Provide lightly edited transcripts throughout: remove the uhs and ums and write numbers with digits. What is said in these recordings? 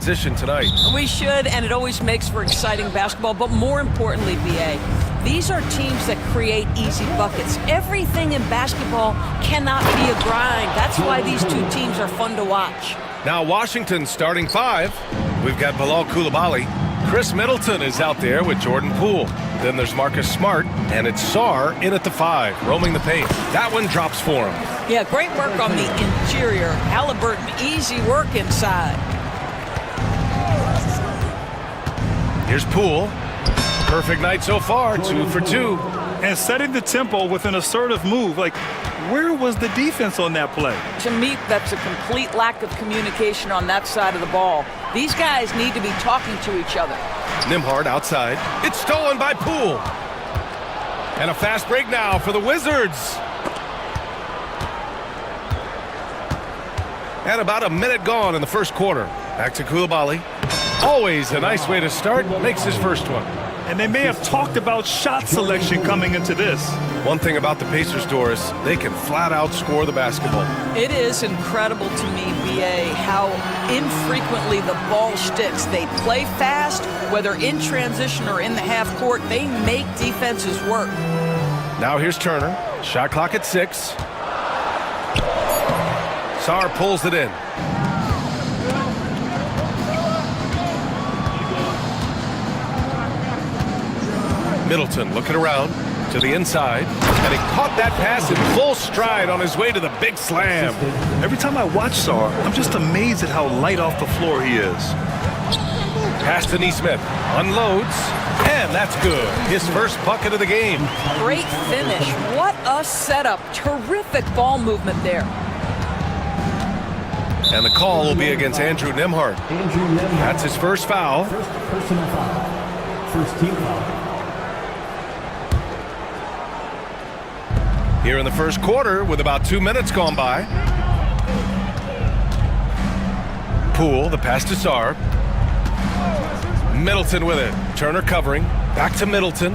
Position tonight. We should, and it always makes for exciting basketball, but more importantly, BA, these are teams that create easy buckets. Everything in basketball cannot be a grind. That's why these two teams are fun to watch. Now Washington starting five. We've got Bilal Coulibaly. Chris Middleton is out there with Jordan Poole. Then there's Marcus Smart, and it's Sarr in at the five, roaming the paint. That one drops for him. Yeah, great work on the interior. Halliburton, easy work inside. Here's Poole. Perfect night so far, 2 for 2. And setting the tempo with an assertive move. Like, where was the defense on that play? To me, that's a complete lack of communication on that side of the ball. These guys need to be talking to each other. Nembhard outside. It's stolen by Poole. And a fast break now for the Wizards. And about a minute gone in the first quarter. Back to Coulibaly. Always a nice way to start. Makes his first one. And they may have talked about shot selection coming into this. One thing about the Pacers, Doris, they can flat out score the basketball. It is incredible to me, BA, how infrequently the ball sticks. They play fast, whether in transition or in the half court. They make defenses work. Now here's Turner. Shot clock at 6. Sarr pulls it in. Middleton looking around to the inside, and he caught that pass in full stride on his way to the big slam. Every time I watch Sarr, I'm just amazed at how light off the floor he is. Pass to Nesmith, unloads, and that's good. His first bucket of the game. Great finish. What a setup. Terrific ball movement there. And the call will be against Andrew Nembhard. That's his first foul. First personal foul. First team foul. Here in the first quarter with about 2 minutes gone by. Poole, the pass to Sarr. Middleton with it. Turner covering. Back to Middleton.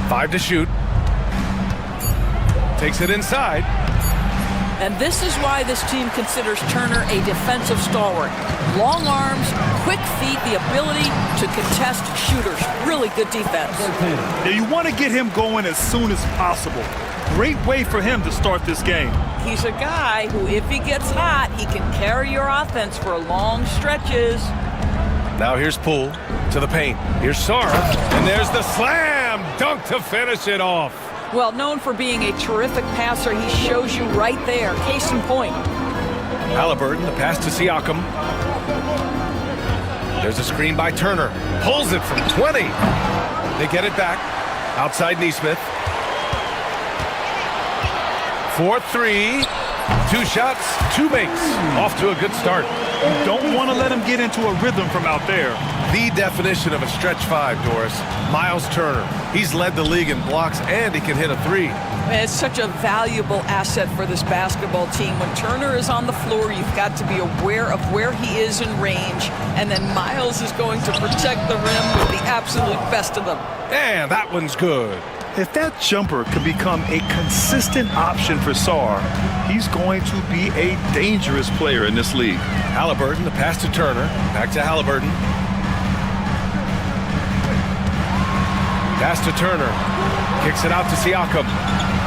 5 to shoot. Takes it inside. And this is why this team considers Turner a defensive stalwart. Long arms, quick feet, the ability to contest shooters. Really good defense. Now you want to get him going as soon as possible. Great way for him to start this game. He's a guy who, if he gets hot, he can carry your offense for long stretches. Now here's Poole to the paint. Here's Sarr, and there's the slam dunk to finish it off. Well, known for being a terrific passer, he shows you right there. Case in point. Halliburton, the pass to Siakam. There's a screen by Turner. Pulls it from 20. They get it back. Outside Nesmith. 4-3. 2 shots, 2 makes. Off to a good start. You don't want to let him get into a rhythm from out there. The definition of a stretch 5, Doris. Miles Turner. He's led the league in blocks, and he can hit a 3. It's such a valuable asset for this basketball team. When Turner is on the floor, you've got to be aware of where he is in range, and then Miles is going to protect the rim with the absolute best of them. And that one's good. If that jumper can become a consistent option for Sarr, he's going to be a dangerous player in this league. Halliburton, the pass to Turner. Back to Halliburton. Pass to Turner. Kicks it out to Siakam.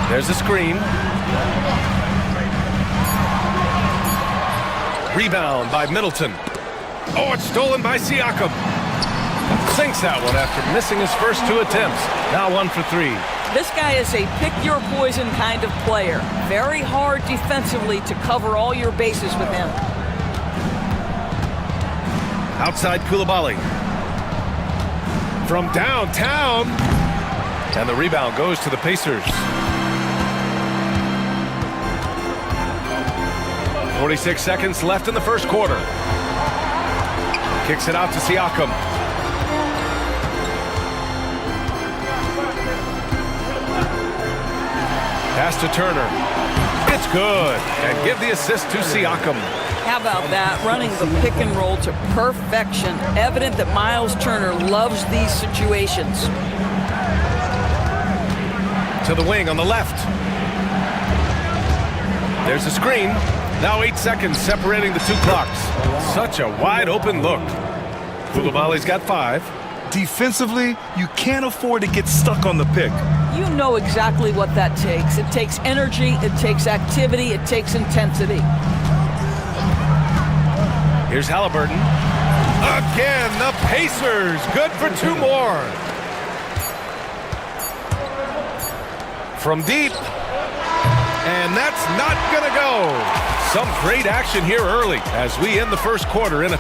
There's a screen. Rebound by Middleton. Oh, it's stolen by Siakam. Sinks that one after missing his first 2 attempts. Now 1 for 3. This guy is a pick-your-poison kind of player. Very hard defensively to cover all your bases with him. Outside Coulibaly. From downtown. And the rebound goes to the Pacers. 46 seconds left in the first quarter. Kicks it out to Siakam. Pass to Turner. It's good. And give the assist to Siakam. How about that? Running the pick and roll to perfection. Evident that Miles Turner loves these situations. To the wing on the left. There's a screen. Now 8 seconds separating the two clocks. Such a wide open look. Koulibaly's got 5. Defensively, you can't afford to get stuck on the pick. You know exactly what that takes. It takes energy, it takes activity, it takes intensity. Here's Halliburton. Again, the Pacers. Good for 2 more. From deep. And that's not gonna go. Some great action here early as we end the first quarter in a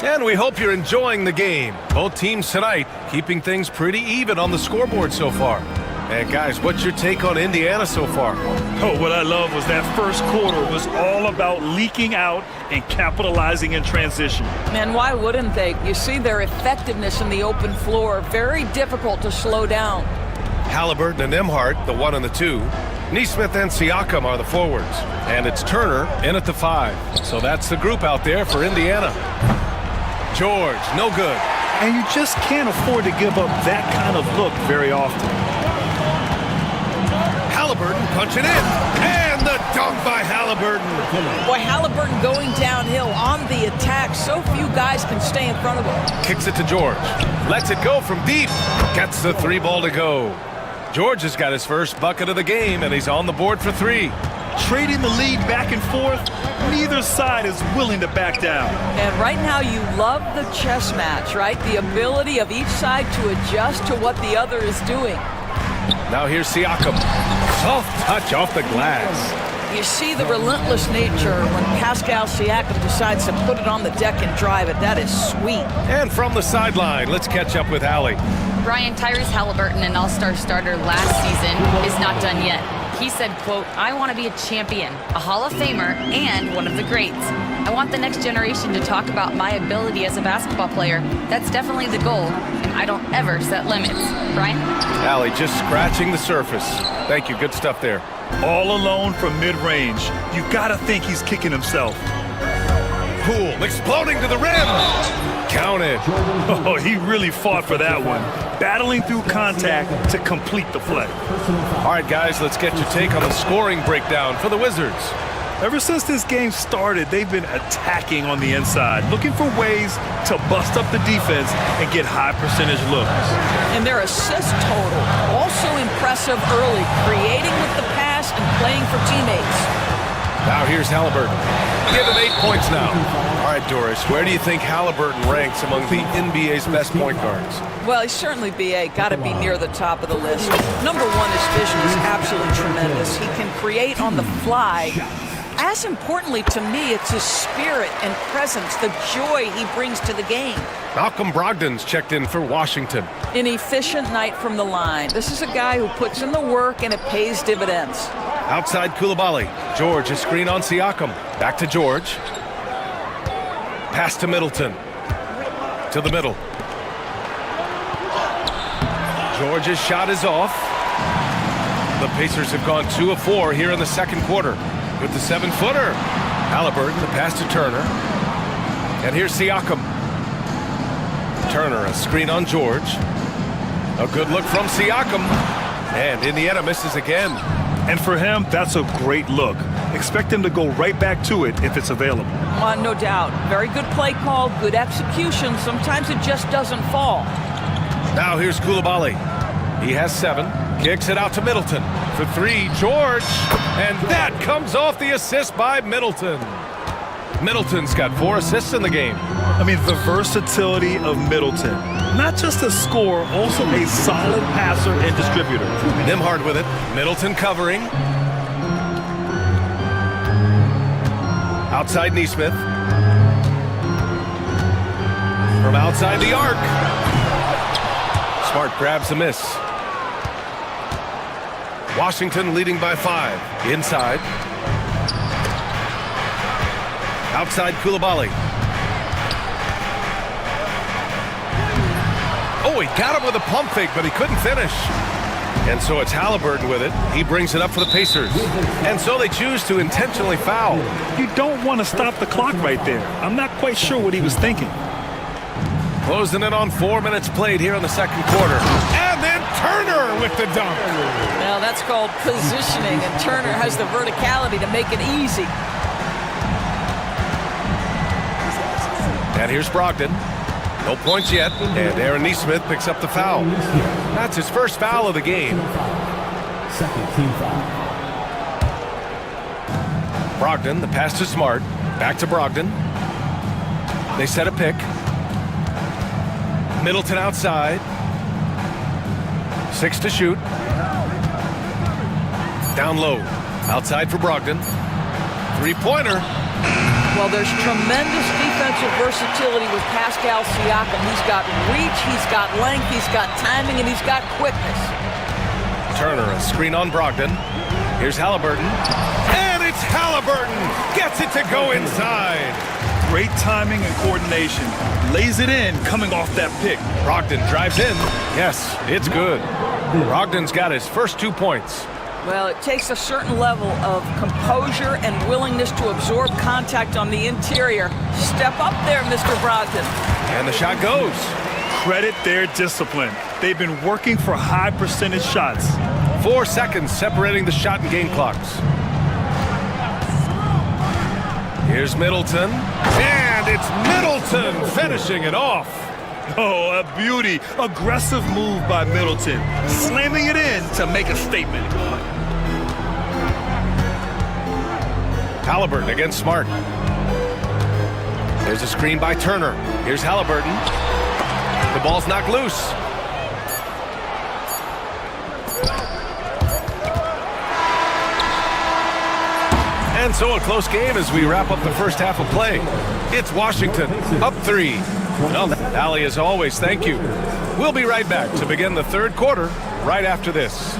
and we hope you're enjoying the game. Both teams tonight keeping things pretty even on the scoreboard so far. And guys, what's your take on Indiana so far? Oh, what I love was that first quarter was all about leaking out and capitalizing in transition. And why wouldn't they? You see their effectiveness in the open floor. Very difficult to slow down. Halliburton and Emhart, the 1 and the 2. Neesmith and Siakam are the forwards. And it's Turner in at the 5. So that's the group out there for Indiana. George, no good. And you just can't afford to give up that kind of look very often. Halliburton punching in. And the dunk by Halliburton. Boy, Halliburton going downhill on the attack. So few guys can stay in front of him. Kicks it to George. Lets it go from deep. Gets the 3 ball to go. George has got his first bucket of the game, and he's on the board for 3. Trading the lead back and forth, neither side is willing to back down. And right now you love the chess match, right? The ability of each side to adjust to what the other is doing. Now here's Siakam. Soft touch off the glass. You see the relentless nature when Pascal Siakam decides to put it on the deck and drive it. That is sweet. And from the sideline, let's catch up with Allie. Brian, Tyrese Halliburton, an all-star starter last season, is not done yet. He said, quote, "I want to be a champion, a Hall of Famer, and one of the greats. I want the next generation to talk about my ability as a basketball player. That's definitely the goal, and I don't ever set limits." Brian? Allie just scratching the surface. Thank you, good stuff there. All alone from mid-range. You gotta think he's kicking himself. Poole exploding to the rim. Counted. Oh, he really fought for that one. Battling through contact to complete the play. All right, guys, let's get your take on the scoring breakdown for the Wizards. Ever since this game started, they've been attacking on the inside, looking for ways to bust up the defense and get high percentage looks. And their assist total, also impressive early, creating with the pass and playing for teammates. Now here's Halliburton. Give him 8 points now. All right, Doris, where do you think Halliburton ranks among the NBA's best point guards? Well, he's certainly BA, got to be near the top of the list. Number one, his vision is absolutely tremendous. He can create on the fly. As importantly to me, it's his spirit and presence, the joy he brings to the game. Malcolm Brogdon's checked in for Washington. An efficient night from the line. This is a guy who puts in the work and it pays dividends. Outside Koulibaly. George, a screen on Siakam. Back to George. Pass to Middleton. To the middle. George's shot is off. The Pacers have gone 2 of 4 here in the second quarter. With the 7-footer. Halliburton, the pass to Turner. And here's Siakam. Turner, a screen on George. A good look from Siakam. And Indiana misses again. And for him, that's a great look. Expect him to go right back to it if it's available. No doubt. Very good play call, good execution. Sometimes it just doesn't fall. Now here's Koulibaly. He has 7. Kicks it out to Middleton. For 3, George. And that comes off the assist by Middleton. Middleton's got 4 assists in the game. I mean, the versatility of Middleton. Not just a scorer, also a solid passer and distributor. Nembhard with it. Middleton covering. Outside Neesmith. From outside the arc. Smart grabs a miss. Washington leading by 5. Inside. Outside Koulibaly. Oh, he got him with a pump fake, but he couldn't finish. And so it's Halliburton with it. He brings it up for the Pacers. And so they choose to intentionally foul. You don't want to stop the clock right there. I'm not quite sure what he was thinking. Closing in on 4 minutes played here in the second quarter. And then Turner Turner with the dunk. Now that's called positioning, and Turner has the verticality to make it easy. And here's Brogdon. No points yet, and Aaron Nesmith picks up the foul. That's his first foul of the game. Second team foul. Brogdon, the pass to Smart. Back to Brogdon. They set a pick. Middleton outside. 6 to shoot. Down low. Outside for Brogdon. Three-pointer. Well, there's tremendous defensive versatility with Pascal Siakam. He's got reach, he's got length, he's got timing, and he's got quickness. Turner, a screen on Brogdon. Here's Halliburton. And it's Halliburton! Gets it to go inside. Great timing and coordination. Lays it in coming off that pick. Brogdon drives in. Yes, it's good. Brogdon's got his first 2 points. Well, it takes a certain level of composure and willingness to absorb contact on the interior. Step up there, Mr. Brogdon. And the shot goes. Credit their discipline. They've been working for high percentage shots. 4 seconds separating the shot and game clocks. Here's Middleton. And it's Middleton finishing it off. Oh, a beauty. Aggressive move by Middleton. Slamming it in to make a statement. Halliburton against Smart. There's a screen by Turner. Here's Halliburton. The ball's knocked loose. And so a close game as we wrap up the first half of play. It's Washington up 3. Well, Allie, as always, thank you. We'll be right back to begin the third quarter right after this.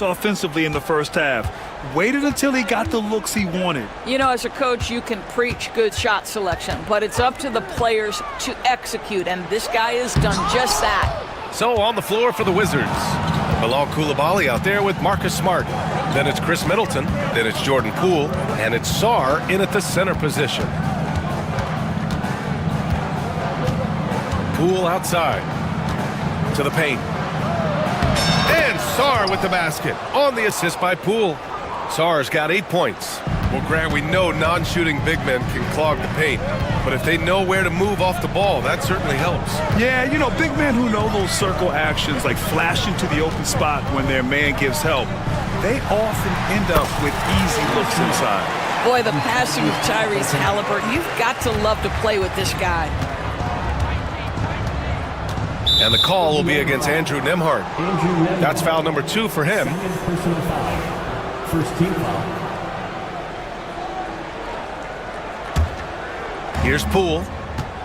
Offensively in the first half. Waited until he got the looks he wanted. You know, as a coach, you can preach good shot selection, but it's up to the players to execute, and this guy has done just that. So on the floor for the Wizards, Bilal Coulibaly out there with Marcus Smart. Then it's Chris Middleton. Then it's Jordan Poole. And it's Sarr in at the center position. Poole outside to the paint. And Sarr with the basket on the assist by Poole. Sarr's got 8 points. Well, Grant, we know non-shooting big men can clog the paint, but if they know where to move off the ball, that certainly helps. Yeah, you know, big men who know those circle actions, like flashing to the open spot when their man gives help, they often end up with easy looks inside. Boy, the passing with Tyrese Halliburton, you've got to love to play with this guy. And the call will be against Andrew Nembhard. That's foul number 2 for him. Second personal foul. First team foul. Here's Poole.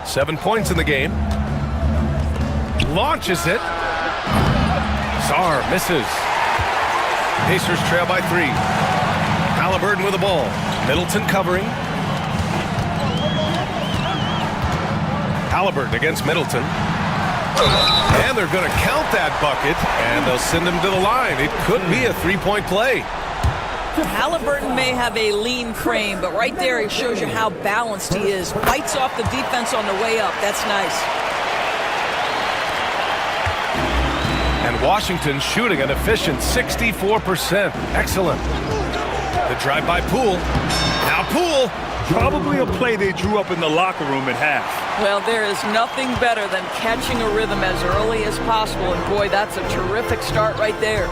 7 points in the game. Launches it. Sarr misses. Pacers trail by 3. Halliburton with the ball. Middleton covering. Halliburton against Middleton. And they're going to count that bucket, and they'll send him to the line. It could be a three-point play. Halliburton may have a lean frame, but right there it shows you how balanced he is. Bites off the defense on the way up. That's nice. And Washington shooting an efficient 64%. Excellent. The drive by Poole. Now Poole. Probably a play they drew up in the locker room at half. Well, there is nothing better than catching a rhythm as early as possible, and boy, that's a terrific start right there.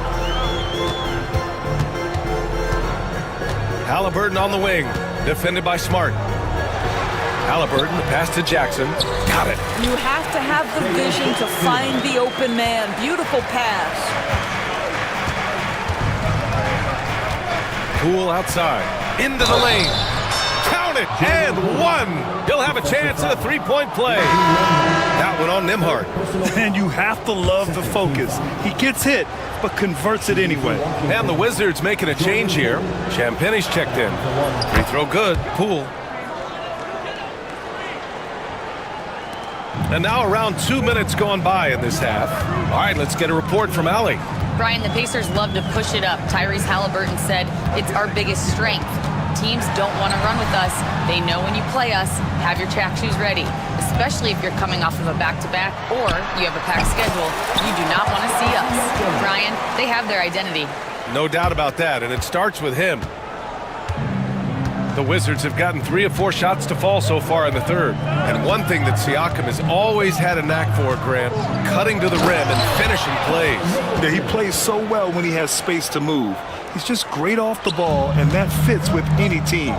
Halliburton on the wing, defended by Smart. Halliburton, the pass to Jackson. Got it. You have to have the vision to find the open man. Beautiful pass. Poole outside, into the lane. Count it, and one. He'll have a chance at a three-point play. That one on Nembhard. And you have to love the focus. He gets hit, but converts it anyway. And the Wizards making a change here. Champagne's checked in. Free throw good, Poole. And now around 2 minutes gone by in this half. All right, let's get a report from Allie. Brian, the Pacers love to push it up. Tyrese Halliburton said, it's our biggest strength. Teams don't want to run with us. They know when you play us, have your track shoes ready. Especially if you're coming off of a back-to-back or you have a packed schedule. You do not want to see us. Brian, they have their identity. No doubt about that, and it starts with him. The Wizards have gotten 3 of 4 shots to fall so far in the third. And one thing that Siakam has always had a knack for, Grant, cutting to the rim and finishing plays. Yeah, he plays so well when he has space to move. He's just great off the ball, and that fits with any team.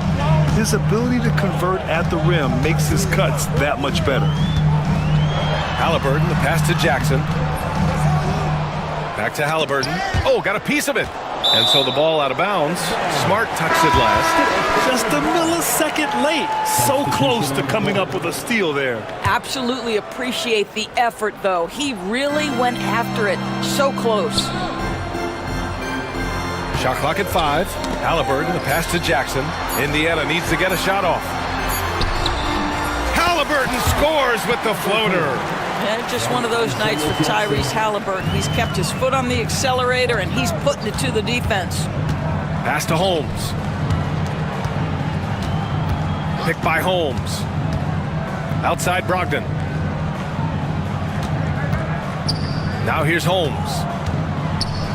His ability to convert at the rim makes his cuts that much better. Halliburton, the pass to Jackson. Back to Halliburton. Oh, got a piece of it. And so the ball out of bounds. Smart tucks it last. Just a millisecond late. So close to coming up with a steal there. Absolutely appreciate the effort, though. He really went after it. So close. Shot clock at 5. Halliburton, the pass to Jackson. Indiana needs to get a shot off. Halliburton scores with the floater. Yeah, just one of those nights for Tyrese Halliburton. He's kept his foot on the accelerator, and he's putting it to the defense. Pass to Holmes. Picked by Holmes. Outside Brogdon. Now here's Holmes.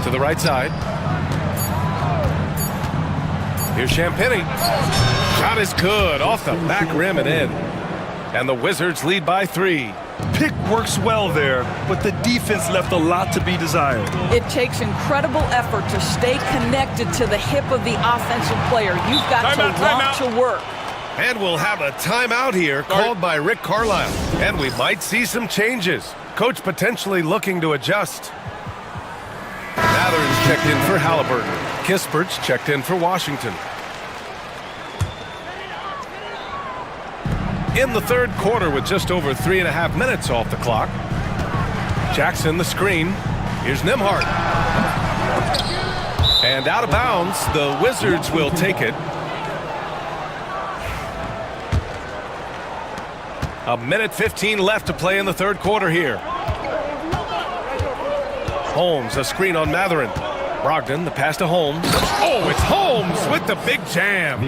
To the right side. Here's Champagnie. Shot is good. Off the back rim and in. And the Wizards lead by 3. Pick works well there, but the defense left a lot to be desired. It takes incredible effort to stay connected to the hip of the offensive player. You've got to want to work. And we'll have a timeout here called by Rick Carlisle. And we might see some changes. Coach potentially looking to adjust. Mather's checked in for Halliburton. Kispert's checked in for Washington. In the third quarter with just over 3.5 minutes off the clock. Jackson the screen. Here's Nembhard. And out of bounds, the Wizards will take it. A minute 15 left to play in the third quarter here. Holmes, a screen on Mathurin. Brogdon, the pass to Holmes. Oh, it's Holmes with the big jam.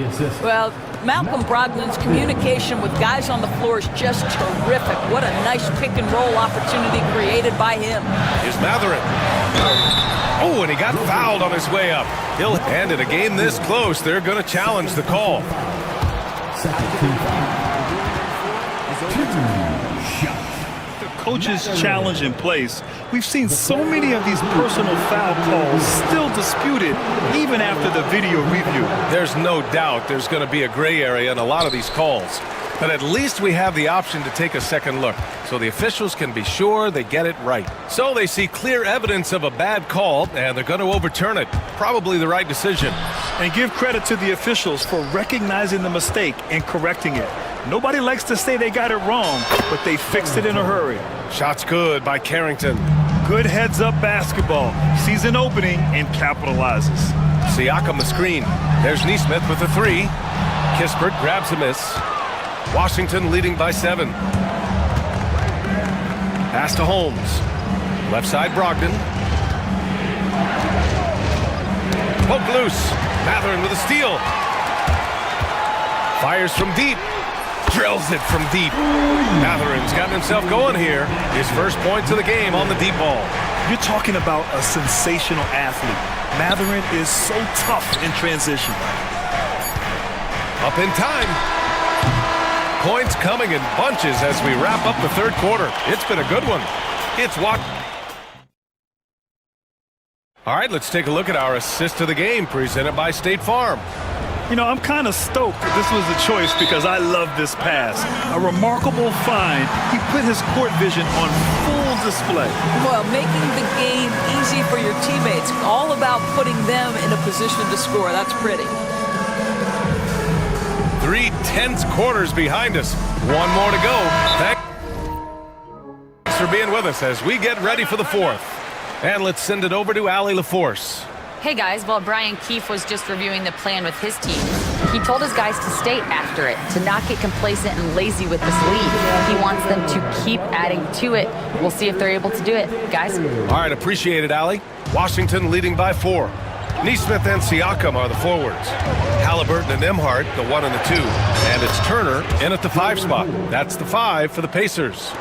Well, Malcolm Brogdon's communication with guys on the floor is just terrific. What a nice pick and roll opportunity created by him. Here's Mathurin. Oh, and he got fouled on his way up. And in a game this close, they're going to challenge the call. Coach's challenge in place. We've seen so many of these personal foul calls still disputed even after the video review. There's no doubt there's going to be a gray area in a lot of these calls. But at least we have the option to take a second look, so the officials can be sure they get it right. So they see clear evidence of a bad call, and they're going to overturn it. Probably the right decision. And give credit to the officials for recognizing the mistake and correcting it. Nobody likes to say they got it wrong, but they fixed it in a hurry. Shot's good by Carrington. Good heads-up basketball. Sees an opening and capitalizes. Siakam the screen. There's Nesmith with a 3. Kispert grabs a miss. Washington leading by 7. Pass to Holmes. Left side Brogdon. Poke loose. Mathurin with a steal. Fires from deep. Drills it from deep. Matherin's gotten himself going here. His first points of the game on the deep ball. You're talking about a sensational athlete. Matherin is so tough in transition. Up in time. Points coming in bunches as we wrap up the third quarter. It's been a good one. It's what. All right, let's take a look at our assist of the game presented by State Farm. You know, I'm kind of stoked that this was a choice because I love this pass. A remarkable find. He put his court vision on full display. Well, making the game easy for your teammates. All about putting them in a position to score. That's pretty. 3 tense quarters behind us. One more to go. Thanks for being with us as we get ready for the fourth. And let's send it over to Allie LaForce. Hey guys, while Brian Keefe was just reviewing the plan with his team, he told his guys to stay after it, to not get complacent and lazy with this lead. He wants them to keep adding to it. We'll see if they're able to do it. Guys? All right, appreciate it, Allie. Washington leading by 4. Neesmith and Siakam are the forwards. Halliburton and Emhart, the 1 and the 2. And it's Turner in at the 5 spot. That's the 5 for the Pacers.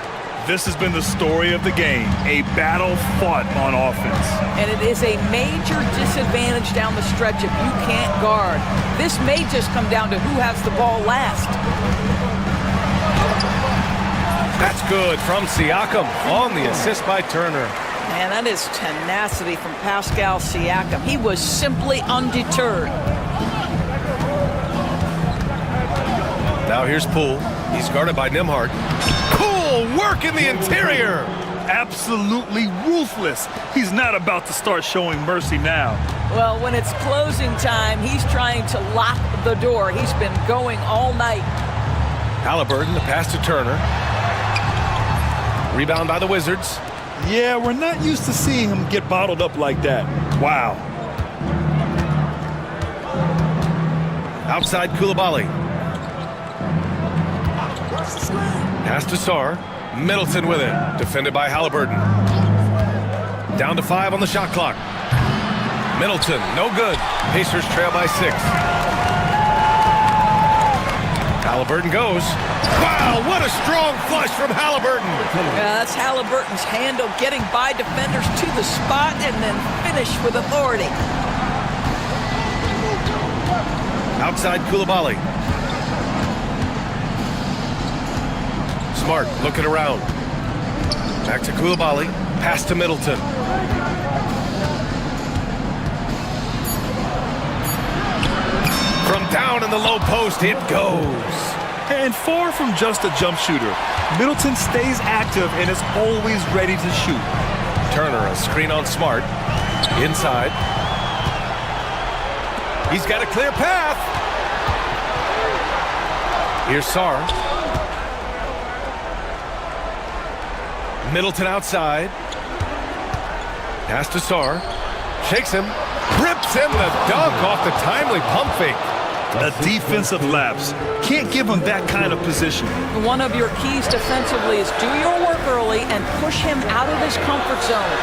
This has been the story of the game, a battle fought on offense. And it is a major disadvantage down the stretch if you can't guard. This may just come down to who has the ball last. That's good from Siakam on the assist by Turner. Man, that is tenacity from Pascal Siakam. He was simply undeterred. Now here's Poole. He's guarded by Nembhard. Poole work in the interior. Absolutely ruthless. He's not about to start showing mercy now. Well, when it's closing time, he's trying to lock the door. He's been going all night. Halliburton, the pass to Turner. Rebound by the Wizards. Yeah, we're not used to seeing him get bottled up like that. Wow. Outside Koulibaly. Pass to Sarr. Middleton with it. Defended by Halliburton. Down to 5 on the shot clock. Middleton, no good. Pacers trail by 6. Halliburton goes. Wow, what a strong flush from Halliburton. That's Halliburton's handle, getting by defenders to the spot and then finish with authority. Outside Koulibaly. Smart looking around. Back to Koulibaly. Pass to Middleton. From down in the low post, it goes. And far from just a jump shooter, Middleton stays active and is always ready to shoot. Turner, a screen on Smart. Inside. He's got a clear path. Here's Sarr. Middleton outside. Pass to Sarr. Shakes him. Rips in the dunk off the timely pump fake. A defensive lapse. Can't give him that kind of position. One of your keys defensively is do your work early and push him out of his comfort zone.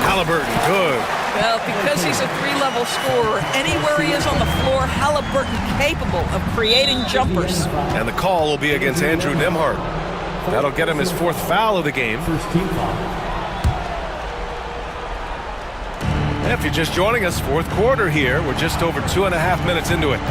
Halliburton, good. Well, because he's a 3-level scorer, anywhere he is on the floor, Halliburton capable of creating jumpers. And the call will be against Andrew Nembhard. That'll get him his 4th foul of the game. First team foul. And if you're just joining us, 4th quarter here. We're just over 2.5 minutes into it.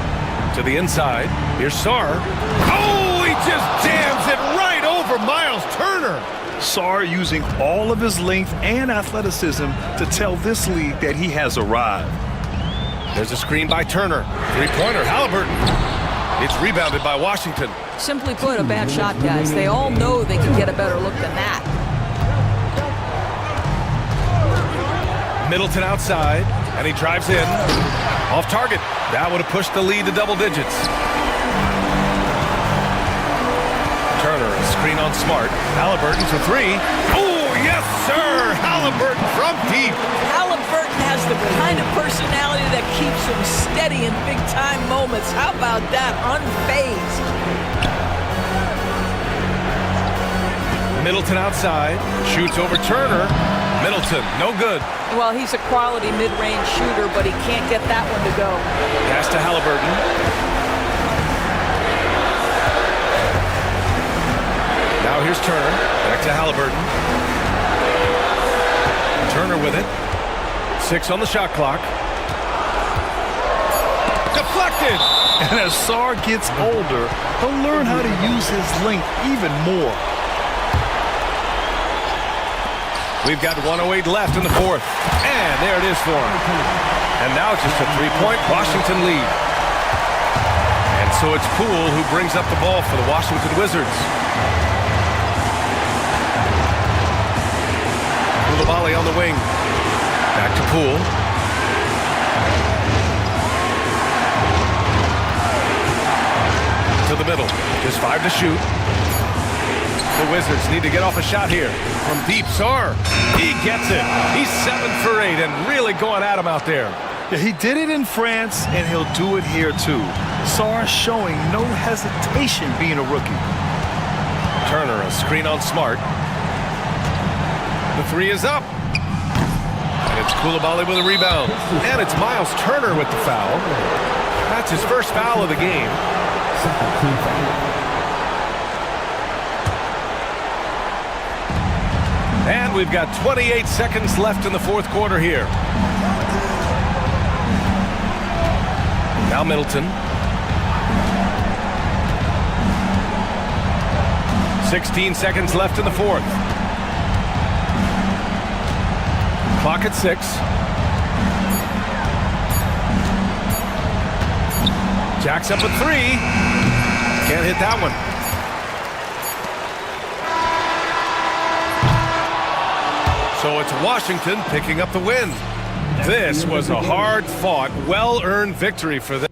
To the inside. Here's Sarr. Oh, he just jams it right over Miles Turner. Sarr using all of his length and athleticism to tell this league that he has arrived. There's a screen by Turner. 3-pointer, Halliburton. It's rebounded by Washington. Simply put, a bad shot, guys. They all know they can get a better look than that. Middleton outside, and he drives in. Off target. That would have pushed the lead to double digits. Turner, a screen on Smart. Halliburton for 3. Oh, yes, sir! Halliburton from deep. Halliburton has the kind of personality that keeps him steady in big-time moments. How about that? Unfazed. Middleton outside. Shoots over Turner. Middleton, no good. Well, he's a quality mid-range shooter, but he can't get that one to go. Pass to Halliburton. Now here's Turner. Back to Halliburton. Turner with it. 6 on the shot clock. Deflected! And as Sarr gets older, he'll learn how to use his length even more. We've got 1:08 left in the fourth. And there it is for him. And now it's just a 3-point Washington lead. And so it's Poole who brings up the ball for the Washington Wizards. Koulibaly on the wing. Back to Poole. To the middle. Just 5 to shoot. The Wizards need to get off a shot here. From deep, Sarr. He gets it. He's 7 for 8 and really going at him out there. Yeah, he did it in France, and he'll do it here too. Sarr showing no hesitation being a rookie. Turner, a screen on Smart. The 3 is up. And it's Koulibaly with a rebound. And it's Miles Turner with the foul. That's his first foul of the game. Second team foul. And we've got 28 seconds left in the fourth quarter here. Now Middleton. 16 seconds left in the fourth. Clock at 6. Jacks up a 3. Can't hit that one. So it's Washington picking up the win. This was a hard-fought, well-earned victory for them.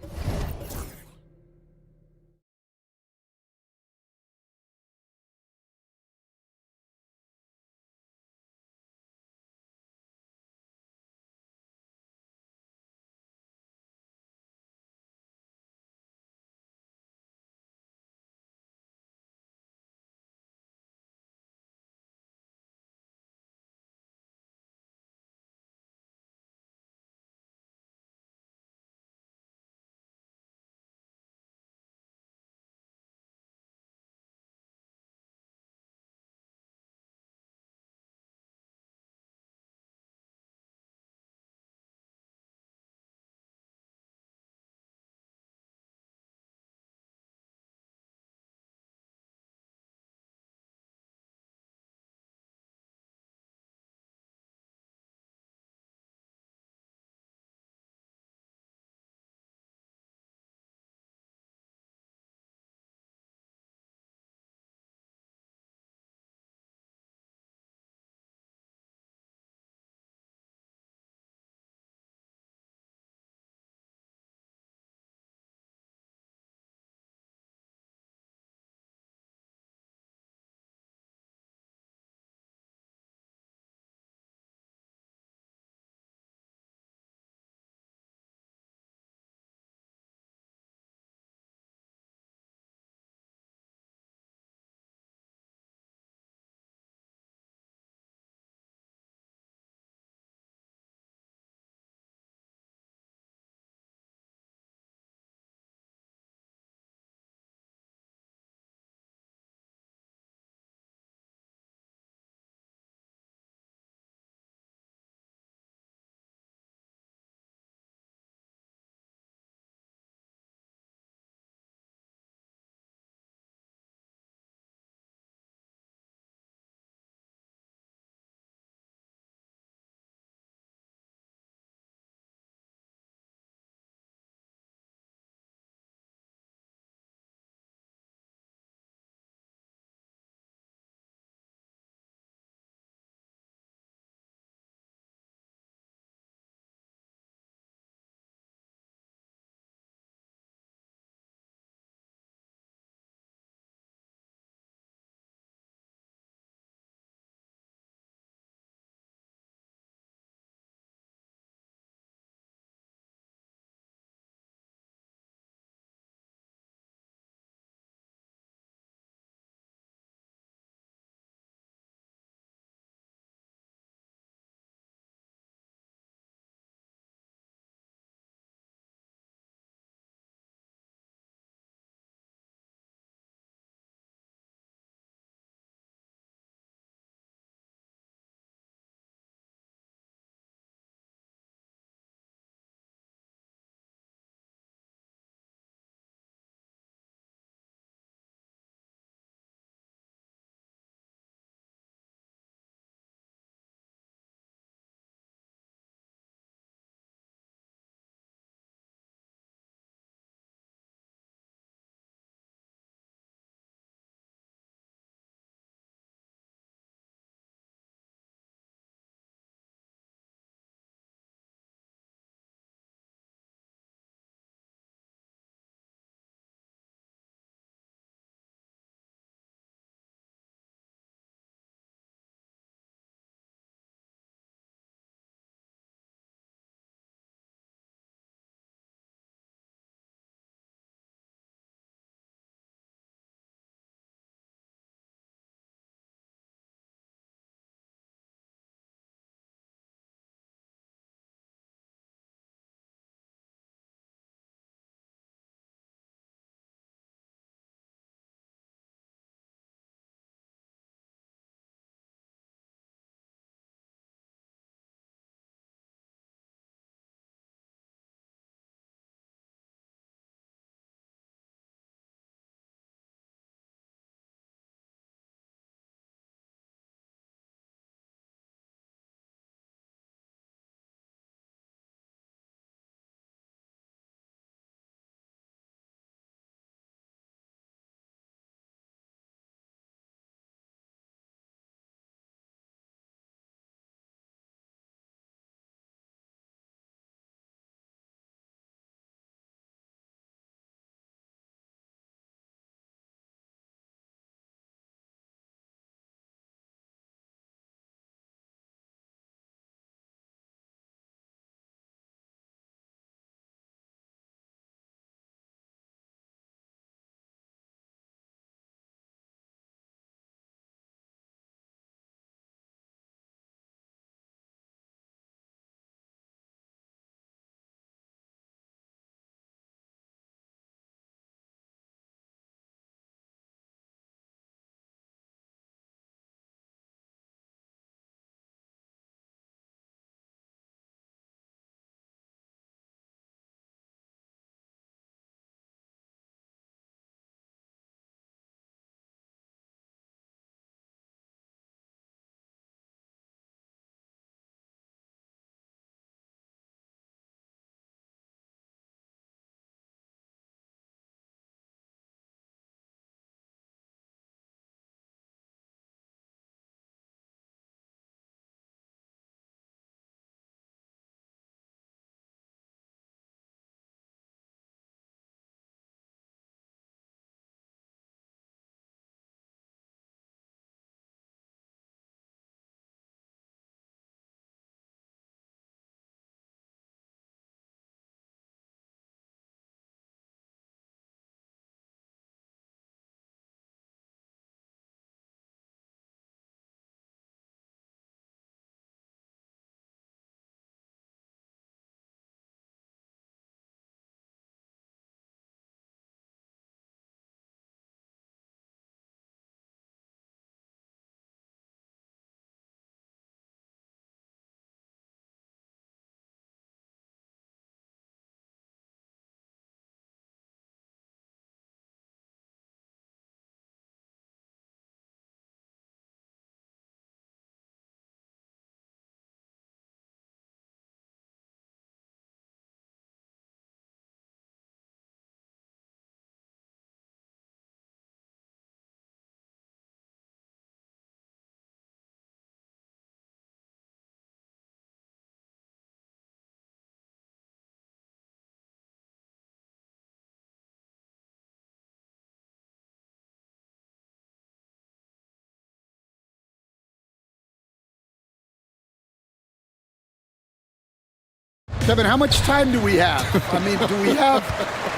Kevin, how much time do we have? I mean, do we have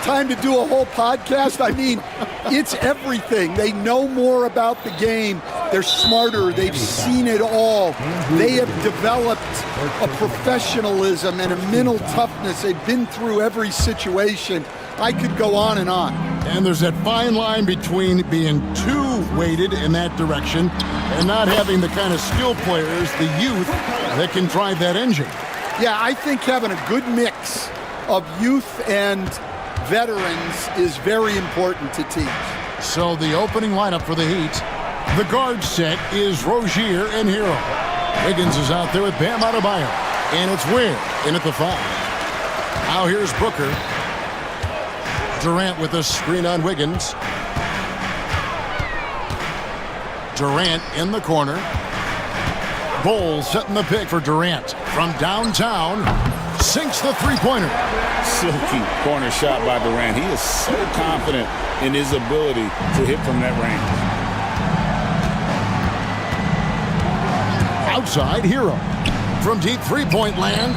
time to do a whole podcast? I mean, it's everything. They know more about the game. They're smarter. They've seen it all. They have developed a professionalism and a mental toughness. They've been through every situation. I could go on and on. And there's that fine line between being too weighted in that direction and not having the kind of skill players, the youth, that can drive that engine. Yeah, I think having a good mix of youth and veterans is very important to teams. So the opening lineup for the Heat, the guard set is Rozier and Hero. Wiggins is out there with Bam Adebayo. And it's Ware in at the 5. Now here's Booker. Durant with a screen on Wiggins. Durant in the corner. Bowles setting the pick for Durant. From downtown, sinks the three-pointer. Silky corner shot by Durant. He is so confident in his ability to hit from that range. Outside, Hero. From deep three-point land.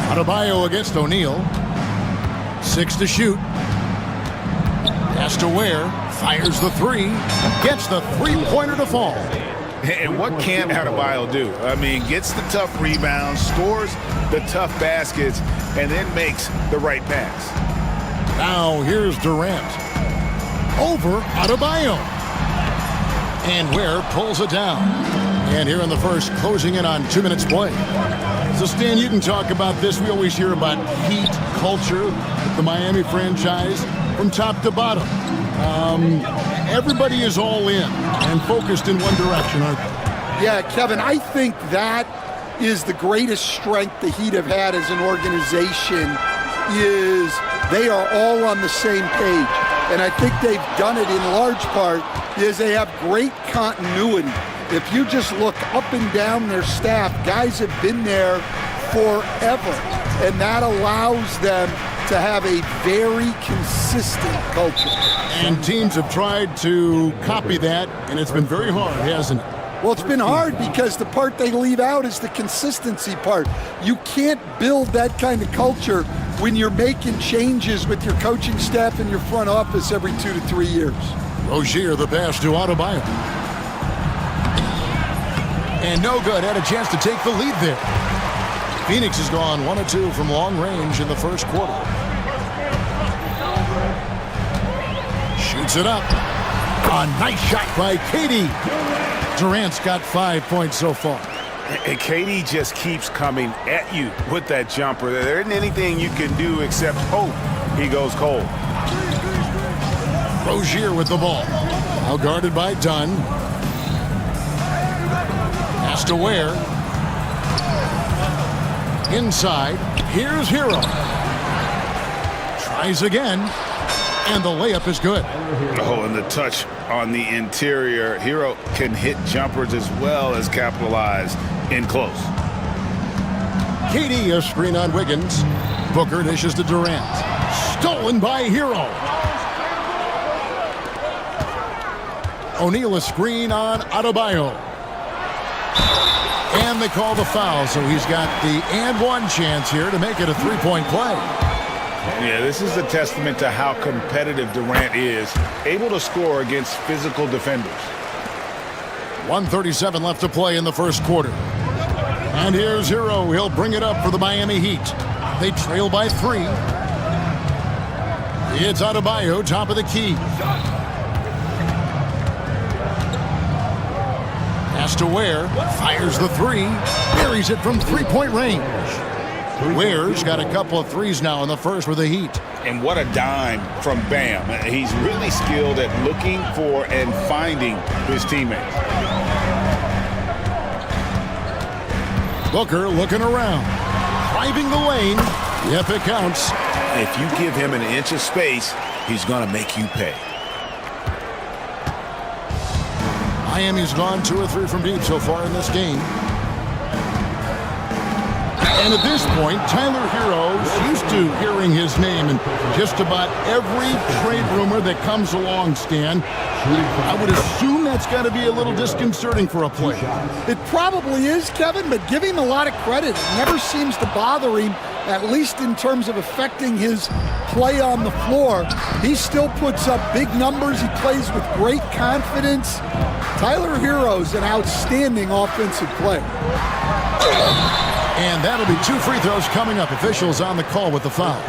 Adebayo against O'Neal. 6 to shoot. Pass to Ware. Fires the 3. Gets the three-pointer to fall. And what can't Adebayo do? I mean, gets the tough rebounds, scores the tough baskets, and then makes the right pass. Now here's Durant. Over Adebayo. And Ware pulls it down. And here in the first, closing in on 2 minutes play. So, Stan, you can talk about this. We always hear about Heat culture, the Miami franchise, from top to bottom. Everybody is all in and focused in one direction, aren't they? Yeah, Kevin, I think that is the greatest strength the Heat have had as an organization is they are all on the same page. And I think they've done it in large part is they have great continuity. If you just look up and down their staff, guys have been there forever. And that allows them to have a very consistent culture. And teams have tried to copy that, and it's been very hard, hasn't it? Well, it's been hard because the part they leave out is the consistency part. You can't build that kind of culture when you're making changes with your coaching staff and your front office every 2 to 3 years. Rozier, the pass to Adebayo. And no good, had a chance to take the lead there. Phoenix has gone 1 of 2 from long range in the first quarter. Shoots it up. A nice shot by Katie. Durant's got 5 points so far. And KD just keeps coming at you with that jumper. There isn't anything you can do except hope he goes cold. Rozier with the ball. Now guarded by Dunn. Pass to Ware. Inside. Here's Hero. Tries again. And the layup is good. Oh, and the touch on the interior. Hero can hit jumpers as well as capitalize in close. KD, a screen on Wiggins. Booker dishes to Durant. Stolen by Hero. O'Neal, a screen on Adebayo. And they call the foul, so he's got the and one chance here to make it a three-point play. Yeah, this is a testament to how competitive Durant is, able to score against physical defenders. 1:37 left to play in the first quarter. And here's Hero. He'll bring it up for the Miami Heat. They trail by 3. It's Adebayo, top of the key. Pass to Ware. Fires the 3. Buries it from three-point range. Ware's got a couple of threes now in the first with the Heat. And what a dime from Bam. He's really skilled at looking for and finding his teammates. Booker looking around. Driving the lane. Yep, it counts. If you give him an inch of space, he's going to make you pay. Miami's gone 2 or 3 from deep so far in this game. And at this point, Tyler Hero's used to hearing his name in just about every trade rumor that comes along, Stan. I would assume that's got to be a little disconcerting for a player. It probably is, Kevin, but give him a lot of credit. It never seems to bother him, at least in terms of affecting his play on the floor. He still puts up big numbers. He plays with great confidence. Tyler Hero's an outstanding offensive player. And that'll be 2 free throws coming up. Officials on the call with the foul.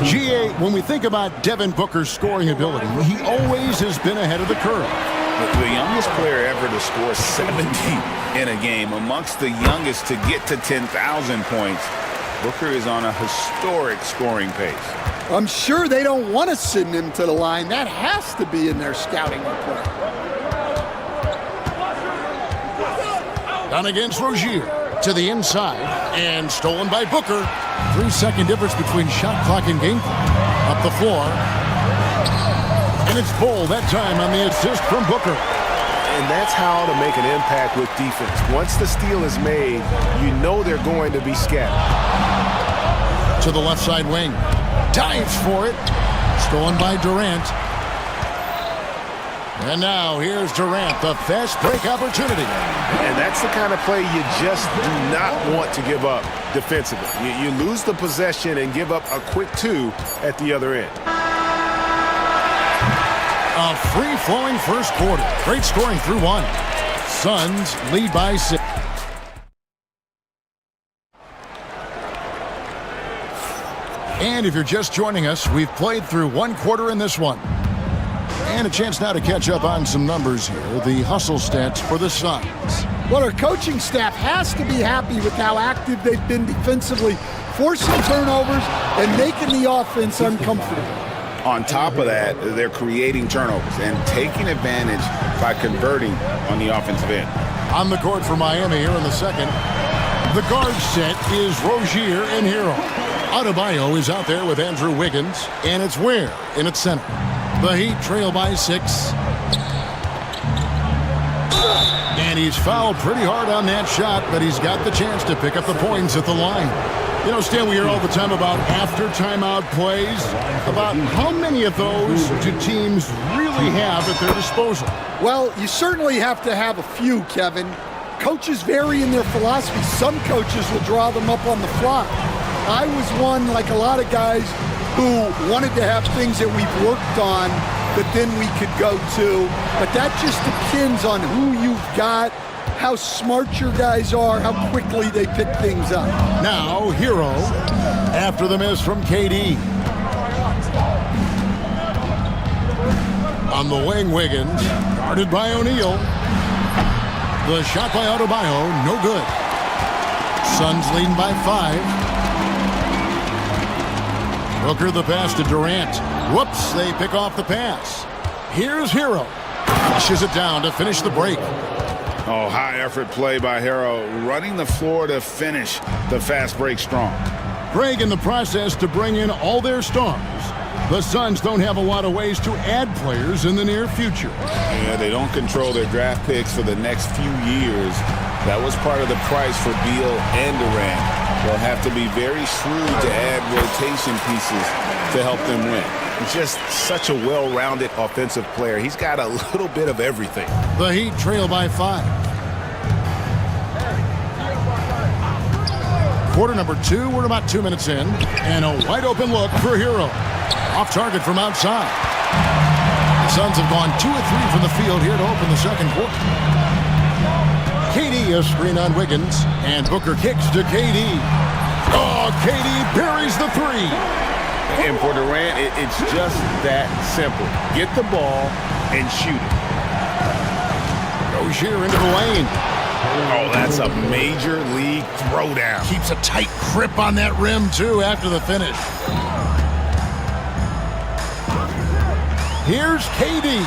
GA, when we think about Devin Booker's scoring ability, he always has been ahead of the curve. The youngest player ever to score 70 in a game, amongst the youngest to get to 10,000 points. Booker is on a historic scoring pace. I'm sure they don't want to send him to the line. That has to be in their scouting report. Down against Rozier to the inside and stolen by Booker. 3-second difference between shot clock and game clock. Up the floor. And it's Bull that time on the assist from Booker. And that's how to make an impact with defense. Once the steal is made, you know they're going to be scattered. To the left side wing. Dives for it. Stolen by Durant. And now here's Durant, the fast break opportunity. And that's the kind of play you just do not want to give up defensively. You lose the possession and give up a quick 2 at the other end. A free-flowing first quarter. Great scoring through 1. Suns lead by 6. And if you're just joining us, we've played through 1 quarter in this one. And a chance now to catch up on some numbers here. The hustle stats for the Suns. Well, our coaching staff has to be happy with how active they've been defensively, forcing turnovers and making the offense uncomfortable. On top of that, they're creating turnovers and taking advantage by converting on the offensive end. On the court for Miami here in the second. The guard set is Rozier and Hero. Adebayo is out there with Andrew Wiggins, and it's Ware in its center. The Heat trail by 6. And he's fouled pretty hard on that shot, but he's got the chance to pick up the points at the line. You know, Stan, we hear all the time about after timeout plays, about how many of those do teams really have at their disposal? Well, you certainly have to have a few, Kevin. Coaches vary in their philosophy. Some coaches will draw them up on the fly. I was one, like a lot of guys, who wanted to have things that we've worked on that then we could go to. But that just depends on who you've got, how smart your guys are, how quickly they pick things up. Now, Hero, after the miss from KD. On the wing, Wiggins, guarded by O'Neal. The shot by Adebayo, no good. Suns leading by 5. Booker the pass to Durant. Whoops, they pick off the pass. Here's Hero. Flushes it down to finish the break. Oh, high effort play by Hero, running the floor to finish the fast break strong. Greg in the process to bring in all their stars. The Suns don't have a lot of ways to add players in the near future. Yeah, they don't control their draft picks for the next few years. That was part of the price for Beal and Durant. They'll have to be very shrewd to add rotation pieces to help them win. He's just such a well-rounded offensive player. He's got a little bit of everything. The Heat trail by 5. Quarter number 2, we're about 2 minutes in. And a wide open look for Hero. Off target from outside. The Suns have gone 2 of 3 from the field here to open the second quarter. KD a screen on Wiggins, and Booker kicks to KD. Oh, KD buries the 3. And for Durant, it's just that simple. Get the ball and shoot it. Rozier into the lane. Oh, that's a major league throwdown. Keeps a tight grip on that rim, too, after the finish. Here's KD.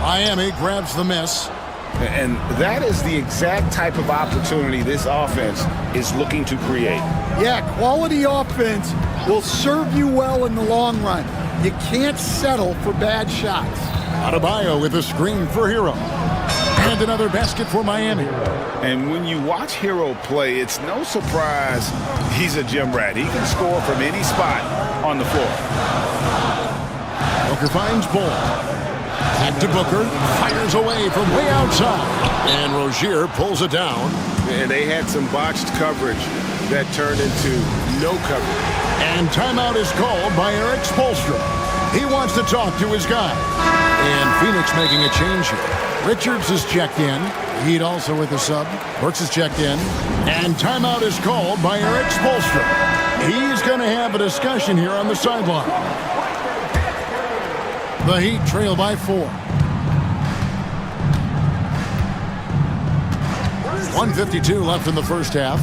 Miami grabs the miss. And that is the exact type of opportunity this offense is looking to create. Yeah, quality offense will serve you well in the long run. You can't settle for bad shots. Adebayo with a screen for Hero. And another basket for Miami. And when you watch Hero play, it's no surprise he's a gym rat. He can score from any spot on the floor. Booker finds ball. Back to Booker. Fires away from way outside. And Rozier pulls it down. And they had some botched coverage that turned into no coverage. And timeout is called by Eric Spoelstra. He wants to talk to his guy. And Phoenix making a change here. Richards is checked in. Heat also with the sub. Burks is checked in. And timeout is called by Eric Spoelstra. He's going to have a discussion here on the sideline. The Heat trail by 4. 1:52 left in the first half.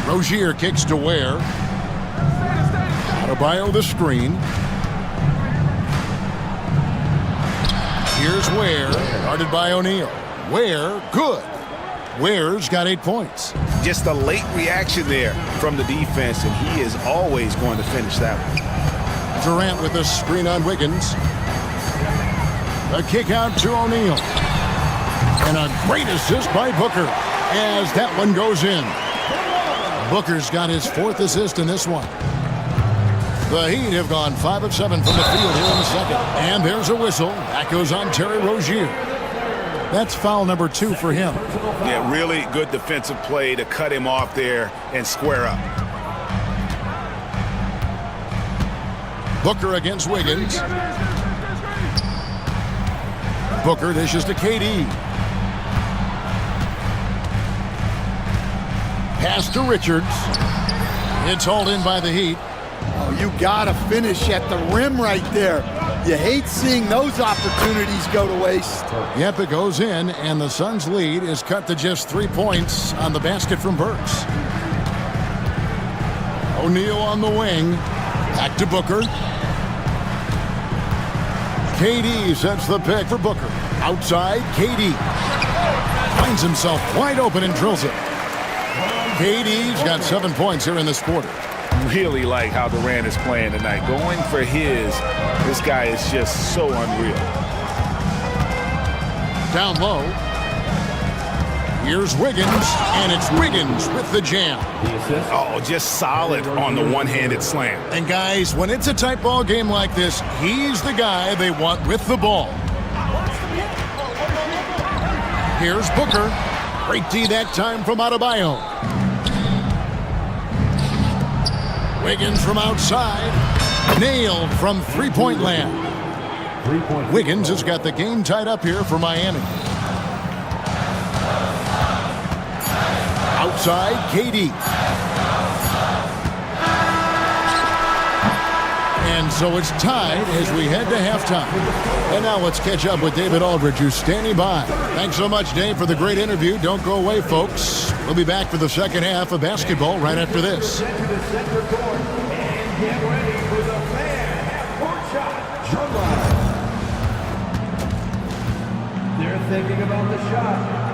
Rozier kicks to Ware. Adebayo the screen. Here's Ware, guarded by O'Neal. Ware, good. Ware's got 8 points. Just a late reaction there from the defense, and he is always going to finish that one. Durant with a screen on Wiggins. A kick out to O'Neal. And a great assist by Booker as that one goes in. Booker's got his 4th assist in this one. The Heat have gone 5 of 7 from the field here in the second. And there's a whistle. That goes on Terry Rozier. That's foul number 2 for him. Yeah, really good defensive play to cut him off there and square up. Booker against Wiggins. Booker dishes to KD. Pass to Richards. It's hauled in by the Heat. Oh, you got to finish at the rim right there. You hate seeing those opportunities go to waste. Yep, it goes in, and the Suns' lead is cut to just 3 points on the basket from Burks. O'Neal on the wing. Back to Booker. KD sets the pick for Booker. Outside, KD. Finds himself wide open and drills it. KD's got 7 points here in this quarter. Really like how Durant is playing tonight. Going for this guy is just so unreal. Down low. Here's Wiggins, and it's Wiggins with the jam. Oh, just solid on the one-handed slam. And guys, when it's a tight ball game like this, he's the guy they want with the ball. Here's Booker. Great D that time from Adebayo. Wiggins from outside. Nailed from three-point land. Wiggins has got the game tied up here for Miami. Outside, KD. And so it's tied as we head to halftime. And now let's catch up with David Aldridge, who's standing by. Thanks so much, Dave, for the great interview. Don't go away, folks. We'll be back for the second half of basketball right after this. They're thinking about the shot.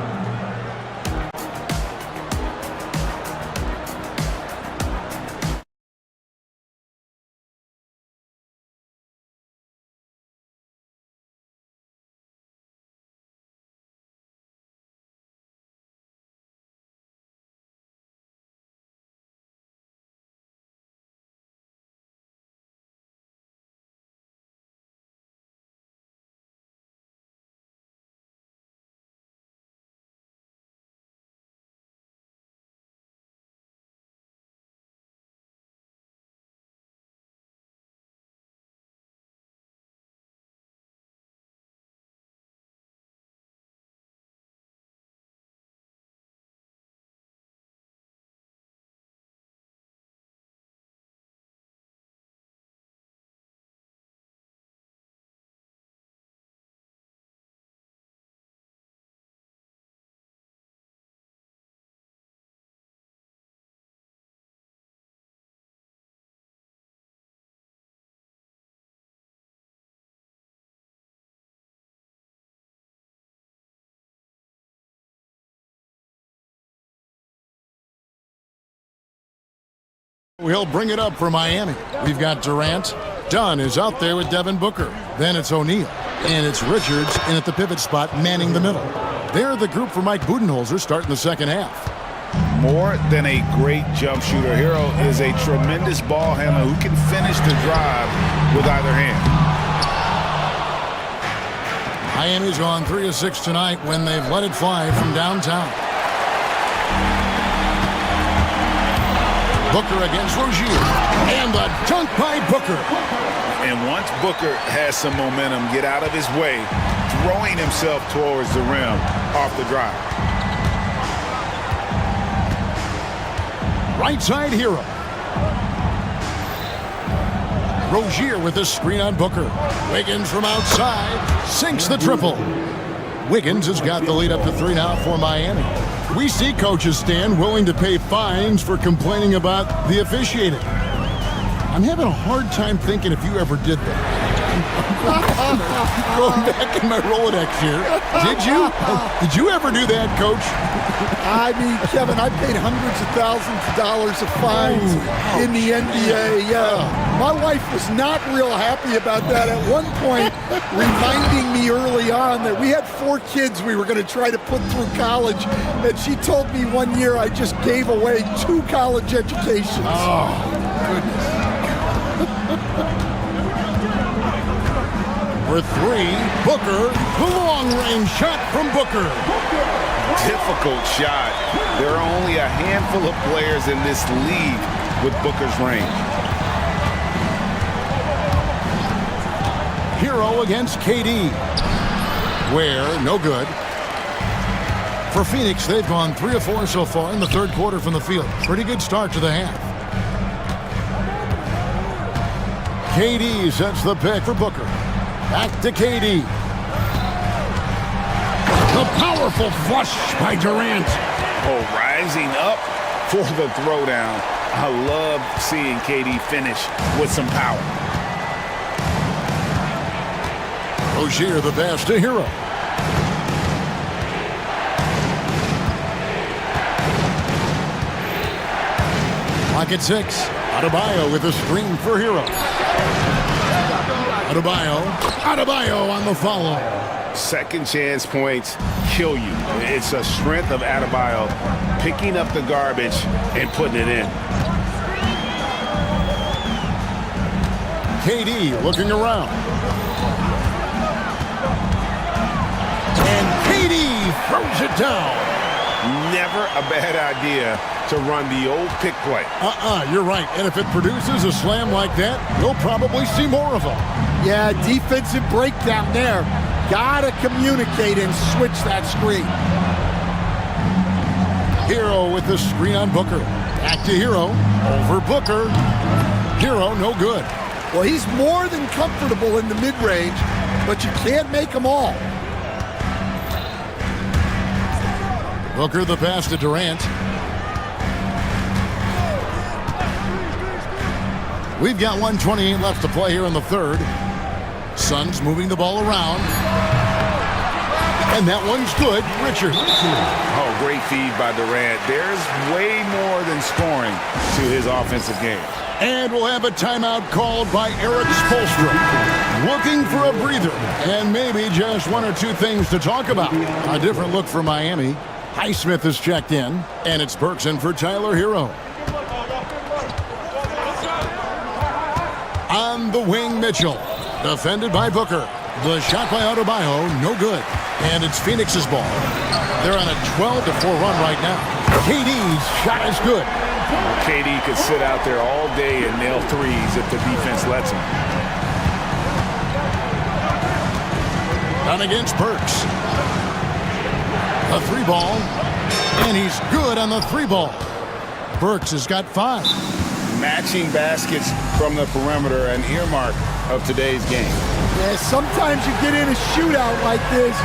He'll bring it up for Miami. We've got Durant. Dunn is out there with Devin Booker. Then it's O'Neal. And it's Richards in at the pivot spot, manning the middle. They're the group for Mike Budenholzer starting the second half. More than a great jump shooter, Hero is a tremendous ball handler who can finish the drive with either hand. Miami's gone 3 of 6 tonight when they've let it fly from downtown. Booker against Rozier. And the dunk by Booker. And once Booker has some momentum, get out of his way, throwing himself towards the rim off the drive. Right side Hero. Rozier with a screen on Booker. Wiggins from outside sinks the triple. Wiggins has got the lead up to 3 now for Miami. We see coaches stand willing to pay fines for complaining about the officiating. I'm having a hard time thinking if you ever did that. Going back in my Rolodex here. Did you? Did you ever do that, Coach? I mean, Kevin, I paid hundreds of thousands of dollars of fines in the NBA. My wife was not real happy about that at one point, reminding me early on that we had 4 kids we were going to try to put through college, and she told me one year I just gave away 2 college educations. Oh, goodness. For 3, Booker, the long-range shot from Booker. Difficult shot. There are only a handful of players in this league with Booker's range. Hero against KD. Where, no good. For Phoenix, they've gone 3 of 4 so far in the third quarter from the field. Pretty good start to the half. KD sets the pick for Booker. Back to KD. The powerful flush by Durant. Oh, rising up for the throwdown. I love seeing KD finish with some power. Rozier the pass to Hero. Clock at 6. Adebayo with a screen for Hero. Adebayo on the follow. Second chance points kill you. It's a strength of Adebayo picking up the garbage and putting it in. KD looking around. And KD throws it down. Never a bad idea to run the old pick play. You're right. And if it produces a slam like that, you'll probably see more of them. Yeah, defensive breakdown there. Gotta communicate and switch that screen. Hero with the screen on Booker. Back to Hero. Over Booker. Hero, no good. Well, he's more than comfortable in the mid-range, but you can't make them all. Booker the pass to Durant. We've got 1:28 left to play here in the third. Suns moving the ball around. And that one's good. Richards. Oh, great feed by Durant. There's way more than scoring to his offensive game. And we'll have a timeout called by Eric Spoelstra. Looking for a breather. And maybe just 1 or 2 things to talk about. A different look for Miami. Highsmith is checked in. And it's Burks in for Tyler Hero. On the wing, Mitchell. Defended by Booker. The shot by Adebayo, no good. And it's Phoenix's ball. They're on a 12-4 run right now. KD's shot is good. KD could sit out there all day and nail threes if the defense lets him. Down against Burks. A 3-ball. And he's good on the 3-ball. Burks has got 5. Matching baskets from the perimeter, an earmark of today's game. Yeah, sometimes you get in a shootout like this,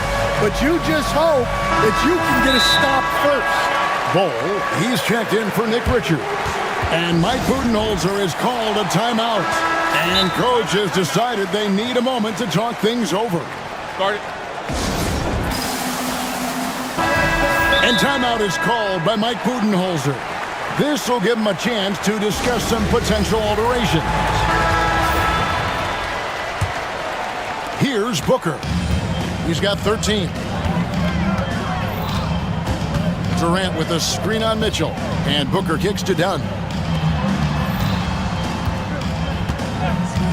but you just hope that you can get a stop first. Ball, he's checked in for Nick Richards. And Mike Budenholzer has called a timeout. And coach has decided they need a moment to talk things over. Start it. And timeout is called by Mike Budenholzer. This will give him a chance to discuss some potential alterations. Here's Booker. He's got 13. Durant with a screen on Mitchell. And Booker kicks to Dunn.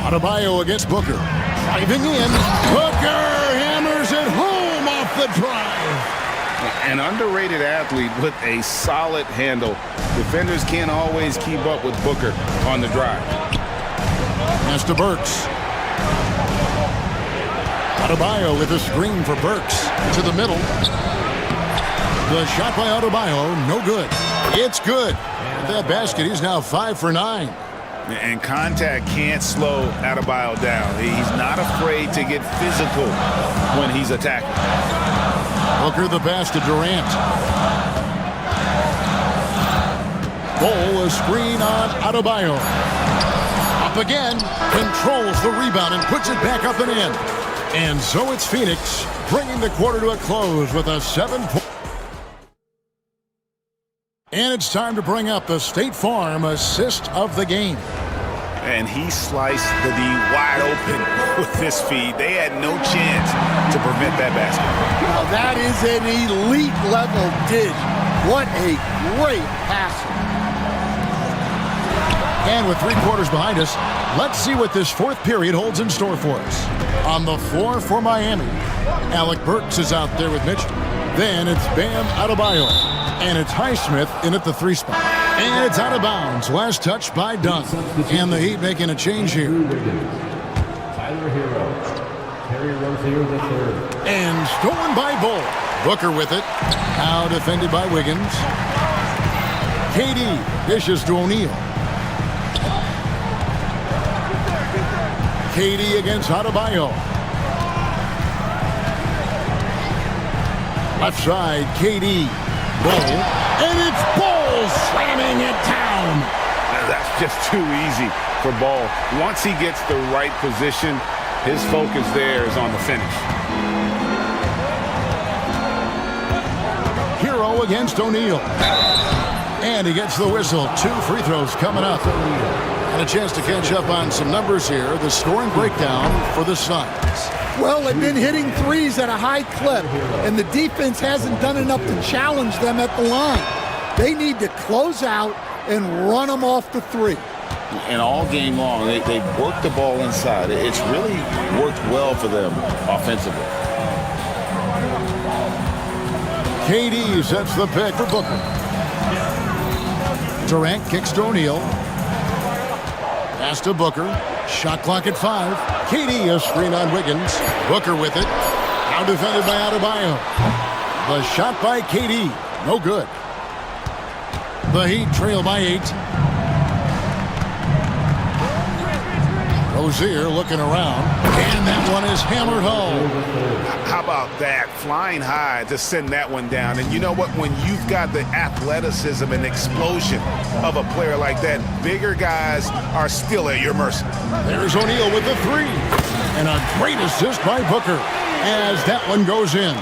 Adebayo against Booker. Driving in. Booker hammers it home off the drive. An underrated athlete with a solid handle. Defenders can't always keep up with Booker on the drive. Pass to Burks. Adebayo with a screen for Burks. To the middle. The shot by Adebayo, no good. It's good. With that basket, he's now 5 for 9. And contact can't slow Adebayo down. He's not afraid to get physical when he's attacking. Booker the pass to Durant. Ball a screen on Adebayo. Up again. Controls the rebound and puts it back up and in. And so it's Phoenix bringing the quarter to a close with a 7-point. And it's time to bring up the State Farm assist of the game. And he sliced the D wide open with this feed. They had no chance to prevent that basket. Now that is an elite level dish. What a great passer. And with 3 quarters behind us, let's see what this fourth period holds in store for us. On the floor for Miami, Alec Burks is out there with Mitchell. Then it's Bam Adebayo. And it's Highsmith in at the 3 spot. And it's out of bounds. Last touch by Dunn. And the Heat making a change here. Tyler Hero. Terry Rozier the third. And stolen by Bull. Booker with it. Now defended by Wiggins. KD dishes to O'Neal. KD against Adebayo. Left side, KD. Bull. And it's Bull slamming it down. That's just too easy for Ball. Once he gets the right position, his focus there is on the finish. Hero against O'Neal. And he gets the whistle. 2 free throws coming up. And a chance to catch up on some numbers here. The scoring breakdown for the Suns. Well, they've been hitting threes at a high clip, and the defense hasn't done enough to challenge them at the line. They need to close out and run them off the 3. And all game long, they've worked the ball inside. It's really worked well for them offensively. KD sets the pick for Booker. Durant kicks to O'Neal. Pass to Booker. Shot clock at 5. KD a screen on Wiggins. Booker with it. Now defended by Adebayo. The shot by KD. No good. The Heat trail by 8. Rozier looking around. And that one is hammered home. How about that? Flying high to send that one down. And you know what? When you've got the athleticism and explosion of a player like that, bigger guys are still at your mercy. There's O'Neal with the 3. And a great assist by Booker as that one goes in.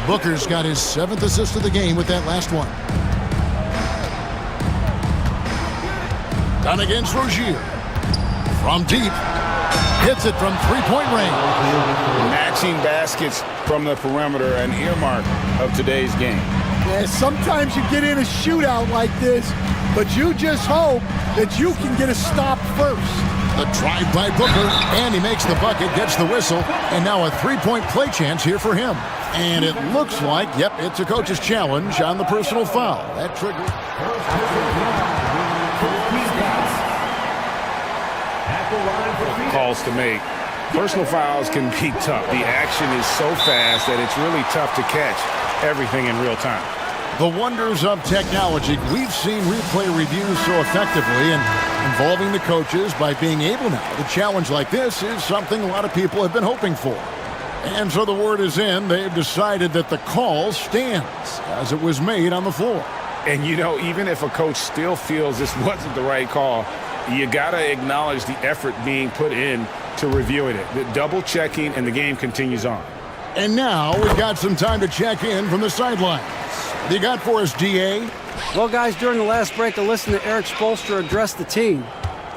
Booker's got his 7th assist of the game with that last one. Done against Rozier. From deep. Hits it from 3-point range. Matching baskets from the perimeter, an earmark of today's game. Yeah, sometimes you get in a shootout like this, but you just hope that you can get a stop first. The drive by Booker, and he makes the bucket, gets the whistle, and now a 3-point play chance here for him. And it looks like, yep, it's a coach's challenge on the personal foul. That triggered. Calls to make. Personal fouls can be tough. The action is so fast that it's really tough to catch everything in real time. The wonders of technology. We've seen replay reviews so effectively, and involving the coaches by being able now to challenge like this is something a lot of people have been hoping for. And so the word is in. They've decided that the call stands as it was made on the floor. And you know, even if a coach still feels this wasn't the right call, you got to acknowledge the effort being put in to reviewing it. The double checking, and the game continues on. And now we've got some time to check in from the sidelines. What do you got for us, DA? Well, guys, during the last break, I listened to Eric Spoelstra address the team.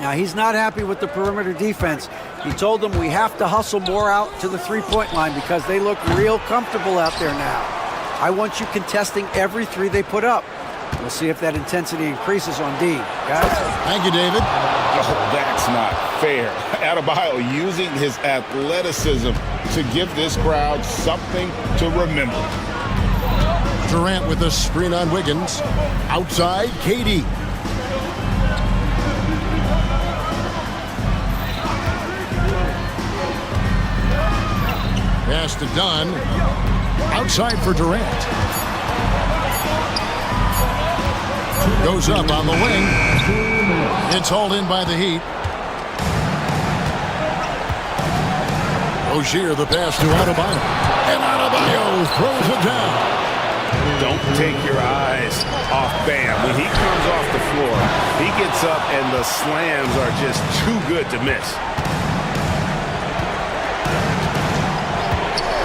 Now, he's not happy with the perimeter defense. He told them we have to hustle more out to the three-point line because they look real comfortable out there now. I want you contesting every three they put up. We'll see if that intensity increases on D. Guys? Thank you, David. Oh, that's not fair. Adebayo using his athleticism to give this crowd something to remember. Durant with a screen on Wiggins. Outside, KD. Pass to Dunn. Outside for Durant. Goes up on the wing. It's hauled in by the Heat. Rozier, the pass to Adebayo. And Adebayo throws it down. Don't take your eyes off Bam. When he comes off the floor, he gets up and the slams are just too good to miss.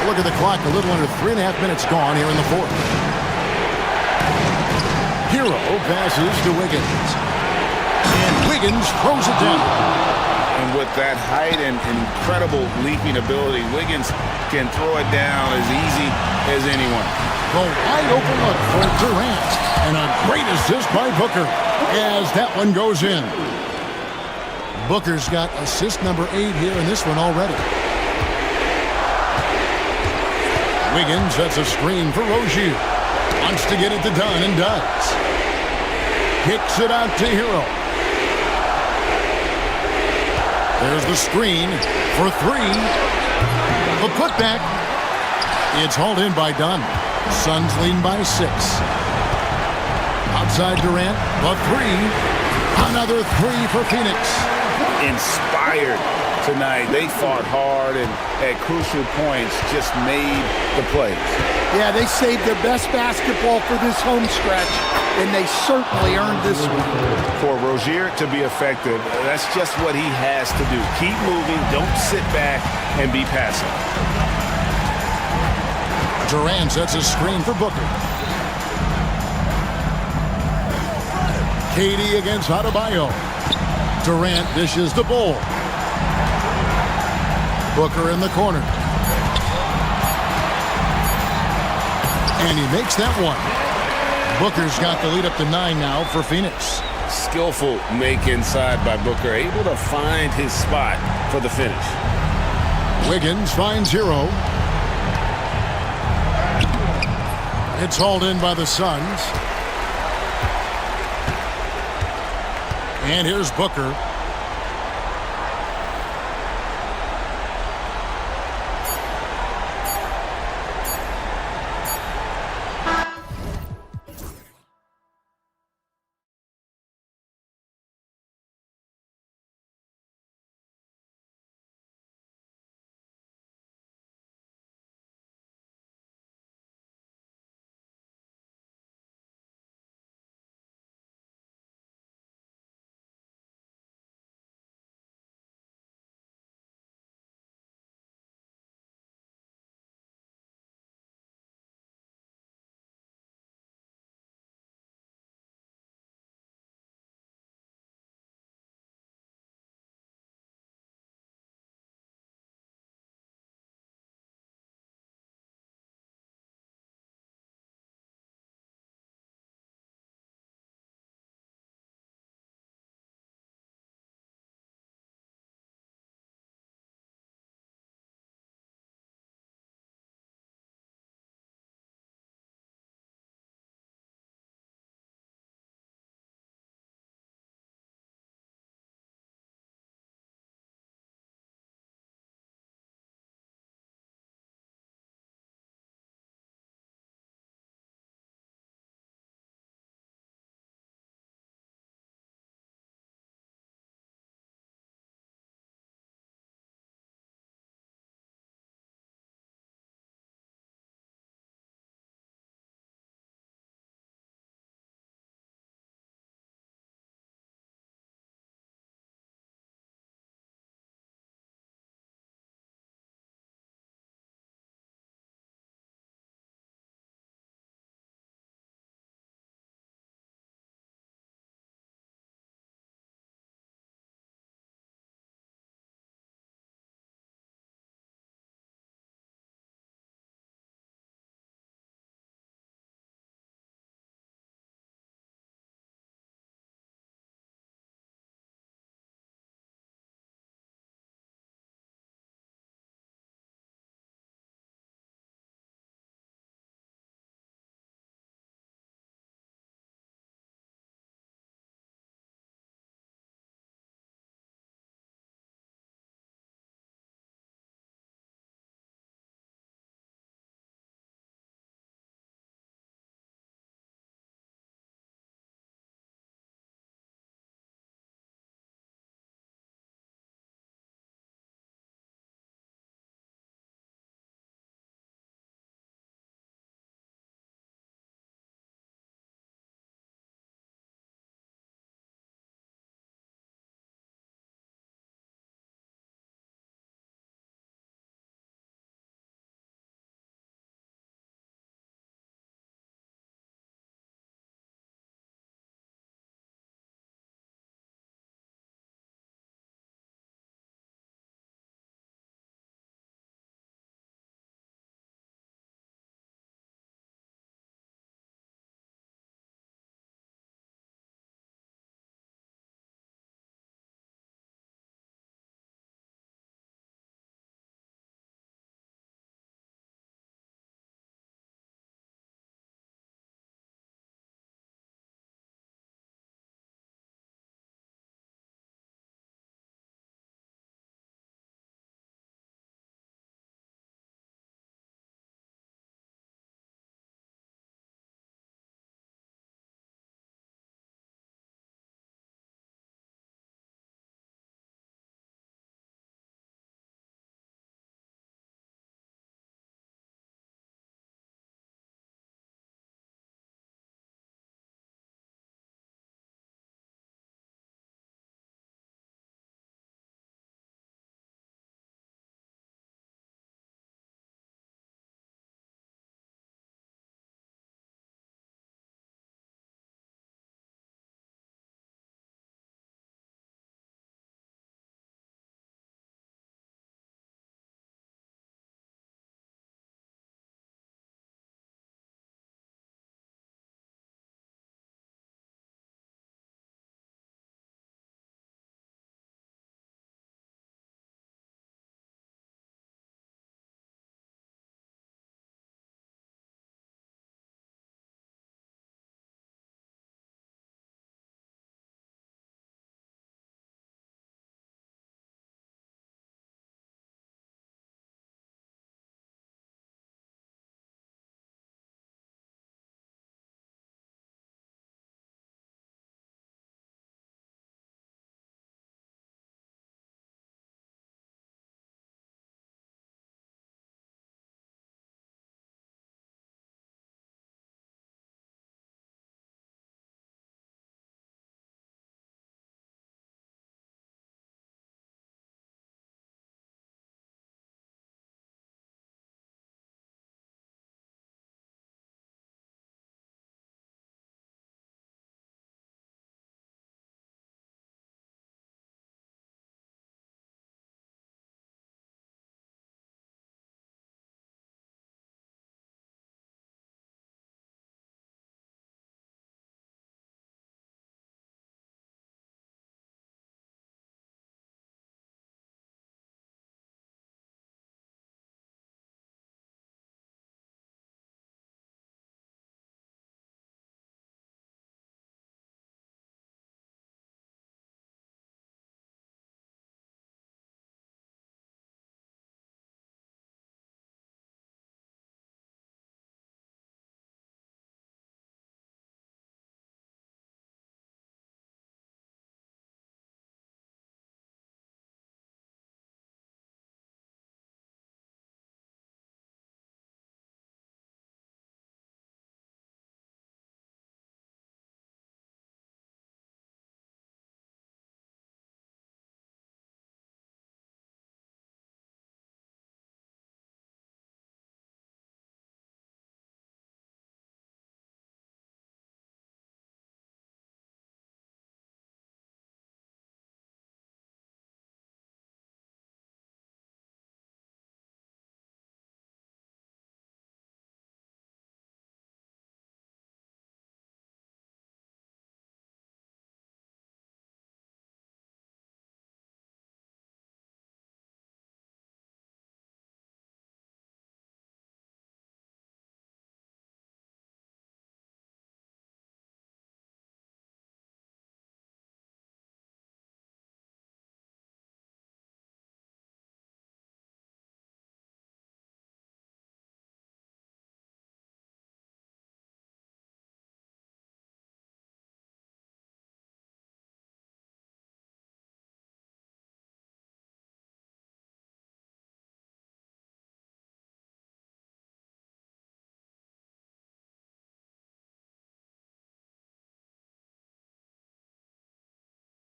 Look at the clock, a little under 3.5 minutes gone here in the fourth. Hero passes to Wiggins. And Wiggins throws it down. And with that height and incredible leaping ability, Wiggins can throw it down as easy as anyone. The wide open look for Durant. And a great assist by Booker as that one goes in. Booker's got assist number 8 here in this one already. Wiggins sets a screen for Rozier. Wants to get it to Dunn and does. Kicks it out to Hero. There's the screen for 3. The putback. It's hauled in by Dunn. Suns lead by 6. Outside Durant, the 3. Another 3 for Phoenix. Inspired tonight. They fought hard and at crucial points just made the plays. Yeah, they saved their best basketball for this home stretch, and they certainly earned this one. For Rozier to be effective, that's just what he has to do. Keep moving, don't sit back and be passive. Durant sets a screen for Booker. KD against Adebayo. Durant dishes the ball. Booker in the corner. And he makes that one. Booker's got the lead up to 9 now for Phoenix. Skillful make inside by Booker, able to find his spot for the finish. Wiggins finds Hero. It's hauled in by the Suns. And here's Booker.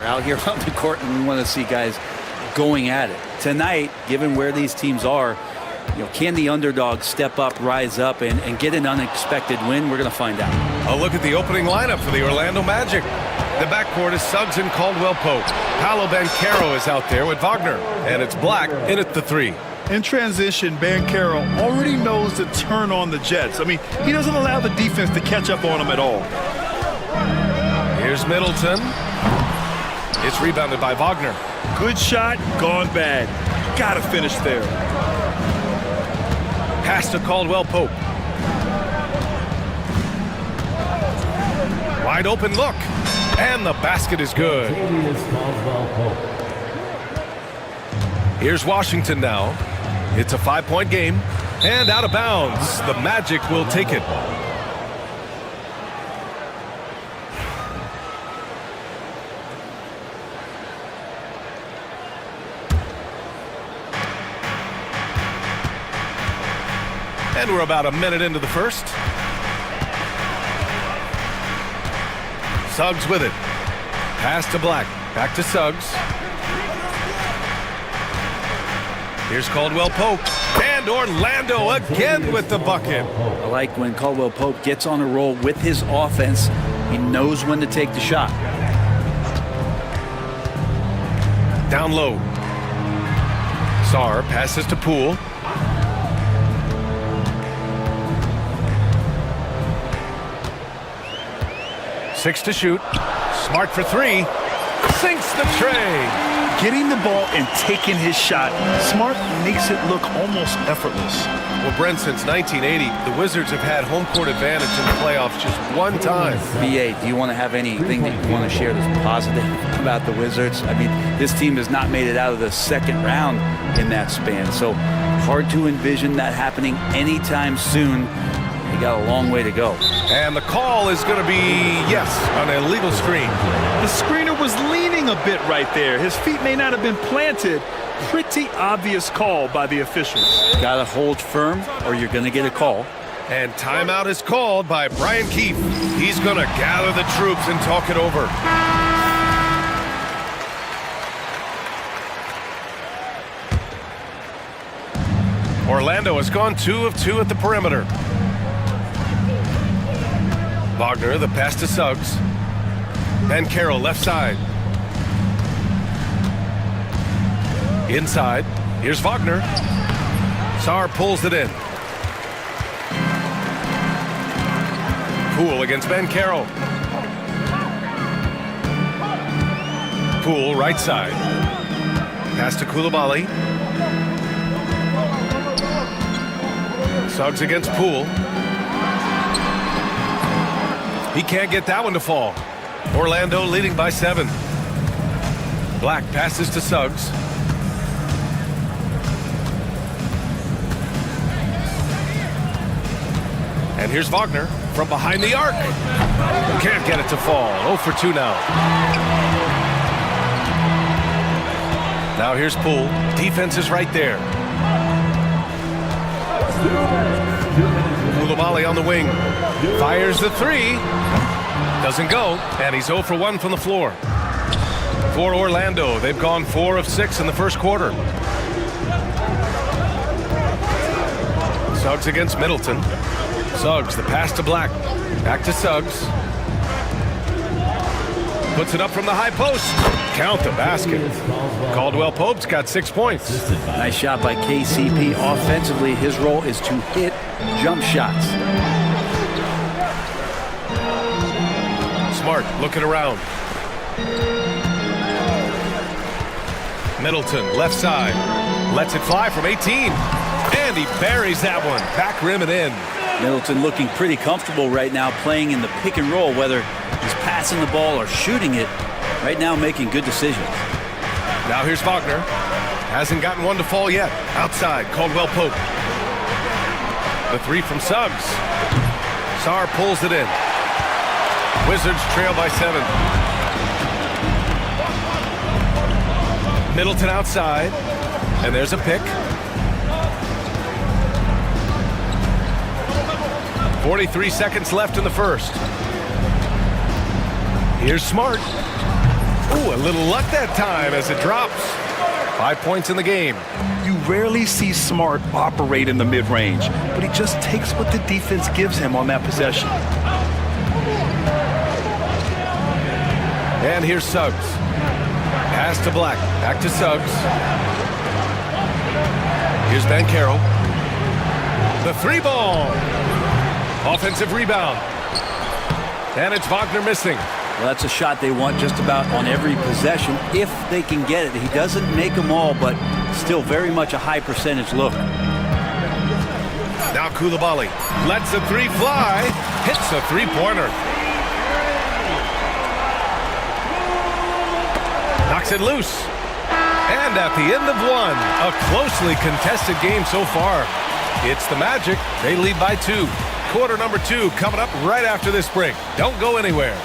Out here on the court, and we want to see guys going at it. Tonight, given where these teams are, can the underdog step up, rise up, and get an unexpected win? We're going to find out. A look at the opening lineup for the Orlando Magic. The backcourt is Suggs and Caldwell-Pope. Paolo Banchero is out there with Wagner, and it's Black in at the 3. In transition, Banchero already knows to turn on the Jets. I mean, he doesn't allow the defense to catch up on him at all. Here's Middleton. It's rebounded by Wagner. Good shot, gone bad. Gotta finish there. Pass to Caldwell-Pope. Wide open look. And the basket is good. Here's Washington now. It's a 5-point game. And out of bounds. The Magic will take it. And we're about a minute into the first. Suggs with it. Pass to Black. Back to Suggs. Here's Caldwell-Pope. And Orlando again with the bucket. I like when Caldwell-Pope gets on a roll with his offense. He knows when to take the shot. Down low. Sarr passes to Poole. Six to shoot. Smart for 3. Sinks the tray. Getting the ball and taking his shot. Smart makes it look almost effortless. Well, Brent, since 1980, the Wizards have had home court advantage in the playoffs just one time. BA, do you want to have anything that you want to share that's positive about the Wizards? I mean, this team has not made it out of the second round in that span, so hard to envision that happening anytime soon. They got a long way to go. And the call is going to be, yes, an illegal screen. The screener was leaning a bit right there. His feet may not have been planted. Pretty obvious call by the officials. Got to hold firm or you're going to get a call. And timeout is called by Brian Keefe. He's going to gather the troops and talk it over. Orlando has gone 2 of 2 at the perimeter. Wagner, the pass to Suggs. Banchero, left side. Inside. Here's Wagner. Sarr pulls it in. Poole against Banchero. Poole, right side. Pass to Coulibaly. Suggs against Poole. He can't get that one to fall. Orlando leading by 7. Black passes to Suggs. And here's Wagner from behind the arc. Can't get it to fall. 0 for 2 now. Now here's Poole. Defense is right there. Coulibaly on the wing. Fires the 3. Doesn't go. And he's 0 for 1 from the floor. For Orlando, they've gone 4 of 6 in the first quarter. Suggs against Middleton. Suggs, the pass to Black. Back to Suggs. Puts it up from the high post. Count the basket. Caldwell-Pope's got 6 points. Nice shot by KCP. Offensively, his role is to hit jump shots. Smart looking around. Middleton, left side. Lets it fly from 18. And he buries that one. Back rim and in. Middleton looking pretty comfortable right now playing in the pick and roll, whether he's passing the ball or shooting it. Right now making good decisions. Now here's Wagner. Hasn't gotten one to fall yet. Outside, Caldwell-Pope. The 3 from Suggs. Sarr pulls it in. Wizards trail by 7. Middleton outside. And there's a pick. 43 seconds left in the first. Here's Smart. Ooh, a little luck that time as it drops. 5 points in the game. You rarely see Smart operate in the mid-range, but he just takes what the defense gives him on that possession. And here's Suggs. Pass to Black. Back to Suggs. Here's Bancaro. The three ball. Offensive rebound. And it's Wagner missing. Well, that's a shot they want just about on every possession if they can get it. He doesn't make them all, but still very much a high percentage look. Now Koulibaly lets the three fly. Hits a three-pointer. Knocks it loose. And at the end of one, a closely contested game so far. It's the Magic. They lead by 2. Quarter number 2 coming up right after this break. Don't go anywhere.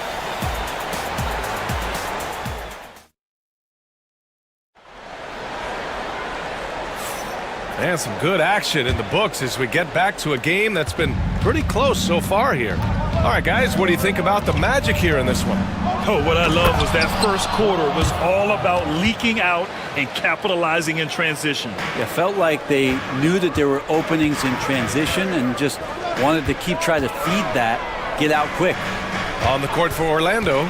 And some good action in the books as we get back to a game that's been pretty close so far here. All right, guys, what do you think about the Magic here in this one? Oh, what I love was that first quarter was all about leaking out and capitalizing in transition. It felt like they knew that there were openings in transition and just wanted to keep trying to feed that, get out quick. On the court for Orlando,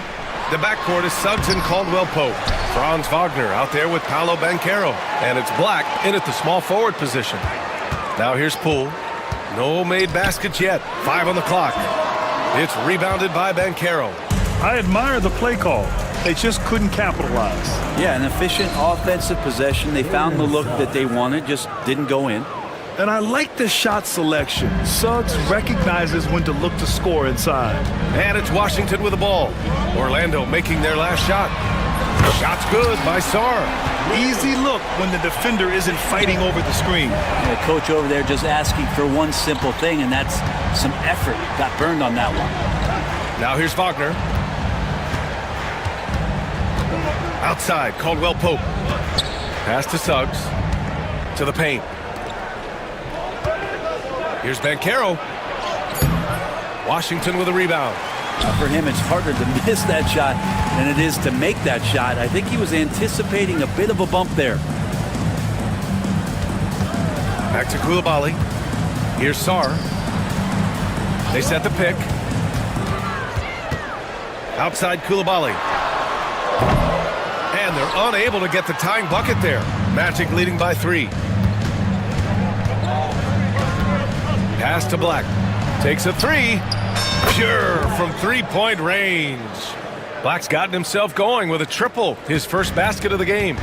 the backcourt is Suggs and Caldwell Pope. Franz Wagner out there with Paolo Banchero. And it's Black in at the small forward position. Now here's Poole. No made baskets yet. 5 on the clock. It's rebounded by Banchero. I admire the play call. They just couldn't capitalize. Yeah, an efficient offensive possession. They found the look that they wanted, just didn't go in. And I like the shot selection. Suggs recognizes when to look to score inside. And it's Washington with the ball. Orlando making their last shot. Shot's good by Sarr. Easy look when the defender isn't fighting over the screen. The coach over there just asking for one simple thing, and that's some effort. Got burned on that one. Now here's Wagner. Outside, Caldwell Pope. Pass to Suggs. To the paint. Here's Banchero. Washington with a rebound. For him, it's harder to miss that shot than it is to make that shot. I think he was anticipating a bit of a bump there. Back to Koulibaly. Here's Sarr. They set the pick. Outside Koulibaly. And they're unable to get the tying bucket there. Magic leading by 3. Pass to Black. Takes a 3. Pure from three-point range. Black's gotten himself going with a triple. His first basket of the game.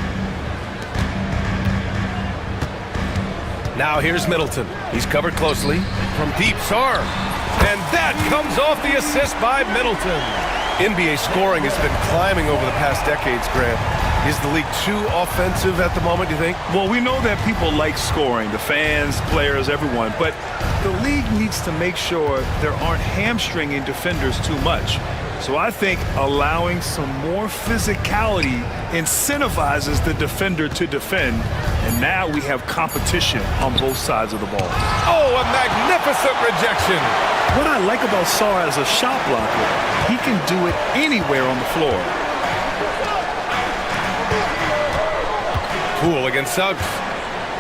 Now here's Middleton. He's covered closely. From deep, Sarr. And that comes off the assist by Middleton. NBA scoring has been climbing over the past decades, Grant. Is the league too offensive at the moment, do you think? Well, we know that people like scoring, the fans, players, everyone, but the league needs to make sure there aren't hamstringing defenders too much. So I think allowing some more physicality incentivizes the defender to defend, and now we have competition on both sides of the ball. Oh, a magnificent rejection. What I like about Sarr as a shot blocker, he can do it anywhere on the floor. Poole against Suggs.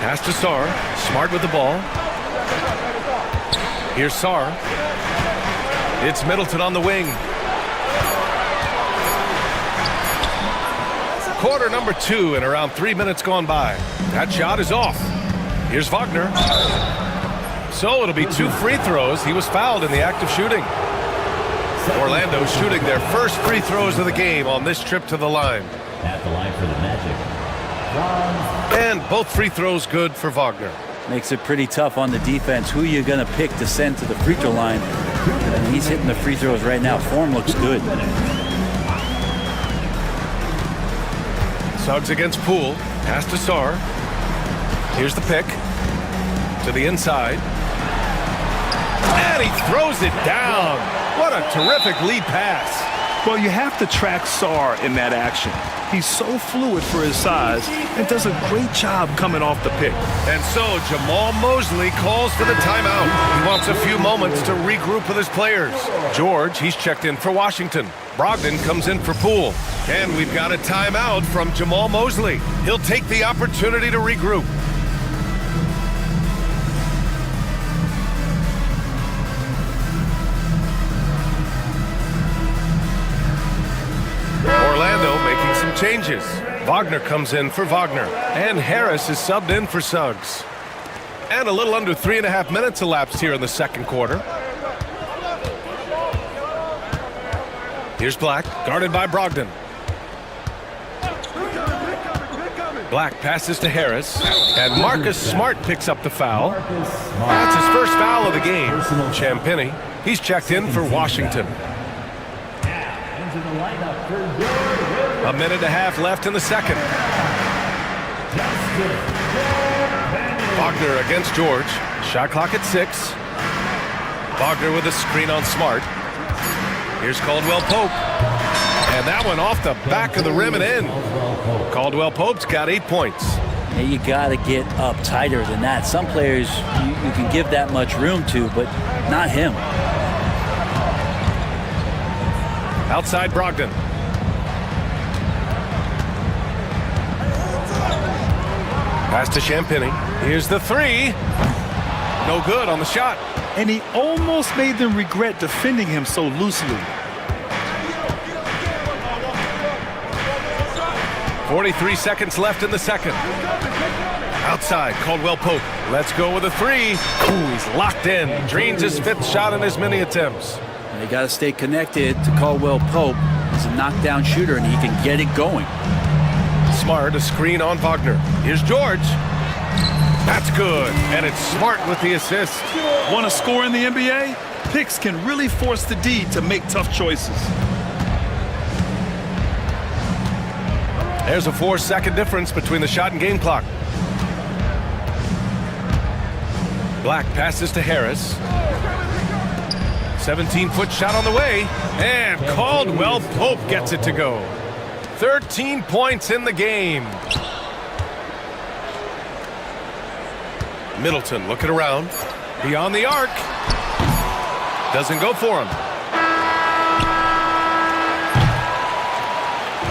Pass to Sarr. Smart with the ball. Here's Sarr. It's Middleton on the wing. Quarter number 2 and around 3 minutes gone by. That shot is off. Here's Wagner. So it'll be 2 free throws. He was fouled in the act of shooting. Orlando shooting their first free throws of the game on this trip to the line. At the line for the Magic. And both free throws good for Wagner. Makes it pretty tough on the defense. Who you're going to pick to send to the free throw line. And he's hitting the free throws right now. Form looks good. Suggs against Poole. Pass to Sarr. Here's the pick. To the inside. And he throws it down. What a terrific lead pass. Well, you have to track Sarr in that action. He's so fluid for his size and does a great job coming off the pick. And so Jamal Mosley calls for the timeout. He wants a few moments to regroup with his players. George, he's checked in for Washington. Brogdon comes in for Poole. And we've got a timeout from Jamal Mosley. He'll take the opportunity to regroup. Orlando making some changes. Wagner comes in for Wagner. And Harris is subbed in for Suggs. And a little under 3.5 minutes elapsed here in the second quarter. Here's Black, guarded by Brogdon. Black passes to Harris, and Marcus Smart picks up the foul. That's his first foul of the game. Champagny, he's checked in for Washington. A minute and a half left in the second. Wagner against George. Shot clock at 6. Wagner with a screen on Smart. Here's Caldwell Pope. And that one off the back of the rim and in. Caldwell Pope's got 8 points. Yeah, you got to get up tighter than that. Some players you can give that much room to, but not him. Outside Brogdon. Pass to Champagny. Here's the three. No good on the shot. And he almost made them regret defending him so loosely. 43 seconds left in the second. Outside, Caldwell Pope. Let's go with a three. Ooh, he's locked in. Dreams his 5th shot in as many attempts. They got to stay connected to Caldwell Pope. He's a knockdown shooter, and he can get it going. Smart, a screen on Wagner. Here's George. That's good, and it's Smart with the assist. Want to score in the NBA? Picks can really force the D to make tough choices. There's a 4-second difference between the shot and game clock. Black passes to Harris. 17-foot shot on the way, and Caldwell Pope gets it to go. 13 points in the game. Middleton looking around. Beyond the arc. Doesn't go for him.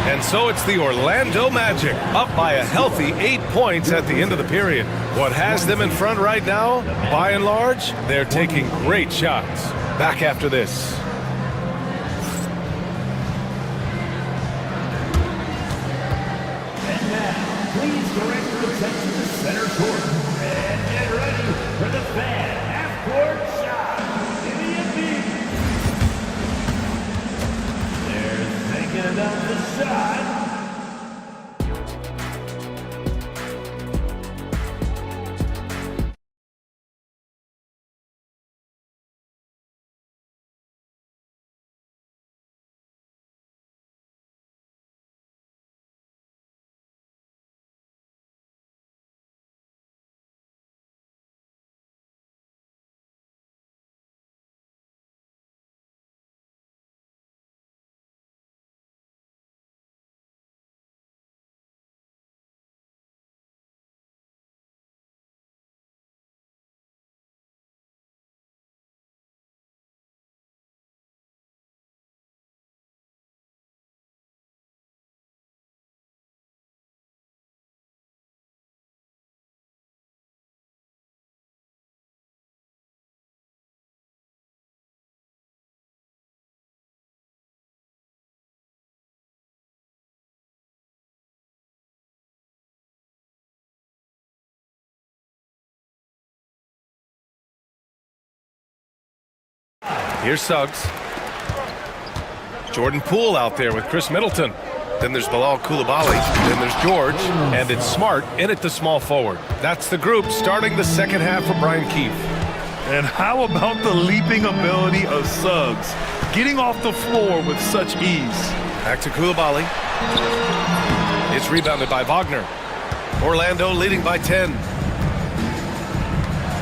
And so it's the Orlando Magic, up by a healthy 8 points at the end of the period. What has them in front right now, by and large, they're taking great shots. Back after this. And now, please direct your attention to center court. And get ready for the fan half-court shot in the NBA. They're thinking about the shot. Here's Suggs. Jordan Poole out there with Chris Middleton. Then there's Bilal Coulibaly. Then there's George. And it's Smart in at the small forward. That's the group starting the second half for Brian Keefe. And how about the leaping ability of Suggs? Getting off the floor with such ease. Back to Coulibaly. It's rebounded by Wagner. Orlando leading by 10.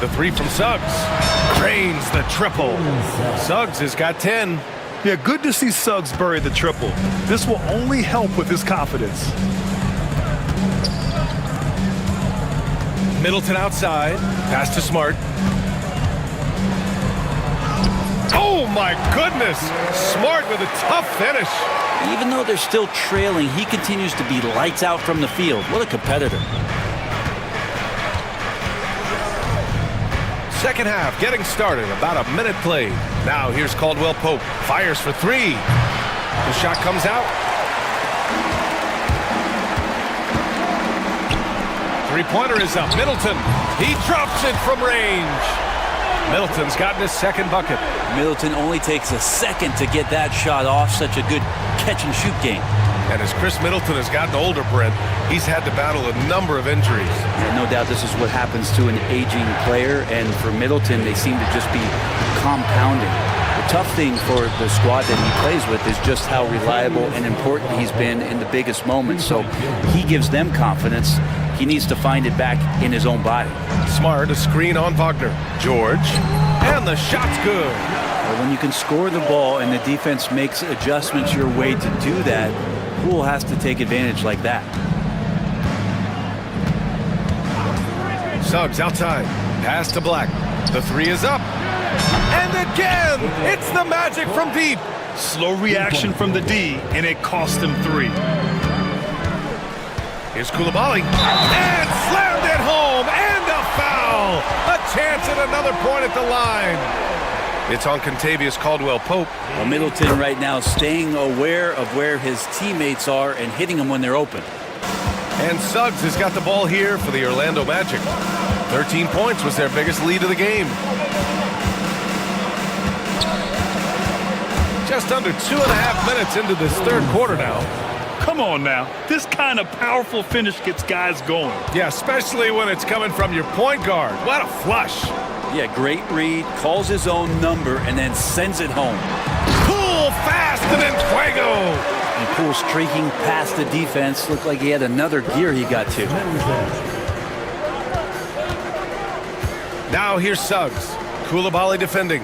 The three from Suggs. Drains the triple. Suggs has got 10. Yeah, good to see Suggs bury the triple. This will only help with his confidence. Middleton outside. Pass to Smart. Oh my goodness! Smart with a tough finish. Even though they're still trailing, he continues to be lights out from the field. What a competitor. Second half getting started, about a minute played. Now here's Caldwell Pope, fires for three. The shot comes out. Three-pointer is up. Middleton, he drops it from range. Middleton's gotten his second bucket. Middleton only takes a second to get that shot off. Such a good catch-and-shoot game. And as Chris Middleton has gotten older, Brent, he's had to battle a number of injuries. Yeah, no doubt this is what happens to an aging player, and for Middleton, they seem to just be compounding. The tough thing for the squad that he plays with is just how reliable and important he's been in the biggest moments. So he gives them confidence. He needs to find it back in his own body. Smart, a screen on Wagner. George, and the shot's good. Well, when you can score the ball and the defense makes adjustments your way to do that, Poole has to take advantage like that. Suggs outside. Pass to Black. The three is up. And again, it's the Magic from deep. Slow reaction from the D, and it cost him three. Here's Coulibaly. And slammed it home. And a foul. A chance at another point at the line. It's on Contavious Caldwell-Pope. Well, Middleton right now staying aware of where his teammates are and hitting them when they're open. And Suggs has got the ball here for the Orlando Magic. 13 points was their biggest lead of the game. Just under 2.5 minutes into this third quarter now. Come on now. This kind of powerful finish gets guys going. Yeah, especially when it's coming from your point guard. What a flush. Yeah, great read, calls his own number, and then sends it home. Poole fast and then Fuego. And Poole streaking past the defense. Looked like he had another gear he got to. Now here's Suggs. Coulibaly defending.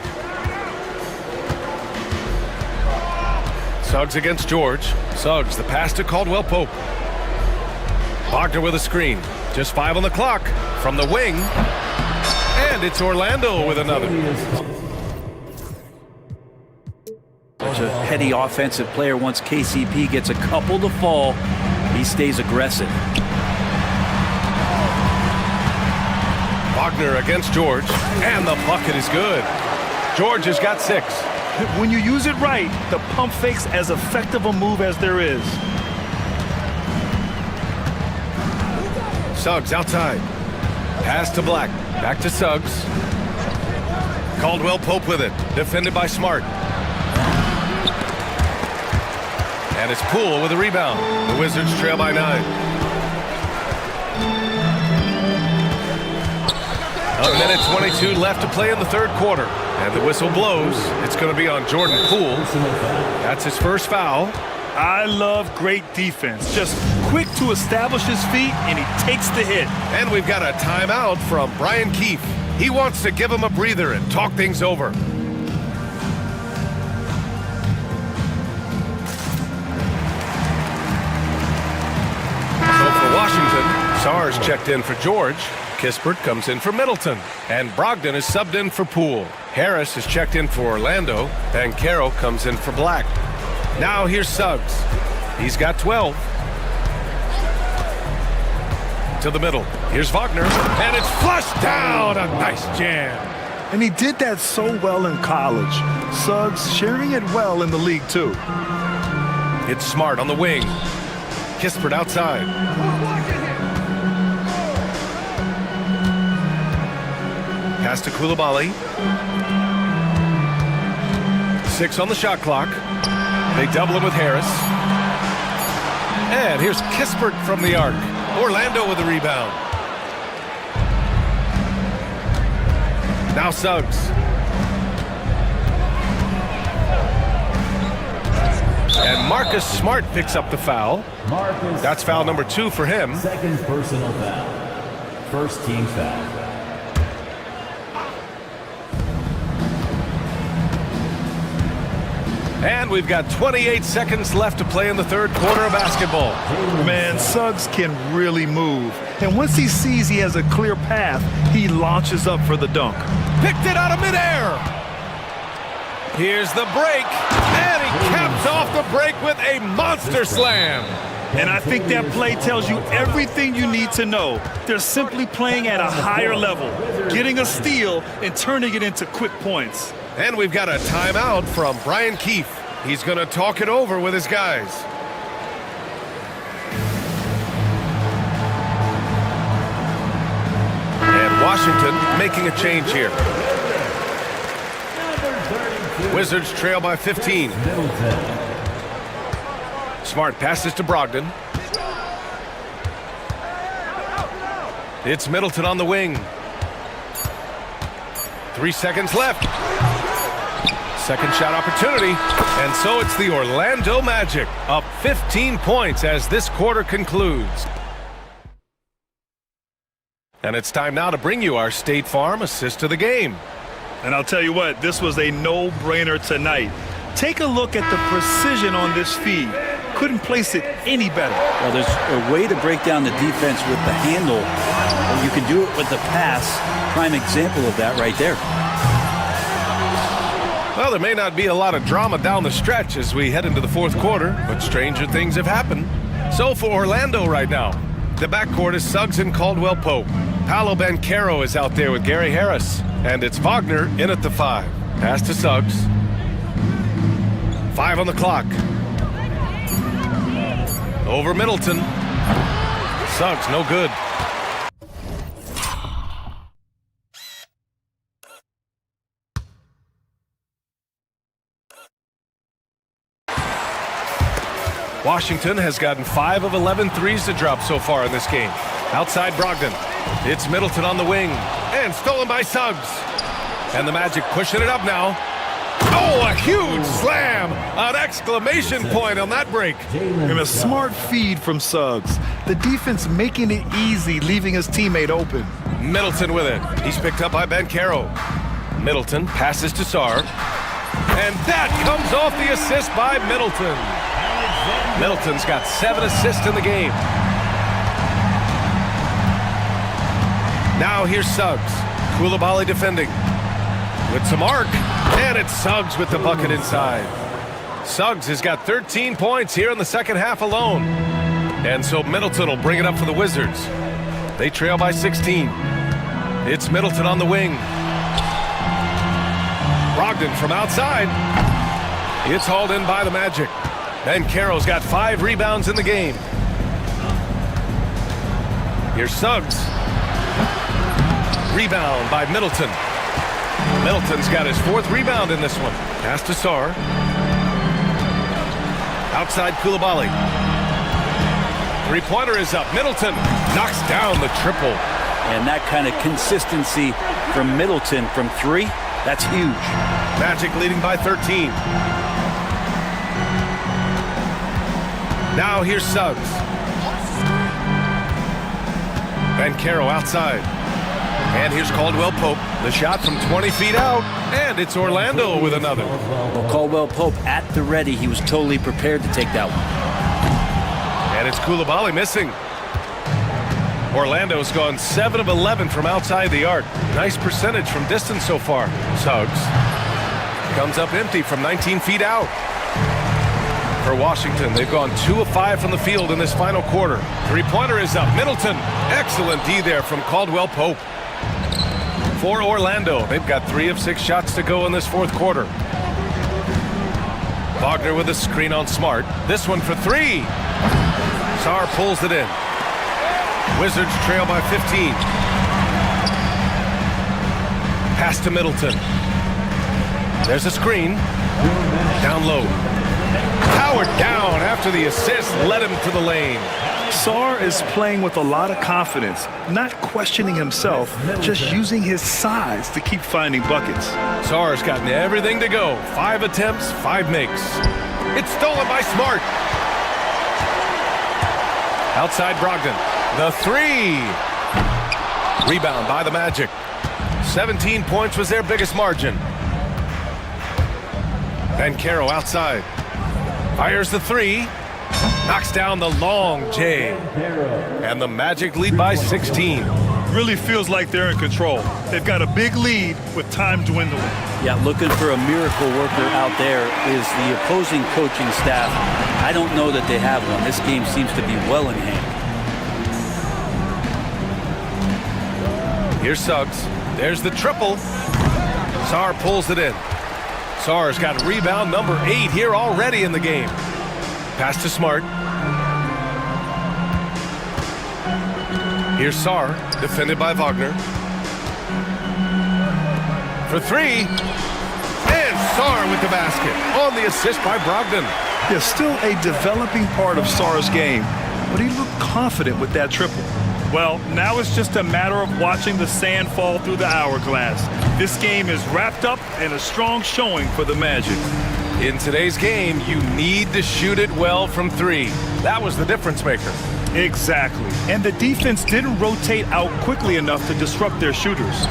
Suggs against George. Suggs, the pass to Caldwell-Pope. Wagner with a screen. Just 5 on the clock. From the wing. And it's Orlando with another. Such a heady offensive player. Once KCP gets a couple to fall, he stays aggressive. Wagner against George. And the bucket is good. George has got 6. When you use it right, the pump fake's as effective a move as there is. Suggs outside. Pass to Black. Back to Suggs. Caldwell-Pope with it. Defended by Smart. And it's Poole with a rebound. The Wizards trail by 9. A minute 22 left to play in the third quarter. And the whistle blows. It's going to be on Jordan Poole. That's his first foul. I love great defense. Just quick to establish his feet, and he takes the hit. And we've got a timeout from Brian Keefe. He wants to give him a breather and talk things over. So for Washington, Sarr's checked in for George. Kispert comes in for Middleton. And Brogdon is subbed in for Poole. Harris is checked in for Orlando. And Carroll comes in for Black. Now here's Suggs. He's got 12. To the middle. Here's Wagner. And it's flushed down. A nice jam. And he did that so well in college. Suggs sharing it well in the league, too. It's Smart on the wing. Kispert outside. Pass to Coulibaly. 6 on the shot clock. They double him with Harris. And here's Kispert from the arc. Orlando with the rebound. Now Suggs. And Marcus Smart picks up the foul. That's foul number 2 for him. Second personal foul. First team foul. And we've got 28 seconds left to play in the third quarter of basketball. Man, Suggs can really move. And once he sees he has a clear path, he launches up for the dunk. Picked it out of midair. Here's the break. And he caps starts off the break with a monster slam. And I think that play tells you everything you need to know. They're simply playing at a higher level, getting a steal and turning it into quick points. And we've got a timeout from Brian Keefe. He's going to talk it over with his guys. And Washington making a change here. Wizards trail by 15. Smart passes to Brogdon. It's Middleton on the wing. 3 seconds left. Second shot opportunity. And so it's the Orlando Magic up 15 points as this quarter concludes. And it's time now to bring you our State Farm assist of the game. And I'll tell you what, this was a no-brainer tonight. Take a look at the precision on this feed. Couldn't place it any better. Well, there's a way to break down the defense with the handle. You can do it with the pass. Prime example of that right there. Well, there may not be a lot of drama down the stretch as we head into the fourth quarter, but stranger things have happened. So for Orlando right now, the backcourt is Suggs and Caldwell Pope. Paolo Banchero is out there with Gary Harris. And it's Wagner in at the 5. Pass to Suggs. 5 on the clock. Over Middleton. Suggs, no good. Washington has gotten 5 of 11 threes to drop so far in this game. Outside Brogdon. It's Middleton on the wing. And stolen by Suggs. And the Magic pushing it up now. Oh, a huge slam! An exclamation point on that break. And a smart feed from Suggs. The defense making it easy, leaving his teammate open. Middleton with it. He's picked up by Banchero. Middleton passes to Sarr. And that comes off the assist by Middleton. Middleton's got 7 assists in the game. Now here's Suggs. Coulibaly defending. With some arc. And it's Suggs with the bucket inside. Suggs has got 13 points here in the second half alone. And so Middleton will bring it up for the Wizards. They trail by 16. It's Middleton on the wing. Brogdon from outside. It's hauled in by the Magic. Banchero's got 5 rebounds in the game. Here's Suggs. Rebound by Middleton. Middleton's got his 4th rebound in this one. Pass to Sarr. Outside Coulibaly. Three-pointer is up. Middleton knocks down the triple. And that kind of consistency from Middleton from 3, that's huge. Magic leading by 13. Now here's Suggs. Banchero outside. And here's Caldwell Pope. The shot from 20 feet out. And it's Orlando with another. Well, Caldwell Pope at the ready. He was totally prepared to take that one. And it's Coulibaly missing. Orlando's gone 7 of 11 from outside the arc. Nice percentage from distance so far. Suggs comes up empty from 19 feet out. For Washington, they've gone 2 of 5 from the field in this final quarter. Three-pointer is up. Middleton. Excellent D there from Caldwell Pope. For Orlando, they've got 3 of 6 shots to go in this fourth quarter. Wagner with a screen on Smart. This one for 3. Sarr pulls it in. Wizards trail by 15. Pass to Middleton. There's a screen. Down low. Powered down after the assist led him to the lane. Sarr is playing with a lot of confidence, not questioning himself, just using his size to keep finding buckets. Sarr's gotten everything to go. 5 attempts, 5 makes. It's stolen by Smart. Outside Brogdon. The 3. Rebound by the Magic. 17 points was their biggest margin. Banchero outside. Fires the 3. Knocks down the long J. And the Magic lead by 16. Really feels like they're in control. They've got a big lead with time dwindling. Yeah, looking for a miracle worker out there is the opposing coaching staff. I don't know that they have one. This game seems to be well in hand. Here's Suggs. There's the triple. Sarr pulls it in. Sarr's got rebound number 8 here already in the game. Pass to Smart. Here's Sarr, defended by Wagner. For 3. And Sarr with the basket on the assist by Brogdon. Yeah, still a developing part of Sarr's game, but he looked confident with that triple. Well, now it's just a matter of watching the sand fall through the hourglass. This game is wrapped up in a strong showing for the Magic. In today's game, you need to shoot it well from 3. That was the difference maker. Exactly. And the defense didn't rotate out quickly enough to disrupt their shooters.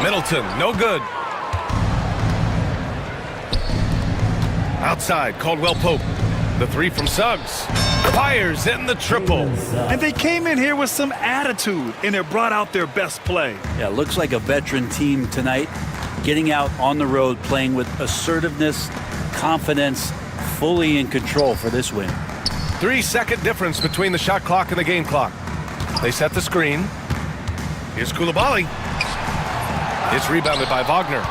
Middleton, no good. Outside, Caldwell Pope. The 3 from Suggs. Fires in the triple. And they came in here with some attitude, and it brought out their best play. Yeah, looks like a veteran team tonight, getting out on the road, playing with assertiveness, confidence, fully in control for this win. 3-second difference between the shot clock and the game clock. They set the screen. Here's Koulibaly. It's rebounded by Wagner.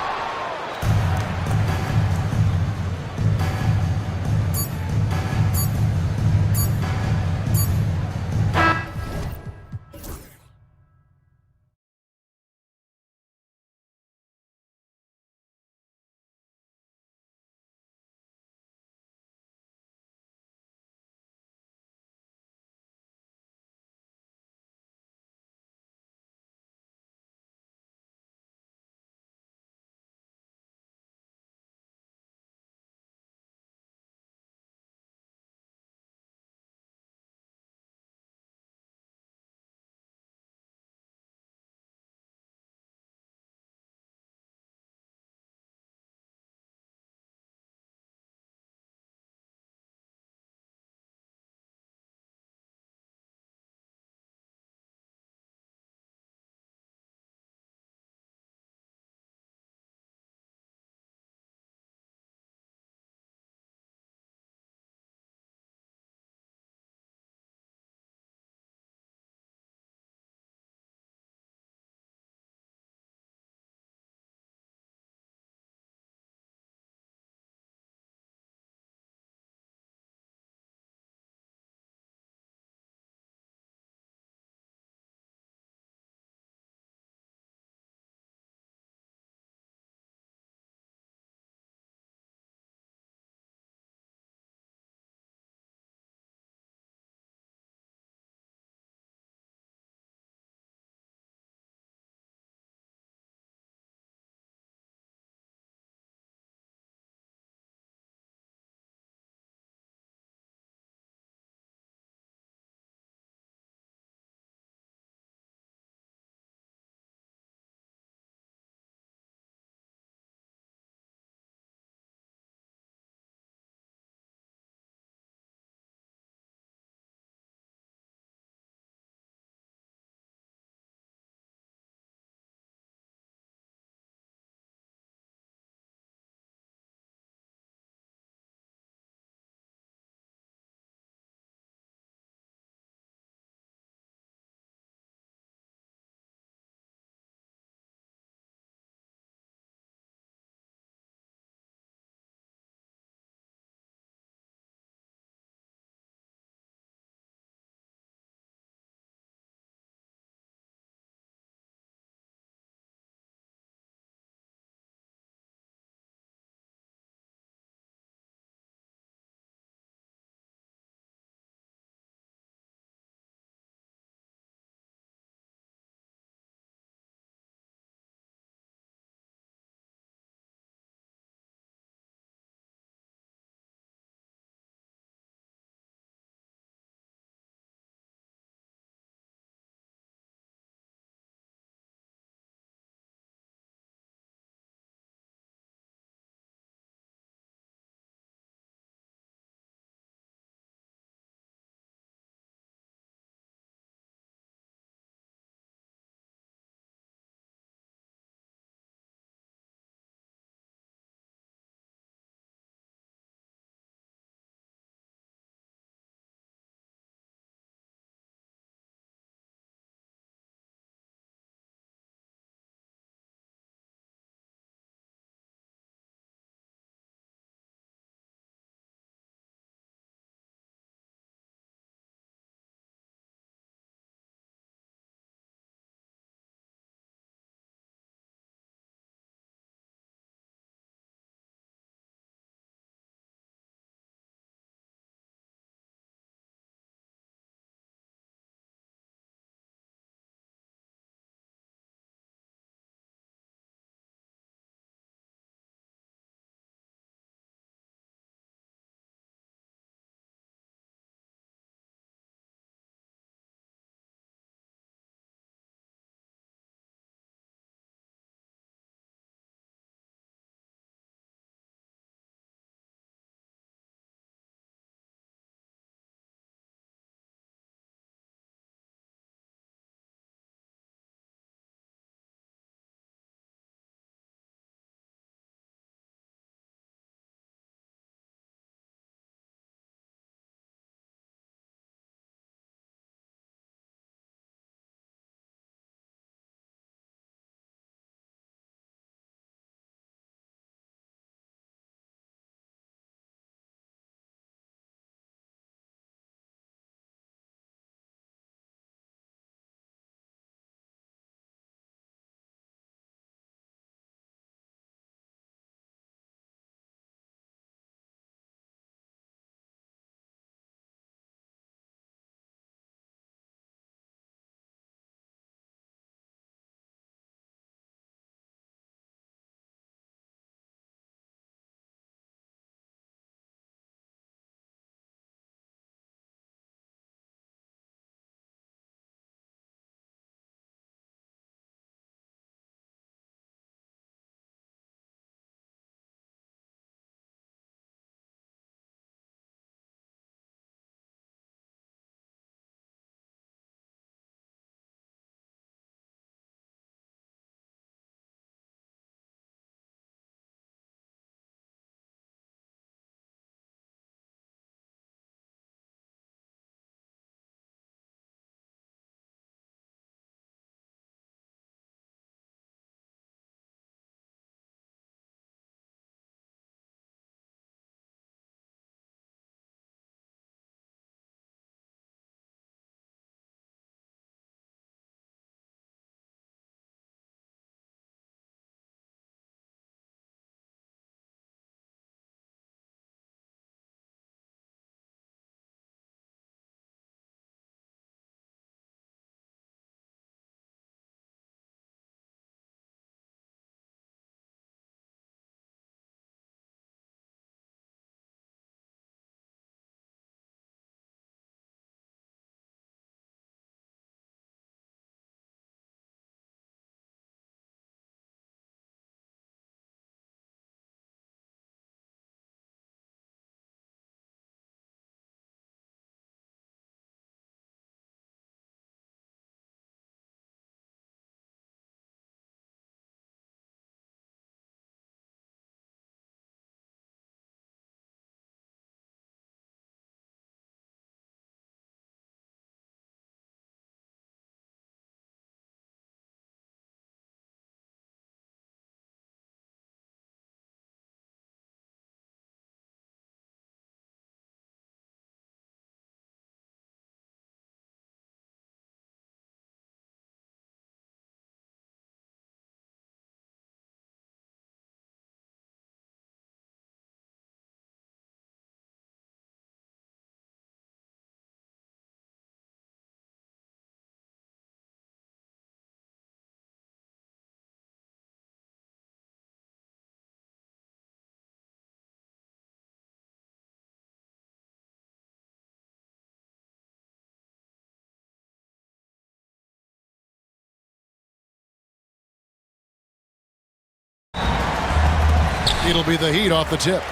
It'll be the Heat off the tip.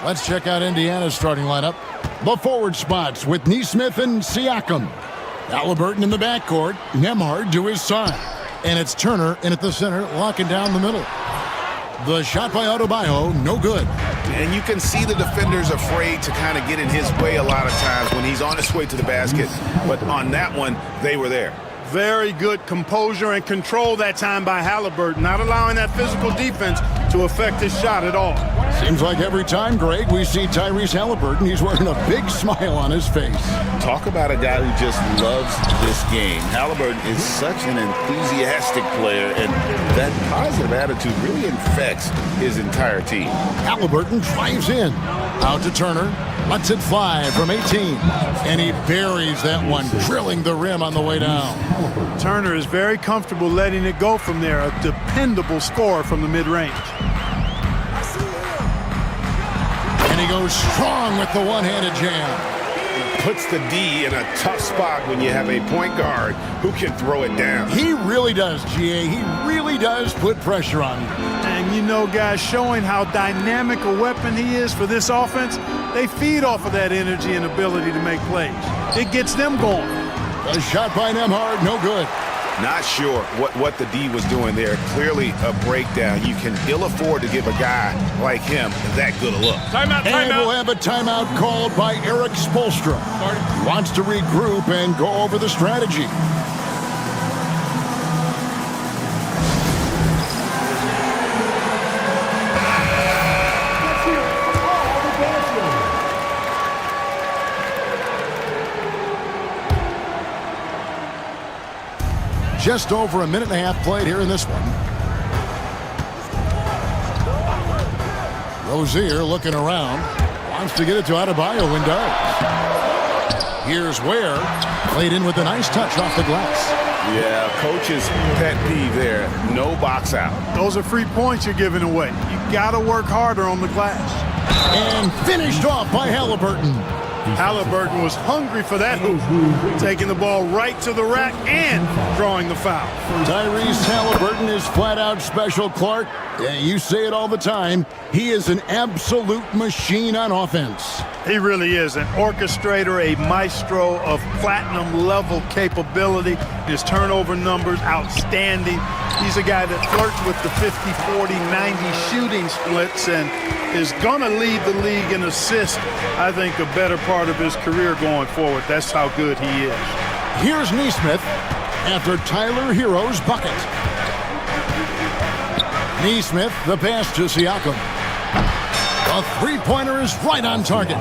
Let's check out Indiana's starting lineup. The forward spots with Neesmith and Siakam. Halliburton in the backcourt. Nembhard to his side. And it's Turner in at the center, locking down the middle. The shot by Adebayo, no good. And you can see the defenders afraid to kind of get in his way a lot of times when he's on his way to the basket. But on that one, they were there. Very good composure and control that time by Halliburton, not allowing that physical defense to affect his shot at all. Seems like every time, Greg, we see Tyrese Halliburton, he's wearing a big smile on his face. Talk about a guy who just loves this game. Halliburton is such an enthusiastic player, and that positive attitude really infects his entire team. Halliburton drives in. Out to Turner. Lets it fly from 18. And he buries that one, drilling the rim on the way down. Turner is very comfortable letting it go from there. A dependable scorer from the mid-range. And he goes strong with the one-handed jam. Puts the D in a tough spot when you have a point guard who can throw it down. He really does, GA. He really does put pressure on you. And you know, guys, showing how dynamic a weapon he is for this offense, they feed off of that energy and ability to make plays. It gets them going. A shot by Nembhard, no good. Not sure what the D was doing there. Clearly a breakdown. You can ill afford to give a guy like him that good a look. Timeout, timeout. And we'll have a timeout called by Eric Spoelstra. Wants to regroup and go over the strategy. Just over a minute and a half played here in this one. Rozier looking around. Wants to get it to Adebayo and does. Here's Ware. Played in with a nice touch off the glass. Yeah, coach's pet peeve there. No box out. Those are free points you're giving away. You got to work harder on the glass. And finished off by Halliburton. Halliburton was hungry for that hoop, taking the ball right to the rack and drawing the foul. Tyrese Halliburton is flat out special, Clark. Yeah, you say it all the time. He is an absolute machine on offense. He really is an orchestrator, a maestro of platinum-level capability. His turnover numbers, outstanding. He's a guy that flirts with the 50, 40, 90 shooting splits and is going to lead the league in assists, I think, a better part of his career going forward. That's how good he is. Here's Neesmith after Tyler Hero's bucket. Neesmith, the pass to Siakam. A three-pointer is right on target.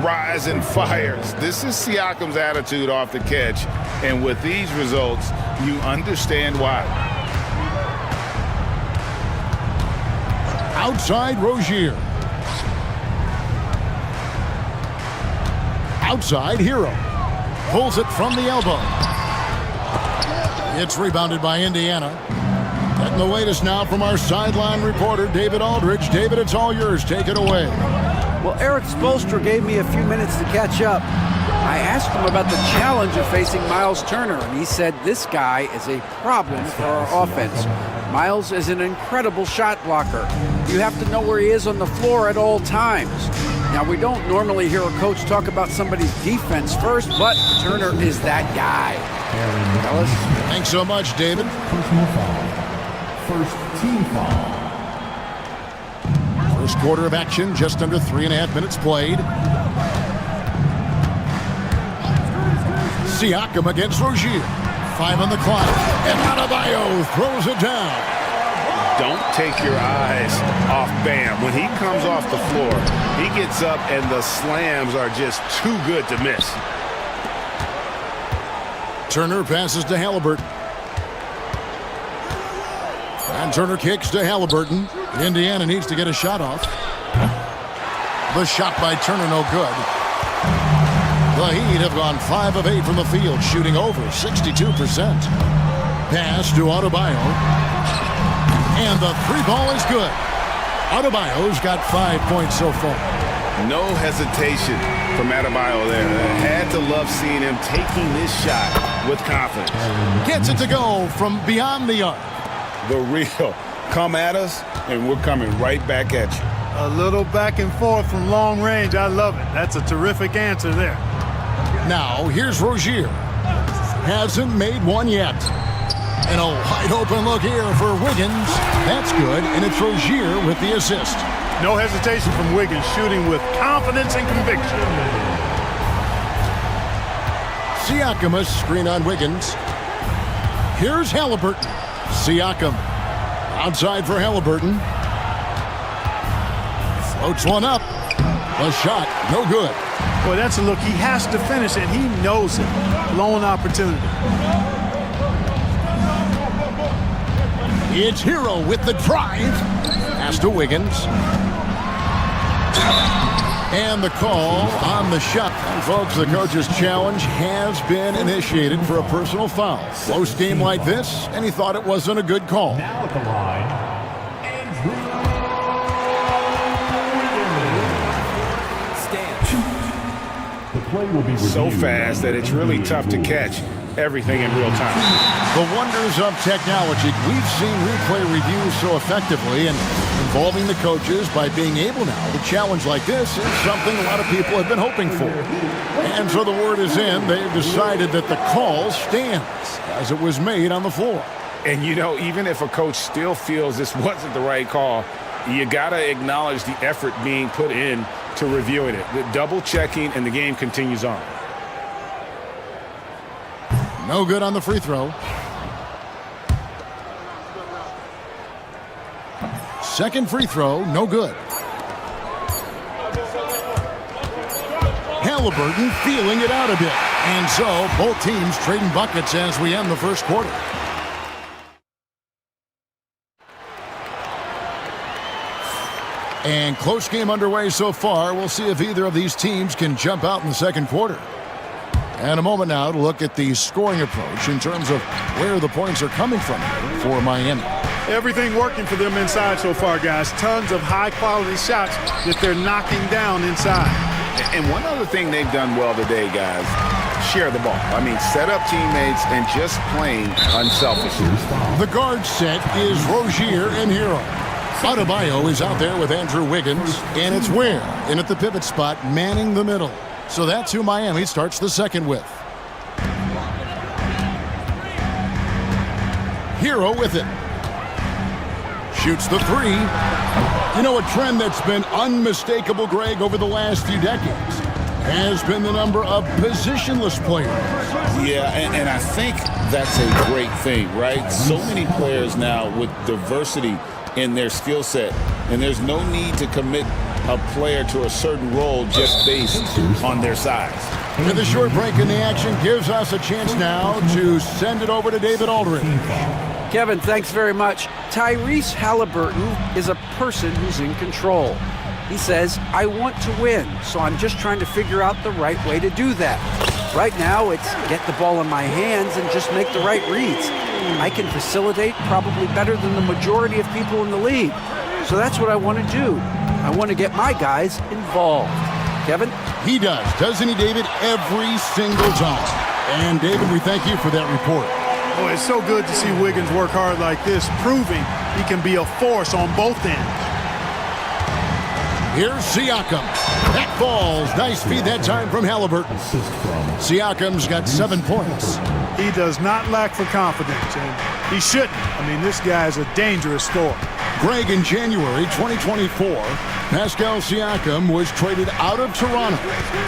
Rise and fires. This is Siakam's attitude off the catch. And with these results, you understand why. Outside Rozier. Outside Hero. Pulls it from the elbow. It's rebounded by Indiana. Getting the latest now from our sideline reporter, David Aldridge. David, it's all yours. Take it away. Well, Eric Spoelstra gave me a few minutes to catch up. I asked him about the challenge of facing Miles Turner, and he said this guy is a problem for our offense. Miles is an incredible shot blocker. You have to know where he is on the floor at all times. Now, we don't normally hear a coach talk about somebody's defense first, but Turner is that guy. Fellas? Thanks so much, David. Personal foul. First team foul. First quarter of action, just under 3.5 minutes played. Siakam against Rozier. 5 on the clock. And Adebayo throws it down. Don't take your eyes off Bam. When he comes off the floor, he gets up and the slams are just too good to miss. Turner passes to Halliburton. And Turner kicks to Halliburton. Indiana needs to get a shot off. The shot by Turner, no good. The Heat have gone 5 of 8 from the field, shooting over 62%. Pass to Adebayo. And the three ball is good. Adebayo's got 5 points so far. No hesitation from Adebayo there. Had to love seeing him taking this shot with confidence. Gets it to go from beyond the arc. the real. Come at us, and we're coming right back at you. A little back and forth from long range. I love it. That's a terrific answer there. Now, here's Rozier. Hasn't made one yet. And a wide open look here for Wiggins. That's good, and it's Rozier with the assist. No hesitation from Wiggins, shooting with confidence and conviction. Siakam, a screen on Wiggins. Here's Halliburton. Siakam outside for Halliburton. Floats one up. A shot, no good. Boy, that's a look. He has to finish it. He knows it. Lone opportunity. It's Hero with the drive. Pass to Wiggins. And the call on the shot. And folks, the coach's challenge has been initiated for a personal foul. Close game like this, and he thought it wasn't a good call. Now at the line, the play will be So reviewed. fast that it's really tough to catch everything in real time. The wonders of technology. We've seen replay reviews so effectively, and involving the coaches by being able now to challenge like this is something a lot of people have been hoping for. And so the word is in. They've decided that the call stands as it was made on the floor. And, you know, even if a coach still feels this wasn't the right call, you got to acknowledge the effort being put in to reviewing it. The double checking, and the game continues on. No good on the free throw. Second free throw, no good. Halliburton feeling it out a bit. And so both teams trading buckets as we end the first quarter. And close game underway so far. We'll see if either of these teams can jump out in the second quarter. And a moment now to look at the scoring approach in terms of where the points are coming from for Miami. Everything working for them inside so far, guys. Tons of high-quality shots that they're knocking down inside. And one other thing they've done well today, guys, share the ball. I mean, set up teammates and just playing unselfishly. The guard set is Rozier and Hero. Adebayo is out there with Andrew Wiggins, and it's Ware in at the pivot spot, manning the middle. So that's who Miami starts the second with. Hero with it. Shoots the three. You know, a trend that's been unmistakable, Greg, over the last few decades has been the number of positionless players. Yeah, and I think that's a great thing, right? So many players now with diversity in their skill set, and there's no need to commit a player to a certain role just based on their size. And the short break in the action gives us a chance now to send it over to David Aldridge. Kevin, thanks very much. Tyrese Halliburton is a person who's in control. He says, I want to win, so I'm just trying to figure out the right way to do that. Right now, it's get the ball in my hands and just make the right reads. I can facilitate probably better than the majority of people in the league. So that's what I want to do. I want to get my guys involved. Kevin? He does, doesn't he, David? Every single time. And, David, we thank you for that report. Boy, it's so good to see Wiggins work hard like this, proving he can be a force on both ends. Here's Siakam. That falls. Nice feed that time from Halliburton. Siakam's got 7 points. He does not lack for confidence, and he shouldn't. I mean, this guy's a dangerous scorer. Greg, in January 2024, Pascal Siakam was traded out of Toronto.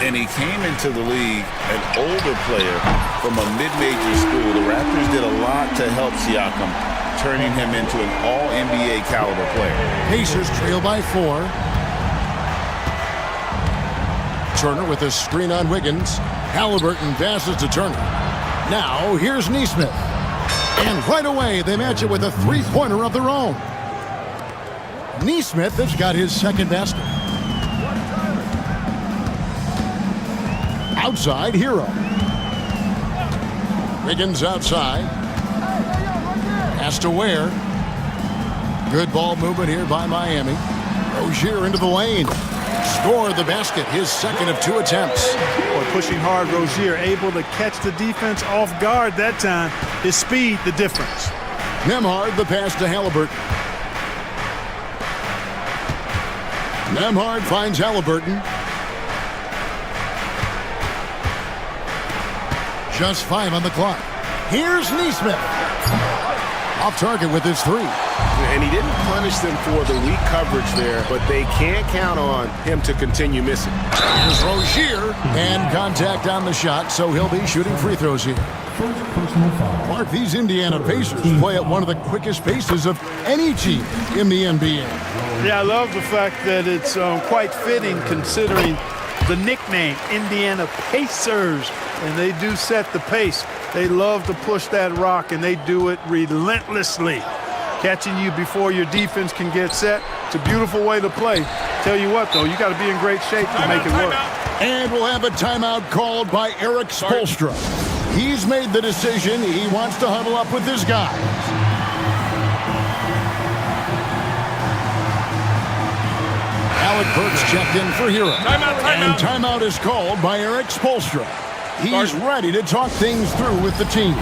And he came into the league an older player from a mid-major school. The Raptors did a lot to help Siakam, turning him into an all-NBA caliber player. Pacers trail by 4. Turner with a screen on Wiggins. Halliburton passes to Turner. Now, here's Nesmith. And right away, they match it with a three-pointer of their own. Nesmith has got his second basket. Outside, Hero. Wiggins outside. Has to Ware. Good ball movement here by Miami. Rozier into the lane. Score the basket, his second of 2 attempts. Boy, pushing hard, Rozier able to catch the defense off guard that time. His speed, the difference. Nemhard the pass to Halliburton. Nemhard finds Halliburton. Just 5 on the clock. Here's Neesmith. Off target with his 3. And he didn't punish them for the weak coverage there, but they can't count on him to continue missing. Here's Rozier. And contact on the shot, so he'll be shooting free throws here. Mark, these Indiana Pacers play at one of the quickest paces of any team in the NBA. Yeah, I love the fact that it's quite fitting considering the nickname, Indiana Pacers. And they do set the pace. They love to push that rock, and they do it relentlessly. Catching you before your defense can get set. It's a beautiful way to play. Tell you what, though, you got to be in great shape to make it work. And we'll have a timeout called by Eric Spoelstra. He's made the decision. He wants to huddle up with his guys. Alec Burks checked in for Hero. And timeout is called by Eric Spoelstra. He's ready to talk things through with the team.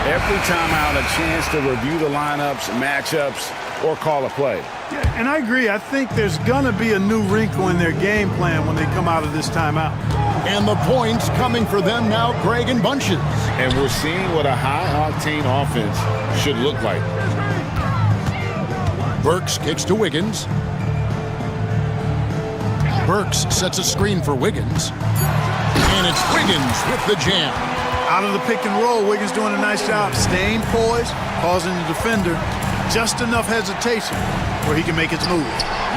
Every timeout, a chance to review the lineups, matchups, or call a play. Yeah, and I agree. I think there's going to be a new wrinkle in their game plan when they come out of this timeout. And the points coming for them now, Greg and Bunches. And we're seeing what a high-octane offense should look like. Burks kicks to Wiggins. Burks sets a screen for Wiggins. And it's Wiggins with the jam. Out of the pick and roll, Wiggins doing a nice job staying poised, causing the defender just enough hesitation where he can make his move.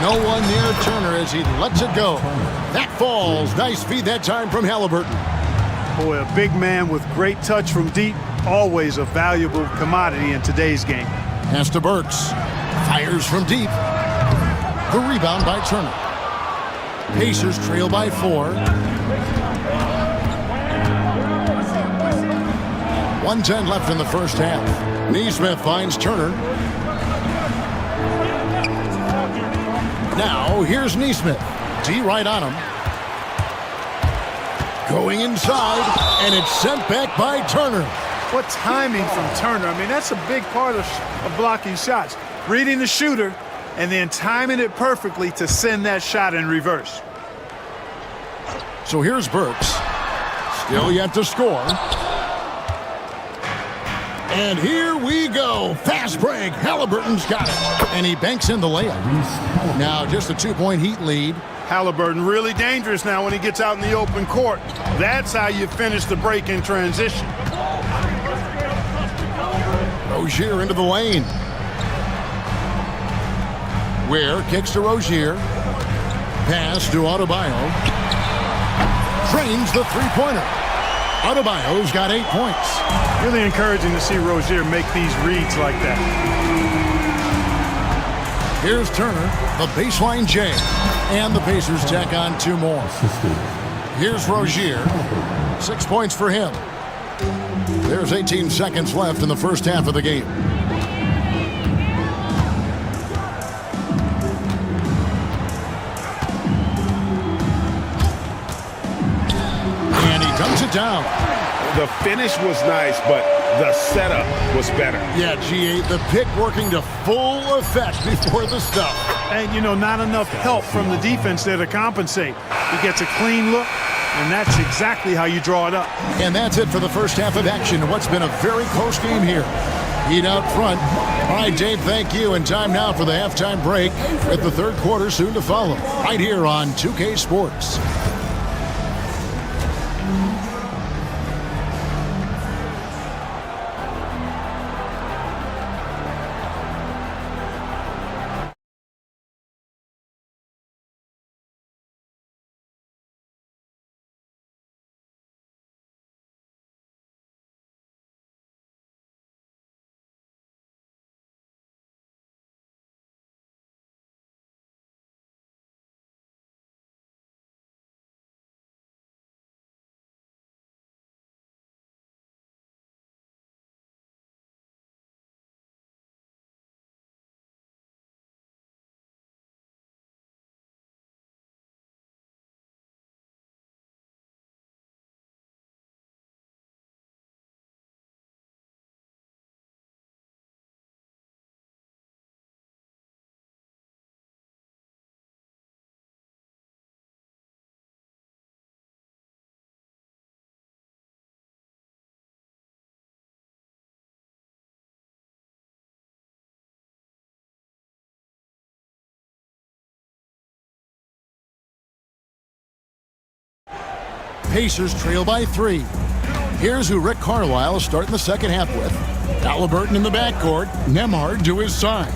No one near Turner as he lets it go. That falls. Nice feed that time from Halliburton. Boy, a big man with great touch from deep, always a valuable commodity in today's game. Pass to Burks. Fires from deep. The rebound by Turner. Pacers trail by 4. 1:10 left in the first half. Neesmith finds Turner. Now, here's Neesmith. D right on him. Going inside, and it's sent back by Turner. What timing from Turner. I mean, that's a big part of blocking shots. Reading the shooter and then timing it perfectly to send that shot in reverse. So here's Burks. Still yet to score. And here we go. Fast break. Halliburton's got it. And he banks in the layup. Now just a 2-point Heat lead. Halliburton really dangerous now when he gets out in the open court. That's how you finish the break in transition. Rozier into the lane. Ware kicks to Rozier. Pass to Adebayo. Trains the three-pointer. Adebayo's got 8 points. Really encouraging to see Rozier make these reads like that. Here's Turner, the baseline J. And the Pacers tack on 2 more. Here's Rozier. 6 points for him. There's 18 seconds left in the first half of the game. And he dumps it down. The finish was nice, but the setup was better. Yeah, G8, the pick working to full effect before the stuff. And, you know, not enough help from the defense there to compensate. He gets a clean look, and that's exactly how you draw it up. And that's it for the first half of action in what's been a very close game here. Heat out front. All right, Dave, thank you. And time now for the halftime break with the third quarter soon to follow. Right here on 2K Sports. Pacers trail by 3. Here's who Rick Carlisle is starting the second half with. Halliburton in the backcourt, Nembhard to his side.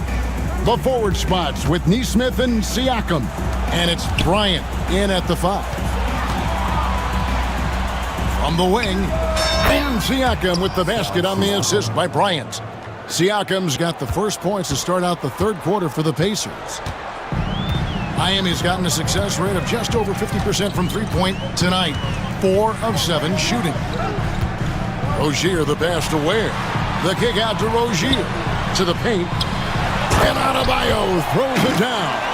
The forward spots with Neesmith and Siakam. And it's Bryant in at the 5. From the wing, and Siakam with the basket on the assist by Bryant. Siakam's got the first points to start out the third quarter for the Pacers. Miami's gotten a success rate of just over 50% from three-point tonight. 4 of 7 shooting. Rozier the pass to Ware. The kick out to Rozier. To the paint. And Adebayo throws it down.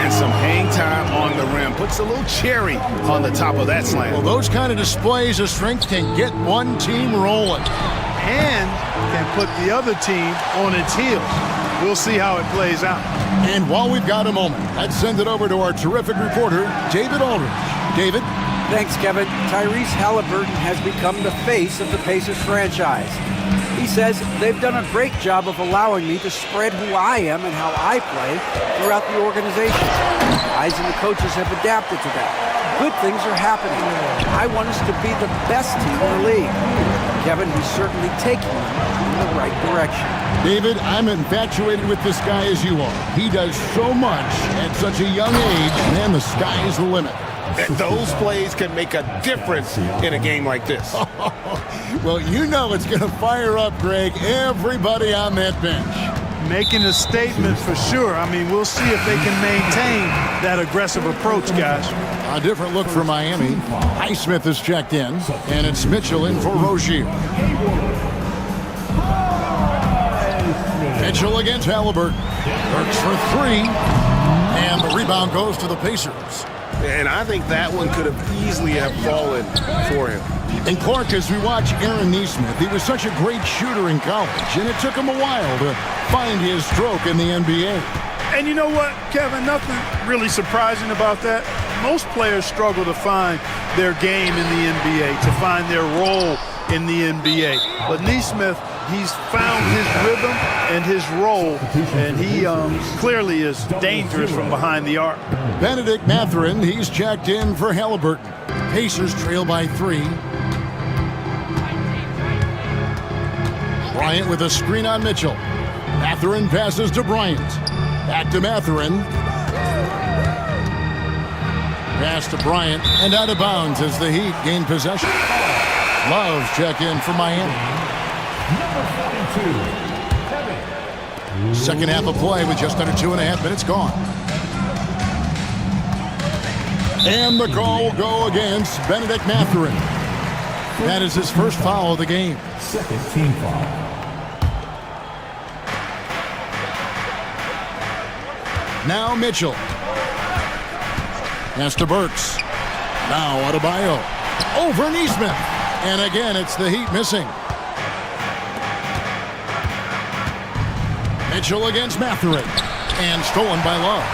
And some hang time on the rim. Puts a little cherry on the top of that slam. Well, those kind of displays of strength can get one team rolling. And can put the other team on its heels. We'll see how it plays out. And while we've got a moment, let's send it over to our terrific reporter, David Aldridge. David? Thanks, Kevin. Tyrese Halliburton has become the face of the Pacers franchise. He says they've done a great job of allowing me to spread who I am and how I play throughout the organization. The guys and the coaches have adapted to that. Good things are happening. I want us to be the best team in the league. Kevin, he's certainly taking them in the right direction. David, I'm infatuated with this guy as you are. He does so much at such a young age. Man, the sky is the limit. Those plays can make a difference in a game like this. Well, you know it's going to fire up, Greg, everybody on that bench. Making a statement for sure. I mean, we'll see if they can maintain that aggressive approach, guys. A different look for Miami. Highsmith is checked in, and it's Mitchell in for Rozier. Mitchell against Halliburton. Works for 3, and the rebound goes to the Pacers. And I think that one could have easily have fallen for him. And Clark, as we watch Aaron Neesmith, he was such a great shooter in college, and it took him a while to find his stroke in the NBA. And you know what, Kevin, nothing really surprising about that. Most players struggle to find their game in the NBA, to find their role in the NBA. But Neesmith, he's found his rhythm and his role, and he clearly is dangerous from behind the arc. Benedict Mathurin, he's checked in for Halliburton. Pacers trail by 3. Bryant with a screen on Mitchell. Mathurin passes to Bryant. Back to Mathurin. Pass to Bryant, and out of bounds as the Heat gain possession. Love check in for Miami. Second half of play with just under 2.5 minutes gone. And the call will go against Benedict Mathurin. That is his first foul of the game. Second team foul. Now Mitchell. Pass to Burks. Now Adebayo. Over Neesmith. And again, it's the Heat missing. Mitchell against Mathurin. And stolen by Love.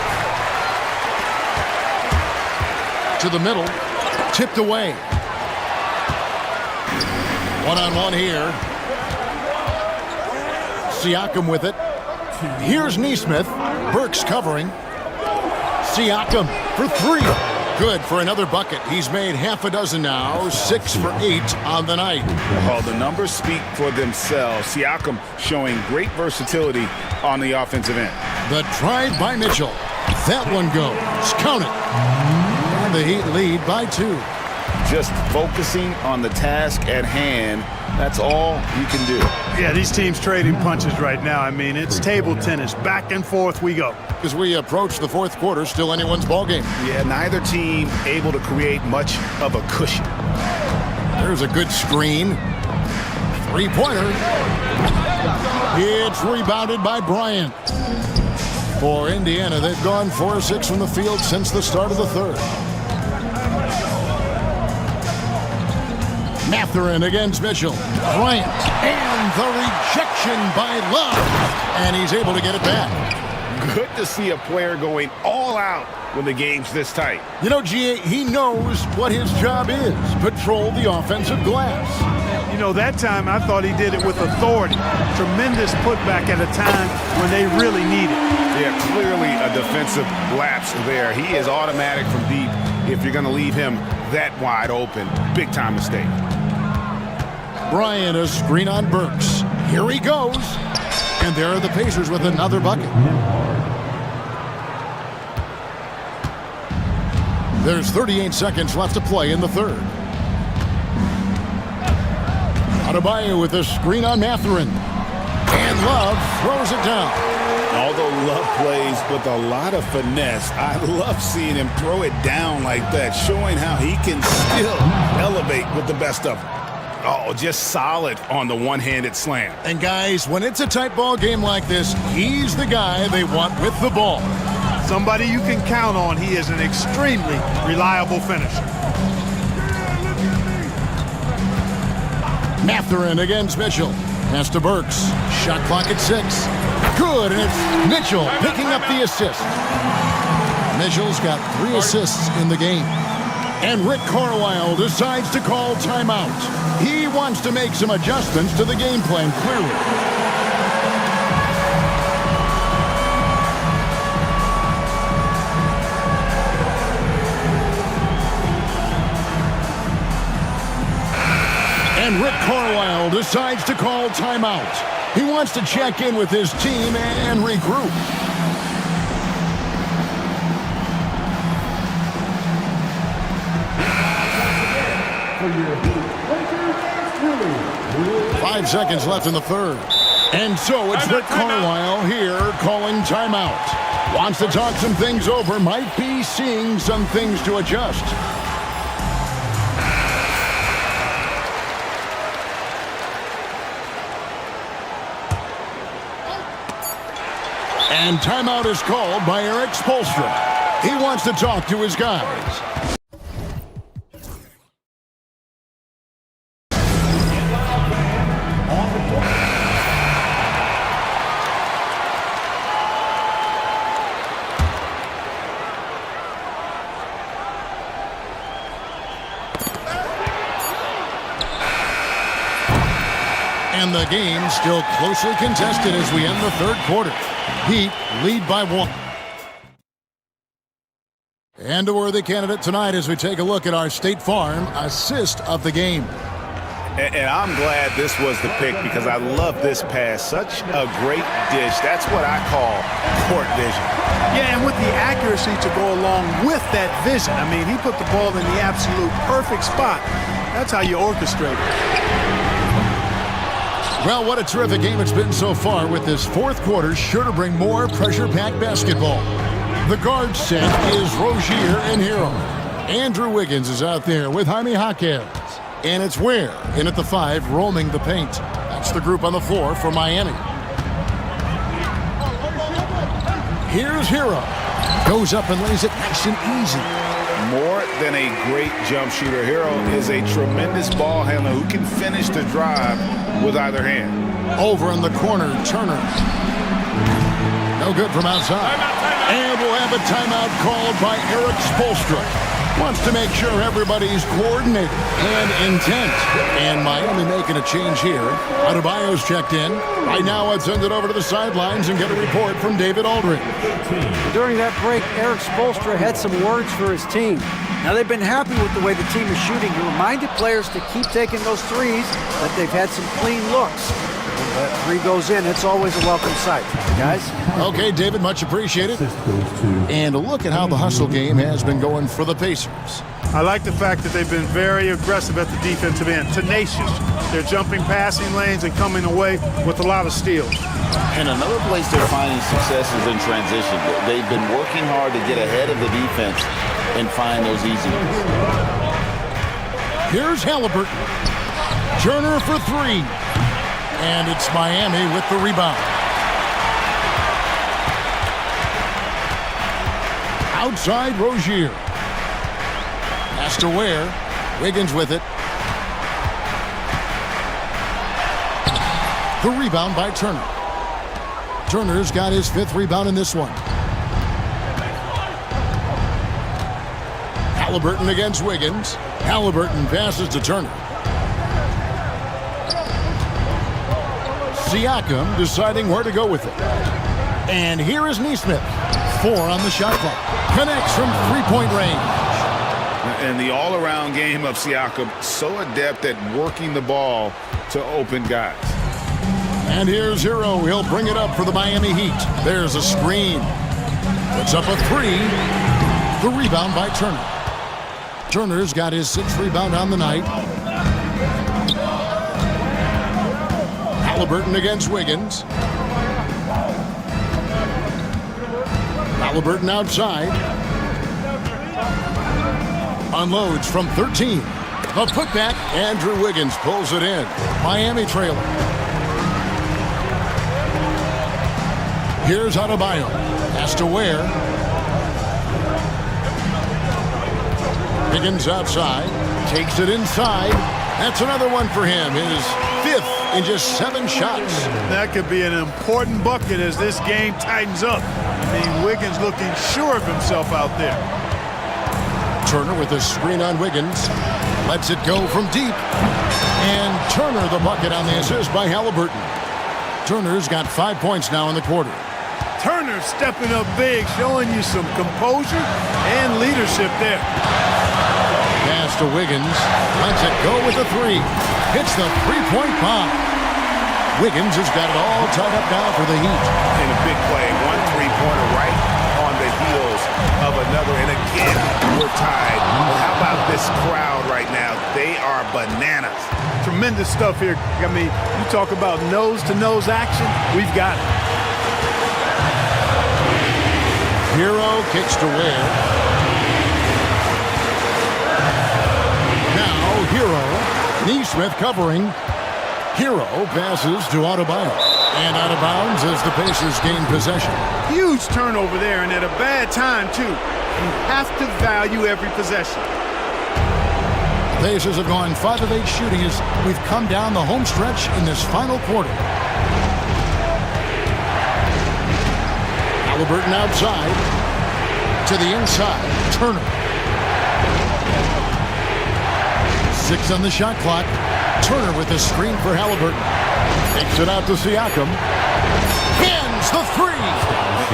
To the middle. Tipped away. One-on-one here. Siakam with it. Here's Neesmith. Burks covering. Siakam for 3. Good for another bucket. He's made half a dozen now. 6 for 8 on the night. Well, the numbers speak for themselves. Siakam showing great versatility on the offensive end. The drive by Mitchell. That one goes. Count it. And the Heat lead by 2. Just focusing on the task at hand. That's all you can do. Yeah, these teams trading punches right now. I mean, it's table tennis. Back and forth we go. As we approach the fourth quarter, still anyone's ballgame. Yeah, neither team able to create much of a cushion. There's a good screen. 3-pointer. It's rebounded by Bryant. For Indiana, they've gone 4-6 from the field since the start of the third. Mathurin against Mitchell. Bryant. And the rejection by Love. And he's able to get it back. Good to see a player going all out when the game's this tight. You know, GA, he knows what his job is. Patrol the offensive glass. You know, that time I thought he did it with authority. Tremendous putback at a time when they really need it. Yeah, clearly a defensive lapse there. He is automatic from deep if you're going to leave him that wide open. Big time mistake. Bryant, a screen on Burks. Here he goes. And there are the Pacers with another bucket. There's 38 seconds left to play in the third. Adebayo with a screen on Mathurin. And Love throws it down. Although Love plays with a lot of finesse, I love seeing him throw it down like that, showing how he can still elevate with the best of them. Oh, just solid on the one-handed slam. And guys, when it's a tight ball game like this, he's the guy they want with the ball. Somebody you can count on. He is an extremely reliable finisher. Mathurin against Mitchell. Pass to Burks. Shot clock at 6. Good, and it's Mitchell picking up the assist. Mitchell's got 3 assists in the game. And Rick Carlisle decides to call timeout. He wants to make some adjustments to the game plan, clearly. And Rick Carlisle decides to call timeout. He wants to check in with his team and regroup. For your Lakers, 5 seconds left in the third. And so it's Rick Carlisle here calling timeout. Wants to talk some things over, might be seeing some things to adjust. And timeout is called by Eric Spoelstra. He wants to talk to his guys. And the game still closely contested as we end the third quarter. Heat lead by 1. And a worthy candidate tonight as we take a look at our State Farm assist of the game. And I'm glad this was the pick because I love this pass. Such a great dish. That's what I call court vision. Yeah, and with the accuracy to go along with that vision. I mean, he put the ball in the absolute perfect spot. That's how you orchestrate it. Well, what a terrific game it's been so far, with this fourth quarter sure to bring more pressure-packed basketball. The guard set is Rozier and Hero. Andrew Wiggins is out there with Jaime Jaquez. And it's Ware in at the 5, roaming the paint. That's the group on the floor for Miami. Here's Hero. Goes up and lays it nice and easy. More than a great jump shooter, Hero is a tremendous ball handler who can finish the drive with either hand. Over in the corner, Turner. No good from outside. And we'll have a timeout called by Eric Spoelstra. Wants to make sure everybody's coordinated and intent. And Miami making a change here. Adebayo's checked in. Right now, let's send it over to the sidelines and get a report from David Aldridge. During that break, Eric Spoelstra had some words for his team. Now, they've been happy with the way the team is shooting. He reminded players to keep taking those threes, that they've had some clean looks. When that three goes in, it's always a welcome sight. Guys? Okay, David, much appreciated. And a look at how the hustle game has been going for the Pacers. I like the fact that they've been very aggressive at the defensive end, tenacious. They're jumping passing lanes and coming away with a lot of steals. And another place they're finding success is in transition. They've been working hard to get ahead of the defense and find those easy ones. Here's Halliburton. Turner for 3. And it's Miami with the rebound. Outside Rozier. Pass to Ware. Wiggins with it. The rebound by Turner. Turner's got his 5th rebound in this one. Halliburton against Wiggins. Halliburton passes to Turner. Siakam deciding where to go with it. And here is Nesmith. 4 on the shot clock. Connects from 3-point range. And the all-around game of Siakam, so adept at working the ball to open guys. And here's Hero. He'll bring it up for the Miami Heat. There's a screen. Puts up a three. The rebound by Turner. Turner's got his 6th rebound on the night. Halliburton against Wiggins. Halliburton outside. Unloads from 13. A putback. Andrew Wiggins pulls it in. Miami trailing. Here's Adebayo. Has to Ware. Wiggins outside. Takes it inside. That's another one for him. His 5th in just 7 shots. That could be an important bucket as this game tightens up. I mean, Wiggins looking sure of himself out there. Turner with a screen on Wiggins. Lets it go from deep. And Turner the bucket on the assist by Halliburton. Turner's got 5 points now in the quarter. Turner stepping up big, showing you some composure and leadership there. Pass to Wiggins. Lets it go with a 3. Hits the three-point bomb. Wiggins has got it all tied up now for the Heat. In a big play, 1 3-pointer right on the heels of another. And again, we're tied. But how about this crowd right now? They are bananas. Tremendous stuff here. I mean, you talk about nose-to-nose action, we've got it. Hero kicks to Ware. Now Hero. Neesmith covering. Hero passes to Adebayo. And out of bounds as the Pacers gain possession. Huge turnover there, and at a bad time, too. You have to value every possession. The Pacers have gone 5 of 8 shooting as we've come down the home stretch in this final quarter. Halliburton outside. To the inside. Turner. 6 on the shot clock. Turner with the screen for Halliburton. Takes it out to Siakam. Hands the 3.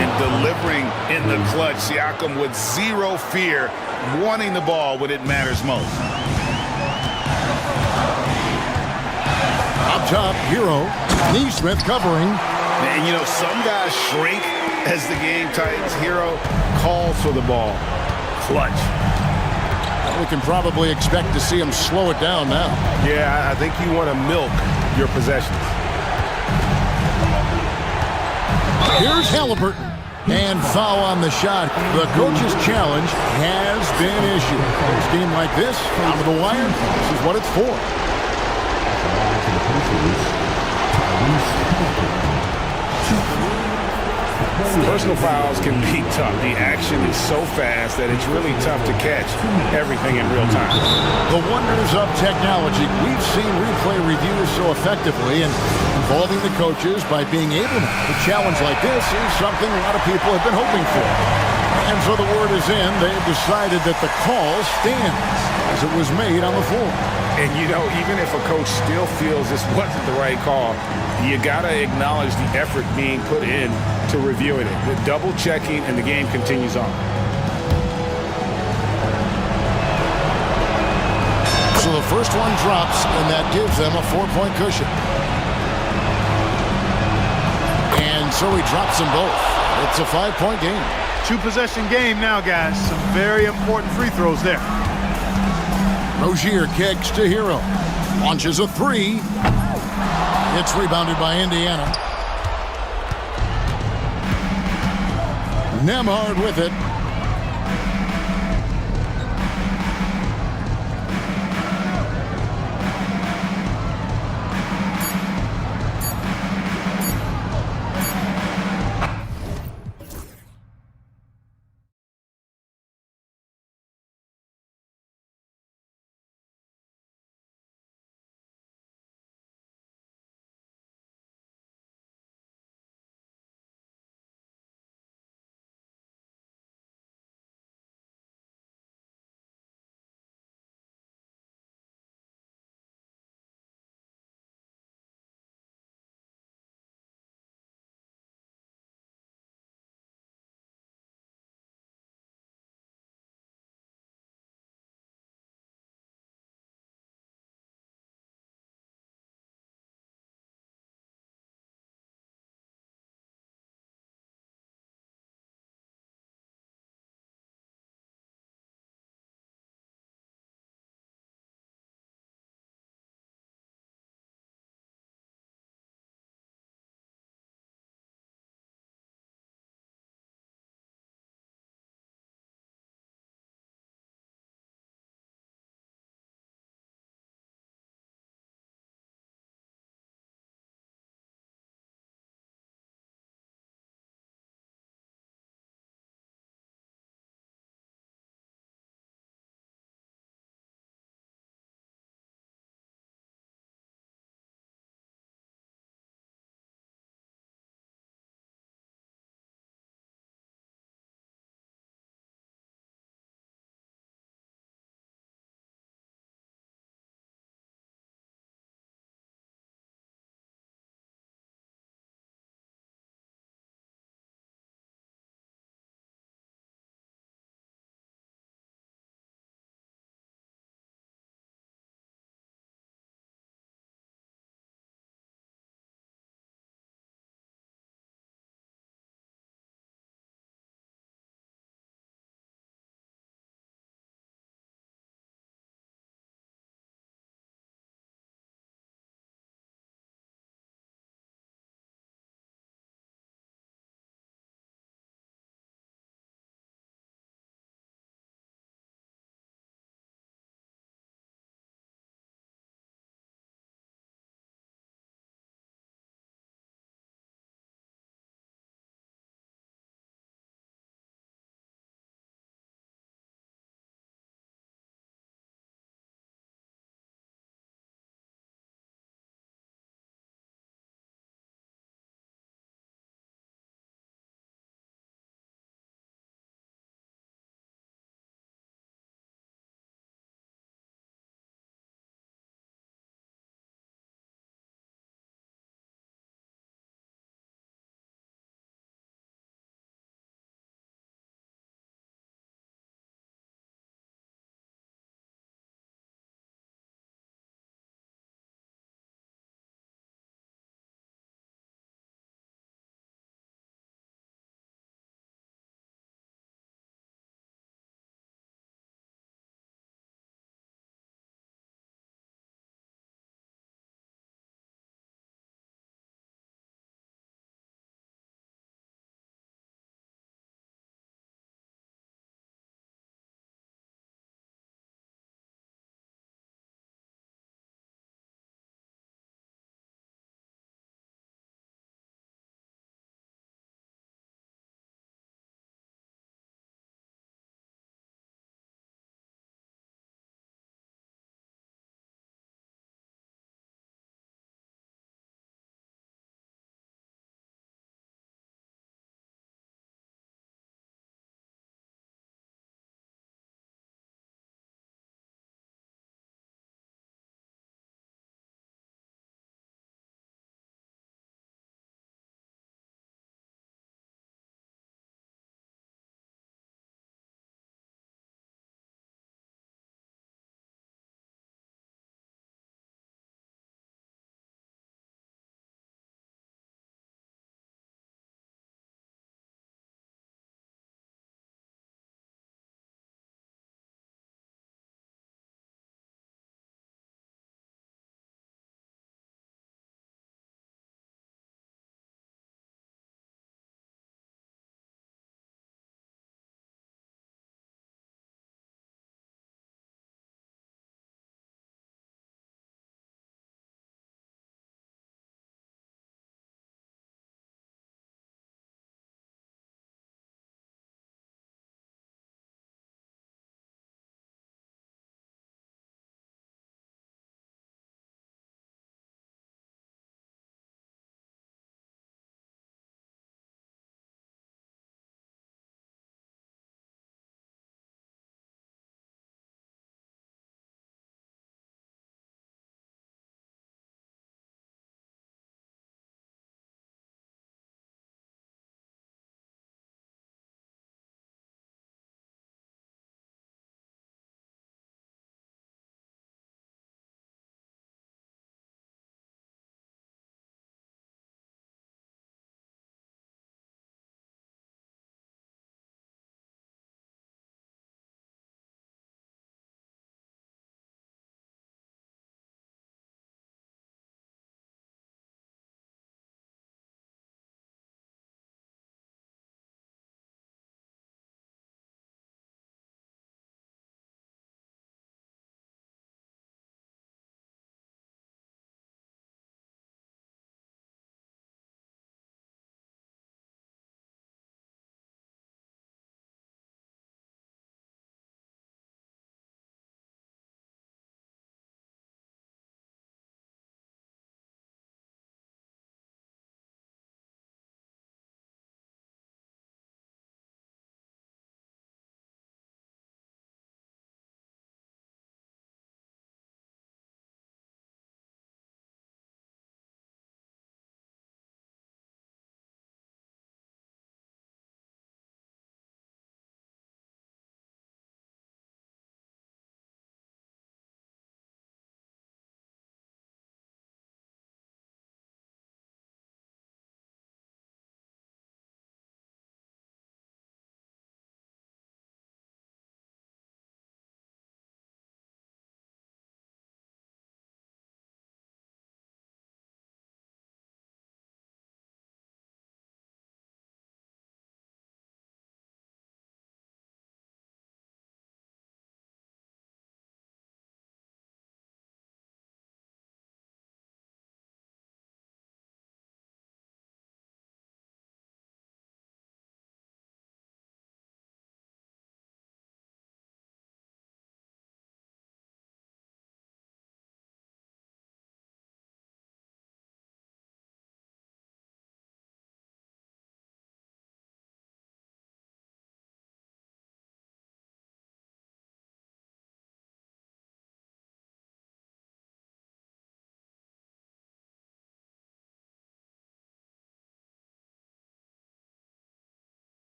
And delivering in the clutch. Siakam with 0 fear, wanting the ball when it matters most. Up top, Hero. Neesmith covering. And you know, some guys shrink as the game tightens. Hero calls for the ball. Clutch. We can probably expect to see him slow it down now. Yeah, I think you want to milk your possessions. Here's Halliburton. And foul on the shot. The coach's challenge has been issued. A game like this, down to the wire, this is what it's for. Personal fouls can be tough. The action is so fast that it's really tough to catch everything in real time. The wonders of technology. We've seen replay reviews so effectively, and involving the coaches by being able to challenge like this is something a lot of people have been hoping for. And so the word is in. They've decided that the call stands as it was made on the floor. And you know, even if a coach still feels this wasn't the right call, you gotta acknowledge the effort being put in to reviewing it. The double checking, and the game continues on. So the first one drops, and that gives them a 4-point cushion. And so he drops them both. It's a 5-point game. 2-possession game now, guys. Some very important free throws there. Rozier kicks to Hero. Launches a 3. It's rebounded by Indiana. Nembhard with it.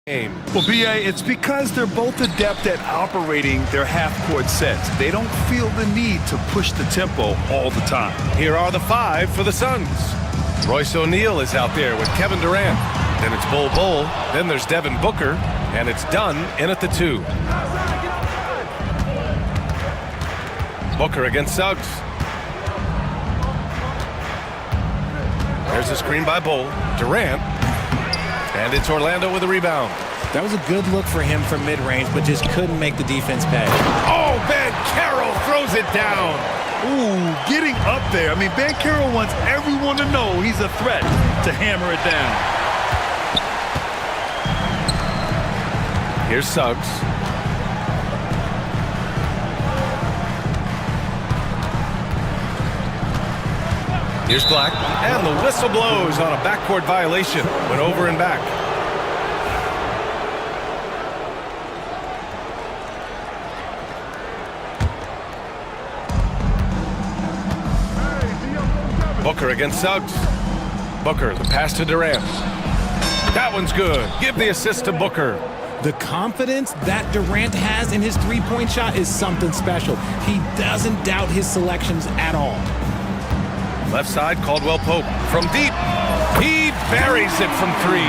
game. Well, B.A., it's because they're both adept at operating their half-court sets. They don't feel the need to push the tempo all the time. Here are the 5 for the Suns. Royce O'Neal is out there with Kevin Durant. Then it's Bol Bol. Then there's Devin Booker. And it's Dunn in at the 2. Booker against Suggs. There's a screen by Bol. Durant. And it's Orlando with a rebound. That was a good look for him from mid-range, but just couldn't make the defense pay. Oh, Ben Carroll throws it down. Ooh, getting up there. I mean, Ben Carroll wants everyone to know he's a threat to hammer it down. Here's Suggs. Here's Black. And the whistle blows on a backcourt violation. Went over and back. Booker against Suggs. Booker, the pass to Durant. That one's good. Give the assist to Booker. The confidence that Durant has in his three-point shot is something special. He doesn't doubt his selections at all. Left side, Caldwell Pope. From deep, he buries it from 3.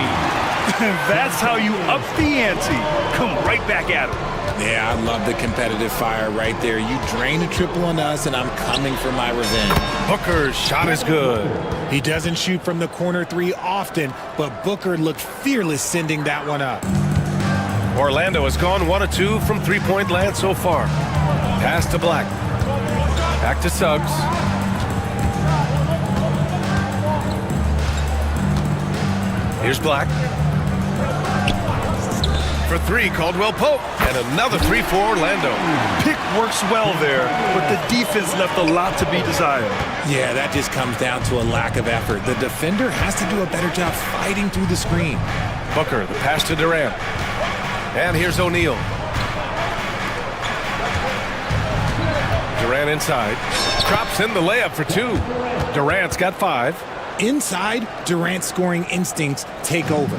That's how you up the ante. Come right back at him. Yeah, I love the competitive fire right there. You drain a triple on us, and I'm coming for my revenge. Booker's shot is good. He doesn't shoot from the corner 3 often, but Booker looked fearless sending that one up. Orlando has gone 1 of 2 from three-point land so far. Pass to Black. Back to Suggs. Here's Black. For 3, Caldwell Pope. And another 3 for Orlando. Pick works well there, but the defense left a lot to be desired. Yeah, that just comes down to a lack of effort. The defender has to do a better job fighting through the screen. Booker, the pass to Durant. And here's O'Neal. Durant inside. Drops in the layup for 2. Durant's got 5. Inside, Durant's scoring instincts take over,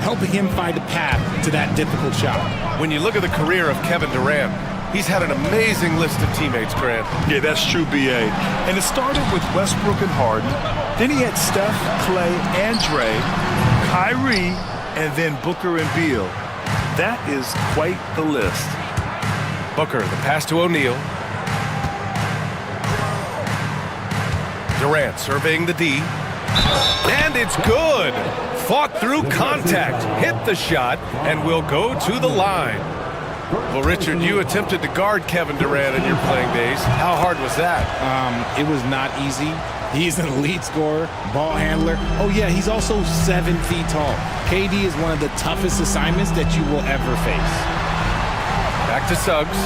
helping him find a path to that difficult shot. When you look at the career of Kevin Durant, he's had an amazing list of teammates, Grant. Yeah, that's true, B.A. And it started with Westbrook and Harden. Then he had Steph, Clay, and Dre, Kyrie, and then Booker and Beal. That is quite the list. Booker, the pass to O'Neal. Durant surveying the D. And it's good. Fought through contact, hit the shot, and will go to the line. Well, Richard, you attempted to guard Kevin Durant in your playing days. How hard was that? It was not easy. He's an elite scorer, ball handler. Oh, yeah, he's also 7 feet tall. KD is one of the toughest assignments that you will ever face. Back to Suggs.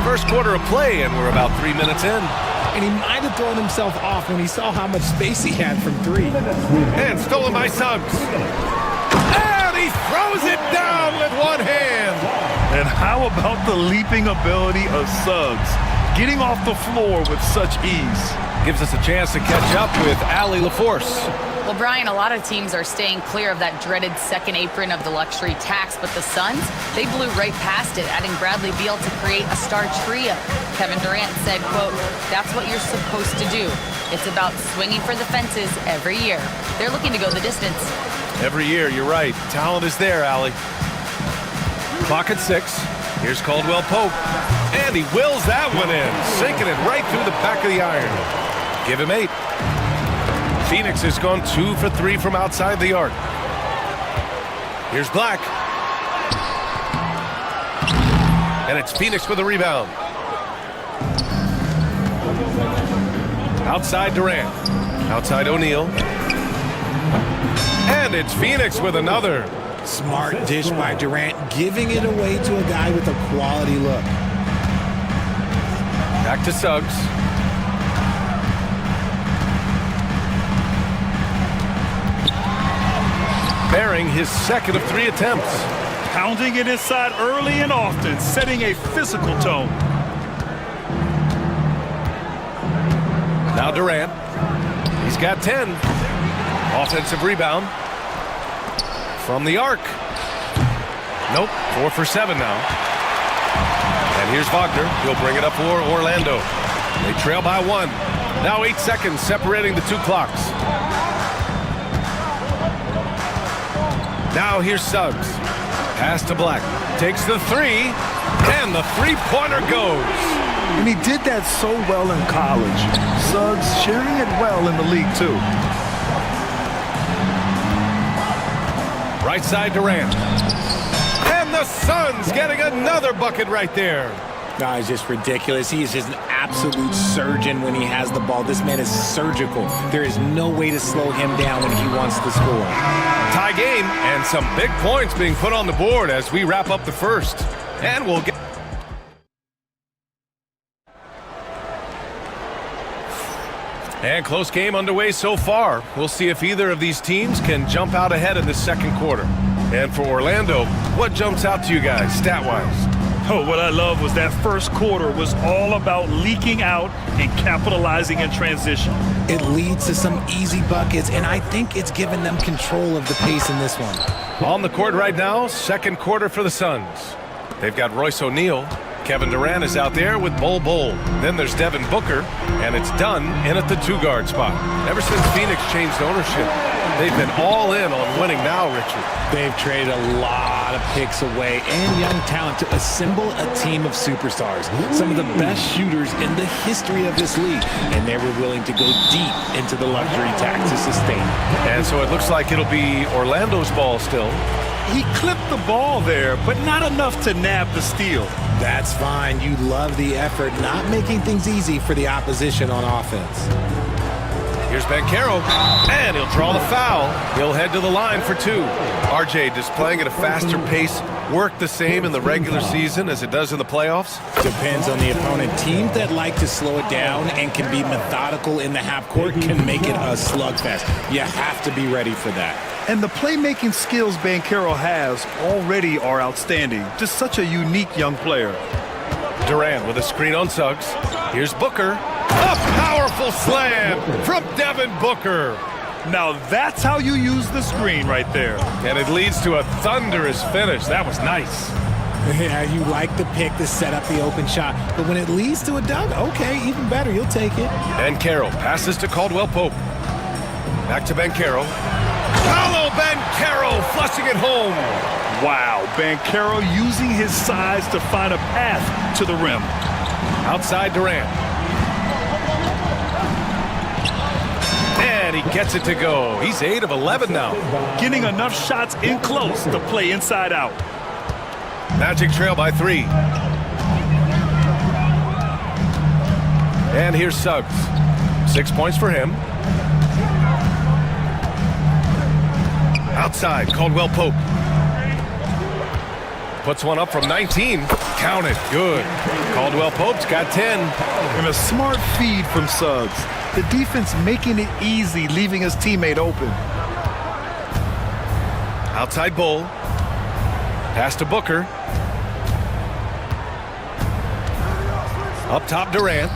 First quarter of play, and we're about 3 minutes in. And he might have thrown himself off when he saw how much space he had from 3. And stolen by Suggs. And he throws it down with one hand. And how about the leaping ability of Suggs? Getting off the floor with such ease. Gives us a chance to catch up with Allie LaForce. Well, Brian, a lot of teams are staying clear of that dreaded second apron of the luxury tax, but the Suns, they blew right past it, adding Bradley Beal to create a star trio. Kevin Durant said, quote, "That's what you're supposed to do. It's about swinging for the fences every year." They're looking to go the distance. Every year, you're right. Talent is there, Allie. Clock at 6. Here's Caldwell Pope. And he wills that one in, sinking it right through the back of the iron. Give him 8. Phoenix has gone 2 for 3 from outside the arc. Here's Black. And it's Phoenix with a rebound. Outside Durant. Outside O'Neal. And it's Phoenix with another. Smart dish by Durant, giving it away to a guy with a quality look. Back to Suggs. Bearing his second of 3 attempts. Pounding it inside early and often, setting a physical tone. Now Durant. He's got 10. Offensive rebound. From the arc. Nope, 4 for 7 now. And here's Wagner. He'll bring it up for Orlando. They trail by 1. Now 8 seconds separating the two clocks. Now here's Suggs. Pass to Black. Takes the 3. And the three-pointer goes. And he did that so well in college. Suggs sharing it well in the league, too. Right side Durant. And the Suns getting another bucket right there. No, it's just ridiculous. He is just an absolute surgeon when he has the ball. This man is surgical. There is no way to slow him down when he wants to score. Tie game and some big points being put on the board as we wrap up the first. And we'll get... And close game underway so far. We'll see if either of these teams can jump out ahead in the second quarter. And for Orlando, what jumps out to you guys, stat-wise? Oh, what I love was that first quarter was all about leaking out and capitalizing in transition. It leads to some easy buckets, and I think it's given them control of the pace in this one. On the court right now, second quarter for the Suns. They've got Royce O'Neal. Kevin Durant is out there with Bol Bol. Then there's Devin Booker, and it's done in at the two-guard spot. Ever since Phoenix changed ownership, they've been all in on winning now, Richard. They've traded a lot of picks away and young talent to assemble a team of superstars. Some of the best shooters in the history of this league, and they were willing to go deep into the luxury tax to sustain. And so it looks like it'll be Orlando's ball still. He clipped the ball there, but not enough to nab the steal. That's fine. You love the effort, not making things easy for the opposition on offense. Here's Banchero, and he'll draw the foul. He'll head to the line for 2. RJ displaying at a faster pace. Work the same in the regular season as it does in the playoffs? Depends on the opponent. Teams that like to slow it down and can be methodical in the half court can make it a slugfest. You have to be ready for that. And the playmaking skills Banchero has already are outstanding. Just such a unique young player. Durant with a screen on Suggs. Here's Booker. A powerful slam from Devin Booker. Now that's how you use the screen right there. And it leads to a thunderous finish. That was nice. Yeah, you like the pick to set up the open shot. But when it leads to a dunk, okay, even better. You'll take it. Banchero passes to Caldwell Pope. Back to Banchero. Paolo Banchero flushing it home. Wow, Banchero using his size to find a path to the rim. Outside Durant. And he gets it to go. He's 8 of 11 now. Getting enough shots in close to play inside out. Magic trail by 3. And here's Suggs. 6 points for him. Outside, Caldwell Pope. Puts one up from 19. Count it. Good. Caldwell Pope's got 10. And a smart feed from Suggs. The defense making it easy, leaving his teammate open. Outside Bol. Pass to Booker. Up top Durant.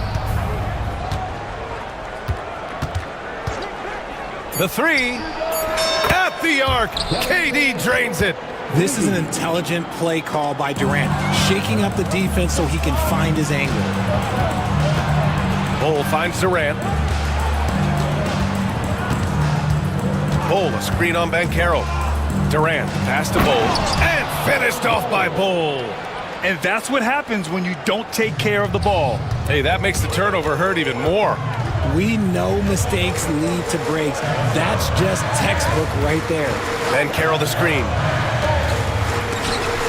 The 3. At the arc. KD drains it. This is an intelligent play call by Durant, shaking up the defense so he can find his angle. Bol finds Durant. Bol, a screen on Banchero. Durant, pass to Bol, and finished off by Bol. And that's what happens when you don't take care of the ball. Hey, that makes the turnover hurt even more. We know mistakes lead to breaks. That's just textbook right there. Banchero the screen.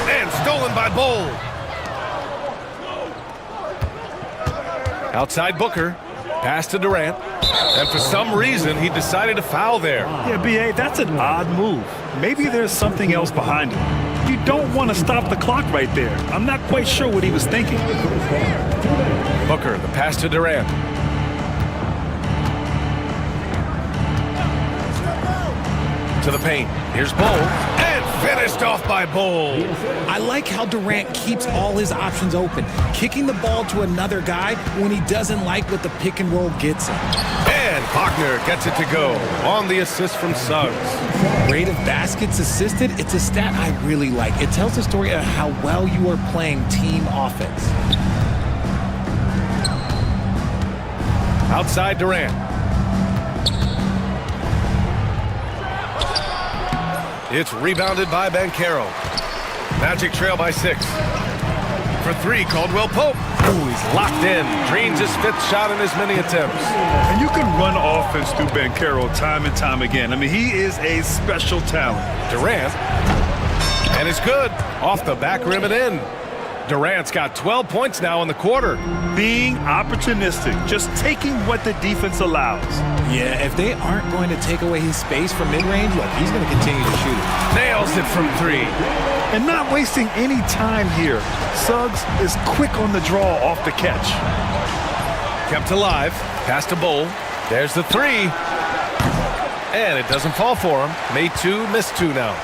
And stolen by Bol. Outside Booker. Pass to Durant. And for some reason, he decided to foul there. Yeah, B.A., that's an odd move. Maybe there's something else behind it. You don't want to stop the clock right there. I'm not quite sure what he was thinking. Booker, the pass to Durant. To the paint. Here's Bol. And Finished off by Bull. I like how Durant keeps all his options open, kicking the ball to another guy when he doesn't like what the pick and roll gets him. And Wagner gets it to go on the assist from Suggs. Rate of baskets assisted, it's a stat I really like. It tells the story of how well you are playing team offense. Outside Durant. It's rebounded by Banchero. Magic trail by 6. For 3, Caldwell Pope. Ooh, he's locked in. Dreams his 5th shot in as many attempts. And you can run offense through Banchero time and time again. I mean, he is a special talent. Durant. And it's good. Off the back rim and in. Durant's got 12 points now in the quarter. Being opportunistic, just taking what the defense allows. Yeah, if they aren't going to take away his space from mid-range, look, he's going to continue to shoot it. Nails it from 3. And not wasting any time here. Suggs is quick on the draw off the catch. Kept alive. Pass to Bull. There's the 3. And it doesn't fall for him. Made 2, missed 2 now.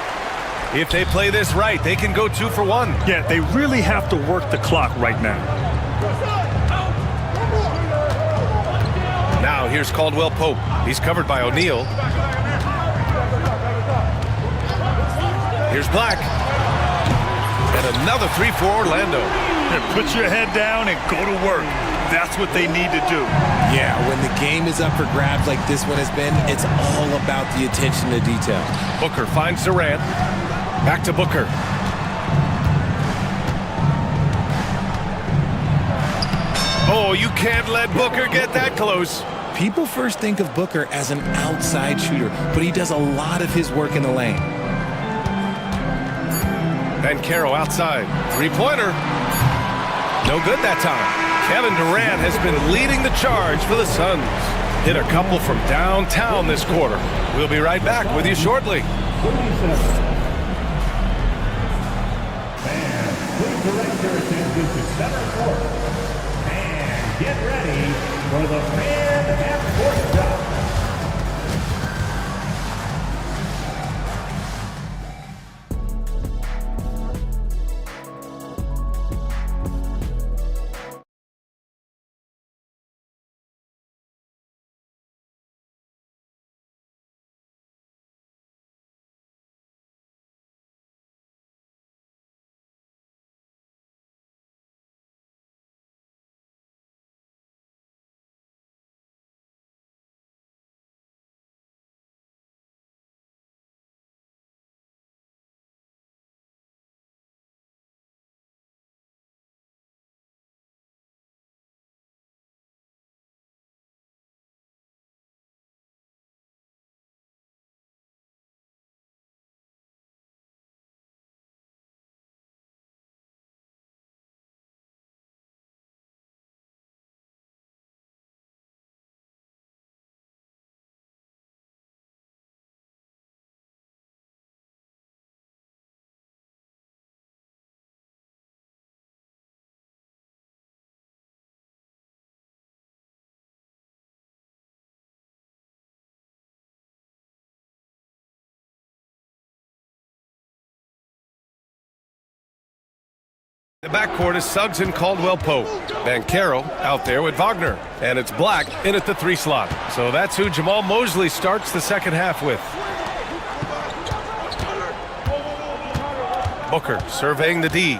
If they play this right, they can go 2 for 1. Yeah, they really have to work the clock right now. Now here's Caldwell Pope. He's covered by O'Neal. Here's Black. And another 3 for Orlando. And put your head down and go to work. That's what they need to do. Yeah, when the game is up for grabs like this one has been, it's all about the attention to detail. Booker finds Durant. Back to Booker. Oh, you can't let Booker get that close. People first think of Booker as an outside shooter, but he does a lot of his work in the lane. Banchero outside. 3-pointer. No good that time. Kevin Durant has been leading the charge for the Suns. Hit a couple from downtown this quarter. We'll be right back with you shortly. Please direct your attention to center court. And get ready for the fan half-court shot. The backcourt is Suggs and Caldwell Pope. Banchero out there with Wagner. And it's Black in at the 3 slot. So that's who Jamal Mosley starts the second half with. Booker surveying the D.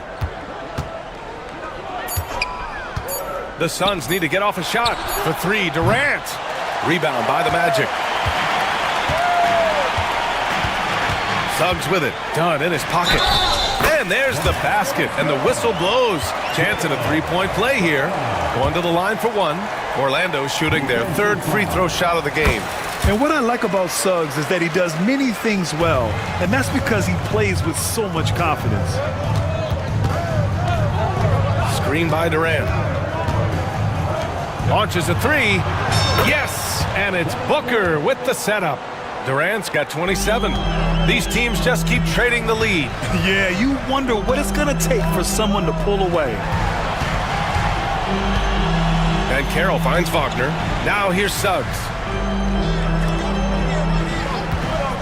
The Suns need to get off a shot. For 3, Durant. Rebound by the Magic. Suggs with it. Dunn in his pocket. And there's the basket, and the whistle blows. Chance at a 3-point play here. Going to the line for 1. Orlando shooting their 3rd free throw shot of the game. And what I like about Suggs is that he does many things well, and that's because he plays with so much confidence. Screen by Durant. Launches a 3. Yes! And it's Booker with the setup. Durant's got 27. These teams just keep trading the lead. Yeah, you wonder what it's going to take for someone to pull away. And Carroll finds Wagner. Now here's Suggs.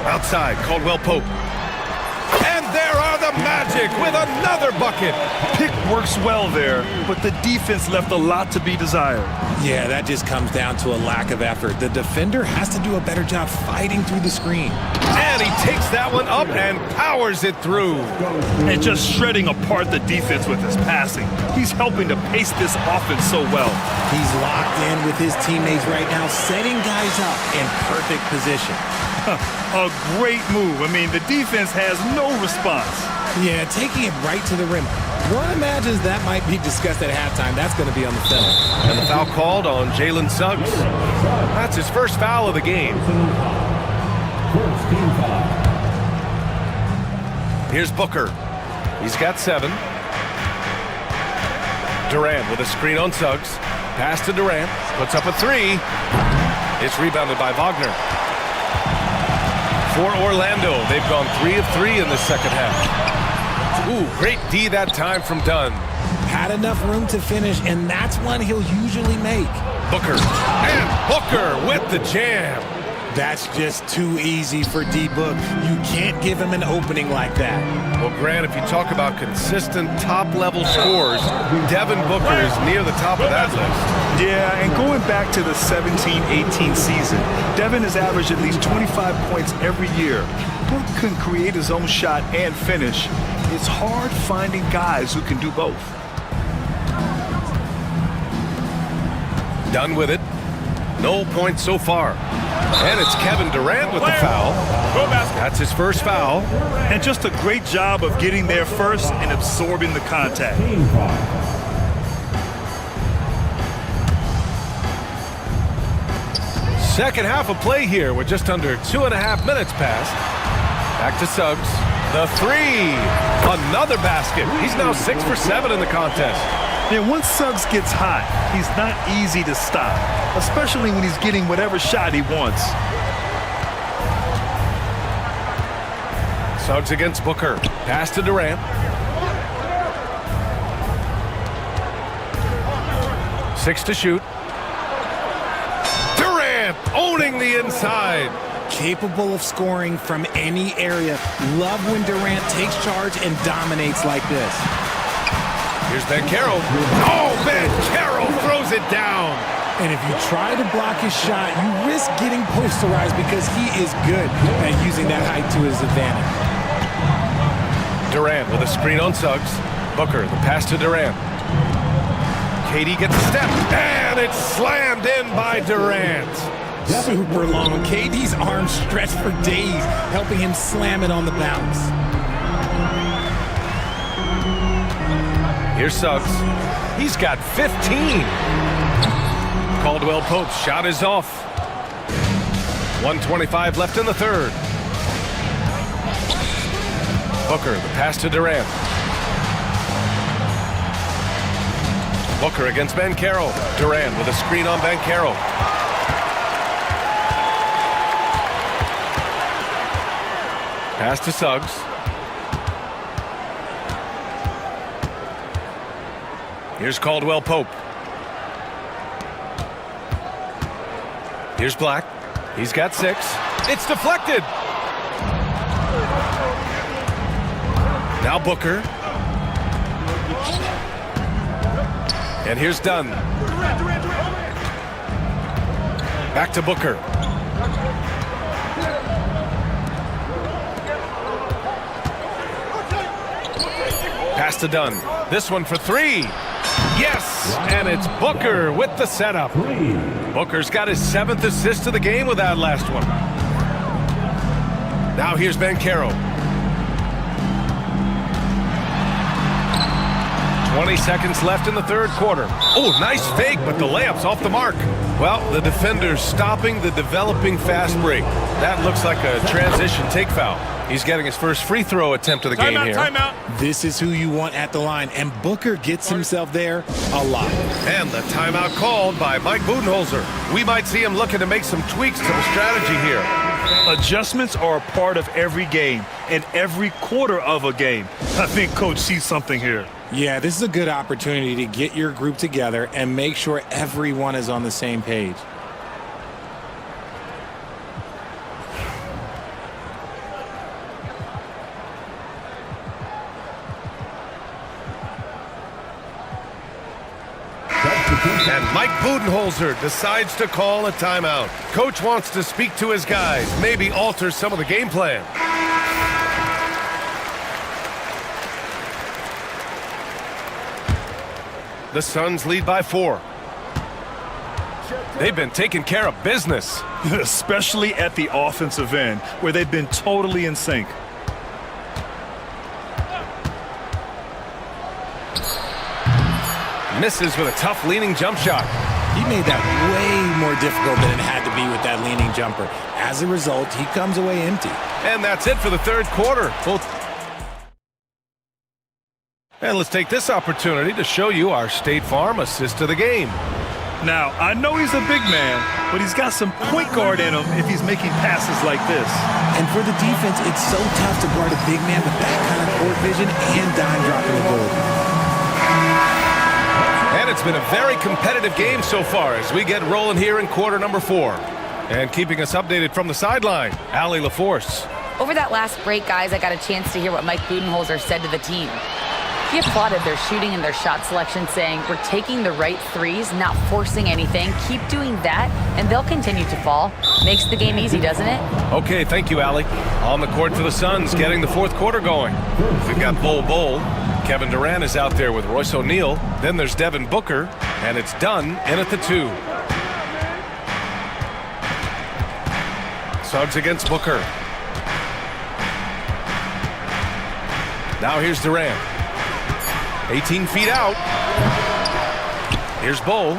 Outside, Caldwell Pope. And Magic with another bucket. Pick works well there, but the defense left a lot to be desired. Yeah, that just comes down to a lack of effort. The defender has to do a better job fighting through the screen. And he takes that one up and powers it through. And just shredding apart the defense with his passing. He's helping to pace this offense so well. He's locked in with his teammates right now, setting guys up in perfect position. A great move. I mean, the defense has no response. Yeah, taking it right to the rim. One imagines that might be discussed at halftime. That's going to be on the film. And the foul called on Jalen Suggs. That's his first foul of the game. Here's Booker. He's got 7. Durant with a screen on Suggs. Pass to Durant. Puts up a 3. It's rebounded by Wagner. For Orlando, they've gone 3 of 3 in the second half. Ooh, great D that time from Dunn. Had enough room to finish, and that's one he'll usually make. Booker. And Booker with the jam. That's just too easy for D-Book. You can't give him an opening like that. Well, Grant, if you talk about consistent top-level scores, Devin Booker is near the top of that list. Yeah, and going back to the 17-18 season, Devin has averaged at least 25 points every year. Book can create his own shot and finish. It's hard finding guys who can do both. Done with it. No points so far. And it's Kevin Durant with the foul. That's his first foul. And just a great job of getting there first and absorbing the contact. Second half of play here with just under 2.5 minutes passed. Back to Suggs. The 3. Another basket. He's now 6 for 7 in the contest. Yeah, once Suggs gets hot, he's not easy to stop, especially when he's getting whatever shot he wants. Suggs against Booker. Pass to Durant. Six to shoot. Durant owning the inside. Capable of scoring from any area. Love when Durant takes charge and dominates like this. Here's Banchero. Oh, Banchero throws it down. And if you try to block his shot, you risk getting posterized because he is good at using that height to his advantage. Durant with a screen on Suggs. Booker, the pass to Durant. KD gets a step, and it's slammed in by Durant. Super long. KD's arms stretched for days, helping him slam it on the bounce. Here's Suggs. He's got 15. Caldwell Pope's shot is off. 1:25 left in the third. Booker, the pass to Durant. Booker against Banchero. Durant with a screen on Banchero. Pass to Suggs. Here's Caldwell Pope. Here's Black. He's got 6. It's deflected. Now Booker. And here's Dunn. Back to Booker. Pass to Dunn. This one for 3. Yes! And it's Booker with the setup. Booker's got his 7th assist of the game with that last one. Now here's Banchero. 20 seconds left in the third quarter. Oh, nice fake, but the layup's off the mark. Well, the defender's stopping the developing fast break. That looks like a transition take foul. He's getting his first free throw attempt of the game here. Timeout. This is who you want at the line, and Booker gets himself there a lot. And the timeout called by Mike Budenholzer. We might see him looking to make some tweaks to the strategy here. Adjustments are a part of every game and every quarter of a game. I think Coach sees something here. Yeah, this is a good opportunity to get your group together and make sure everyone is on the same page. And Mike Budenholzer decides to call a timeout. Coach wants to speak to his guys, maybe alter some of the game plan. The Suns lead by 4. They've been taking care of business. Especially at the offensive end, where they've been totally in sync. Misses with a tough leaning jump shot. He made that way more difficult than it had to be with that leaning jumper. As a result, he comes away empty. And that's it for the third quarter. And let's take this opportunity to show you our State Farm assist to the game. Now, I know he's a big man, but he's got some point guard in him if he's making passes like this. And for the defense, it's so tough to guard a big man with that kind of court vision and dime dropping ability. And it's been a very competitive game so far as we get rolling here in quarter number 4. And keeping us updated from the sideline, Allie LaForce. Over that last break, guys, I got a chance to hear what Mike Budenholzer said to the team. He applauded their shooting and their shot selection, saying, we're taking the right threes, not forcing anything. Keep doing that, and they'll continue to fall. Makes the game easy, doesn't it? Okay, thank you, Allie. On the court for the Suns, getting the fourth quarter going. We've got Bol. Kevin Durant is out there with Royce O'Neal. Then there's Devin Booker, and it's Dunn in at the 2. Suggs against Booker. Now here's Durant. 18 feet out. Here's Bol.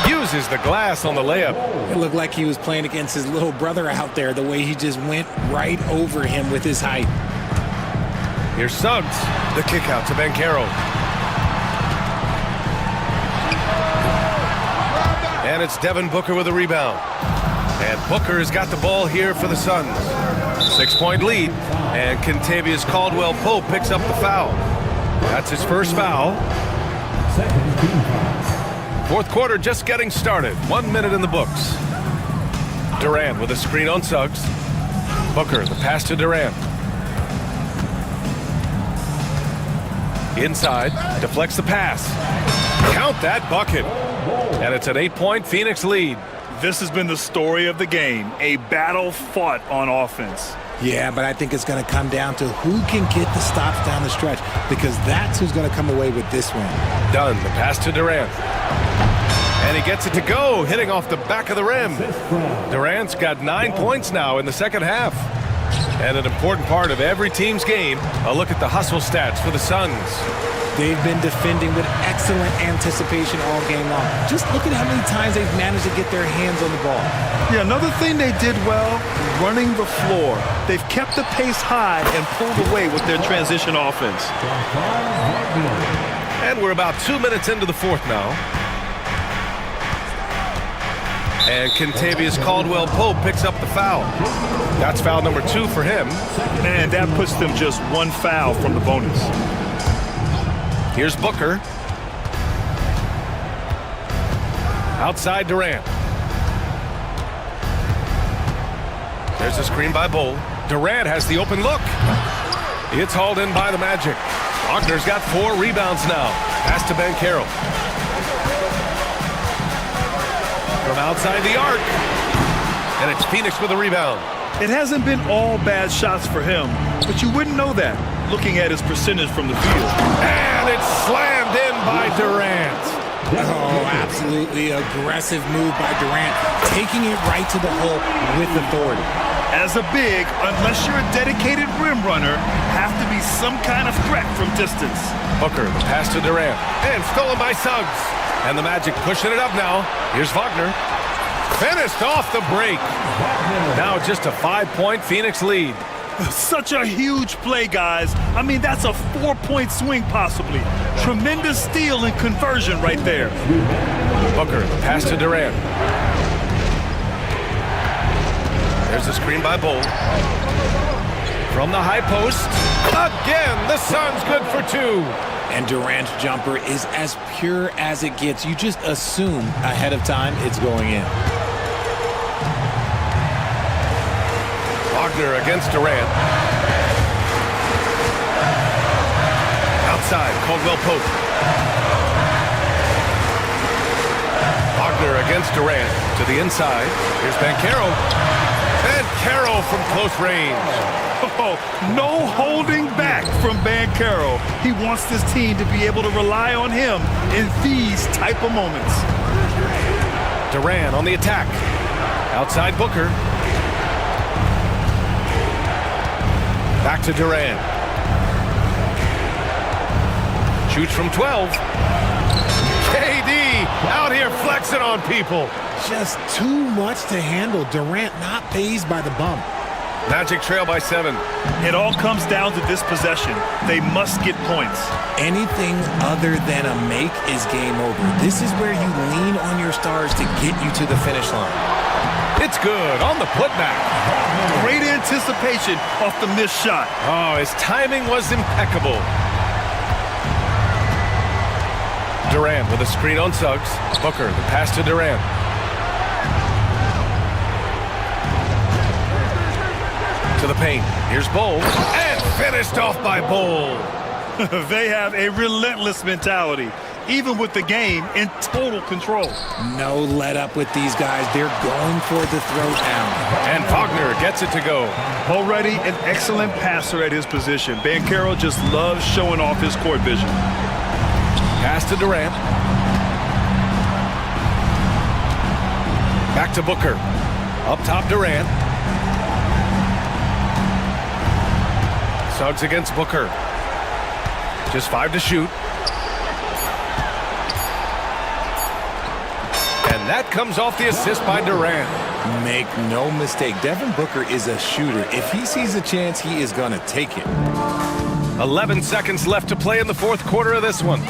Uses the glass on the layup. It looked like he was playing against his little brother out there, the way he just went right over him with his height. Here's Suggs. The kick out to Banchero. And it's Devin Booker with a rebound. And Booker has got the ball here for the Suns. 6-point lead. And Kentavious Caldwell-Pope picks up the foul. That's his first foul. Fourth quarter just getting started. 1 minute in the books. Durant with a screen on Suggs. Booker, the pass to Durant. Inside, deflects the pass. Count that bucket. And it's an 8-point Phoenix lead. This has been the story of the game, a battle fought on offense. Yeah, but I think it's going to come down to who can get the stops down the stretch, because that's who's going to come away with this win. Dunn, the pass to Durant. And he gets it to go, hitting off the back of the rim. Durant's got 9 points now in the second half. And an important part of every team's game, a look at the hustle stats for the Suns. They've been defending with excellent anticipation all game long. Just look at how many times they've managed to get their hands on the ball. Yeah, another thing they did well, running the floor. They've kept the pace high and pulled away with their transition offense. And we're about 2 minutes into the fourth now. And Kentavious Caldwell-Pope picks up the foul. That's foul number 2 for him. And that puts them just 1 foul from the bonus. Here's Booker. Outside Durant. There's a screen by Bol. Durant has the open look. It's hauled in by the Magic. Wagner's got 4 rebounds now. Pass to Banchero. From outside the arc. And it's Phoenix with a rebound. It hasn't been all bad shots for him, but you wouldn't know that looking at his percentage from the field. And it's slammed in by Durant. Oh, absolutely aggressive move by Durant, taking it right to the hole with authority. As a big, unless you're a dedicated rim runner, have to be some kind of threat from distance. Booker, the pass to Durant. And stolen by Suggs. And the Magic pushing it up now. Here's Wagner. Finished off the break. Now just a 5-point Phoenix lead. Such a huge play, guys. I mean, that's a 4-point swing possibly. Tremendous steal and conversion right there. Booker, the pass to Durant. There's a screen by Bol. From the high post. Again, the Suns good for 2. And Durant's jumper is as pure as it gets. You just assume ahead of time it's going in. Wagner against Durant. Outside, Caldwell-Pope. Faulkner against Durant. To the inside. Here's Banchero. Banchero from close range. Oh, no holding back from Banchero. He wants this team to be able to rely on him in these type of moments. Durant on the attack. Outside Booker. Back to Durant. Shoots from 12. KD out here flexing on people. Just too much to handle. Durant not fazed by the bump. Magic trail by 7. It all comes down to this possession. They must get points. Anything other than a make is game over. This is where you lean on your stars to get you to the finish line. It's good on the putback. Great anticipation off the missed shot. Oh, his timing was impeccable. Durant with a screen on Suggs. Booker, the pass to Durant. To the paint. Here's Bol. And finished off by Bol. They have a relentless mentality, even with the game in total control. No let up with these guys. They're going for the throwdown. And Faulkner gets it to go. Already an excellent passer at his position. Banchero just loves showing off his court vision. Pass to Durant. Back to Booker. Up top Durant. Suggs against Booker. Just 5 to shoot. And that comes off the assist by Durant. Make no mistake, Devin Booker is a shooter. If he sees a chance, he is going to take it. 11 seconds left to play in the fourth quarter of this one.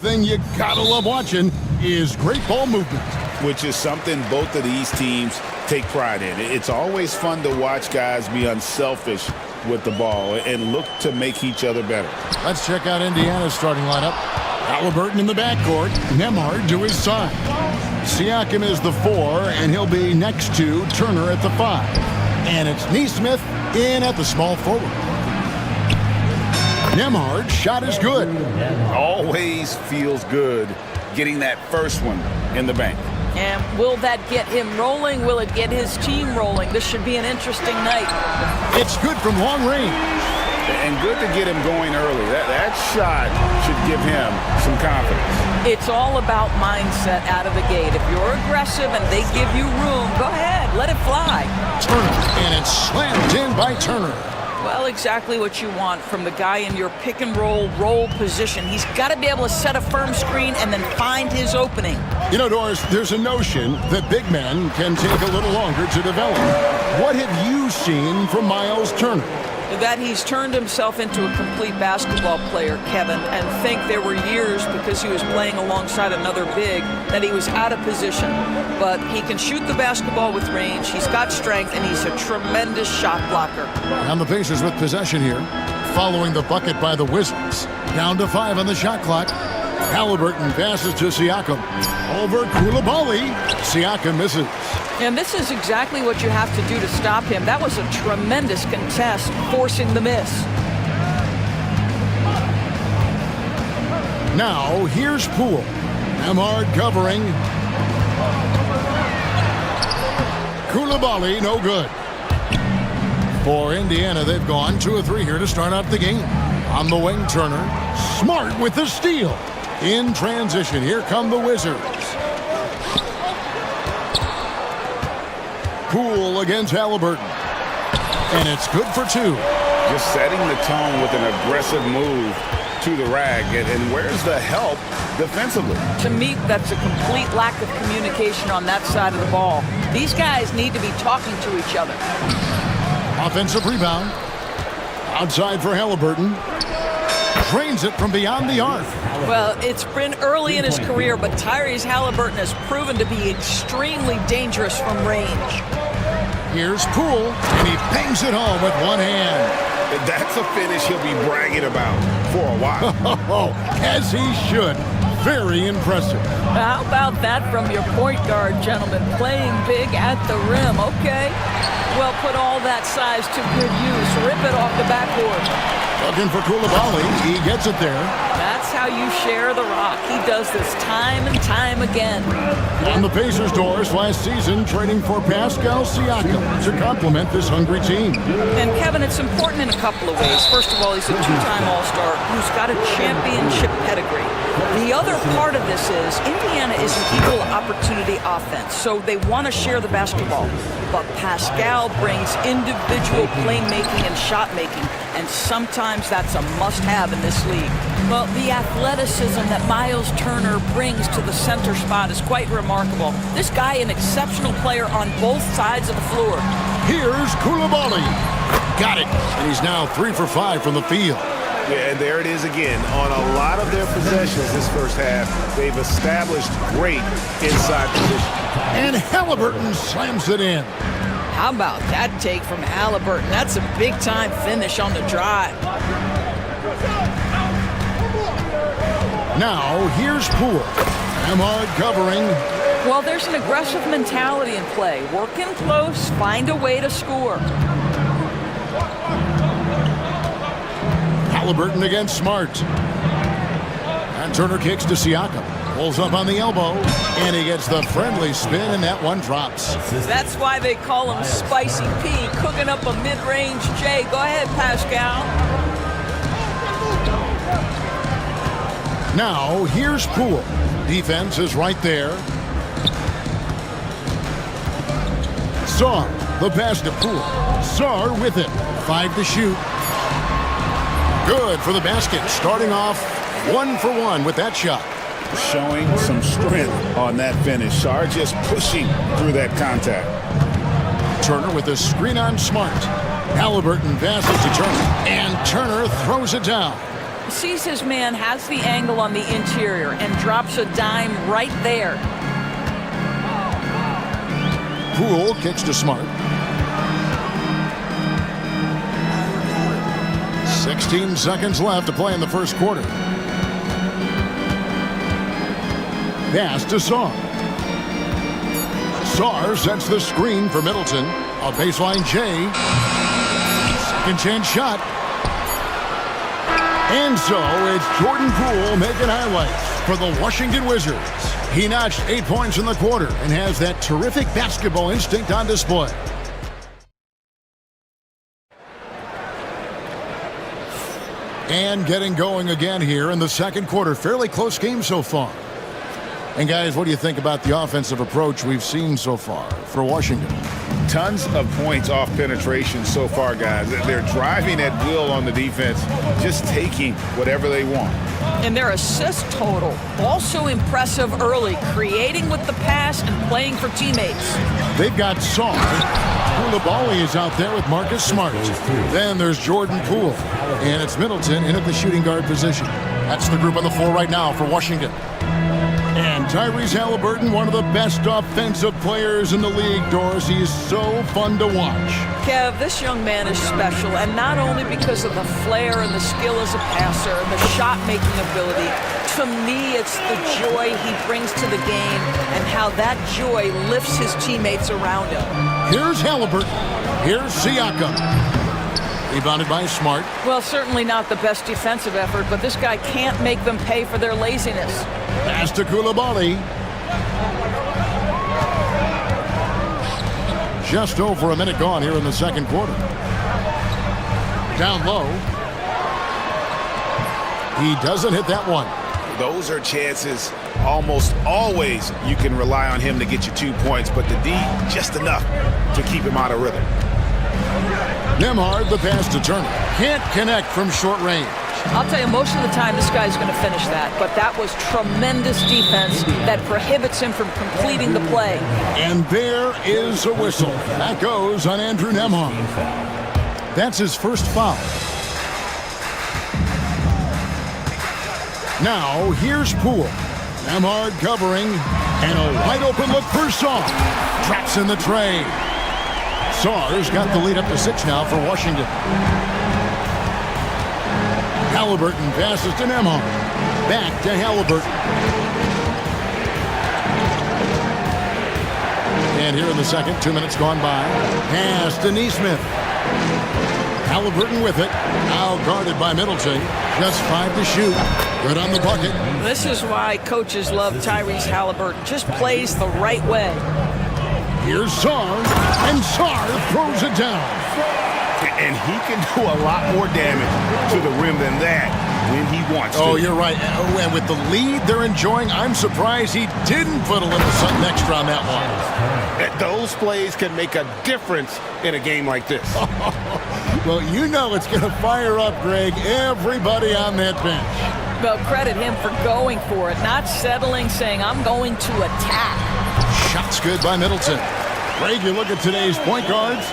thing you gotta love watching is great ball movement. Which is something both of these teams take pride in. It's always fun to watch guys be unselfish with the ball and look to make each other better. Let's check out Indiana's starting lineup. Halliburton in the backcourt, Nemhard to his side. Siakam is the 4, and he'll be next to Turner at the 5. And it's Neesmith in at the small forward. Nemhard's shot is good. Always feels good getting that first one in the bank. And will that get him rolling? Will it get his team rolling? This should be an interesting night. It's good from long range. And good to get him going early. That shot should give him some confidence. It's all about mindset out of the gate. If you're aggressive and they give you room, go ahead, let it fly. Turner, and it's slammed in by Turner. Well, exactly what you want from the guy in your pick and roll position. He's got to be able to set a firm screen and then find his opening. You know, Doris, there's a notion that big men can take a little longer to develop. What have you seen from Miles Turner? That he's turned himself into a complete basketball player, Kevin, and think there were years because he was playing alongside another big that he was out of position. But he can shoot the basketball with range, he's got strength, and he's a tremendous shot blocker. And the Pacers with possession here, following the bucket by the Wizards. Down to 5 on the shot clock. Halliburton passes to Siakam. Over Koulibaly. Siakam misses. And this is exactly what you have to do to stop him. That was a tremendous contest, forcing the miss. Now, here's Poole. Nemhard covering. Koulibaly, no good. For Indiana, they've gone 2 of 3 here to start out the game. On the wing, Turner. Smart with the steal. In transition, here come the Wizards. Poole against Halliburton. And it's good for 2. Just setting the tone with an aggressive move to the rag. And where's the help defensively? To me, that's a complete lack of communication on that side of the ball. These guys need to be talking to each other. Offensive rebound. Outside for Halliburton. Drains it from beyond the arc. Well, it's been early in his career, but Tyrese Halliburton has proven to be extremely dangerous from range. Here's Poole, and he bangs it home with one hand. That's a finish he'll be bragging about for a while. As he should. Very impressive. How about that from your point guard, gentlemen? Playing big at the rim, okay? Well, put all that size to good use. Rip it off the backboard. Looking for Koulibaly. He gets it there. That's how you share the rock. He does this time and time again. On the Pacers' doors last season, trading for Pascal Siakam to complement this hungry team. And Kevin, it's important in a couple of ways. First of all, he's a 2-time All-Star who's got a championship pedigree. The other part of this is Indiana is an equal opportunity offense, so they want to share the basketball. But Pascal brings individual playmaking and shot making, and sometimes that's a must-have in this league. Well, the athleticism that Miles Turner brings to the center spot is quite remarkable. This guy, an exceptional player on both sides of the floor. Here's Koulibaly. Got it. And he's now 3 for 5 from the field. Yeah, and there it is again. On a lot of their possessions this first half, they've established great inside position. And Halliburton slams it in. How about that take from Halliburton? That's a big-time finish on the drive. Now, here's Poole. Nemhard covering. Well, there's an aggressive mentality in play. Work in close, find a way to score. Halliburton against Smart. And Turner kicks to Siakam. Pulls up on the elbow, and he gets the friendly spin, and that one drops. That's why they call him Spicy P, cooking up a mid-range J. Go ahead, Pascal. Now, here's Poole. Defense is right there. Sarr, the pass to Poole. Sarr with it. 5 to shoot. Good for the basket. Starting off 1 for 1 with that shot. Showing some strength on that finish. Sarr just pushing through that contact. Turner with a screen on Smart. Halliburton passes to Turner, and Turner throws it down. Sees his man, has the angle on the interior, and drops a dime right there. Poole kicks to Smart. 16 seconds left to play in the first quarter. Pass to Saar. Saar sets the screen for Middleton. A baseline J. Second chance shot. And so it's Jordan Poole making highlights for the Washington Wizards. He notched 8 points in the quarter and has that terrific basketball instinct on display. And getting going again here in the second quarter. Fairly close game so far. And guys, what do you think about the offensive approach we've seen so far for Washington? Tons of points off penetration so far, guys. They're driving at will on the defense, just taking whatever they want. And their assist total, also impressive early, creating with the pass and playing for teammates. They've got Saar. Koulibaly is out there with Marcus Smart. Then there's Jordan Poole. And it's Middleton in at the shooting guard position. That's the group on the floor right now for Washington. And Tyrese Halliburton, one of the best offensive players in the league, Doris. He is so fun to watch. Kev, this young man is special, and not only because of the flair and the skill as a passer and the shot-making ability. To me, it's the joy he brings to the game and how that joy lifts his teammates around him. Here's Halliburton. Here's Siakam. Rebounded by Smart. Well, certainly not the best defensive effort, but this guy can't make them pay for their laziness. Pass to Koulibaly. Just over a minute gone here in the second quarter. Down low. He doesn't hit that one. Those are chances almost always you can rely on him to get you 2 points, but the D, just enough to keep him out of rhythm. Nembhard, the pass to Turner. Can't connect from short range. I'll tell you, most of the time this guy's going to finish that, but that was tremendous defense that prohibits him from completing the play. And there is a whistle. That goes on Andrew Nembhard. That's his first foul. Now, here's Poole. Nembhard covering, and a wide open look for Saar. Traps in the tray. Saar's got the lead up to 6 now for Washington. Halliburton passes to Nembhard. Back to Halliburton. And here in the second, 2 minutes gone by. Pass to Nesmith. Halliburton with it. Now guarded by Middleton. Just 5 to shoot. Good on the bucket. This is why coaches love Tyrese Halliburton. Just plays the right way. Here's Saar, and Saar throws it down. And he can do a lot more damage to the rim than that when he wants to. Oh, you're right. Oh, and with the lead they're enjoying, I'm surprised he didn't put a little something extra on that one. Those plays can make a difference in a game like this. Well, you know it's going to fire up, Greg, everybody on that bench. Well, credit him for going for it, not settling, saying, I'm going to attack. Shots good by Middleton. Greg, you look at today's point guards,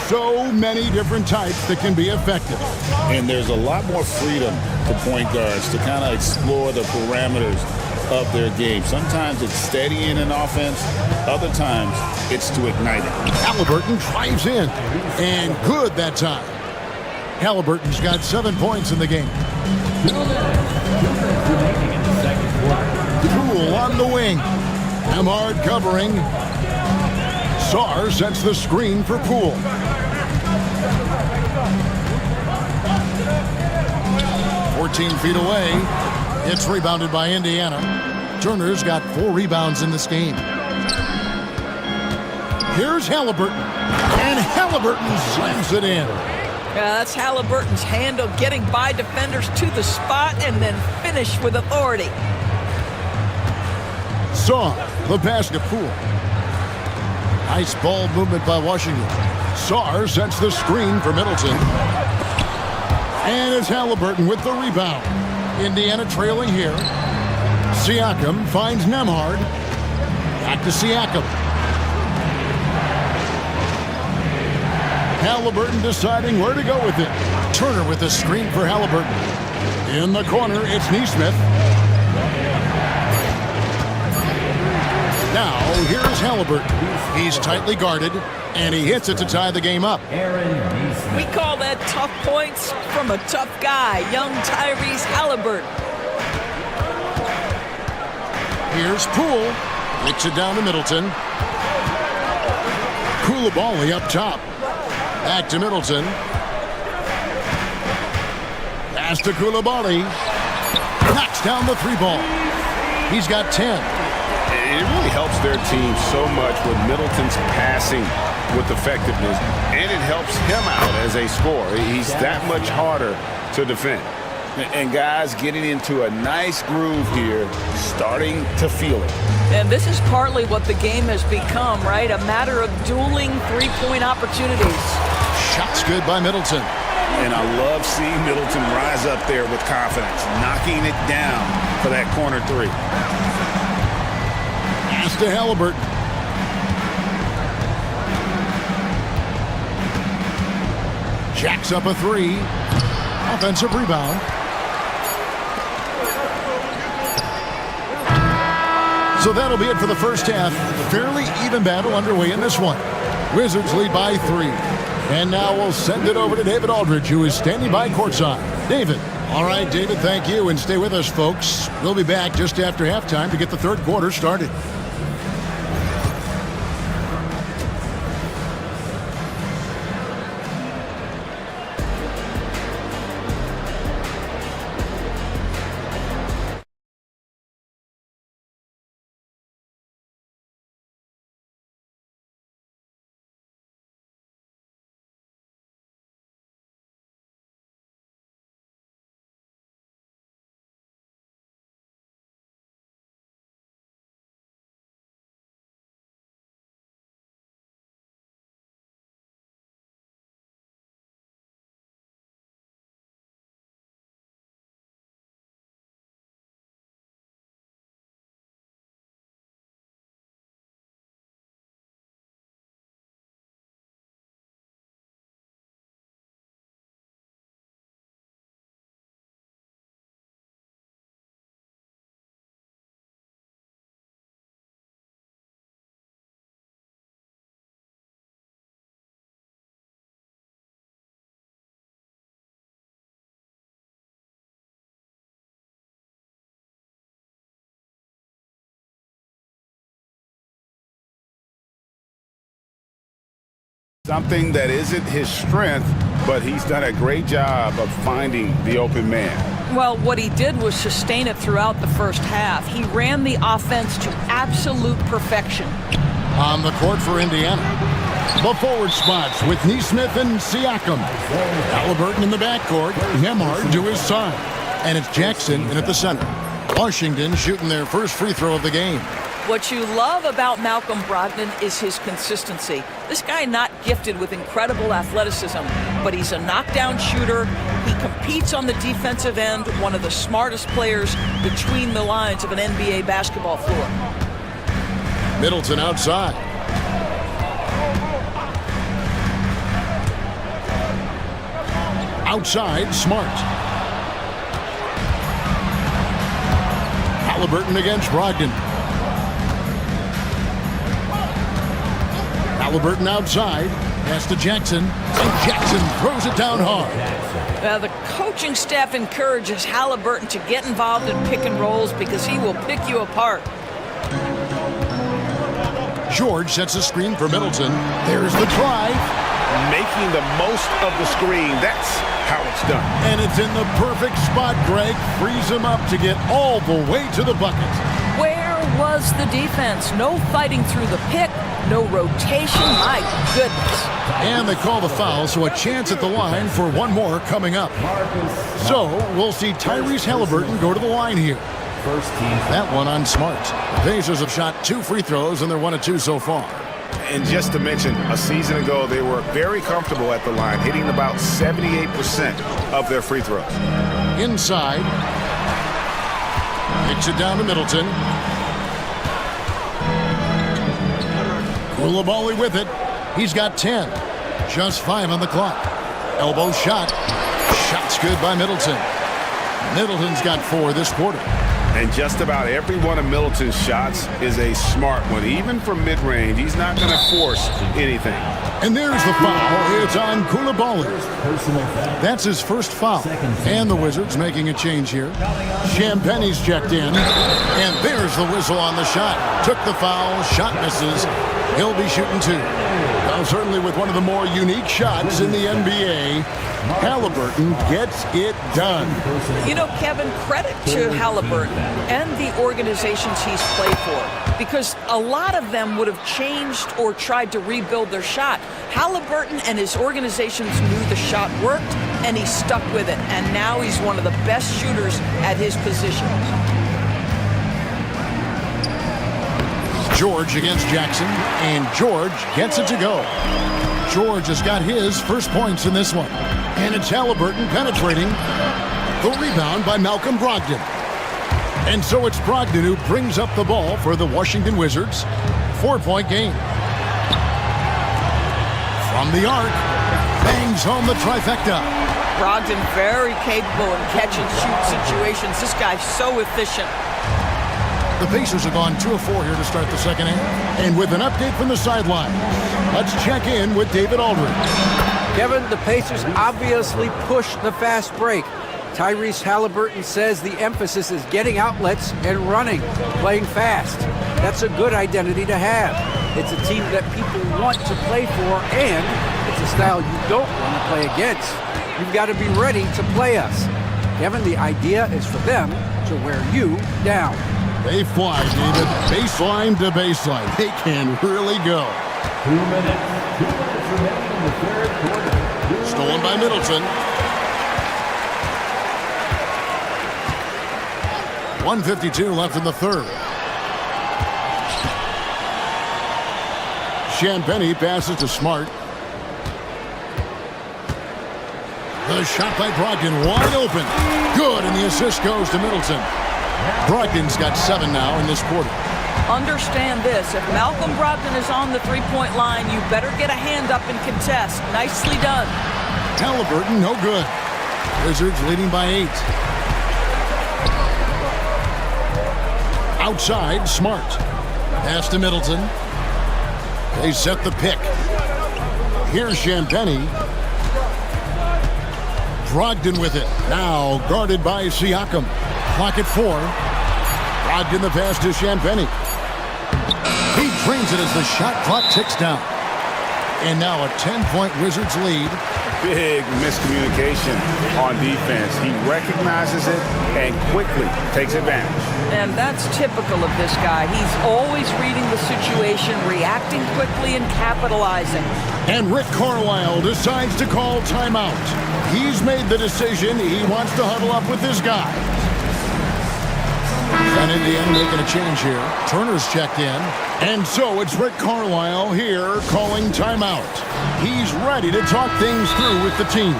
so many different types that can be effective. And there's a lot more freedom to point guards to kind of explore the parameters of their game. Sometimes it's steadying an offense. Other times it's to ignite it. Halliburton drives in, and good that time. Halliburton's got 7 points in the game. Poole on the wing. Nembhard covering. Saar sets the screen for Poole. "14 feet away. It's rebounded by Indiana. Turner's got 4 rebounds in this game. Here's Halliburton. And Halliburton slams it in. Yeah, that's Halliburton's handle, getting by defenders to the spot and then finish with authority. Saar, the pass to Poole. Nice ball movement by Washington. Saar sets the screen for Middleton. And it's Halliburton with the rebound. Indiana trailing here. Siakam finds Nembhard. Back to Siakam. Halliburton deciding where to go with it. Turner with the screen for Halliburton. In the corner, it's Neesmith. Now, here's Halliburton. He's tightly guarded, and he hits it to tie the game up. We call that tough points from a tough guy, young Tyrese Halliburton. Here's Poole. Kicks it down to Middleton. Koulibaly up top. Back to Middleton. Pass to Koulibaly. Knocks down the three ball. He's got 10. It really helps their team so much with Middleton's passing with effectiveness, and it helps him out as a scorer. He's that much harder to defend. And guys getting into a nice groove here, starting to feel it. And this is partly what the game has become, right? A matter of dueling three-point opportunities. Shots good by Middleton. And I love seeing Middleton rise up there with confidence, knocking it down for that corner three. Pass to Halliburton. Jacks up a three. Offensive rebound. So that'll be it for the first half. Fairly even battle underway in this one. Wizards lead by 3. And now we'll send it over to David Aldridge, who is standing by courtside. David. All right, David, thank you. And stay with us, folks. We'll be back just after halftime to get the third quarter started. Something that isn't his strength, but he's done a great job of finding the open man. Well, what he did was sustain it throughout the first half. He ran the offense to absolute perfection. On the court for Indiana, the forward spots with Neesmith and Siakam. Halliburton in the backcourt, Nembhard to his side. And it's Jackson in at the center. Washington shooting their first free throw of the game. What you love about Malcolm Brogdon is his consistency. This guy not gifted with incredible athleticism, but he's a knockdown shooter. He competes on the defensive end, one of the smartest players between the lines of an NBA basketball floor. Middleton outside. Outside, Smart. Halliburton against Brogdon. Halliburton outside. Pass to Jackson. And Jackson throws it down hard. The coaching staff encourages Halliburton to get involved in pick and rolls because he will pick you apart. George sets a screen for Middleton. There's the drive. Making the most of the screen. That's how it's done. And it's in the perfect spot, Greg. Frees him up to get all the way to the bucket. Where was the defense? No fighting through the pick, no rotation. My goodness. And they call the foul, so a chance at the line for one more coming up. So we'll see Tyrese Halliburton go to the line here. That one on Smart. The Pacers have shot 2 free throws, and they're 1 of 2 so far. And just to mention, a season ago, they were very comfortable at the line, hitting about 78% of their free throws. Inside. Kicks it down to Middleton. Koulibaly with it. He's got 10. Just 5 on the clock. Elbow shot. Shot's good by Middleton. Middleton's got 4 this quarter. And just about every one of Middleton's shots is a smart one. Even from mid-range, he's not going to force anything. And there's the foul. It's on Koulibaly. That's his first foul. And the Wizards making a change here. Champagne's checked in. And there's the whistle on the shot. Took the foul. Shot misses. He'll be shooting 2. Well, certainly with one of the more unique shots in the NBA, Halliburton gets it done. You know, Kevin, credit to Halliburton and the organizations he's played for, because a lot of them would have changed or tried to rebuild their shot. Halliburton and his organizations knew the shot worked, and he stuck with it, and now he's one of the best shooters at his position. George against Jackson, and George gets it to go. George has got his first points in this one. And it's Halliburton penetrating. The rebound by Malcolm Brogdon. And so it's Brogdon who brings up the ball for the Washington Wizards. 4-point game. From the arc, bangs home the trifecta. Brogdon very capable in catch-and-shoot situations. This guy's so efficient. The Pacers have gone 2 of 4 here to start the second half. And with an update from the sideline, let's check in with David Aldridge. Kevin, the Pacers obviously pushed the fast break. Tyrese Halliburton says the emphasis is getting outlets and running, playing fast. That's a good identity to have. It's a team that people want to play for, and it's a style you don't want to play against. You've got to be ready to play us. Kevin, the idea is for them to wear you down. They fly, David. Baseline to baseline. They can really go. 2 minutes. 2 minutes remaining in the third quarter. Stolen by Middleton. 1:52 left in the third. Champagnie passes to Smart. The shot by Brogdon wide open. Good, and the assist goes to Middleton. Brogdon's got 7 now in this quarter. Understand this, if Malcolm Brogdon is on the three-point line, you better get a hand up and contest. Nicely done. Halliburton, no good. Wizards leading by 8. Outside, Smart. Pass to Middleton. They set the pick. Here's Champagnie. Brogdon with it. Now guarded by Siakam. Clock at 4. Brogdon the pass to Champagnie. He drains it as the shot clock ticks down. And now a 10-point Wizards lead. Big miscommunication on defense. He recognizes it and quickly takes advantage. And that's typical of this guy. He's always reading the situation, reacting quickly, and capitalizing. And Rick Carlisle decides to call timeout. He's made the decision. He wants to huddle up with this guy. And Indiana making a change here. Turner's checked in. And so it's Rick Carlisle here calling timeout. He's ready to talk things through with the team.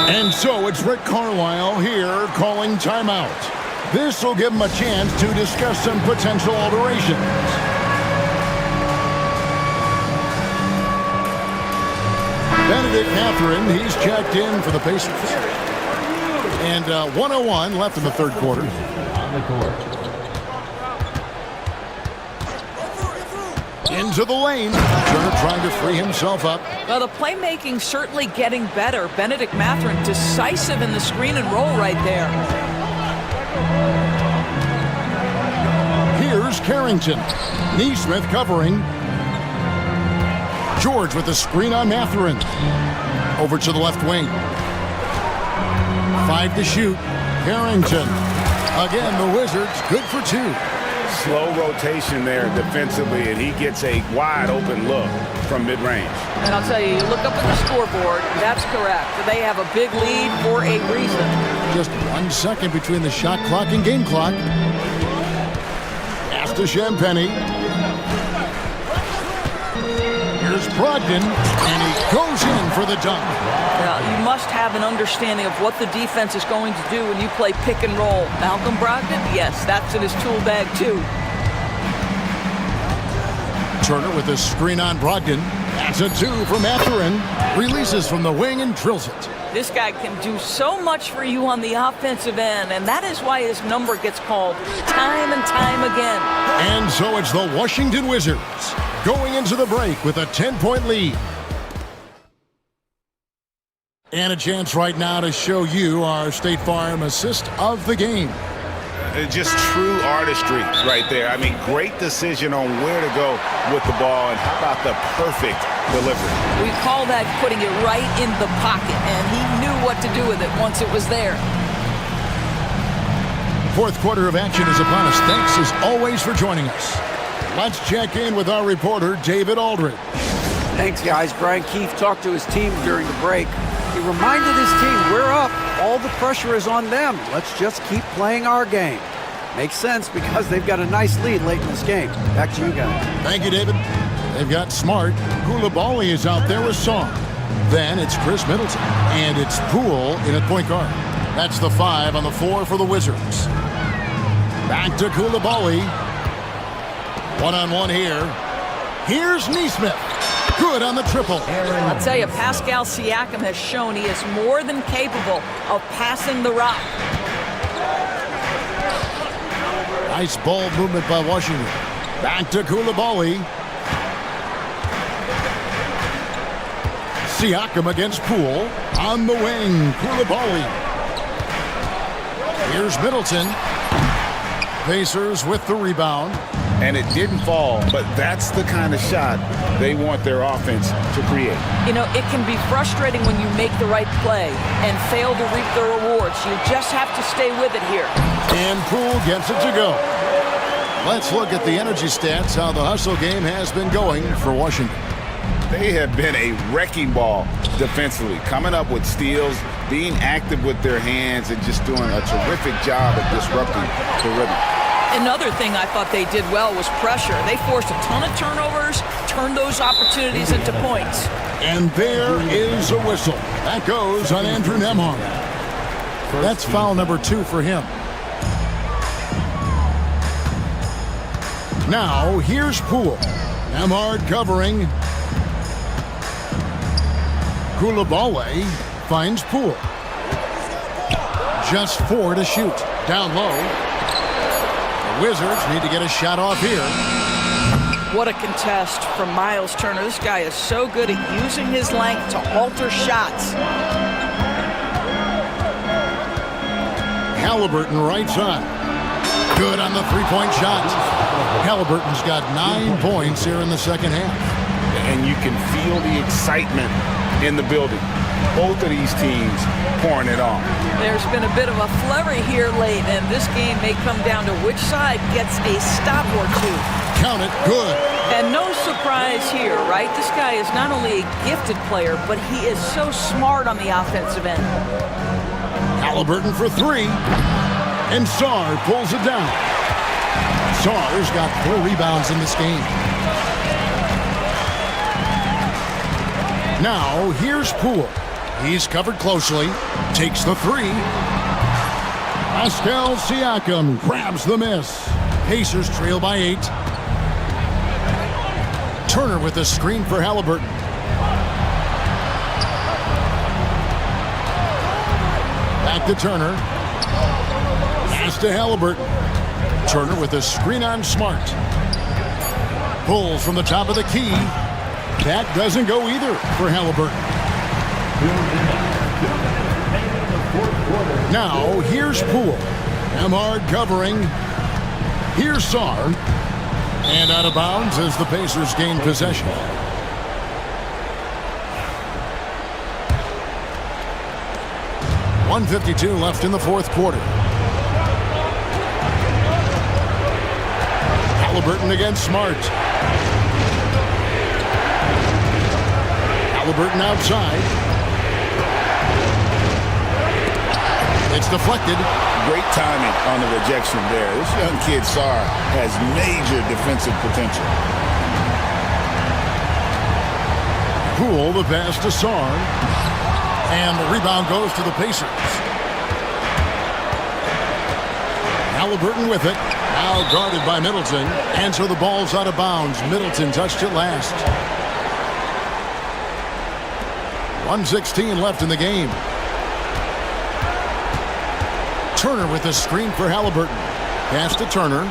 And so it's Rick Carlisle here calling timeout. This will give him a chance to discuss some potential alterations. Benedict Mathurin, he's checked in for the Pacers. And 1:01 left in the third quarter. On the court. Into the lane. Turner trying to free himself up. Well, the playmaking certainly getting better. Benedict Mathurin decisive in the screen and roll right there. Here's Carrington. Neesmith covering. George with the screen on Mathurin. Over to the left wing. 5 to shoot. Carrington. Again, the Wizards good for 2. Slow rotation there defensively, and he gets a wide open look from mid-range. And I'll tell you, you look up at the scoreboard, that's correct. They have a big lead for a reason. Just 1 second between the shot clock and game clock. Pass to Champagnie. Here's Brogdon, and he goes in for the dunk. Now, you must have an understanding of what the defense is going to do when you play pick and roll. Malcolm Brogdon, yes, that's in his tool bag too. Turner with a screen on Brogdon. That's a 2 from Mathurin. Releases from the wing and drills it. This guy can do so much for you on the offensive end, and that is why his number gets called time and time again. And so it's the Washington Wizards going into the break with a 10-point lead. And a chance right now to show you our State Farm assist of the game. Just true artistry right there. I mean, great decision on where to go with the ball, and how about the perfect delivery? We call that putting it right in the pocket, and he knew what to do with it once it was there. Fourth quarter of action is upon us. Thanks as always for joining us. Let's check in with our reporter, David Aldridge. Thanks, guys. Brian Keefe talked to his team during the break. He reminded his team, we're up. All the pressure is on them. Let's just keep playing our game. Makes sense because they've got a nice lead late in this game. Back to you guys. Thank you, David. They've got Smart. Koulibaly is out there with Song. Then it's Chris Middleton. And it's Poole in at point guard. That's the 5 on the 4 for the Wizards. Back to Koulibaly. One-on-one here. Here's Neesmith. Good on the triple. I'll tell you, Pascal Siakam has shown he is more than capable of passing the rock. Nice ball movement by Washington. Back to Koulibaly. Siakam against Poole. On the wing, Koulibaly. Here's Middleton. Pacers with the rebound. And it didn't fall, but that's the kind of shot they want their offense to create. You know, it can be frustrating when you make the right play and fail to reap the rewards. You just have to stay with it here. And Poole gets it to go. Let's look at the energy stats, how the hustle game has been going for Washington. They have been a wrecking ball defensively, coming up with steals, being active with their hands, and just doing a terrific job of disrupting the rhythm. Another thing I thought they did well was pressure. They forced a ton of turnovers, turned those opportunities into points. And there is a whistle. That goes on Andrew Nembhard. That's foul number 2 for him. Now, here's Poole. Nembhard covering. Koulibaly finds Poole. Just 4 to shoot. Down low. Wizards need to get a shot off here. What a contest from Miles Turner. This guy is so good at using his length to alter shots. Halliburton right side. Good on the three-point shot. Halliburton's got 9 points here in the second half. And you can feel the excitement in the building. Both of these teams pouring it on. There's been a bit of a flurry here late, and this game may come down to which side gets a stop or 2. Count it, good. And no surprise here, right? This guy is not only a gifted player, but he is so smart on the offensive end. Halliburton for 3. And Sarr pulls it down. Sarr's got 4 rebounds in this game. Now, here's Poole. He's covered closely. Takes the 3. Pascal Siakam grabs the miss. Pacers trail by 8. Turner with the screen for Halliburton. Back to Turner. Pass to Halliburton. Turner with a screen on Smart. Pulls from the top of the key. That doesn't go either for Halliburton. Now, here's Poole. Nembhard covering. Here's Sarr. And out of bounds as the Pacers gain possession. .152 left in the fourth quarter. Halliburton against Smart. Halliburton outside. It's deflected. Great timing on the rejection there. This young kid, Sarr, has major defensive potential. Poole the pass to Sarr. And the rebound goes to the Pacers. Halliburton with it. Now Now guarded by Middleton. And so the ball's out of bounds. Middleton touched it last. 1:16 left in the game. Turner with a screen for Halliburton. Pass to Turner.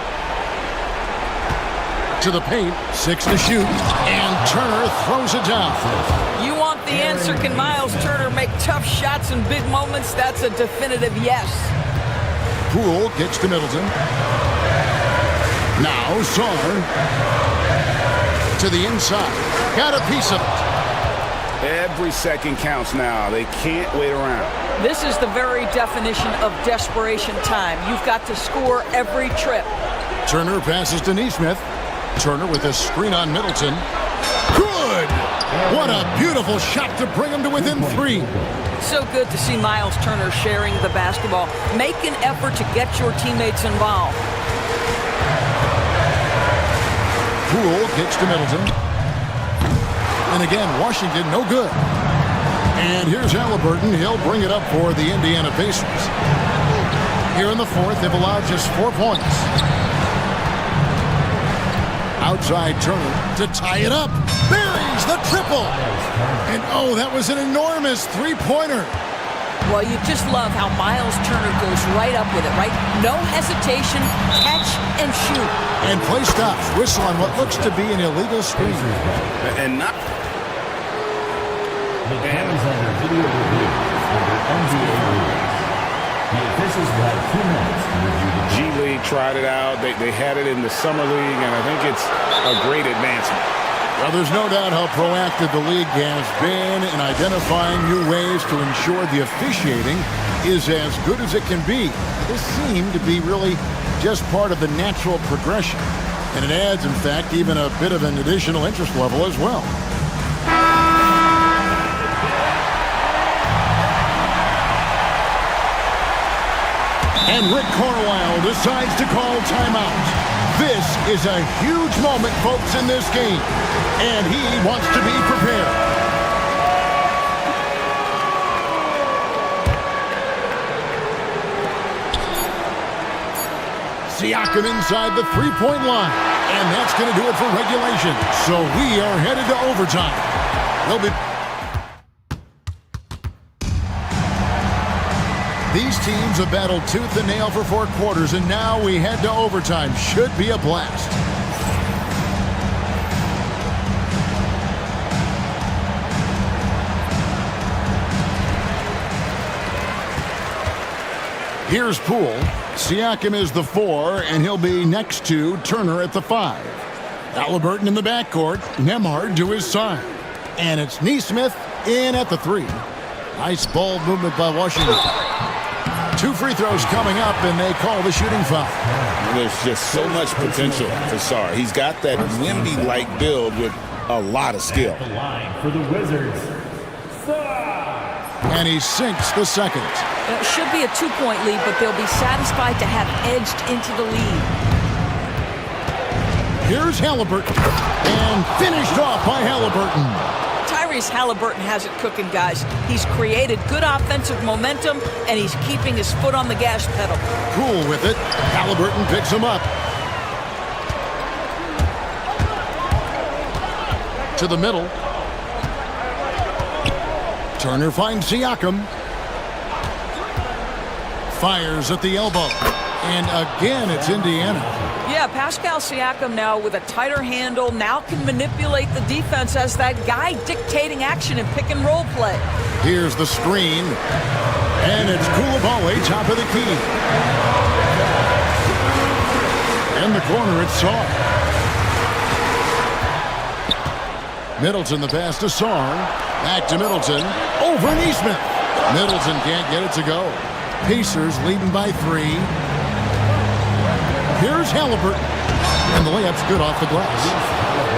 To the paint. 6 to shoot. And Turner throws it down. You want the answer. Can Miles Turner make tough shots in big moments? That's a definitive yes. Poole gets to Middleton. Now Saar. To the inside. Got a piece of it. Every second counts now. They can't wait around. This is the very definition of desperation time. You've got to score every trip. Turner passes to Neesmith. Turner with a screen on Middleton. Good! What a beautiful shot to bring him to within 3. So good to see Miles Turner sharing the basketball. Make an effort to get your teammates involved. Poole kicks to Middleton. And again, Washington, no good. And here's Halliburton. He'll bring it up for the Indiana Pacers. Here in the fourth, they've allowed just 4 points. Outside Turner to tie it up. Buries the triple. And oh, that was an enormous three-pointer. Well, you just love how Miles Turner goes right up with it, right? No hesitation, catch and shoot. And play stops. Whistle on what looks to be an illegal screen. And not... The cameras under video review under NBA rules. The officials will have 2 minutes to review the G League tried it out. They had it in the Summer League, and I think it's a great advancement. Well, there's no doubt how proactive the league has been in identifying new ways to ensure the officiating is as good as it can be. This seemed to be really just part of the natural progression. And it adds, in fact, even a bit of an additional interest level as well. And Rick Carlisle decides to call timeout. This is a huge moment, folks, in this game. And he wants to be prepared. Siakam inside the three-point line. And that's going to do it for regulation. So we are headed to overtime. We'll be... These teams have battled tooth and nail for 4 quarters, and now we head to overtime. Should be a blast. Here's Poole. Siakam is the 4, and he'll be next to Turner at the 5. Halliburton in the backcourt. Nembhard to his side. And it's Neesmith in at the 3. Nice ball movement by Washington. 2 free throws coming up, and they call the shooting foul. There's just so much potential for Saar. He's got that Wemby-like build with a lot of skill. The line for the Wizards. And he sinks the second. It should be a 2-point lead, but they'll be satisfied to have edged into the lead. Here's Halliburton. And finished off by Halliburton. Tyrese Halliburton has it cooking, guys. He's created good offensive momentum, and he's keeping his foot on the gas pedal. Poole with it. Halliburton picks him up. To the middle. Turner finds Siakam. Fires at the elbow. And again, it's Indiana. Yeah, Pascal Siakam now with a tighter handle, now can manipulate the defense as that guy dictating action in pick and roll play. Here's the screen. And it's Coulibaly, top of the key. In the corner, it's Saar. Middleton, the pass to Saar. Back to Middleton. Over Neesmith. Middleton can't get it to go. Pacers leading by 3. Here's Halliburton. And the layup's good off the glass.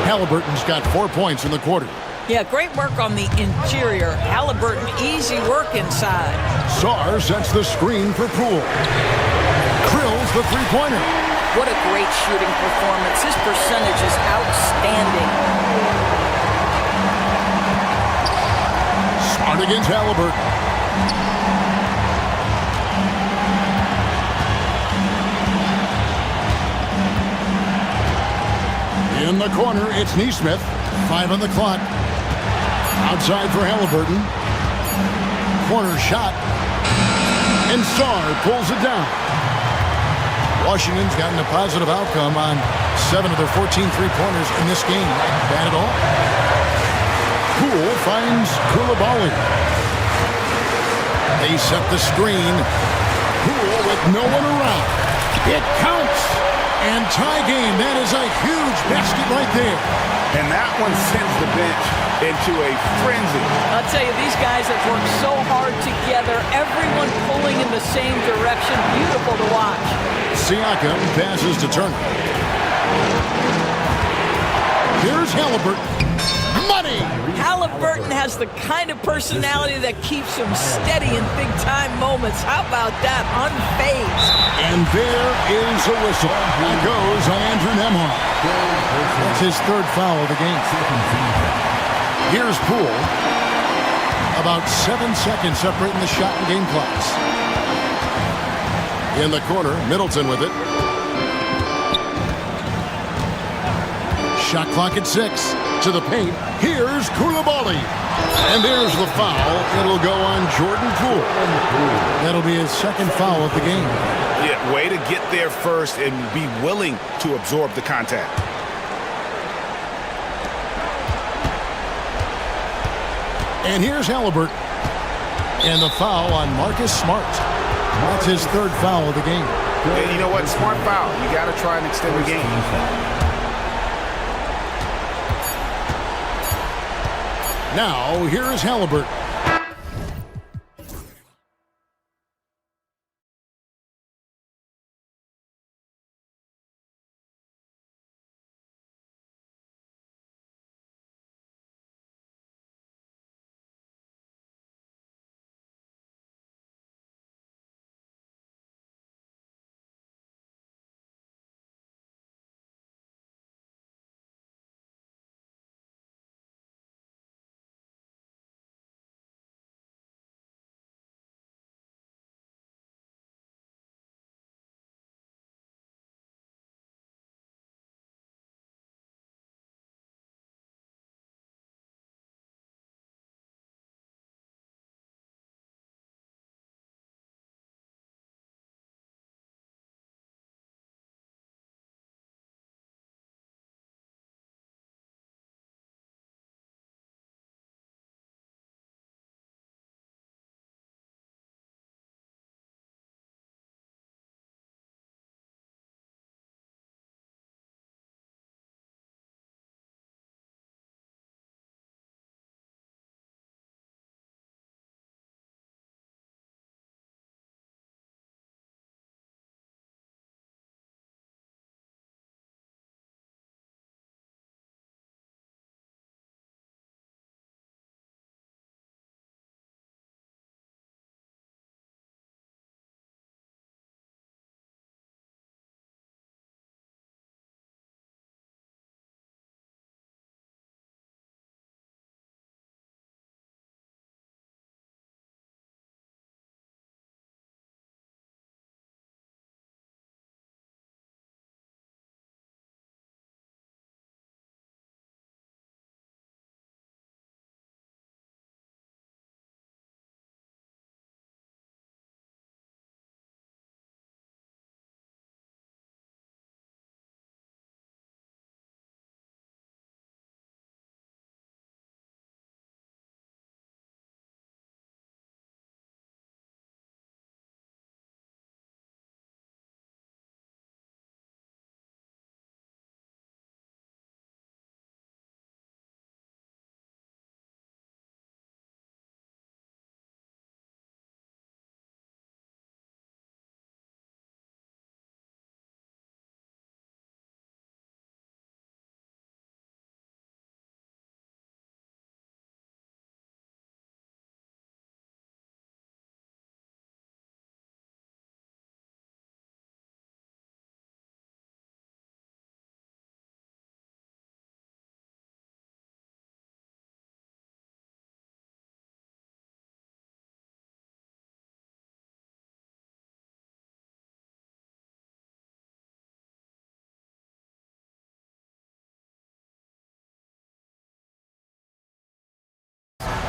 Halliburton's got 4 points in the quarter. Yeah, great work on the interior. Halliburton, easy work inside. Saar sets the screen for Poole. Drills the three-pointer. What a great shooting performance. His percentage is outstanding. Smart against Halliburton. In the corner, it's Neesmith. 5 on the clock. Outside for Halliburton. Corner shot. And Sarr pulls it down. Washington's gotten a positive outcome on 7 of their 14 three-pointers in this game. Not bad at all. Poole finds Koulibaly. They set the screen. Poole with no one around. It counts. And tie game. That is a huge basket right there. And that one sends the bench into a frenzy. I'll tell you, these guys have worked so hard together. Everyone pulling in the same direction. Beautiful to watch. Siakam passes to Turner. Here's Halliburton. Money! Halliburton has the kind of personality that keeps him steady in big-time moments. How about that? Unfazed. And there is a whistle. That goes on Andrew Nembhard. That's his 3rd foul of the game. Here's Poole. About 7 seconds separating the shot and game clocks. In the corner, Middleton with it. Shot clock at 6. To the paint. Here's Koulibaly. And there's the foul. It'll go on Jordan Poole. That'll be his 2nd foul of the game. Yeah, way to get there first and be willing to absorb the contact. And here's Halliburton. And the foul on Marcus Smart. That's his 3rd foul of the game. Yeah, you know what? Smart foul. You got to try and extend the game. Now, here is Halliburton.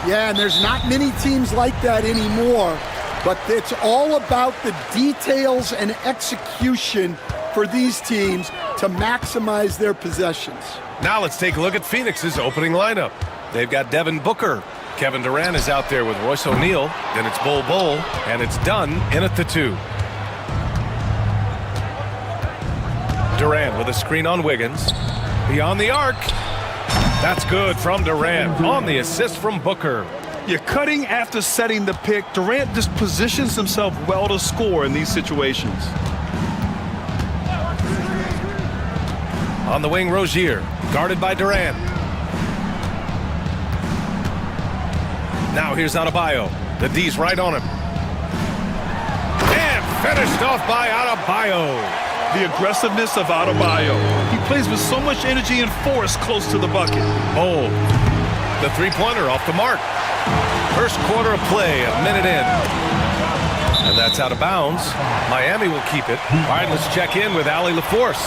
Yeah, and there's not many teams like that anymore, but it's all about the details and execution for these teams to maximize their possessions. Now let's take a look at Phoenix's opening lineup. They've got Devin Booker. Kevin Durant is out there with Royce O'Neal. Then it's Bol Bol, and it's Dunn in at the 2. Durant with a screen on Wiggins. Beyond the arc. That's good from Durant on the assist from Booker. You're cutting after setting the pick. Durant just positions himself well to score in these situations. On the wing, Rozier, guarded by Durant. Now here's Adebayo. The D's right on him. And finished off by Adebayo. The aggressiveness of Adebayo. He plays with so much energy and force close to the bucket. Oh, the three-pointer off the mark. First quarter of play, a minute in. And that's out of bounds. Miami will keep it. All right, let's check in with Allie LaForce.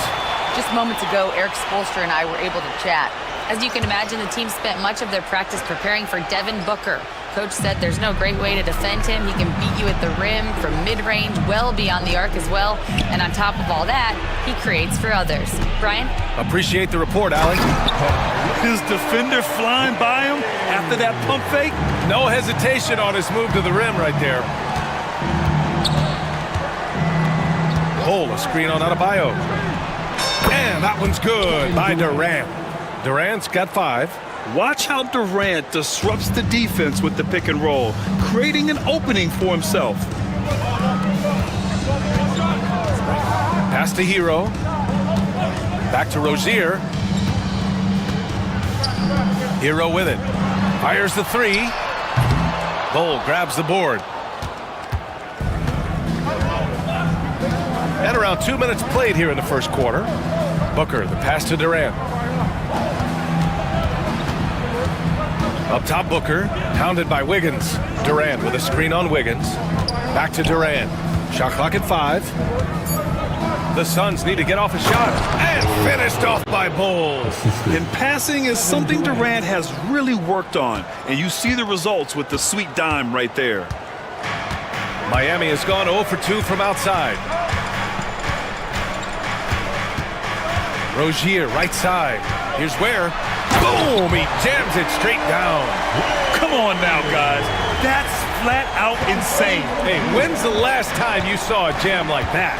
Just moments ago, Eric Spoelstra and I were able to chat. As you can imagine, the team spent much of their practice preparing for Devin Booker. Coach said there's no great way to defend him. He can beat you at the rim, from mid-range, well beyond the arc as well. And on top of all that, he creates for others. Brian? Appreciate the report, Allie. His defender flying by him after that pump fake. No hesitation on his move to the rim right there. Bol, a screen on Adebayo. And that one's good by Durant. Durant's got 5. Watch how Durant disrupts the defense with the pick and roll, creating an opening for himself. Pass to Hero. Back to Rozier. Hero with it. Fires the 3. Bol grabs the board. And around 2 minutes played here in the first quarter. Booker, the pass to Durant. Up top, Booker, hounded by Wiggins. Durant with a screen on Wiggins. Back to Durant. Shot clock at 5. The Suns need to get off a shot. And finished off by Bol. And passing is something Durant has really worked on. And you see the results with the sweet dime right there. Miami has gone 0 for 2 from outside. Rozier, right side. Here's where. Boom! He jams it straight down. Come on now, guys. That's flat out insane. Hey, when's the last time you saw a jam like that?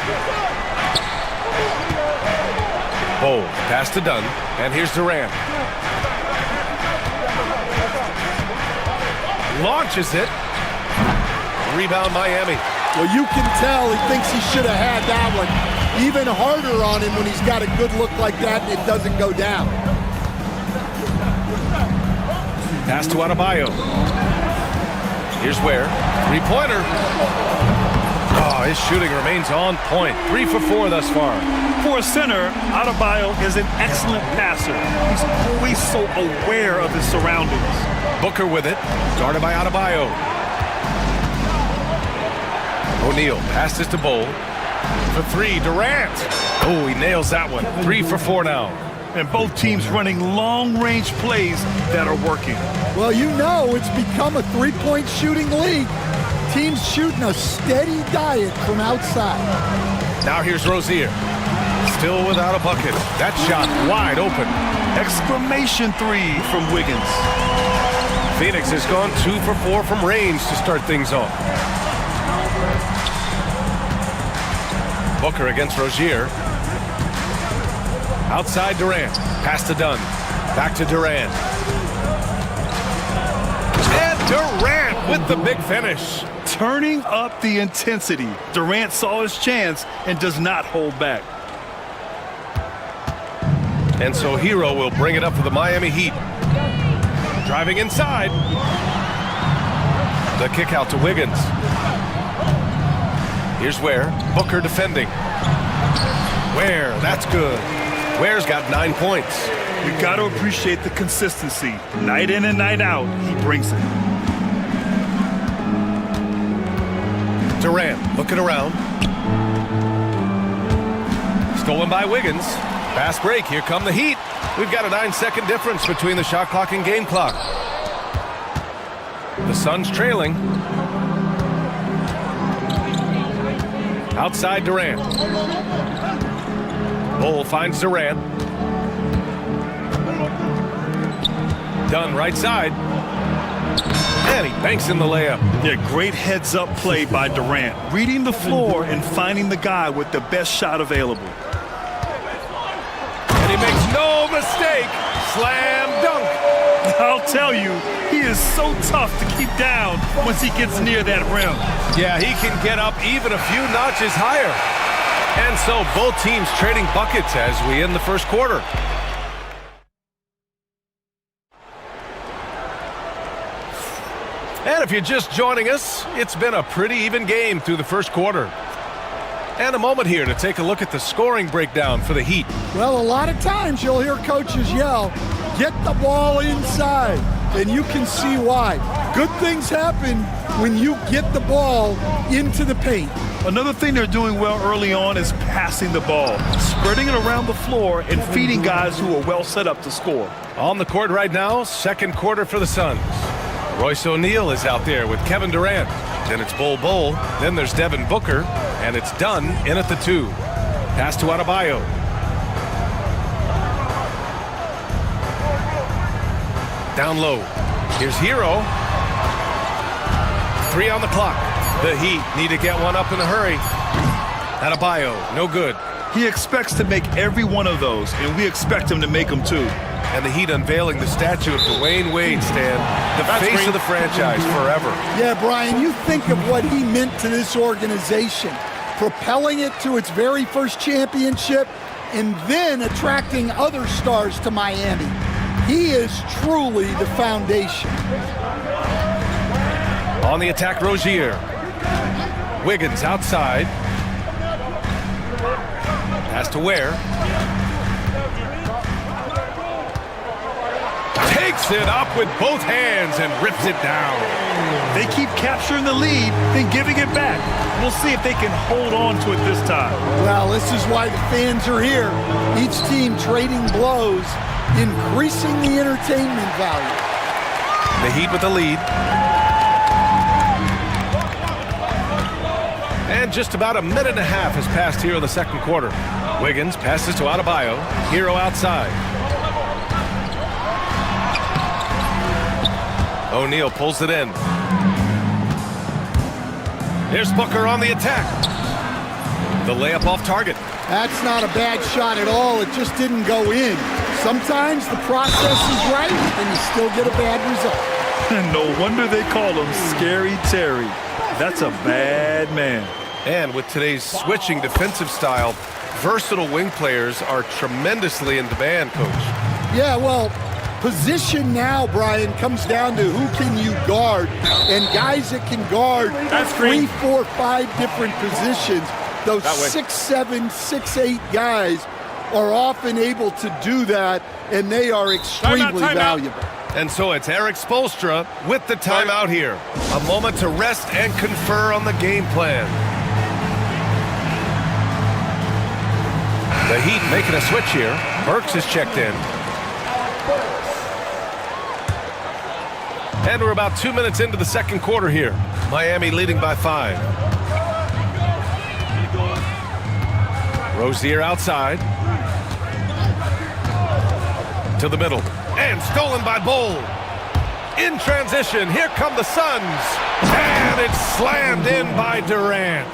Bol, pass to Dunn. And here's Durant. Launches it. Rebound Miami. Well, you can tell he thinks he should have had that one. Even harder on him when he's got a good look like that and it doesn't go down. Pass to Adebayo. Here's where. Three-pointer. Oh, his shooting remains on point. 3 for 4 thus far. For a center, Adebayo is an excellent passer. He's always so aware of his surroundings. Booker with it. Guarded by Adebayo. O'Neal passes to Bol. For 3, Durant. Oh, he nails that one. 3 for 4 now. And both teams running long-range plays that are working. Well, you know it's become a three-point shooting league. Teams shooting a steady diet from outside. Now here's Rozier. Still without a bucket. That shot wide open. Exclamation 3 from Wiggins. Phoenix has gone 2 for 4 from range to start things off. Booker against Rozier. Outside Durant. Pass to Dunn. Back to Durant. And Durant with the big finish. Turning up the intensity. Durant saw his chance and does not hold back. And so Hero will bring it up for the Miami Heat. Driving inside. The kick out to Wiggins. Here's Ware. Booker defending. Ware, that's good. Ware's got 9 points. You got to appreciate the consistency. Night in and night out, he brings it. Durant looking around. Stolen by Wiggins. Fast break. Here come the Heat. We've got a 9-second difference between the shot clock and game clock. The Suns trailing. Outside Durant. Bull finds Durant. Dunn right side. And he banks in the layup. Yeah, great heads-up play by Durant. Reading the floor and finding the guy with the best shot available. And he makes no mistake. Slam dunk. I'll tell you, he is so tough to keep down once he gets near that rim. Yeah, he can get up even a few notches higher. And so both teams trading buckets as we end the first quarter. And if you're just joining us, it's been a pretty even game through the first quarter. And a moment here to take a look at the scoring breakdown for the Heat. Well, a lot of times you'll hear coaches yell, get the ball inside, and you can see why. Good things happen when you get the ball into the paint. Another thing they're doing well early on is passing the ball, spreading it around the floor and feeding guys who are well set up to score. On the court right now, second quarter for the Suns. Royce O'Neal is out there with Kevin Durant. Then it's Bol Bol. Then there's Devin Booker. And it's Dunn in at the 2. Pass to Adebayo. Down low. Here's Hero. 3 on the clock. The Heat need to get one up in a hurry. Adebayo, no good. He expects to make every one of those, and we expect him to make them too. And the Heat unveiling the statue of Dwayne Wade, Stan, the face of the franchise forever. Yeah, Brian, you think of what he meant to this organization, propelling it to its very first championship and then attracting other stars to Miami. He is truly the foundation. On the attack, Rozier. Wiggins outside. Pass to Ware. Takes it up with both hands and rips it down. They keep capturing the lead, then giving it back. We'll see if they can hold on to it this time. Well, this is why the fans are here. Each team trading blows, increasing the entertainment value. The Heat with the lead. And just about a minute and a half has passed here in the second quarter. Wiggins passes to Adebayo. Hero outside. O'Neal pulls it in. Here's Booker on the attack. The layup off target. That's not a bad shot at all. It just didn't go in. Sometimes the process is right and you still get a bad result. No wonder they call him Scary Terry. That's a bad man. And with today's switching defensive style, versatile wing players are tremendously in demand, Coach. Yeah, well, position now, Brian, comes down to who can you guard. And guys that can guard 3, 4, 5 different positions, those 6'7", 6'8" guys are often able to do that, and they are extremely valuable. And so it's Eric Spoelstra with the timeout here. A moment to rest and confer on the game plan. The Heat making a switch here. Burks is checked in. And we're about 2 minutes into the second quarter here. Miami leading by 5. Rozier outside. To the middle. And stolen by Bol. In transition, here come the Suns. And it's slammed in by Durant.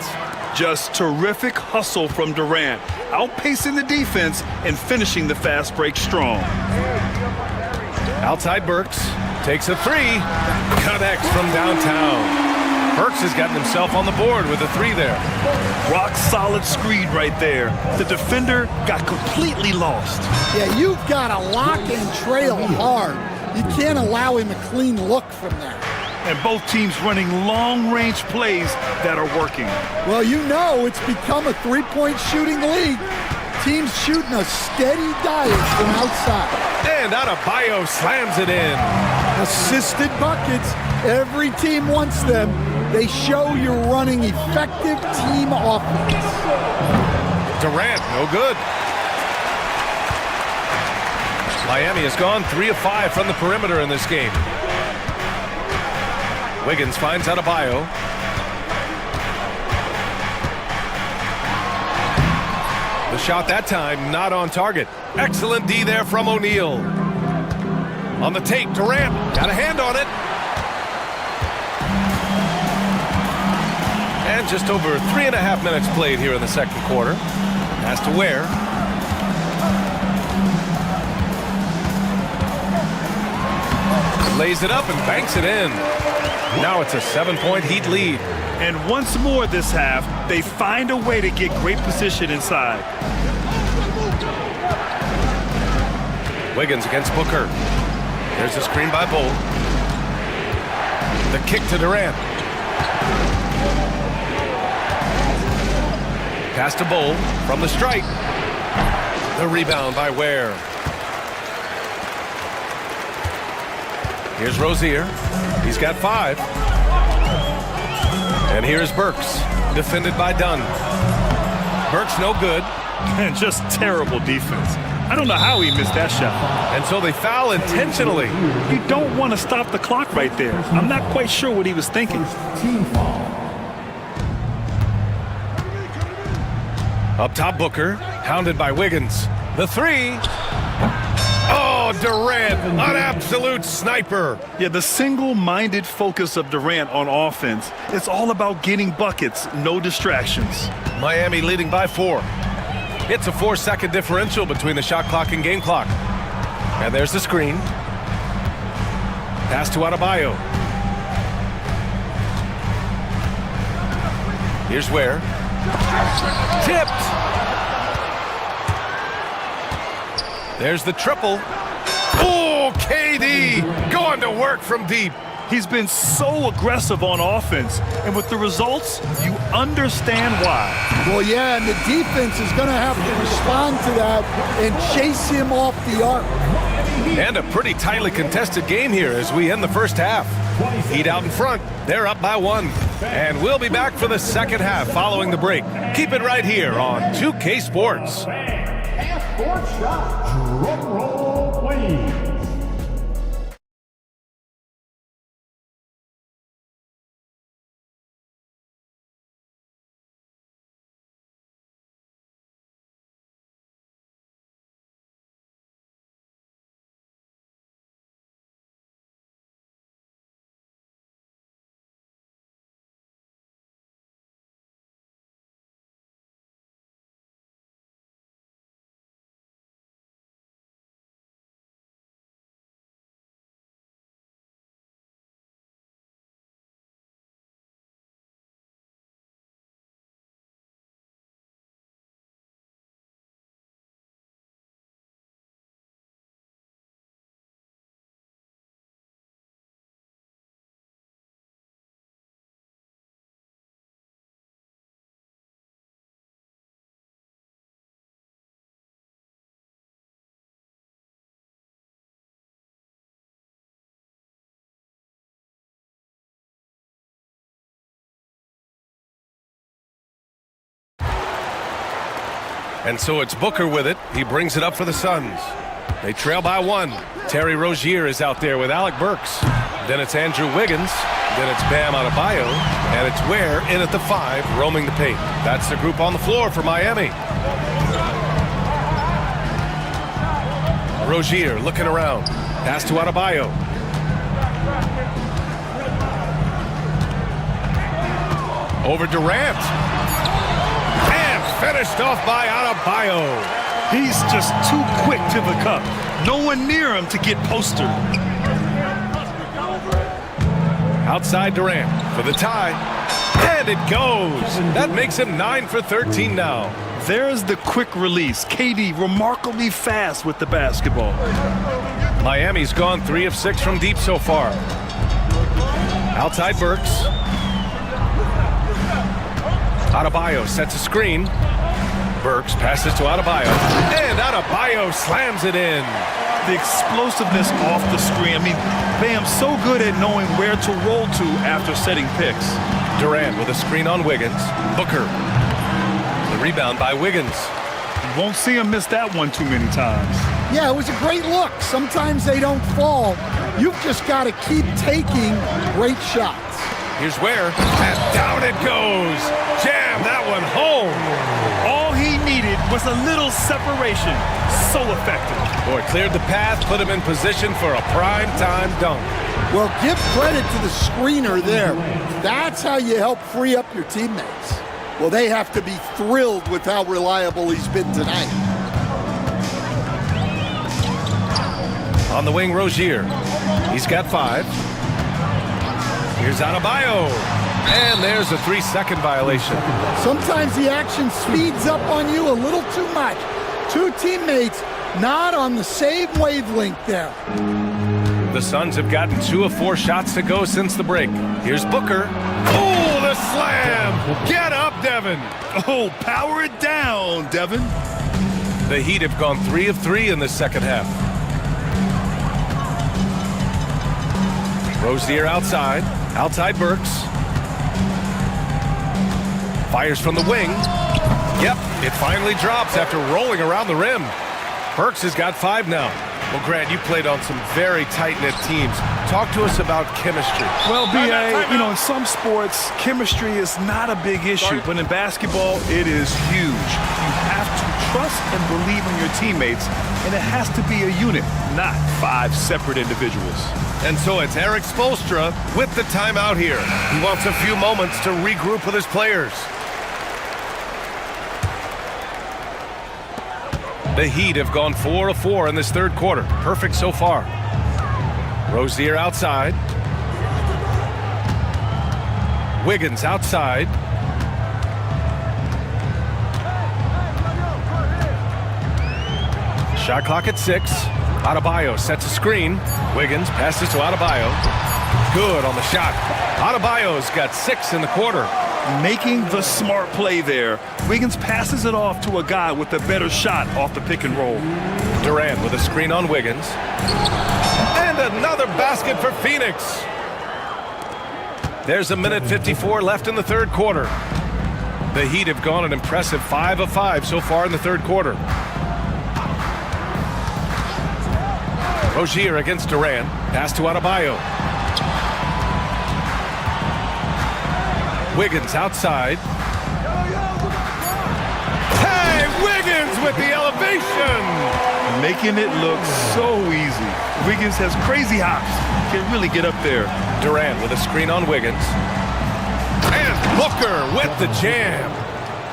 Just terrific hustle from Durant, outpacing the defense and finishing the fast break strong. Outside Burks, takes a 3, connects from downtown. Burks has gotten himself on the board with a 3 there. Rock solid screen right there. The defender got completely lost. Yeah, you've got to lock and trail hard. You can't allow him a clean look from there. And both teams running long-range plays that are working. Well, you know it's become a three-point shooting league. Teams shooting a steady diet from outside. And Adebayo slams it in. Assisted buckets. Every team wants them. They show you're running effective team offense. Durant, no good. Miami has gone 3 of 5 from the perimeter in this game. Wiggins finds Adebayo. The shot that time not on target. Excellent D there from O'Neal. On the take, Durant got a hand on it. And just over 3.5 minutes played here in the second quarter. Has to Ware. Lays it up and banks it in. Now it's a 7-point Heat lead. And once more this half, they find a way to get great position inside. Wiggins against Booker. There's a screen by Bull. The kick to Durant. Pass to Bull from the strike. The rebound by Ware. Here's Rozier. He's got 5. And here's Burks, defended by Dunn. Burks no good. And just terrible defense. I don't know how he missed that shot. And so they foul intentionally. You don't want to stop the clock right there. I'm not quite sure what he was thinking. Up top, Booker, hounded by Wiggins. The 3. Oh, Durant, an absolute sniper. Yeah, the single-minded focus of Durant on offense. It's all about getting buckets, no distractions. Miami leading by 4. It's a 4-second differential between the shot clock and game clock. And there's the screen. Pass to Adebayo. Here's Ware. Tipped. There's the triple. Oh, KD going to work from deep. He's been so aggressive on offense, and with the results, you understand why. Well, yeah, and the defense is going to have to respond to that and chase him off the arc. And a pretty tightly contested game here as we end the first half. Heat out in front. They're up by 1. And we'll be back for the second half following the break. Keep it right here on 2K Sports. Half-court shot. Drum roll, please. And so it's Booker with it. He brings it up for the Suns. They trail by 1. Terry Rozier is out there with Alec Burks. Then it's Andrew Wiggins. Then it's Bam Adebayo. And it's Ware in at the 5, roaming the paint. That's the group on the floor for Miami. Rozier looking around. Pass to Adebayo. Over Durant. Finished off by Adebayo. He's just too quick to the cup. No one near him to get postered. Outside Durant for the tie. And it goes. That makes him 9 for 13 now. There's the quick release. KD remarkably fast with the basketball. Miami's gone 3 of 6 from deep so far. Outside Burks. Adebayo sets a screen. Burks passes to Adebayo. And Adebayo slams it in. The explosiveness off the screen. I mean, Bam's so good at knowing where to roll to after setting picks. Durant with a screen on Wiggins. Booker. The rebound by Wiggins. You won't see him miss that one too many times. Yeah, it was a great look. Sometimes they don't fall. You've just got to keep taking great shots. Here's Ware, and down it goes. Jam that one home. All he needed was a little separation. So effective. Boy, cleared the path, put him in position for a prime-time dunk. Well, give credit to the screener there. That's how you help free up your teammates. Well, they have to be thrilled with how reliable he's been tonight. On the wing, Rozier. He's got 5. Here's Adebayo. And there's a 3-second violation. Sometimes the action speeds up on you a little too much. Two teammates not on the same wavelength there. The Suns have gotten 2 of 4 shots to go since the break. Here's Booker. Oh, the slam! Get up, Devin! Oh, power it down, Devin. The Heat have gone 3 of 3 in the second half. Rozier outside. Outside Burks. Fires from the wing. Yep, it finally drops after rolling around the rim. Burks has got 5 now. Well, Grant, you played on some very tight-knit teams. Talk to us about chemistry. Well, B.A., you know, in some sports, chemistry is not a big issue, but in basketball, it is huge. You have to trust and believe in your teammates, and it has to be a unit, not 5 separate individuals. And so it's Eric Spoelstra with the timeout here. He wants a few moments to regroup with his players. The Heat have gone 4 of 4 in this third quarter. Perfect so far. Rozier outside. Wiggins outside. Shot clock at 6. Adebayo sets a screen. Wiggins passes to Adebayo. Good on the shot. Adebayo's got 6 in the quarter. Making the smart play there. Wiggins passes it off to a guy with a better shot off the pick and roll. Durant with a screen on Wiggins. And another basket for Phoenix. There's a minute 54 left in the third quarter. The Heat have gone an impressive 5 of 5 so far in the third quarter. Rozier against Durant. Pass to Adebayo. Wiggins outside. Hey, Wiggins with the elevation! Making it look so easy. Wiggins has crazy hops. Can really get up there. Durant with a screen on Wiggins. And Booker with the jam.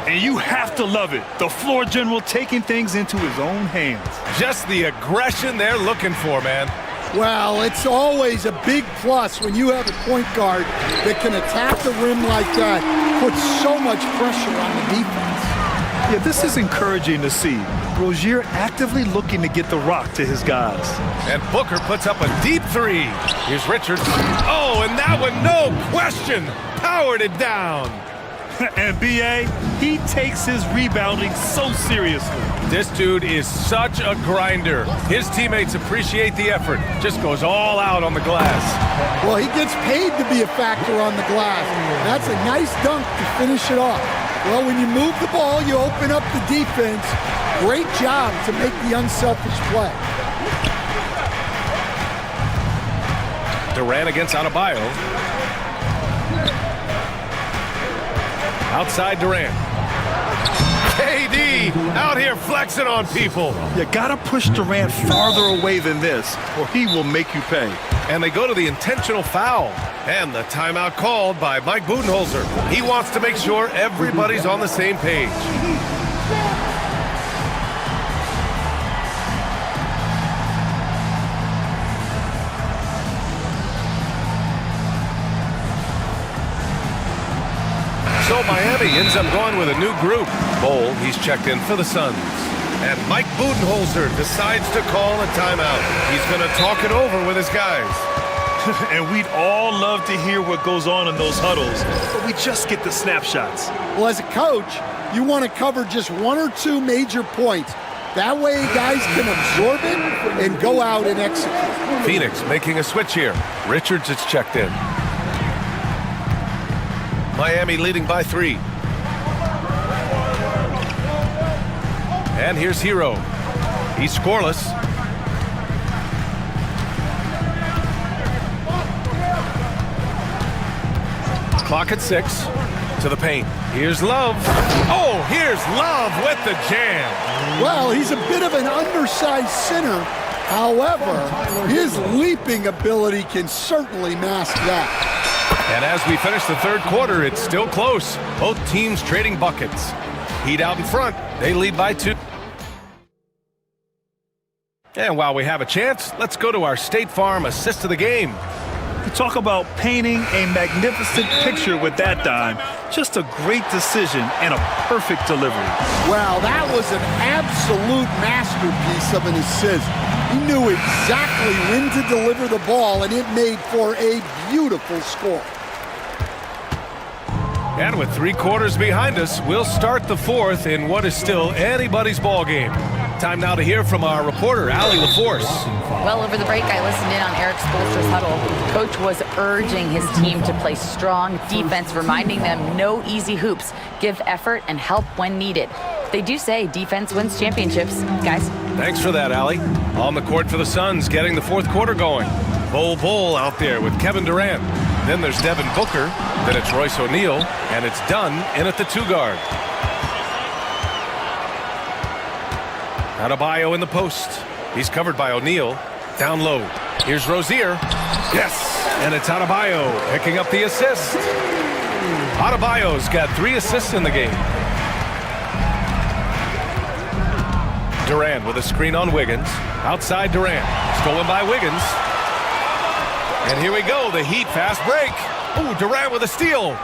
And you have to love it. The floor general taking things into his own hands. Just the aggression they're looking for, man. Well, it's always a big plus when you have a point guard that can attack the rim like that, put so much pressure on the defense. Yeah, this is encouraging to see. Rozier actively looking to get the rock to his guys. And Booker puts up a deep 3. Here's Richards. Oh, and that one, no question, powered it down. And B.A., he takes his rebounding so seriously. This dude is such a grinder. His teammates appreciate the effort. Just goes all out on the glass. Well, he gets paid to be a factor on the glass. That's a nice dunk to finish it off. Well, when you move the ball, you open up the defense. Great job to make the unselfish play. Durant against Adebayo. Outside Durant. KD out here flexing on people. You gotta push Durant farther away than this, or he will make you pay. And they go to the intentional foul. And the timeout called by Mike Budenholzer. He wants to make sure everybody's on the same page. So Miami ends up going with a new group. Bol, he's checked in for the Suns. And Mike Budenholzer decides to call a timeout. He's going to talk it over with his guys. And we'd all love to hear what goes on in those huddles, but we just get the snapshots. Well, as a coach, you want to cover just 1 or 2 major points. That way guys can absorb it and go out and execute. Phoenix making a switch here. Richards is checked in. Miami leading by 3. And here's Hero. He's scoreless. Clock at 6. To the paint. Here's Love. Oh, here's Love with the jam. Well, he's a bit of an undersized center. However, his leaping ability can certainly mask that. And as we finish the third quarter, it's still close. Both teams trading buckets. Heat out in front. They lead by 2. And while we have a chance, let's go to our State Farm assist of the game. You talk about painting a magnificent picture with that dime. Just a great decision and a perfect delivery. Wow, that was an absolute masterpiece of an assist. He knew exactly when to deliver the ball, and it made for a beautiful score. And with 3 quarters behind us, we'll start the fourth in what is still anybody's ball game. Time now to hear from our reporter, Allie LaForce. Well, over the break, I listened in on Eric Spoelstra's huddle. Coach was urging his team to play strong defense, reminding them no easy hoops, give effort, and help when needed. They do say defense wins championships, guys. Thanks for that, Allie. On the court for the Suns, getting the fourth quarter going. Bol out there with Kevin Durant. Then there's Devin Booker. Then it's Royce O'Neal. And it's Dunn in at the 2 guard. Adebayo in the post. He's covered by O'Neal. Down low. Here's Rozier. Yes! And it's Adebayo picking up the assist. Adebayo's got 3 assists in the game. Durant with a screen on Wiggins. Outside Durant. Stolen by Wiggins. And here we go. The Heat fast break. Ooh, Durant with a steal.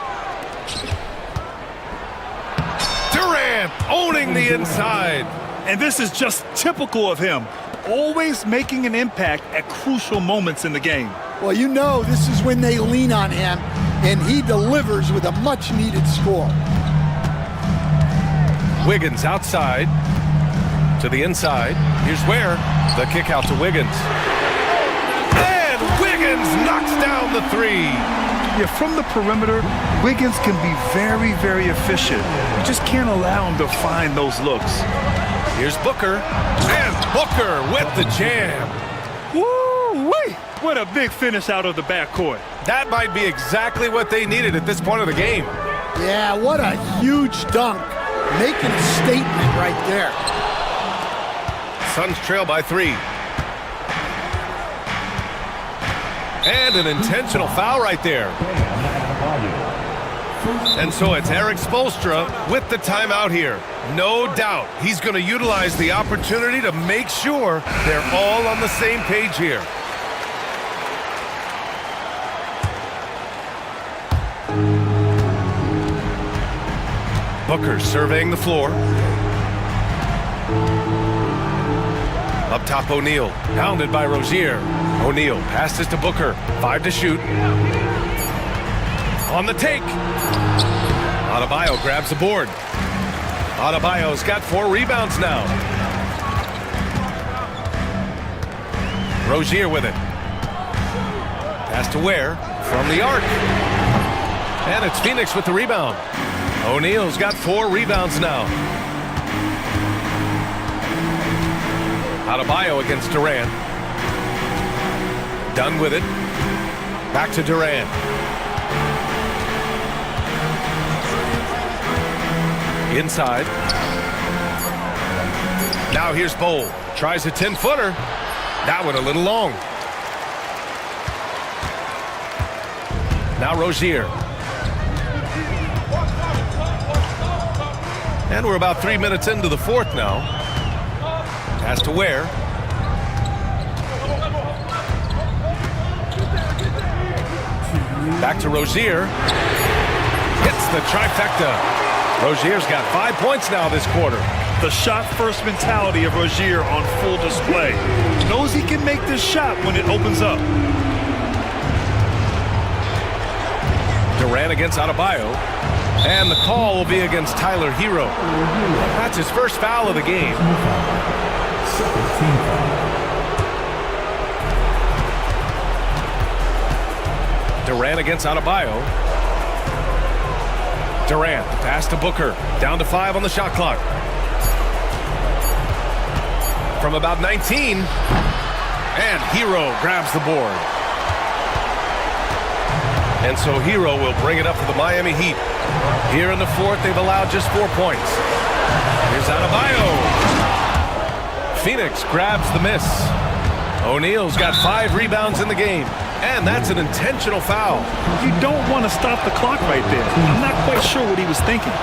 Durant owning the inside. And this is just typical of him. Always making an impact at crucial moments in the game. Well, you know this is when they lean on him, and he delivers with a much-needed score. Wiggins outside to the inside. Here's Ware. The kick out to Wiggins. And Wiggins knocks down the 3. Yeah, from the perimeter, Wiggins can be very, very efficient. You just can't allow him to find those looks. Here's Booker, and Booker with the jam. Woo-wee! What a big finish out of the backcourt. That might be exactly what they needed at this point of the game. Yeah, what a huge dunk. Making a statement right there. Suns trail by 3. And an intentional foul right there. And so it's Eric Spoelstra with the timeout here. No doubt he's going to utilize the opportunity to make sure they're all on the same page here. Booker surveying the floor. Up top, O'Neal. Hounded by Rozier. O'Neal passes to Booker. 5 to shoot. On the take. Adebayo grabs the board. Adebayo's got 4 rebounds now. Rozier with it. Pass to Ware from the arc. And it's Phoenix with the rebound. O'Neal's got 4 rebounds now. Adebayo against Durant. Done with it. Back to Durant. Inside. Now here's Bol. Tries a 10-footer. That one a little long. Now Rozier. And we're about 3 minutes into the fourth now. Pass to Ware. Back to Rozier. Hits the trifecta. Rozier's got 5 points now this quarter. The shot-first mentality of Rozier on full display. Knows he can make this shot when it opens up. Durant against Adebayo. And the call will be against Tyler Hero. That's his first foul of the game. Durant against Adebayo. Durant, the pass to Booker. Down to 5 on the shot clock. From about 19. And Hero grabs the board. And so Hero will bring it up for the Miami Heat. Here in the fourth, they've allowed just 4 points. Here's Adebayo. Phoenix grabs the miss. O'Neal's got 5 rebounds in the game. And that's an intentional foul. You don't want to stop the clock right there. I'm not quite sure what he was thinking.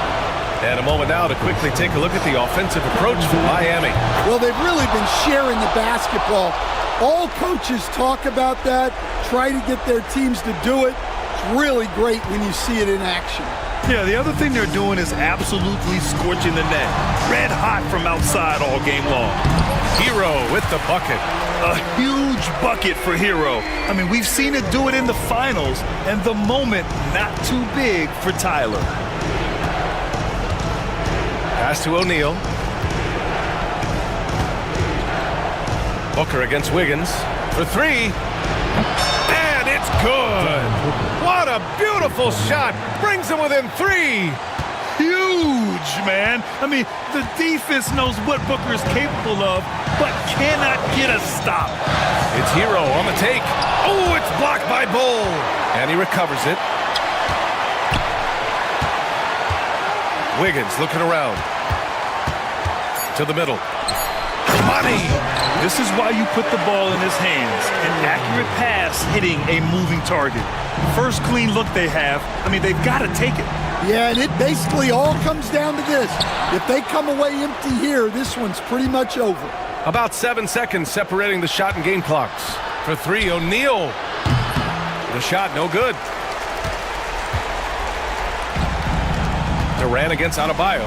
And a moment now to quickly take a look at the offensive approach for Miami. Well, they've really been sharing the basketball. All coaches talk about that, try to get their teams to do it. It's really great when you see it in action. Yeah, the other thing they're doing is absolutely scorching the net. Red hot from outside all game long. Hero with the bucket. A huge bucket for Hero. I mean, we've seen it do it in the finals, and the moment not too big for Tyler. Pass to O'Neal. Booker against Wiggins for 3. And it's good. What a beautiful shot. Brings him within 3. Huge, man. I mean, the defense knows what Booker is capable of, but cannot get a stop. It's Hero on the take. Oh, it's blocked by Bull. And he recovers it. Wiggins looking around. To the middle. Money! This is why you put the ball in his hands. An accurate pass hitting a moving target. First clean look they have. I mean, they've got to take it. Yeah, and it basically all comes down to this. If they come away empty here, this one's pretty much over. About 7 seconds separating the shot and game clocks. For 3, O'Neal. The shot, no good. Durant against Adebayo.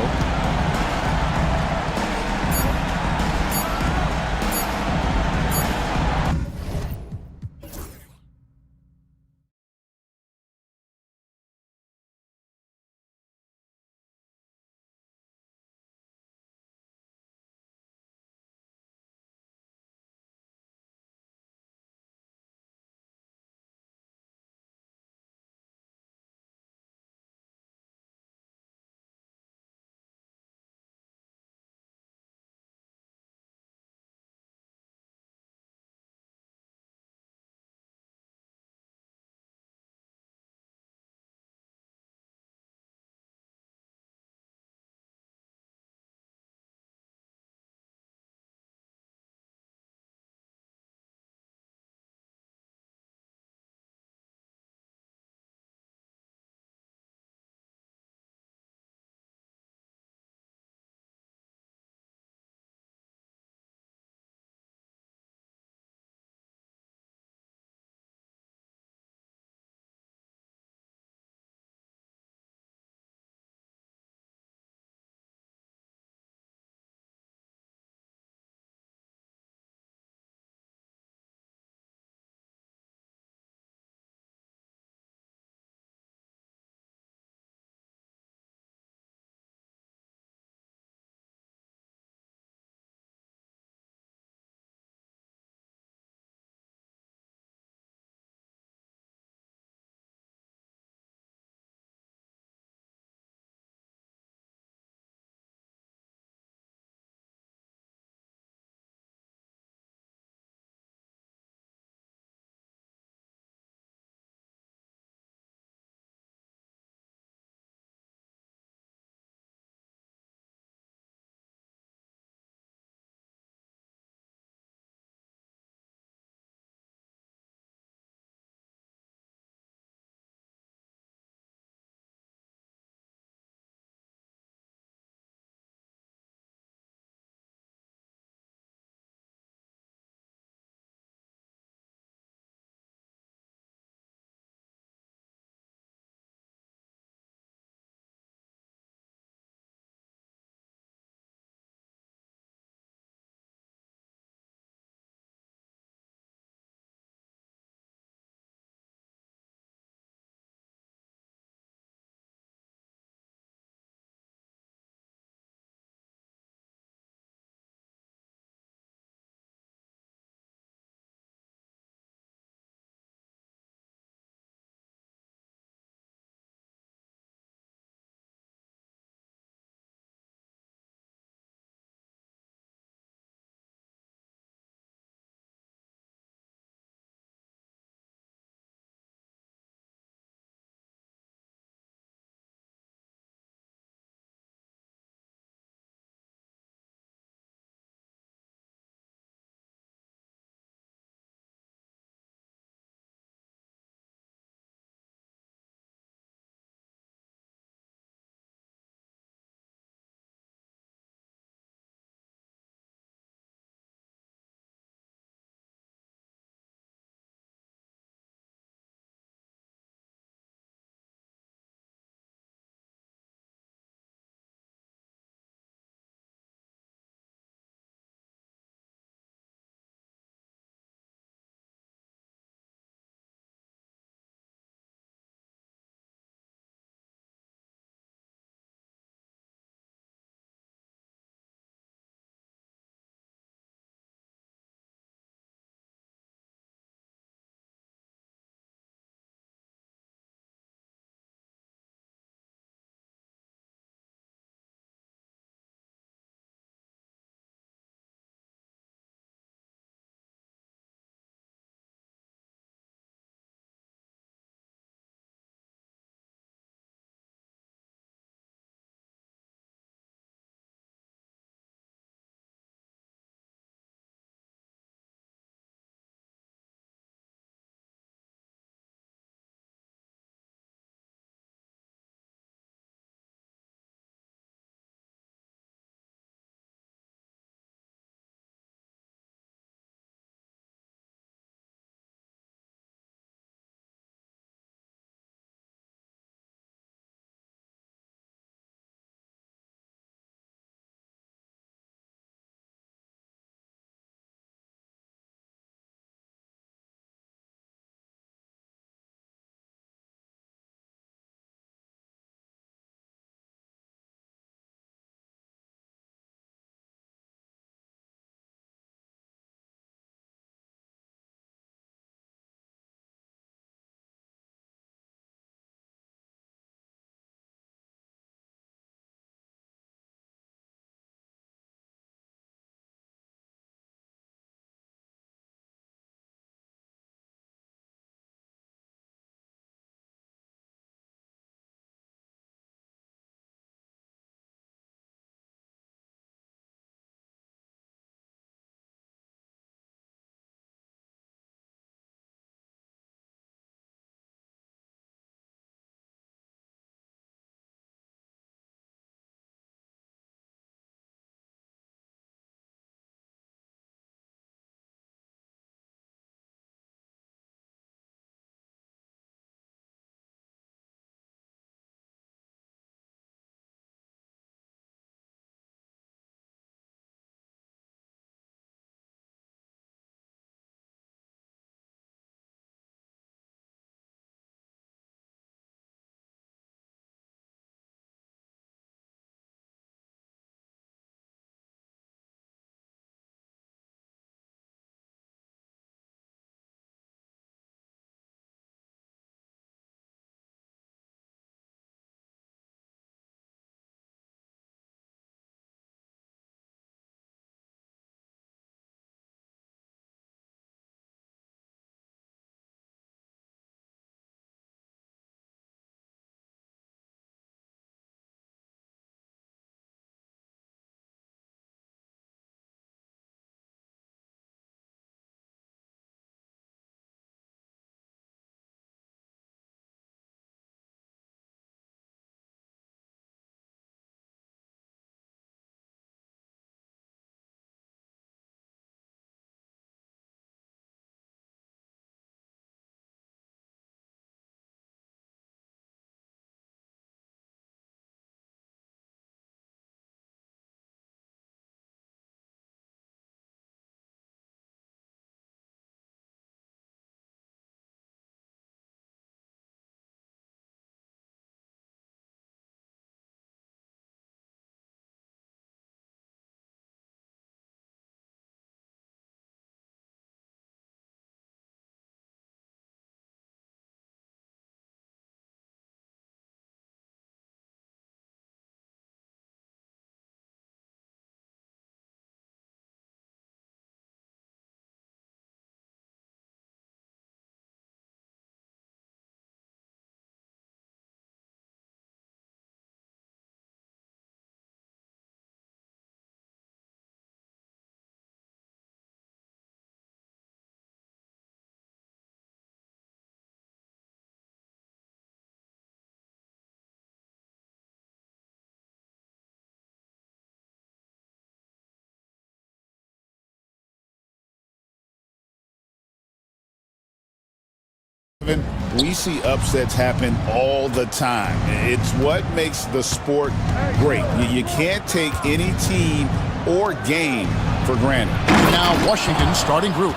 We see upsets happen all the time. It's what makes the sport great. You can't take any team or game for granted. Now Washington's starting group.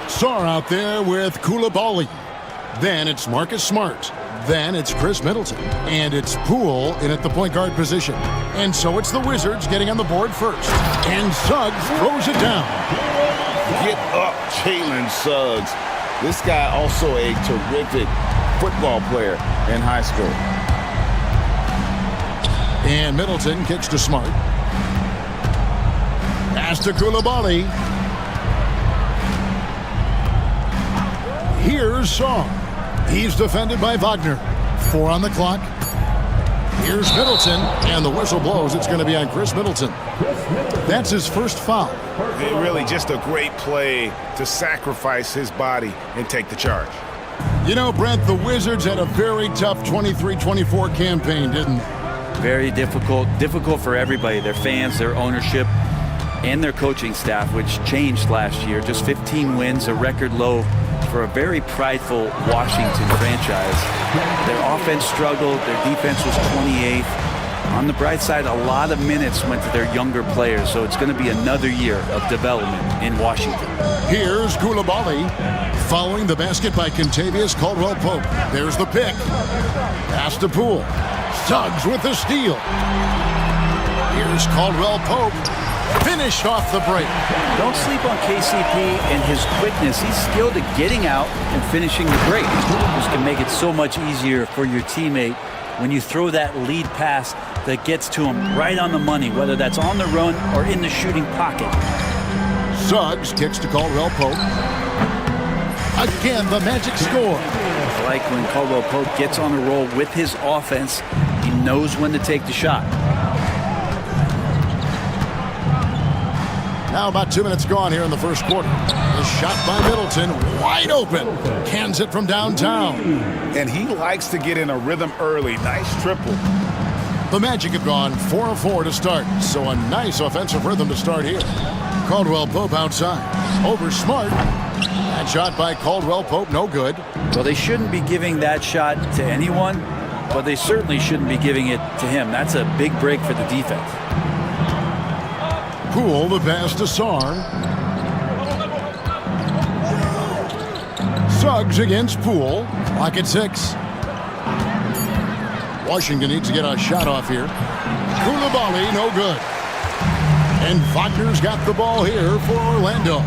Sarr out there with Koulibaly. Then it's Marcus Smart. Then it's Chris Middleton. And it's Poole in at the point guard position. And so it's the Wizards getting on the board first. And Suggs throws it down. Get up, Jalen Suggs. This guy also a terrific football player in high school. And Middleton kicks to Smart. Pass to Koulibaly. Here's Sarr. He's defended by Wagner. 4 on the clock. Here's Middleton, and the whistle blows. It's going to be on Chris Middleton. That's his first foul. Really just a great play to sacrifice his body and take the charge. You know, Brent, the Wizards had a very tough 23-24 campaign, didn't they? Very difficult for everybody, their fans, their ownership, and their coaching staff, which changed last year. Just 15 wins, a record low for a very prideful Washington franchise. Their offense struggled, their defense was 28th. On the bright side, a lot of minutes went to their younger players, so it's going to be another year of development in Washington. Here's Koulibaly, following the basket by Kentavious Caldwell-Pope. There's the pick. Pass to Poole. Suggs with the steal. Here's Caldwell-Pope. Finished off the break. Don't sleep on KCP and his quickness. He's skilled at getting out and finishing the break. This can make it so much easier for your teammate when you throw that lead pass that gets to him right on the money, whether that's on the run or in the shooting pocket. Suggs kicks to Caldwell-Pope. Again, the Magic score. I like when Caldwell-Pope gets on a roll with his offense. He knows when to take the shot. Now about 2 minutes gone here in the first quarter. The shot by Middleton, wide open. Cans it from downtown. And he likes to get in a rhythm early. Nice triple. The Magic have gone 4 of 4 to start, so a nice offensive rhythm to start here. Caldwell-Pope outside. Over Smart. That shot by Caldwell-Pope, no good. Well, they shouldn't be giving that shot to anyone, but they certainly shouldn't be giving it to him. That's a big break for the defense. Poole, the pass to Sarr. Suggs against Poole. Clock at 6. Washington needs to get a shot off here. Koulibaly, no good. And Wagner's got the ball here for Orlando.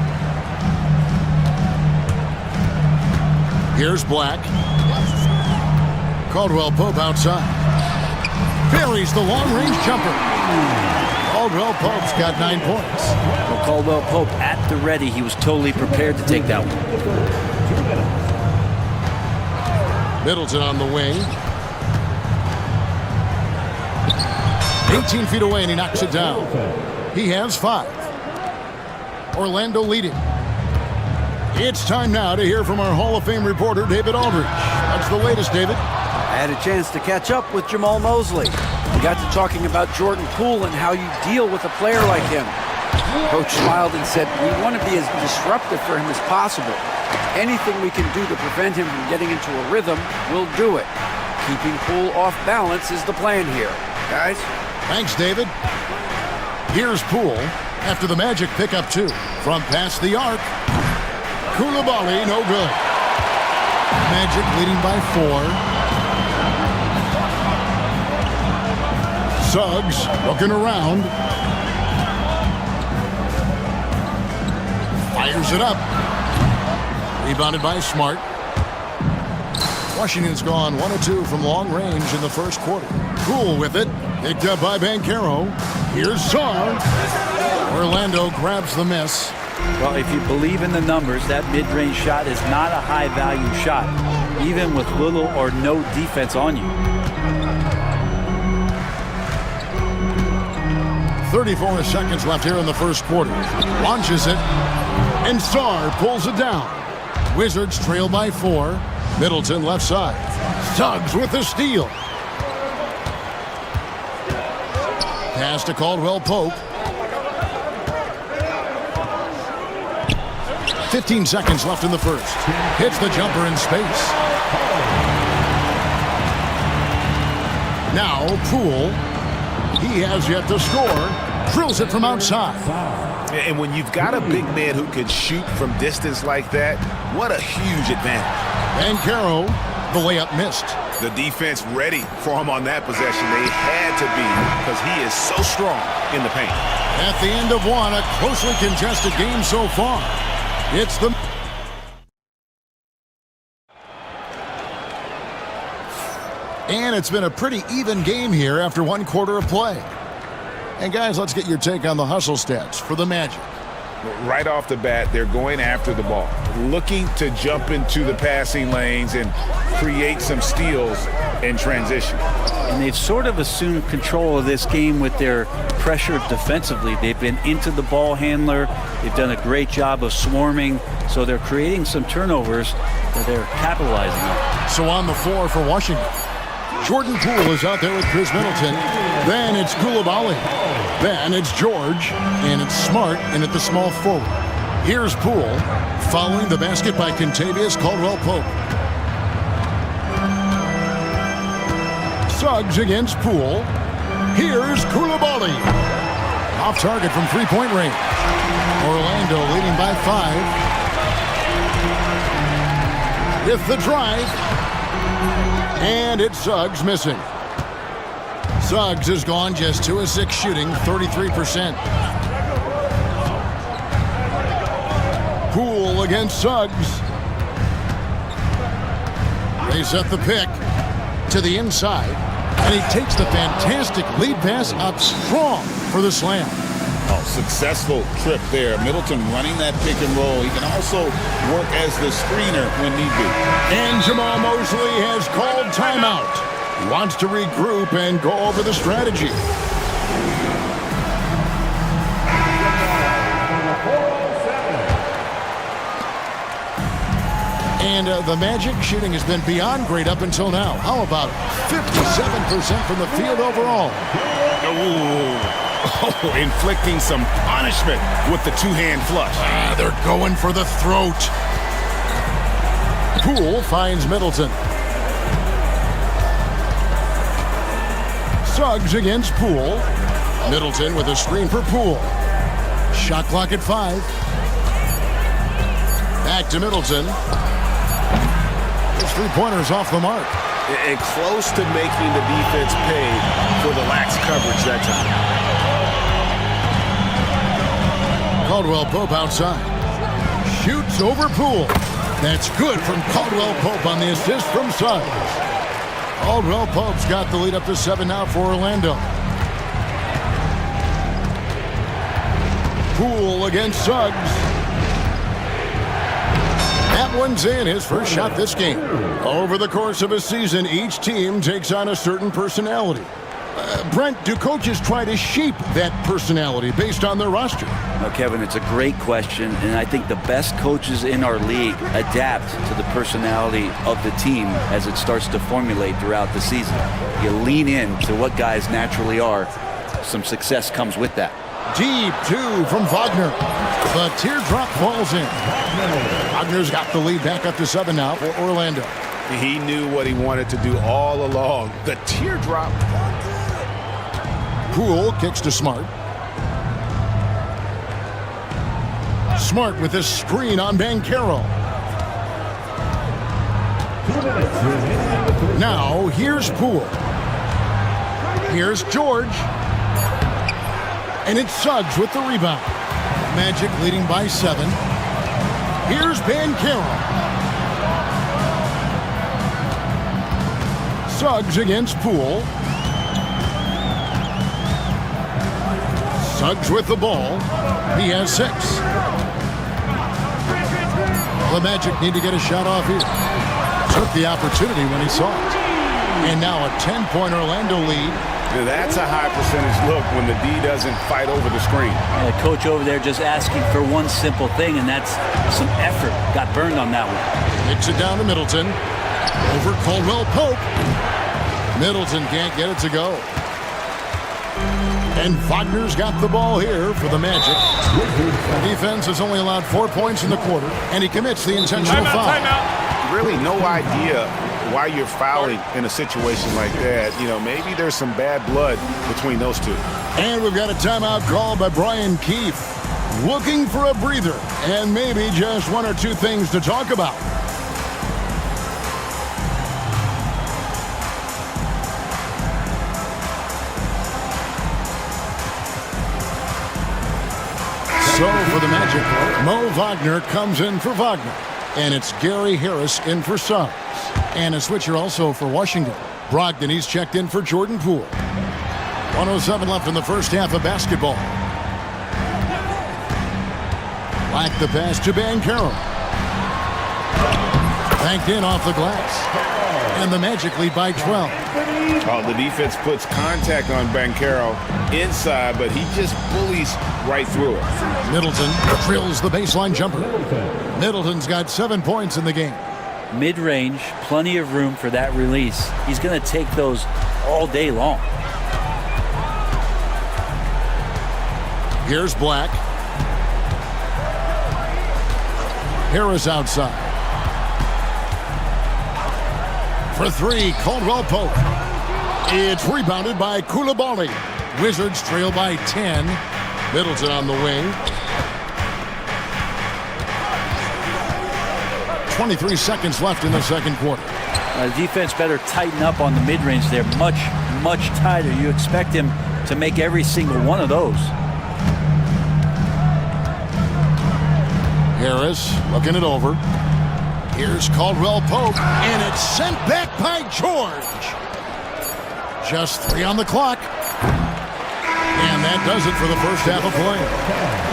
Here's Black. Caldwell-Pope outside. Buries the long-range jumper. Caldwell-Pope's got 9 points. Well, Caldwell-Pope at the ready. He was totally prepared to take that one. Middleton on the wing. 18 feet away, and he knocks it down. He has 5. Orlando leading. It's time now to hear from our Hall of Fame reporter, David Aldridge. What's the latest, David? I had a chance to catch up with Jamal Mosley. We got to talking about Jordan Poole and how you deal with a player like him. Coach smiled and said, we want to be as disruptive for him as possible. Anything we can do to prevent him from getting into a rhythm, we'll do it. Keeping Poole off balance is the plan here. Guys? Thanks, David. Here's Poole after the Magic pick up 2. From past the arc. Koulibaly, no good. Magic leading by 4. Suggs looking around. Fires it up. Rebounded by Smart. Washington's gone 1 of 2 from long range in the first quarter. Poole with it. Picked up by Banchero. Here's Sarr. Orlando grabs the miss. Well, if you believe in the numbers, that mid-range shot is not a high-value shot, even with little or no defense on you. 34 seconds left here in the first quarter. Launches it, and Sarr pulls it down. Wizards trail by 4. Middleton left side. Suggs with the steal. Pass to Caldwell-Pope. 15 seconds left in the first. Hits the jumper in space. Now, Poole. He has yet to score. Drills it from outside. And when you've got a big man who can shoot from distance like that, what a huge advantage. And Caro, the layup missed. The defense ready for him on that possession. They had to be because he is so strong in the paint. At the end of one, a closely contested game so far. It's the... And it's been a pretty even game here after one quarter of play. And guys, let's get your take on the hustle stats for the Magic. Right off the bat, they're going after the ball, looking to jump into the passing lanes and create some steals in transition. And they've sort of assumed control of this game with their pressure defensively. They've been into the ball handler. They've done a great job of swarming. So they're creating some turnovers that they're capitalizing on. So on the floor for Washington, Jordan Poole is out there with Chris Middleton. Then it's Coulibaly. Then it's George. And it's Smart in at the small forward. Here's Poole following the basket by Kentavious Caldwell-Pope. Suggs against Poole. Here's Coulibaly. Off target from three-point range. Orlando leading by 5. With the drive. And it's Suggs missing. Suggs has gone just 2 of 6 shooting, 33%. Poole against Suggs. They set the pick to the inside. And he takes the fantastic lead pass up strong for the slam. Oh, successful trip there. Middleton running that pick and roll. He can also work as the screener when need be. And Jamal Mosley has called timeout. He wants to regroup and go over the strategy. And the Magic shooting has been beyond great up until now. How about 57% from the field overall? Oh, inflicting some punishment with the two-hand flush. They're going for the throat. Poole finds Middleton. Suggs against Poole. Middleton with a screen for Poole. Shot clock at 5. Back to Middleton. His three-pointer's off the mark. And close to making the defense pay for the lax coverage that time. Caldwell-Pope outside. Shoots over Poole. That's good from Caldwell-Pope on the assist from Suggs. Caldwell-Pope's got the lead up to 7 now for Orlando. Poole against Suggs. That one's in, his first shot this game. Over the course of a season, each team takes on a certain personality. Brent, do coaches try to shape that personality based on their roster? Well, Kevin, it's a great question, and I think the best coaches in our league adapt to the personality of the team as it starts to formulate throughout the season. You lean in to what guys naturally are. Some success comes with that. Deep 2 from Wagner. The teardrop falls in. Wagner's got the lead back up to 7 now for Orlando. He knew what he wanted to do all along. The teardrop. Poole kicks to Smart. Smart with a screen on Banchero. Now here's Poole. Here's George. And it's Suggs with the rebound. Magic leading by 7. Here's Banchero. Suggs against Poole. Suggs with the ball. He has 6. The Magic need to get a shot off here. Took the opportunity when he saw it. And now a 10-point Orlando lead. That's a high percentage look when the D doesn't fight over the screen. And the coach over there just asking for one simple thing, and that's some effort. Got burned on that one. Kicks it down to Middleton. Over Caldwell-Pope. Middleton can't get it to go. And Wagner's got the ball here for the Magic. Defense has only allowed 4 points in the quarter, and he commits the intentional foul. Really no idea why you're fouling in a situation like that. You know, maybe there's some bad blood between those two. And we've got a timeout called by Brian Keefe. Looking for a breather and maybe just one or two things to talk about. So for the Magic, Mo Wagner comes in for Wagner. And it's Gary Harris in for Suggs. And a switcher also for Washington. Brogdon, he's checked in for Jordan Poole. 1:07 left in the first half of basketball. Black the pass to Banchero. Banked in off the glass. And the Magic lead by 12. Oh, the defense puts contact on Banchero inside, but he just bullies right through it. Middleton drills the baseline jumper. Middleton's got 7 points in the game. Mid-range, plenty of room for that release. He's going to take those all day long. Here's Black. Harris outside. For three, Caldwell Pope. It's rebounded by Coulibaly. Wizards trail by 10. Middleton on the wing. 23 seconds left in the second quarter. The defense better tighten up on the mid-range there. Much, much tighter. You expect him to make every single one of those. Harris looking it over. Here's Caldwell Pope, and it's sent back by George. Just 3 on the clock. And that does it for the first half of play.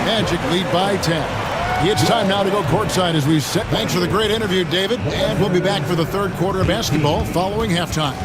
Magic lead by 10. It's time now to go courtside as we set. Thanks for the great interview, David. And we'll be back for the third quarter of basketball following halftime.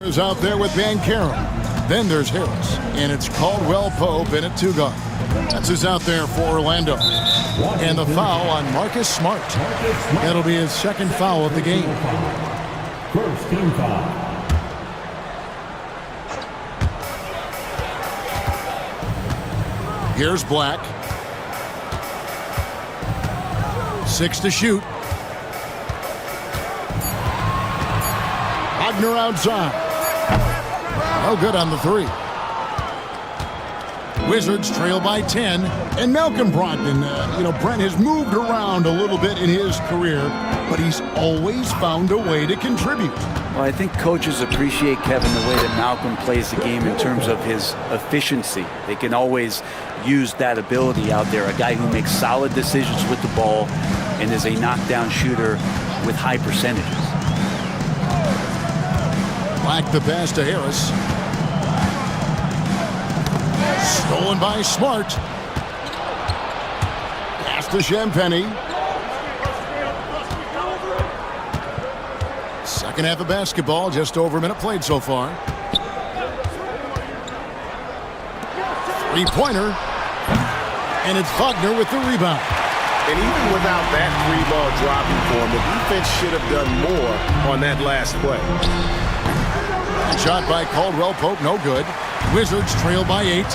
Is out there with Banchero. Then there's Harris, and it's Caldwell Pope in at 2 guard. That's who's out there for Orlando. And the foul on Marcus Smart. That'll be his second foul of the game. First team foul. Here's Black. 6 to shoot. Wagner outside. No good on the 3. Wizards trail by 10. And Malcolm Brogdon, Brent has moved around a little bit in his career, but he's always found a way to contribute. Well, I think coaches appreciate, Kevin, the way that Malcolm plays the game in terms of his efficiency. They can always use that ability out there. A guy who makes solid decisions with the ball and is a knockdown shooter with high percentages. Black the pass to Harris. Stolen by Smart. Pass to Champagny. Second half of basketball, just over a minute played so far. Three-pointer. And it's Wagner with the rebound. And even without that three ball dropping for him, the defense should have done more on that last play. Shot by Caldwell Pope, no good. Wizards trail by 8.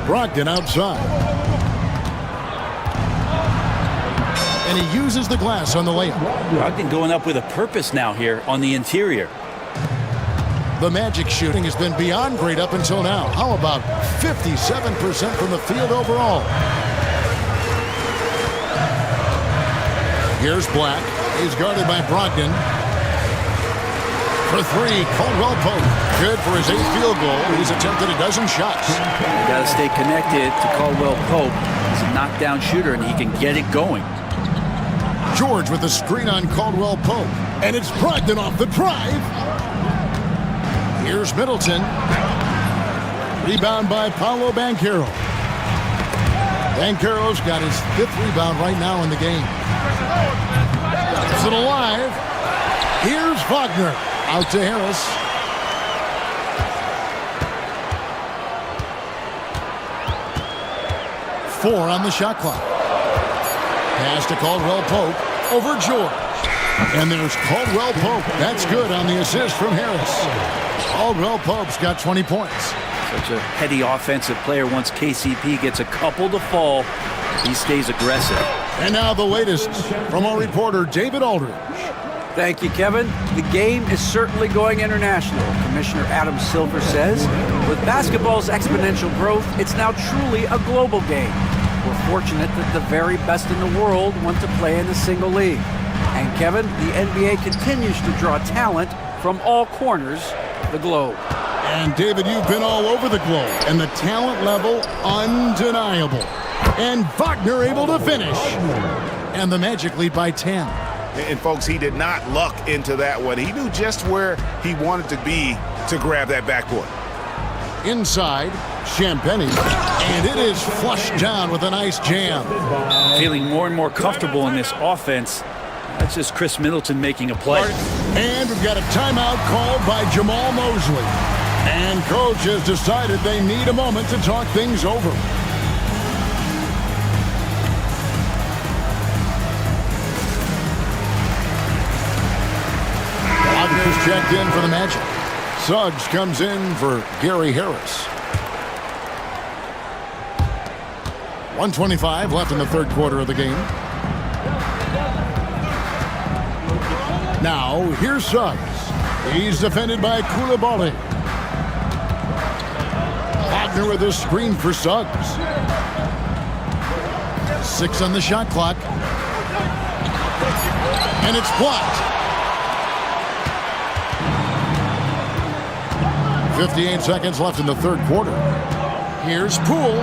Brogdon outside. And he uses the glass on the layup. Brogdon going up with a purpose now here on the interior. The Magic shooting has been beyond great up until now. How about 57% from the field overall? Here's Black. He's guarded by Brogdon. For three, Caldwell Pope. Good for his 8th field goal. He's attempted a dozen shots. You got to stay connected to Caldwell Pope. He's a knockdown shooter, and he can get it going. George with a screen on Caldwell Pope. And it's Brogdon off the drive. Here's Middleton. Rebound by Paolo Banchero. Banchero's got his 5th rebound right now in the game. Keeps it alive. Here's Wagner. Out to Harris. Four on the shot clock. Pass to Caldwell Pope over George. And there's Caldwell Pope. That's good on the assist from Harris. Caldwell Pope's got 20 points. Such a heady offensive player. Once KCP gets a couple to fall, he stays aggressive. And now the latest from our reporter, David Aldridge. Thank you, Kevin. The game is certainly going international. Commissioner Adam Silver says, with basketball's exponential growth, it's now truly a global game. We're fortunate that the very best in the world want to play in a single league. And Kevin, the NBA continues to draw talent from all corners of the globe. And David, you've been all over the globe, and the talent level undeniable. And Wagner able to finish. And the Magic lead by 10. And folks, he did not luck into that one. He knew just where he wanted to be to grab that backboard. Inside, Champagny, and it is flushed down with a nice jam. Feeling more and more comfortable in this offense. That's just Chris Middleton making a play. And we've got a timeout called by Jamal Mosley. And coach has decided they need a moment to talk things over. Wagner's checked in for the Magic. Suggs comes in for Gary Harris. 1:25 left in the third quarter of the game. Now, here's Suggs. He's defended by Koulibaly. Wagner with a screen for Suggs. 6 on the shot clock. And it's blocked. 58 seconds left in the third quarter. Here's Poole.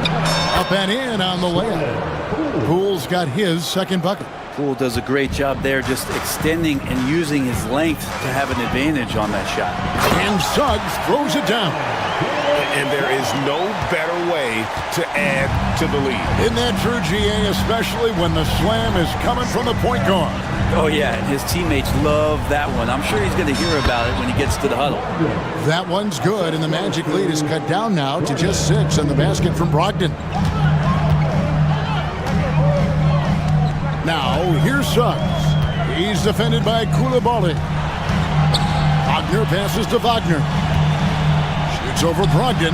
Up and in on the layup. Poole's got his second bucket. Poole does a great job there, just extending and using his length to have an advantage on that shot. And Suggs throws it down. And there is no better way to add to the lead. Isn't that true, GA, especially when the slam is coming from the point guard? Oh, yeah, and his teammates love that one. I'm sure he's going to hear about it when he gets to the huddle. That one's good, and the Magic lead is cut down now to just 6 on the basket from Brogdon. Now, here's Suggs. He's defended by Koulibaly. Wagner passes to Wagner. Shoots over Brogdon.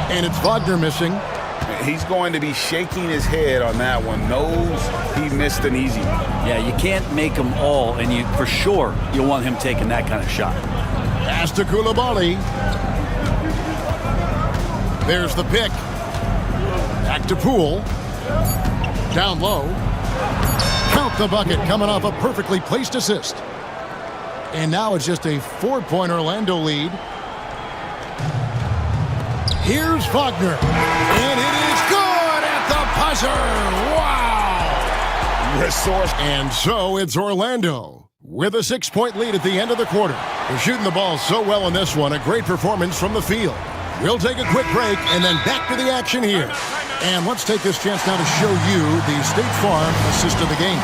And it's Wagner missing. He's going to be shaking his head on that one. Knows he missed an easy one. Yeah, you can't make them all, and you for sure you'll want him taking that kind of shot. Pass to Koulibaly. There's the pick. Back to Poole. Down low. Count the bucket coming off a perfectly placed assist. And now it's just a 4-point Orlando lead. Here's Wagner. And it is good at the buzzer. Wow. Resource. And so it's Orlando with a 6-point lead at the end of the quarter. They're shooting the ball so well in this one. A great performance from the field. We'll take a quick break and then back to the action here. And let's take this chance now to show you the State Farm assist of the game.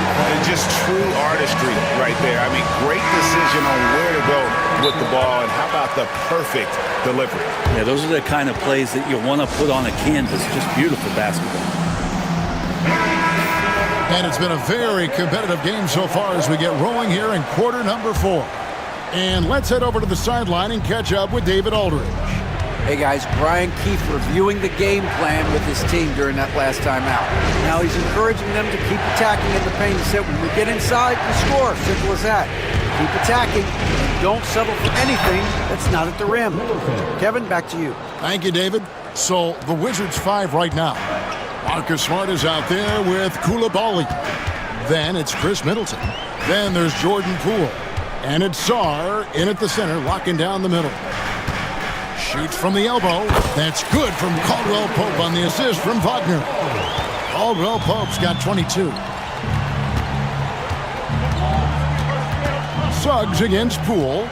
And just true artistry right there. I mean, great decision on where to go with the ball, and how about the perfect delivery? Yeah, those are the kind of plays that you want to put on a canvas. Just beautiful basketball. And it's been a very competitive game so far as we get rolling here in quarter number 4. And let's head over to the sideline and catch up with David Aldridge. Hey guys, Brian Keefe reviewing the game plan with his team during that last time out. Now he's encouraging them to keep attacking in the paint. He said, when we get inside, we score. Simple as that. Keep attacking and don't settle for anything that's not at the rim. Kevin, back to you. Thank you, David. So the Wizards 5 right now. Marcus Smart is out there with Koulibaly. Then it's Chris Middleton. Then there's Jordan Poole. And it's Sarr in at the center, locking down the middle. Shoots from the elbow. That's good from Caldwell Pope on the assist from Wagner. Caldwell Pope's got 22. Suggs against Poole.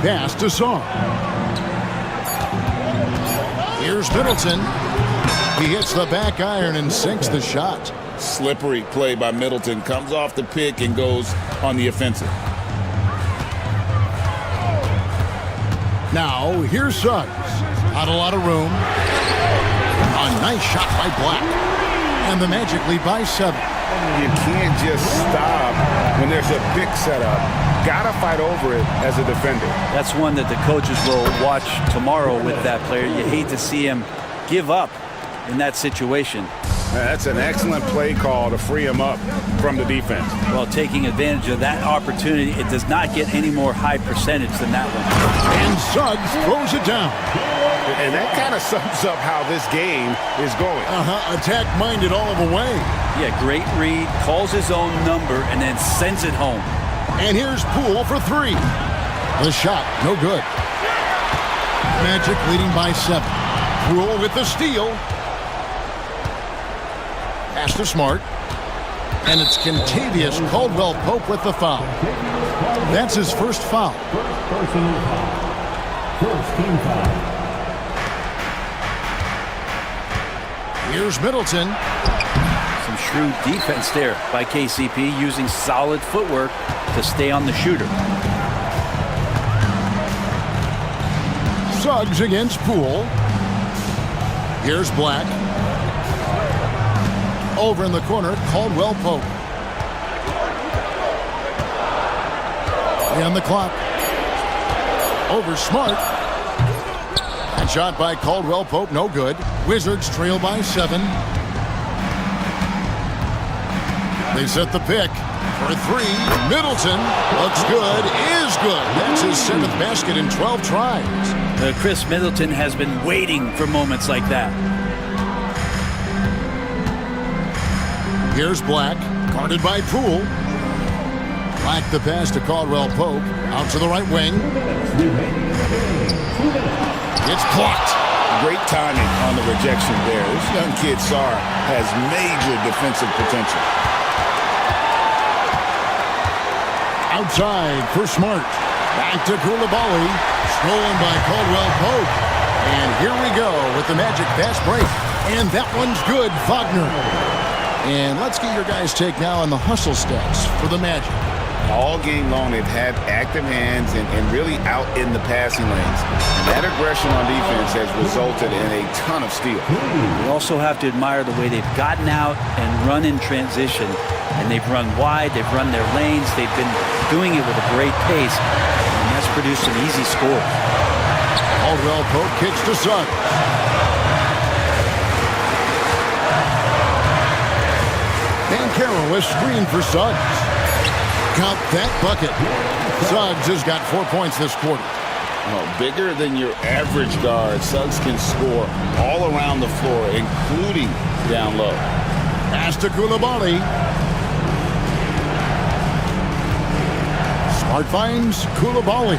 Pass to Sarr. Here's Middleton. He hits the back iron and sinks the shot. Slippery play by Middleton. Comes off the pick and goes on the offensive. Now, here's Suggs. Not a lot of room. A nice shot by Black. And the Magic lead by 7. You can't just stop when there's a big setup. Gotta fight over it as a defender. That's one that the coaches will watch tomorrow with that player. You hate to see him give up in that situation. That's an excellent play call to free him up from the defense. Well, taking advantage of that opportunity, it does not get any more high percentage than that one. And Suggs throws it down. And that kind of sums up how this game is going. Attack-minded all the way. Yeah, great read, calls his own number, and then sends it home. And here's Poole for 3. The shot, no good. Magic leading by 7. Poole with the steal. Pass to Smart. And it's Kentavious Caldwell Pope with the foul. That's his first foul. Personal foul. First team foul. Here's Middleton. Some shrewd defense there by KCP, using solid footwork to stay on the shooter. Suggs against Poole. Here's Black. Over in the corner, Caldwell Pope. And the clock. Over Smart. And shot by Caldwell Pope, no good. Wizards trail by 7. They set the pick for 3. Middleton looks good, is good. That's his 7th basket in 12 tries. Chris Middleton has been waiting for moments like that. Here's Black, guarded by Poole. Black the pass to Caldwell Pope, out to the right wing. It's blocked. Great timing on the rejection there. This young kid, Sarr, has major defensive potential. Outside for Smart. Back to Koulibaly. Stolen by Caldwell Pope. And here we go with the Magic fast break. And that one's good, Wagner. And let's get your guys' take now on the hustle stats for the Magic. All game long, they've had active hands and really out in the passing lanes. And that aggression on defense has resulted in a ton of steals. We also have to admire the way they've gotten out and run in transition. And they've run wide, they've run their lanes, they've been doing it with a great pace. And that's produced some easy scores. Caldwell Pope kicks to Suggs. And Carroll is screened for Suggs. Count that bucket. Suggs has got 4 points this quarter. Well, bigger than your average guard, Suggs can score all around the floor, including down low. Pass to Koulibaly. Smart finds Koulibaly.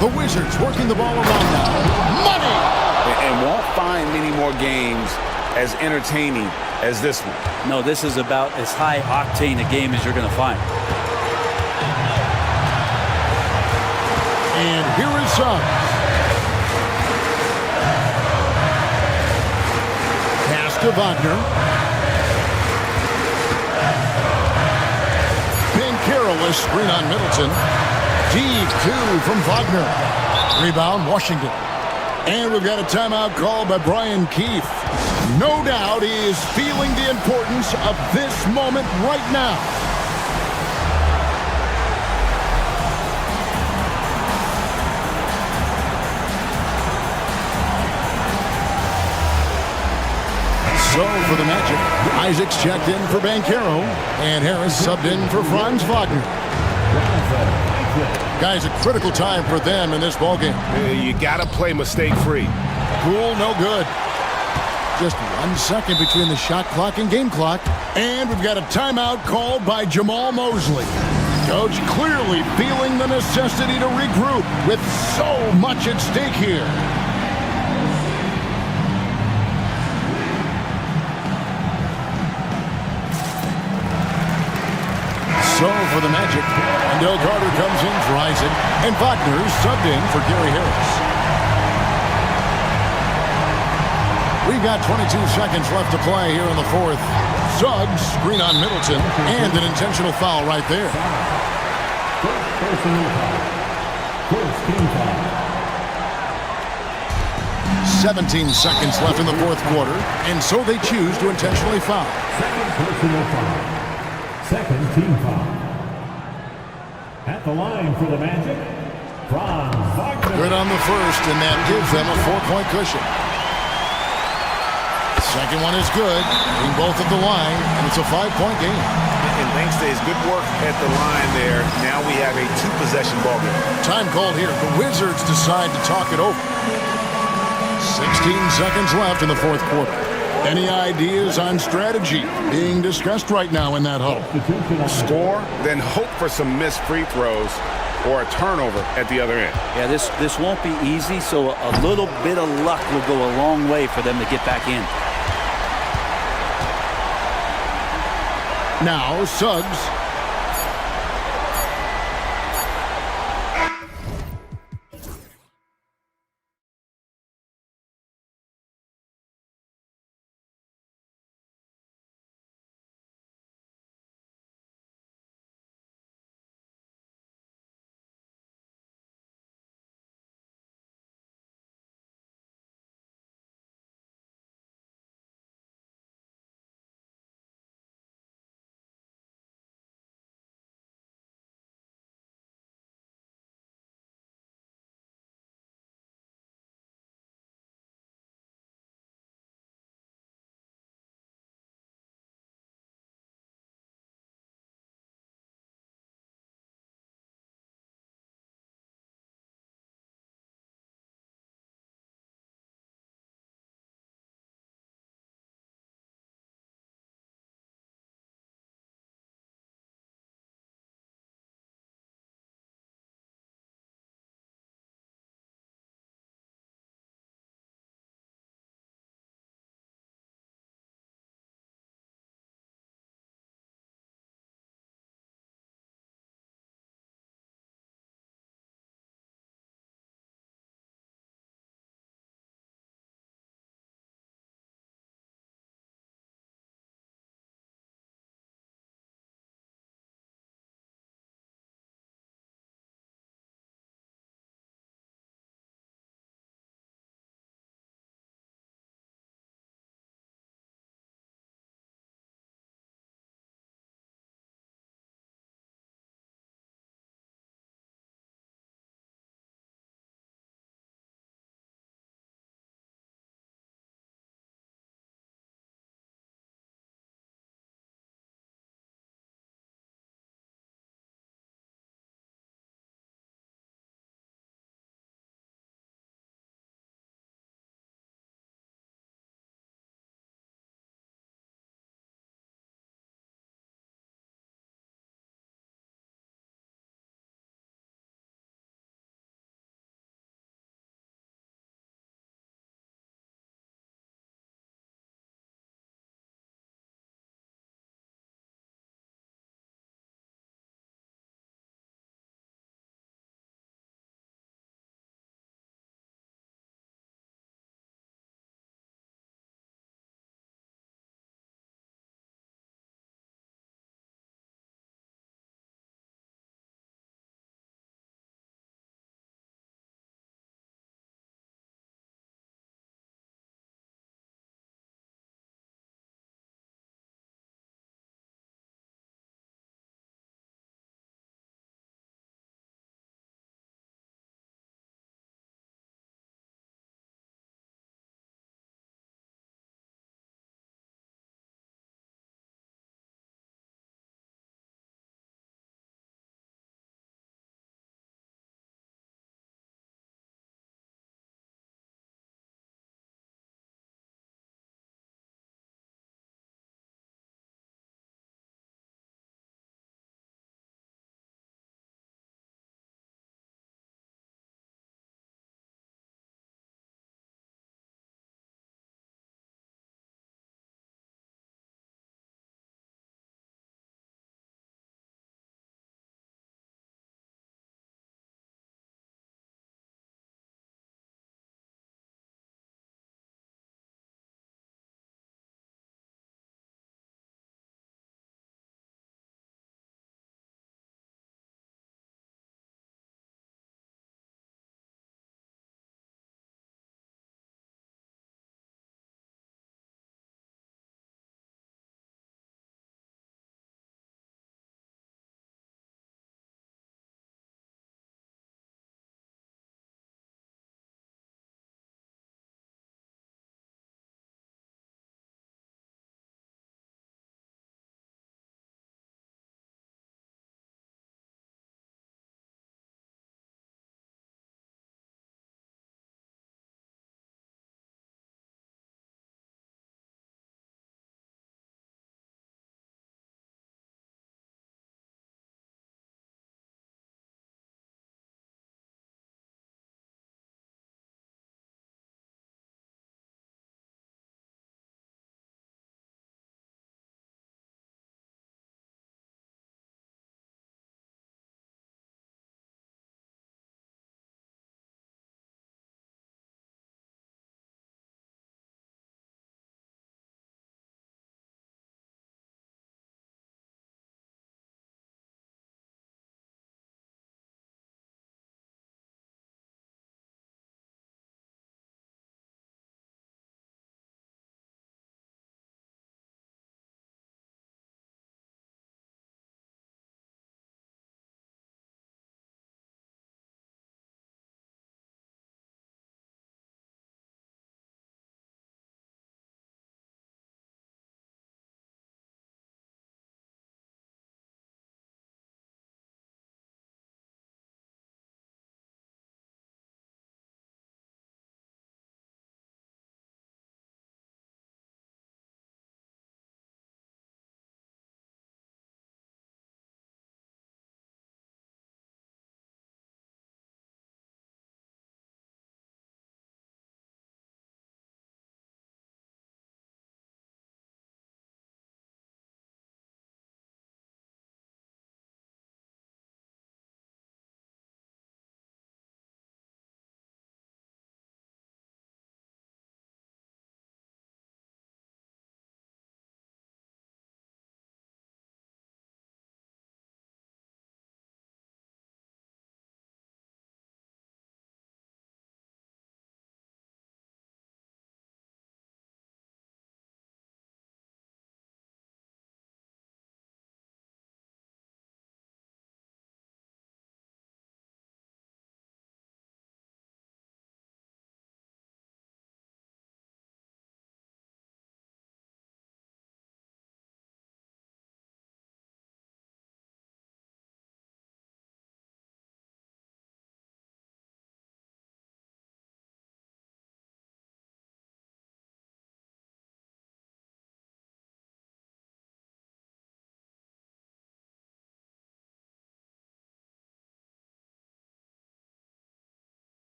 The Wizards working the ball around now. Money! And won't find many more games as entertaining as this one. No, this is about as high octane a game as you're going to find. And Here is Suggs. Pass to Wagner. A screen on Middleton. Deep two from Wagner. Rebound, Washington. And we've got a timeout called by Brian Keefe. No doubt he is feeling the importance of this moment right now. So for the Magic, Isaac's checked in for Banchero, and Harris subbed in for Franz Wagner. Guys, a critical time for them in this ballgame. You got to play mistake-free. Poole, no good. Just 1 second between the shot clock and game clock. And we've got a timeout called by Jamal Mosley. Coach clearly feeling the necessity to regroup with so much at stake here. So for the Magic, Wendell Carter comes in for Isaac, and Wagner subbed in for Gary Harris. We've got 22 seconds left to play here in the fourth. Suggs, screen on Middleton, and an intentional foul right there. 17 seconds left in the fourth quarter, and so they choose to intentionally foul. Second team foul. At the line for the Magic, Franz Wagner. Good on the first, and that gives them a 4-point cushion. The second one is good, being both at the line, and it's a 5-point game. And thanks to his good work at the line there, now we have a 2-possession ball game. Time called here. The Wizards decide to talk it over. 16 seconds left in the fourth quarter. Any ideas on strategy being discussed right now in that huddle? Score, then hope for some missed free throws or a turnover at the other end. Yeah, this won't be easy, so a little bit of luck will go a long way for them to get back in. Now, Suggs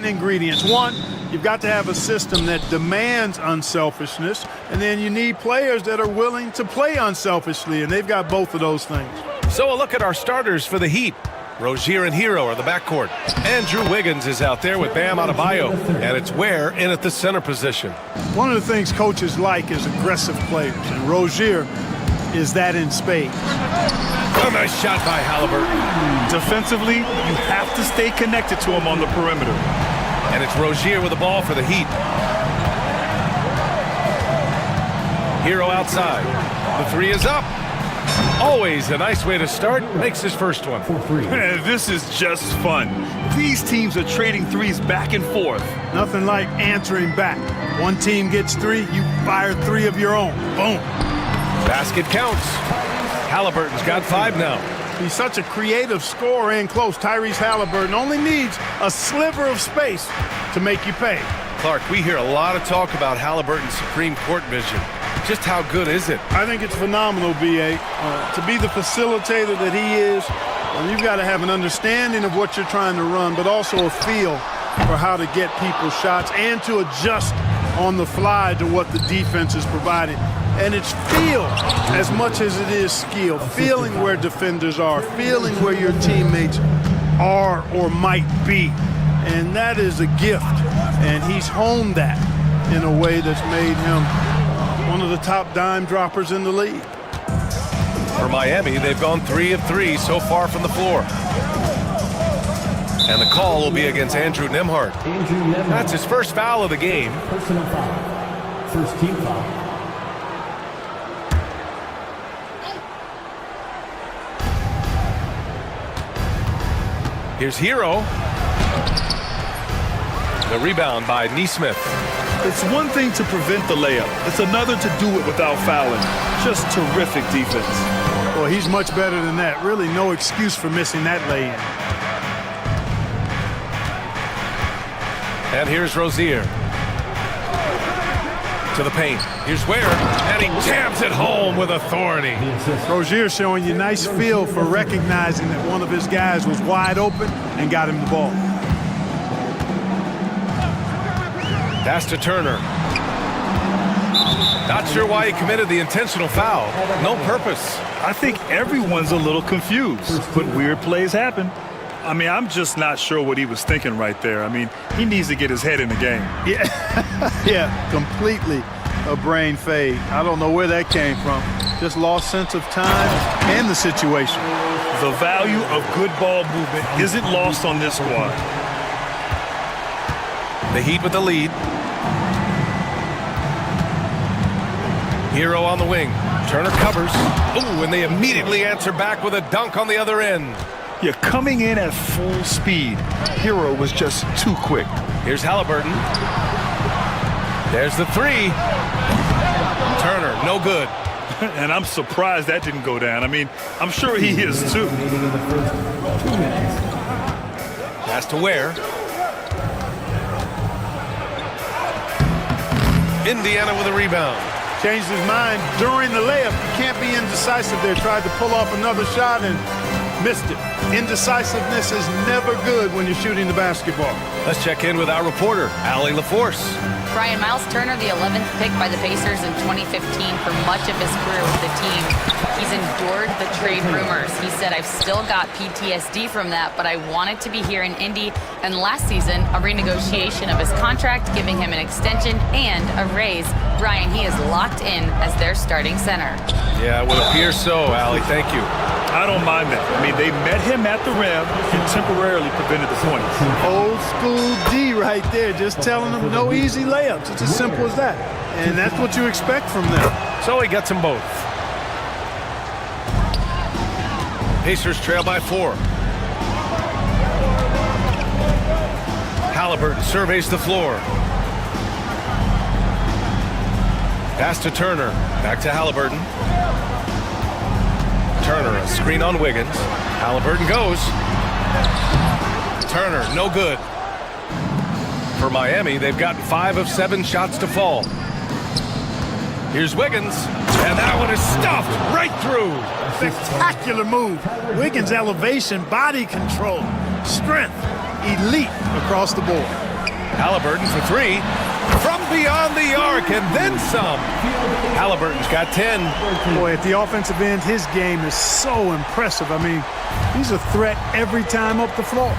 ingredients. One, you've got to have a system that demands unselfishness, and then you need players that are willing to play unselfishly, and they've got both of those things. So a look at our starters for the Heat. Rozier and Hero are the backcourt. Andrew Wiggins is out there with Bam Adebayo, and it's Ware in at the center position. One of the things coaches like is aggressive players, and Rozier is that in spades. A nice shot by Halliburton. Defensively, you have to stay connected to him on the perimeter. And it's Rozier with the ball for the Heat. Hero outside. The three is up. Always a nice way to start. Makes his first one. Man, this is just fun. These teams are trading threes back and forth. Nothing like answering back. One team gets three, you fire three of your own. Boom. Basket counts. Halliburton's got 5 now. He's such a creative scorer in close. Tyrese Halliburton only needs a sliver of space to make you pay. Clark, we hear a lot of talk about Halliburton's supreme court vision. Just how good is it? I think it's phenomenal, B.A. To be the facilitator that he is, you've got to have an understanding of what you're trying to run, but also a feel for how to get people's shots and to adjust on the fly to what the defense is providing. And it's feel as much as it is skill. Feeling where defenders are, feeling where your teammates are or might be. And that is a gift. And he's honed that in a way that's made him one of the top dime droppers in the league. For Miami, they've gone 3 of 3 so far from the floor. And the call will be against Andrew Nembhard. That's his first foul of the game. Personal foul. First team foul. Here's Hero. The rebound by Nesmith. It's one thing to prevent the layup. It's another to do it without fouling. Just terrific defense. Well, he's much better than that. Really no excuse for missing that lay-in. And here's Rozier. To the paint. Here's Ware. And he jams it home with authority. Rozier showing you nice feel for recognizing that one of his guys was wide open and got him the ball. Pass to Turner. Not sure why he committed the intentional foul. No purpose. I think everyone's a little confused, but weird plays happen. I mean, I'm just not sure what he was thinking right there. I mean, he needs to get his head in the game. Yeah, completely a brain fade. I don't know where that came from. Just lost sense of time and the situation. The value of good ball movement isn't lost on this squad. The Heat with the lead. Hero on the wing. Turner covers. Ooh, and they immediately answer back with a dunk on the other end. You're coming in at full speed. Hero was just too quick. Here's Halliburton. There's the three. Turner, no good. And I'm surprised that didn't go down. I mean, I'm sure he is too. Pass to Ware. Indiana with a rebound. Changed his mind during the layup. You can't be indecisive there. Tried to pull off another shot and missed it. Indecisiveness is never good when you're shooting the basketball. Let's check in with our reporter, Allie LaForce. Brian, Miles Turner, the 11th pick by the Pacers in 2015 for much of his career with the team. He's endured the trade rumors. He said, I've still got PTSD from that, but I wanted to be here in Indy. And last season, a renegotiation of his contract, giving him an extension and a raise. Brian, he is locked in as their starting center. Yeah, it would appear so, Allie. Thank you. I don't mind that. I mean, they met him at the rim and temporarily prevented the points. Old school D right there, just telling them no easy layups. It's as simple as that. And that's what you expect from them. So he gets them both. Pacers trail by 4. Halliburton surveys the floor. Pass to Turner. Back to Halliburton. Turner, a screen on Wiggins. Halliburton goes. Turner, no good. For Miami, they've gotten 5 of 7 shots to fall. Here's Wiggins, and that one is stuffed right through. Spectacular move. Wiggins' elevation, body control, strength, elite across the board. Halliburton for three. From beyond the arc, and then some. Halliburton's got 10. Boy, at the offensive end, his game is so impressive. I mean, he's a threat every time up the floor.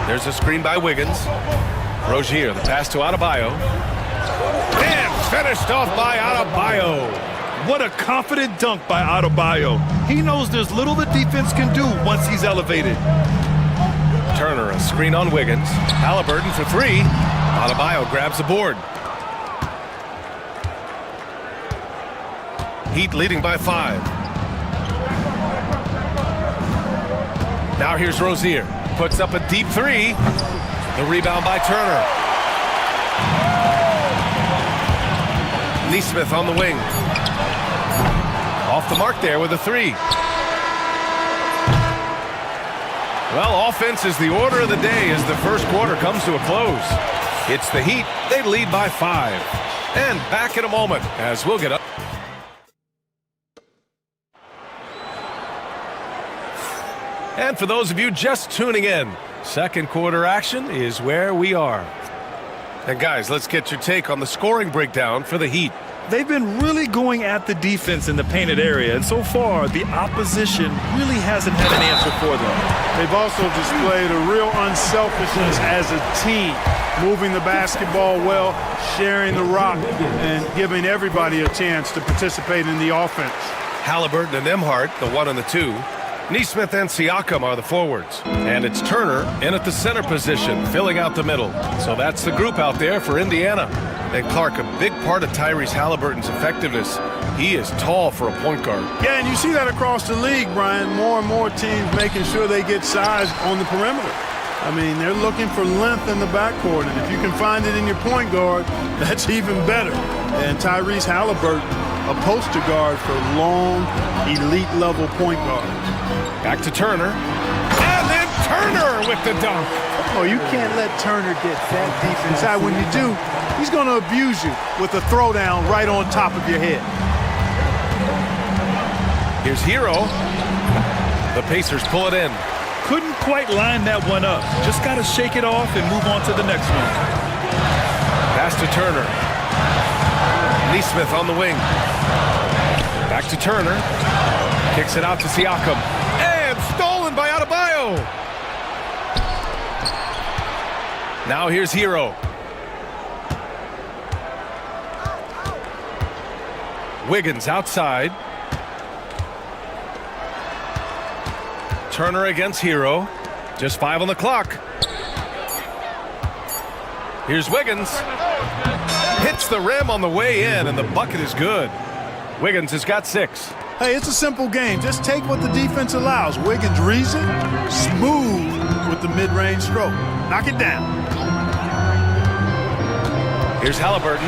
There's a screen by Wiggins. Rozier, the pass to Adebayo. And finished off by Adebayo. What a confident dunk by Adebayo. He knows there's little the defense can do once he's elevated. Turner, a screen on Wiggins. Halliburton for three. Adebayo grabs the board. Heat leading by 5. Now here's Rozier. Puts up a deep three. The rebound by Turner. Nesmith on the wing. Off the mark there with a three. Well, offense is the order of the day as the first quarter comes to a close. It's the Heat. They lead by 5. And back in a moment as we'll get up. And for those of you just tuning in, second quarter action is where we are. And guys, let's get your take on the scoring breakdown for the Heat. They've been really going at the defense in the painted area, and so far, the opposition really hasn't had an answer for them. They've also displayed a real unselfishness as a team, moving the basketball well, sharing the rock, and giving everybody a chance to participate in the offense. Halliburton and Emhart, the 1 and the 2. Nesmith and Siakam are the forwards. And it's Turner in at the center position, filling out the middle. So that's the group out there for Indiana. And Clark, a big part of Tyrese Halliburton's effectiveness. He is tall for a point guard. Yeah, and you see that across the league, Brian. More and more teams making sure they get size on the perimeter. I mean, they're looking for length in the backcourt, and if you can find it in your point guard, that's even better. And Tyrese Halliburton, a poster guard for long, elite-level point guards. Back to Turner. And then Turner with the dunk. Oh, you can't let Turner get that deep inside. When you do, he's going to abuse you with a throwdown right on top of your head. Here's Hero. The Pacers pull it in. Couldn't quite line that one up. Just got to shake it off and move on to the next one. Pass to Turner. Nesmith on the wing. Back to Turner. Kicks it out to Siakam. And stolen by Adebayo. Now here's Hero. Wiggins outside. Turner against Hero. Just 5 on the clock. Here's Wiggins. Hits the rim on the way in, and the bucket is good. Wiggins has got 6. Hey, it's a simple game. Just take what the defense allows. Wiggins reads it, smooth with the mid-range stroke. Knock it down. Here's Halliburton.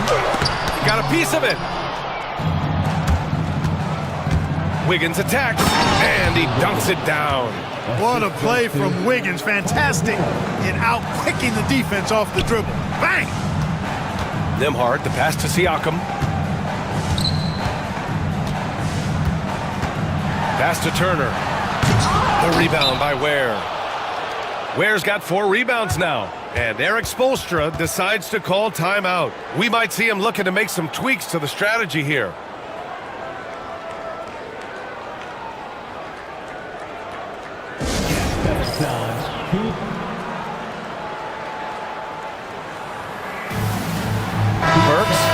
Got a piece of it. Wiggins attacks, and he dunks it down. What a play from Wiggins. Fantastic in out-quicking the defense off the dribble. Bang! Nembhard, the pass to Siakam. Pass to Turner. The rebound by Ware. Ware's got 4 rebounds now. And Eric Spoelstra decides to call timeout. We might see him looking to make some tweaks to the strategy here.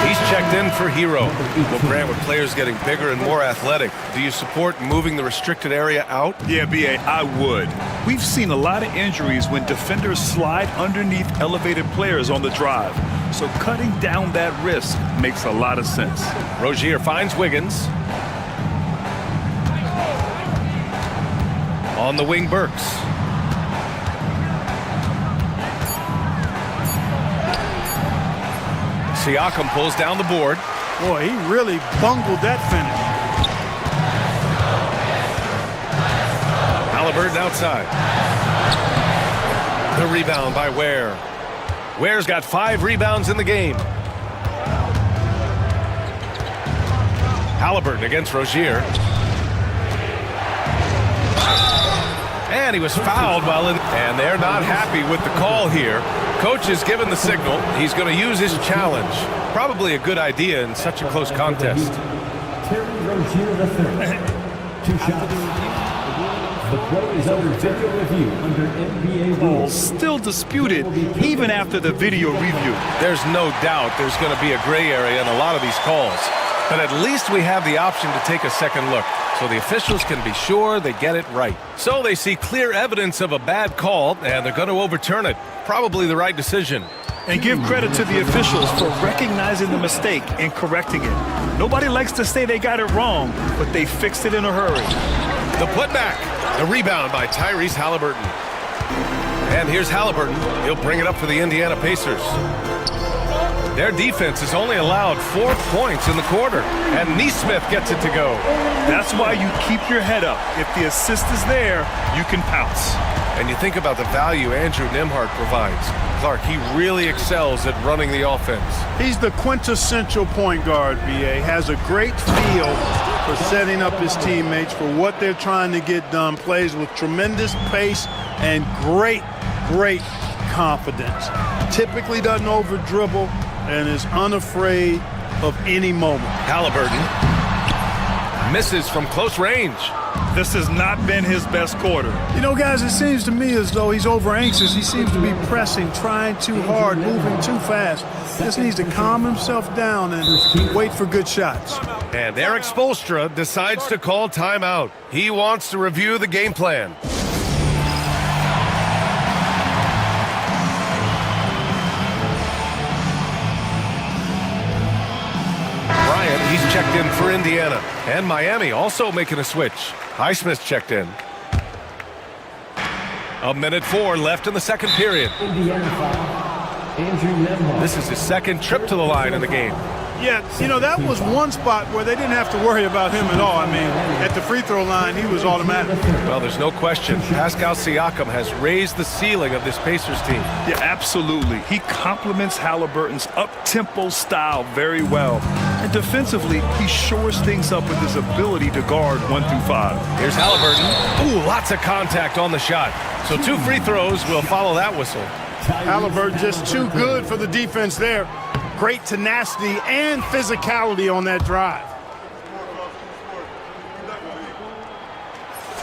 He's checked in for Hero. Well, Grant, with players getting bigger and more athletic, do you support moving the restricted area out? Yeah, B.A., I would. We've seen a lot of injuries when defenders slide underneath elevated players on the drive. So cutting down that risk makes a lot of sense. Rozier finds Wiggins. On the wing, Burks. Siakam pulls down the board. Boy, he really bungled that finish. Halliburton outside. The rebound by Ware. Ware's got 5 rebounds in the game. Halliburton against Rozier. And he was fouled while in, and they're not happy with the call here. Coach is given the signal. He's going to use his challenge. Probably a good idea in such a close contest. Terry Rozier III. 2 shots. The play is under video review under NBA rules. Still disputed even after the video review. There's no doubt there's going to be a gray area in a lot of these calls. But at least we have the option to take a second look, so the officials can be sure they get it right. So they see clear evidence of a bad call, and they're going to overturn it. Probably the right decision. And give credit to the officials for recognizing the mistake and correcting it. Nobody likes to say they got it wrong, but they fixed it in a hurry. The putback. The rebound by Tyrese Halliburton. And here's Halliburton. He'll bring it up for the Indiana Pacers. Their defense has only allowed 4 points in the quarter, and Neesmith gets it to go. That's why you keep your head up. If the assist is there, you can pounce. And you think about the value Andrew Nembhard provides. Clark, he really excels at running the offense. He's the quintessential point guard, BA. Has a great feel for setting up his teammates for what they're trying to get done. Plays with tremendous pace and great confidence. Typically doesn't over dribble and is unafraid of any moment. Halliburton misses from close range. This has not been his best quarter. You know, guys, it seems to me as though he's over anxious. He seems to be pressing, trying too hard, moving too fast. Just needs to calm himself down and wait for good shots. And Eric Spoelstra decides to call timeout. He wants to review the game plan. He's checked in for Indiana. And Miami also making a switch. Highsmith checked in. 1:04 left in the second period. This is his second trip to the line in the game. Yeah, you know, that was one spot where they didn't have to worry about him at all. I mean, at the free throw line, he was automatic. Well, there's no question. Pascal Siakam has raised the ceiling of this Pacers team. Yeah, absolutely. He complements Halliburton's up-tempo style very well. And defensively, he shores things up with his ability to guard 1 through 5. Here's Halliburton. Ooh, lots of contact on the shot. So 2 free throws will follow that whistle. Halliburton just too good for the defense there. Great tenacity and physicality on that drive.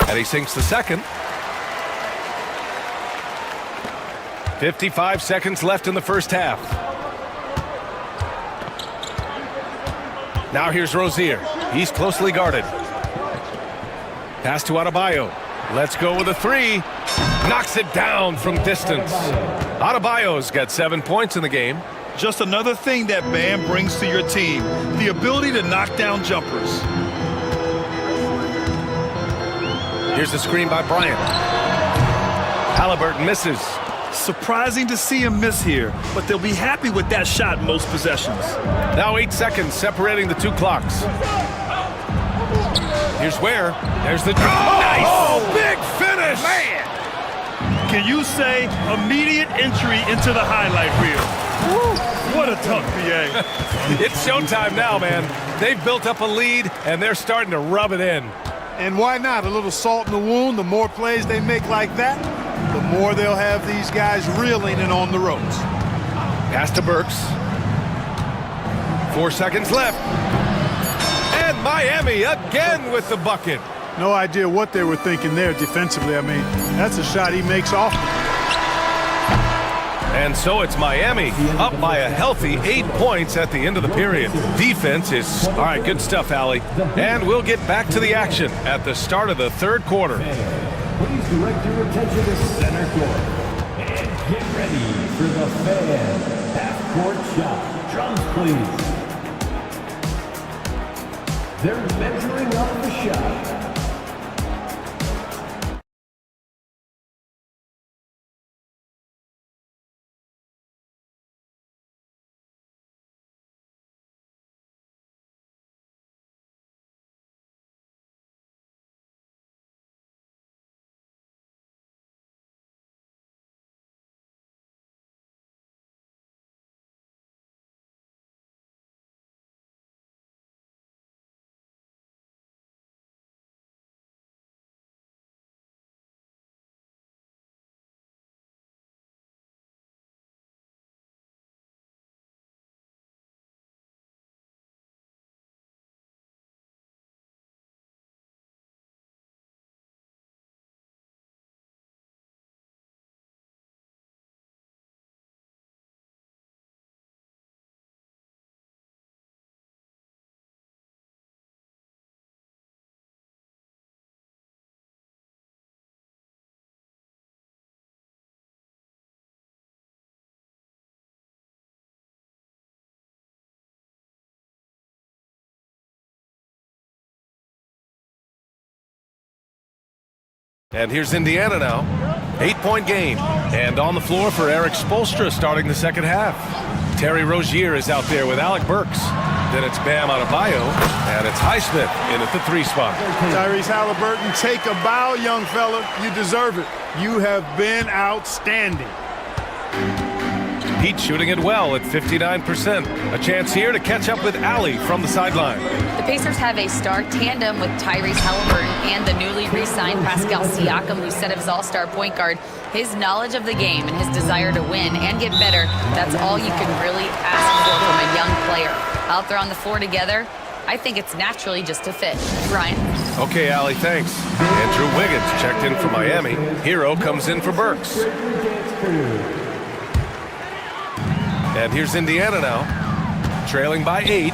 And he sinks the second. 55 seconds left in the first half. Now here's Rozier. He's closely guarded. Pass to Adebayo. Let's go with a 3. Knocks it down from distance. Adebayo's got 7 points in the game. Just another thing that Bam brings to your team, the ability to knock down jumpers. Here's the screen by Bryant. Halliburton misses. Surprising to see him miss here, but they'll be happy with that shot most possessions. Now 8 seconds separating the 2 clocks. Here's Ware. There's the... Nice! Oh, big finish! Man! Can you say immediate entry into the highlight reel? Woo, what a tough BA. It's showtime now, man. They've built up a lead, and they're starting to rub it in. And why not? A little salt in the wound. The more plays they make like that, the more they'll have these guys reeling and on the ropes. Pass to Burks. 4 seconds left. And Miami again with the bucket. No idea what they were thinking there defensively. I mean, that's a shot he makes off. And so it's Miami up by a healthy 8 points at the end of the period. Defense is... All right, good stuff, Allie. And we'll get back to the action at the start of the third quarter. Please direct your attention to center court. And get ready for the fan half-court shot. Drums, please. They're measuring up the shot. And here's Indiana now. 8-point game. And on the floor for Eric Spoelstra starting the second half. Terry Rozier is out there with Alec Burks. Then it's Bam Adebayo. And it's Highsmith in at the 3 spot. Tyrese Halliburton, take a bow, young fella. You deserve it. You have been outstanding. Heat shooting it well at 59%. A chance here to catch up with Allie from the sideline. The Pacers have a star tandem with Tyrese Halliburton and the newly re-signed Pascal Siakam, who set up his all-star point guard. His knowledge of the game and his desire to win and get better, that's all you can really ask for from a young player. Out there on the floor together, I think it's naturally just a fit. Brian. Okay, Allie, thanks. Andrew Wiggins checked in for Miami. Hero comes in for Burks. And here's Indiana now, trailing by 8.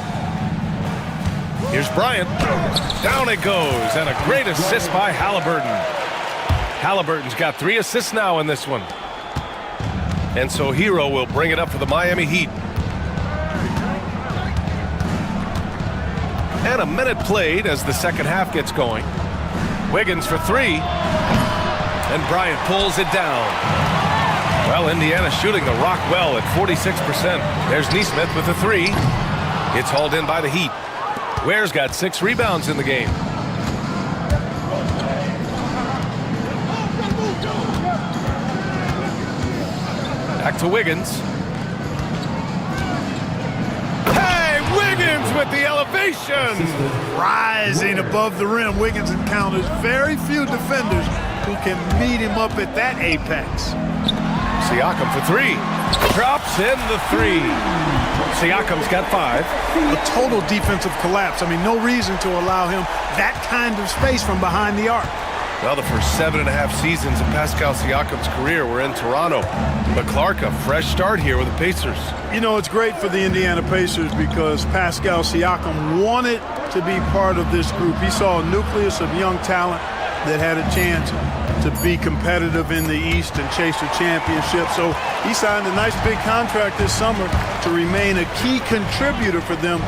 Here's Bryant. Down it goes, and a great assist by Halliburton. Halliburton's got 3 assists now in this one. And so Hero will bring it up for the Miami Heat. And a minute played as the second half gets going. Wiggins for 3. And Bryant pulls it down. Well, Indiana shooting the rock well at 46%. There's Nesmith with a 3. It's hauled in by the Heat. Ware's got 6 rebounds in the game. Back to Wiggins. Hey, Wiggins with the elevation! Rising above the rim, Wiggins encounters very few defenders who can meet him up at that apex. Siakam for 3. Drops in the 3. Siakam's got 5. A total defensive collapse. I mean, no reason to allow him that kind of space from behind the arc. Well, the first 7.5 seasons of Pascal Siakam's career were in Toronto. But Clark, a fresh start here with the Pacers. You know, it's great for the Indiana Pacers because Pascal Siakam wanted to be part of this group. He saw a nucleus of young talent that had a chance to be competitive in the East and chase a championship. So he signed a nice big contract this summer to remain a key contributor for them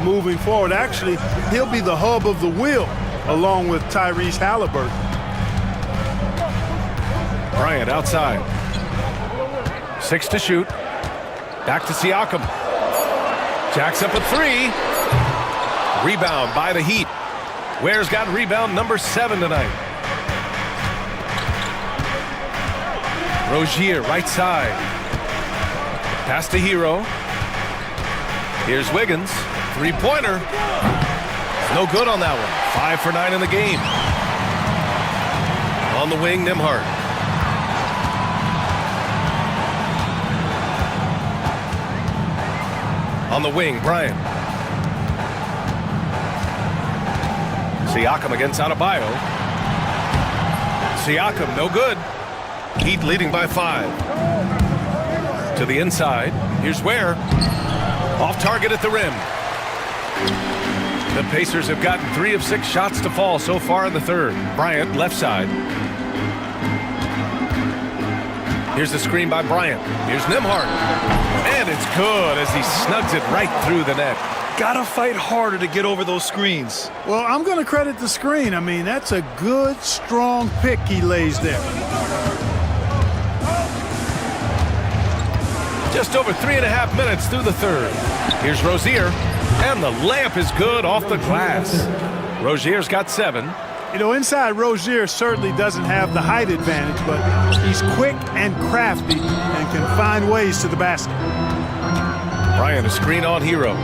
moving forward. Actually, he'll be the hub of the wheel along with Tyrese Halliburton. Bryant outside. 6 to shoot. Back to Siakam. Jacks up a 3. Rebound by the Heat. Ware's got rebound number 7 tonight. Rozier, right side. Pass to Hero. Here's Wiggins. 3-pointer. No good on that one. 5 for 9 in the game. On the wing, Nembhard. On the wing, Bryant. Siakam against Adebayo. Siakam, no good. Heat leading by 5. To the inside. Here's Ware. Off target at the rim. The Pacers have gotten 3 of 6 shots to fall so far in the third. Bryant, left side. Here's the screen by Bryant. Here's Nembhard. And it's good as he snugs it right through the net. Gotta fight harder to get over those screens. Well, I'm going to credit the screen. I mean, that's a good, strong pick he lays there. Just over 3.5 minutes through the third. Here's Rozier, and the layup is good off the glass. Rozier's got 7. You know, inside Rozier certainly doesn't have the height advantage, but he's quick and crafty and can find ways to the basket. Bryant, a screen on Hero.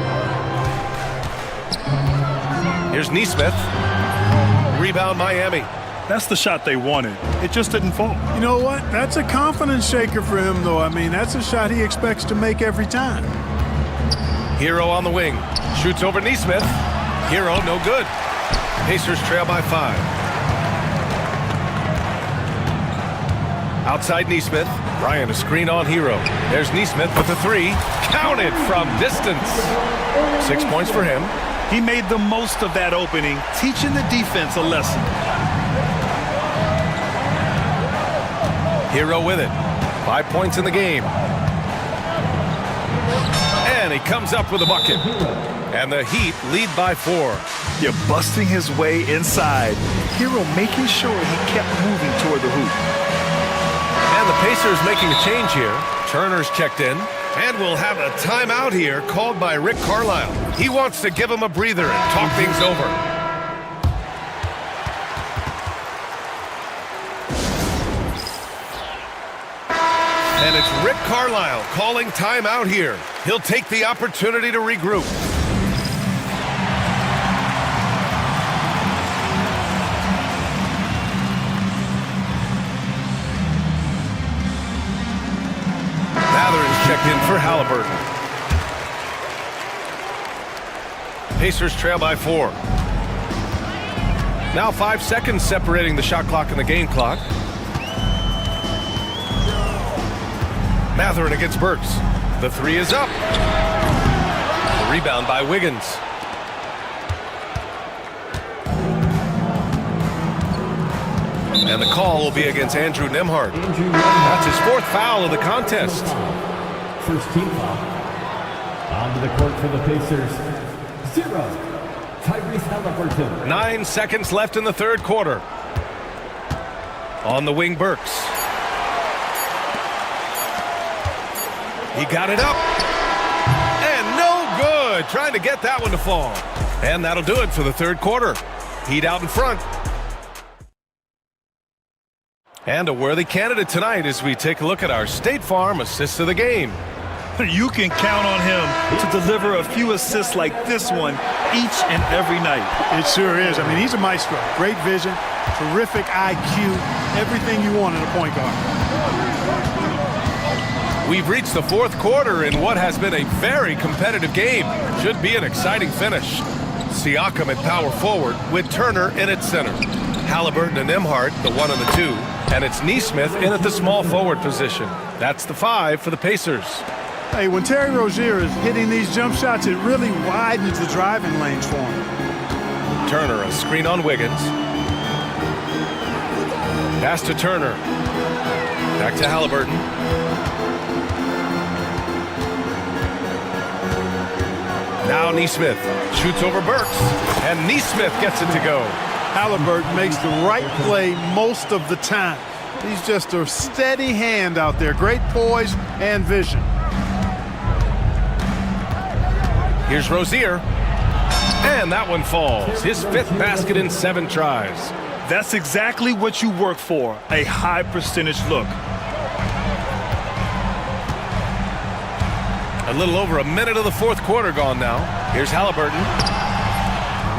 Here's Nesmith. Rebound Miami. That's the shot they wanted. It just didn't fall. You know what? That's a confidence shaker for him, though. I mean, that's a shot he expects to make every time. Hero on the wing. Shoots over Nesmith. Hero, no good. Pacers trail by 5. Outside Nesmith. Bryant, a screen on Hero. There's Nesmith with a 3. Counted from distance. 6 points for him. He made the most of that opening, teaching the defense a lesson. Hero with it. 5 points in the game. And he comes up with a bucket. And the Heat lead by 4. You're busting his way inside. Hero making sure he kept moving toward the hoop. And the Pacers making a change here. Turner's checked in. And we'll have a timeout here called by Rick Carlisle. He wants to give him a breather and talk things over. And it's Rick Carlisle calling timeout here. He'll take the opportunity to regroup. Checked in for Halliburton. Pacers trail by 4. Now 5 seconds separating the shot clock and the game clock. Mathurin against Burks. The 3 is up. The rebound by Wiggins. And the call will be against Andrew Nembhard. That's his 4th foul of the contest. First team foul. Onto the court for the Pacers. 0. Tyrese Halliburton. 9 seconds left in the 3rd quarter. On the wing, Burks. He got it up. And no good. Trying to get that one to fall. And that'll do it for the 3rd quarter. Heat out in front. And a worthy candidate tonight as we take a look at our State Farm assist of the game. You can count on him to deliver a few assists like this one each and every night. It sure is. I mean, he's a maestro. Great vision, terrific IQ, everything you want in a point guard. We've reached the 4th quarter in what has been a very competitive game. Should be an exciting finish. Siakam at power forward with Turner in at center. Halliburton and Nembhard, the 1 and the 2. And it's Nesmith in at the small forward position. That's the 5 for the Pacers. Hey, when Terry Rozier is hitting these jump shots, it really widens the driving lanes for him. Turner, a screen on Wiggins. Pass to Turner. Back to Halliburton. Now Nesmith shoots over Burks. And Nesmith gets it to go. Halliburton makes the right play most of the time. He's just a steady hand out there. Great poise and vision. Here's Rozier. And that one falls. His 5th basket in 7 tries. That's exactly what you work for, a high percentage look. A little over a minute of the 4th quarter gone now. Here's Halliburton.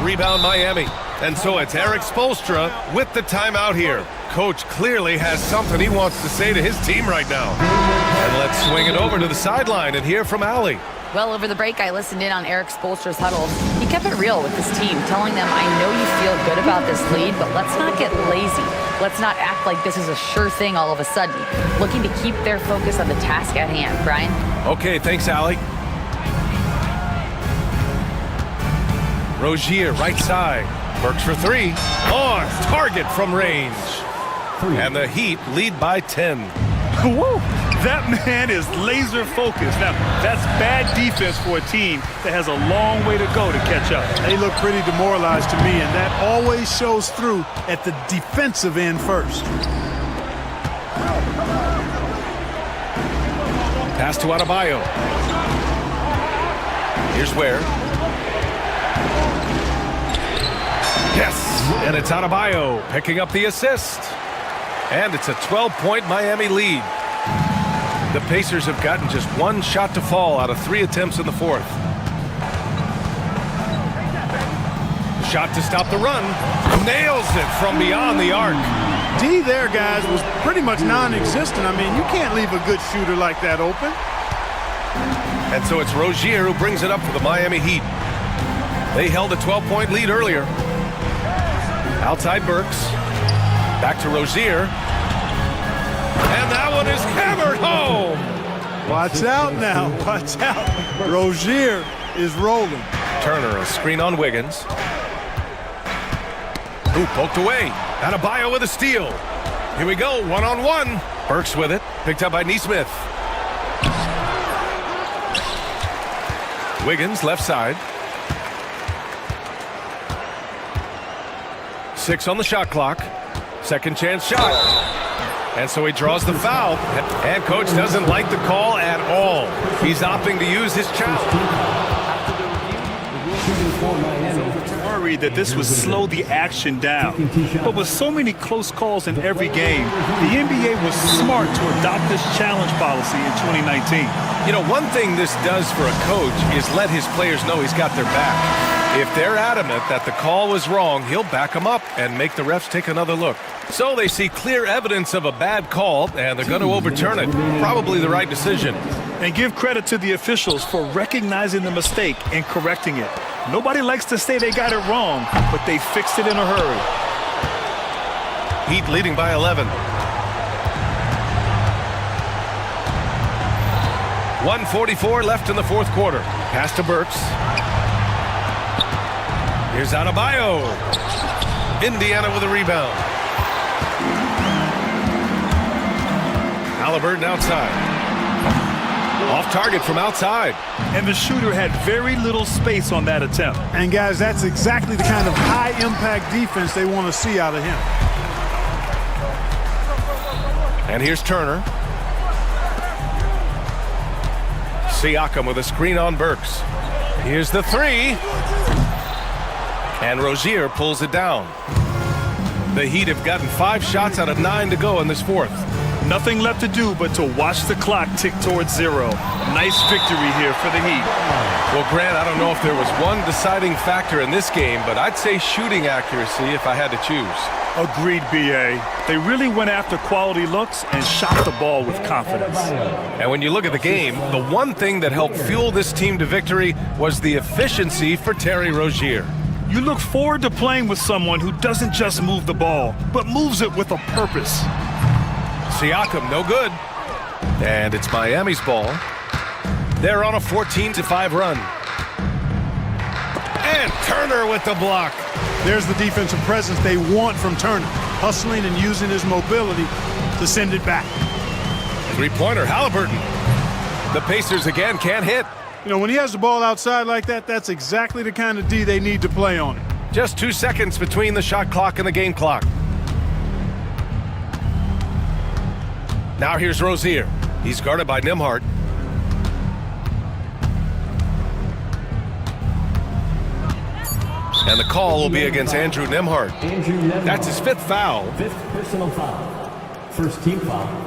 Rebound Miami. And so it's Eric Spoelstra with the timeout here. Coach clearly has something he wants to say to his team right now. And let's swing it over to the sideline and hear from Allie. Well, over the break, I listened in on Eric Spoelstra's huddle. He kept it real with his team, telling them, I know you feel good about this lead, but let's not get lazy. Let's not act like this is a sure thing all of a sudden. Looking to keep their focus on the task at hand. Brian? Okay, thanks, Allie. Rozier, right side. Burks for 3. On target from range. And the Heat lead by 10. Woo! That man is laser focused. Now, that's bad defense for a team that has a long way to go to catch up. They look pretty demoralized to me, and that always shows through at the defensive end first. Pass to Adebayo. Here's Ware. Yes, and it's Adebayo picking up the assist. And it's a 12-point Miami lead. The Pacers have gotten just 1 shot to fall out of 3 attempts in the 4th. Shot to stop the run. Nails it from beyond the arc. D there, guys, was pretty much non-existent. I mean, you can't leave a good shooter like that open. And so it's Rozier who brings it up for the Miami Heat. They held a 12-point lead earlier. Outside Burks. Back to Rozier. And that one is hammered home. Watch out now. Watch out. Rozier is rolling. Turner, a screen on Wiggins. Ooh, poked away. Adebayo with a steal. Here we go, 1-on-1. Burks with it. Picked up by Nesmith. Wiggins, left side. 6 on the shot clock. Second chance shot. And so he draws the foul. And coach doesn't like the call at all. He's opting to use his challenge. Worried that this would slow the action down. But with so many close calls in every game, the NBA was smart to adopt this challenge policy in 2019. You know, one thing this does for a coach is let his players know he's got their back. If they're adamant that the call was wrong, he'll back them up and make the refs take another look. So they see clear evidence of a bad call, and they're going to overturn it. Probably the right decision. And give credit to the officials for recognizing the mistake and correcting it. Nobody likes to say they got it wrong, but they fixed it in a hurry. Heat leading by 11. 1:44 left in the fourth quarter. Pass to Burks. Here's Adebayo. Indiana with a rebound. Halliburton outside. Off target from outside. And the shooter had very little space on that attempt. And guys, that's exactly the kind of high-impact defense they want to see out of him. And here's Turner. Siakam with a screen on Burks. Here's the three. And Rozier pulls it down. The Heat have gotten 5 shots out of 9 to go in this fourth. Nothing left to do but to watch the clock tick towards 0. Nice victory here for the Heat. Well, Grant, I don't know if there was one deciding factor in this game, but I'd say shooting accuracy if I had to choose. Agreed, B.A. They really went after quality looks and shot the ball with confidence. And when you look at the game, the one thing that helped fuel this team to victory was the efficiency for Terry Rozier. You look forward to playing with someone who doesn't just move the ball, but moves it with a purpose. Siakam, no good. And it's Miami's ball. They're on a 14-5 run. And Turner with the block. There's the defensive presence they want from Turner, hustling and using his mobility to send it back. Three-pointer, Halliburton. The Pacers again can't hit. You know, when he has the ball outside like that, that's exactly the kind of D they need to play on it. Just 2 seconds between the shot clock and the game clock. Now here's Rozier. He's guarded by Nembhard. And the call will be against Andrew Nembhard. That's his 5th foul. 5th personal foul. First team foul.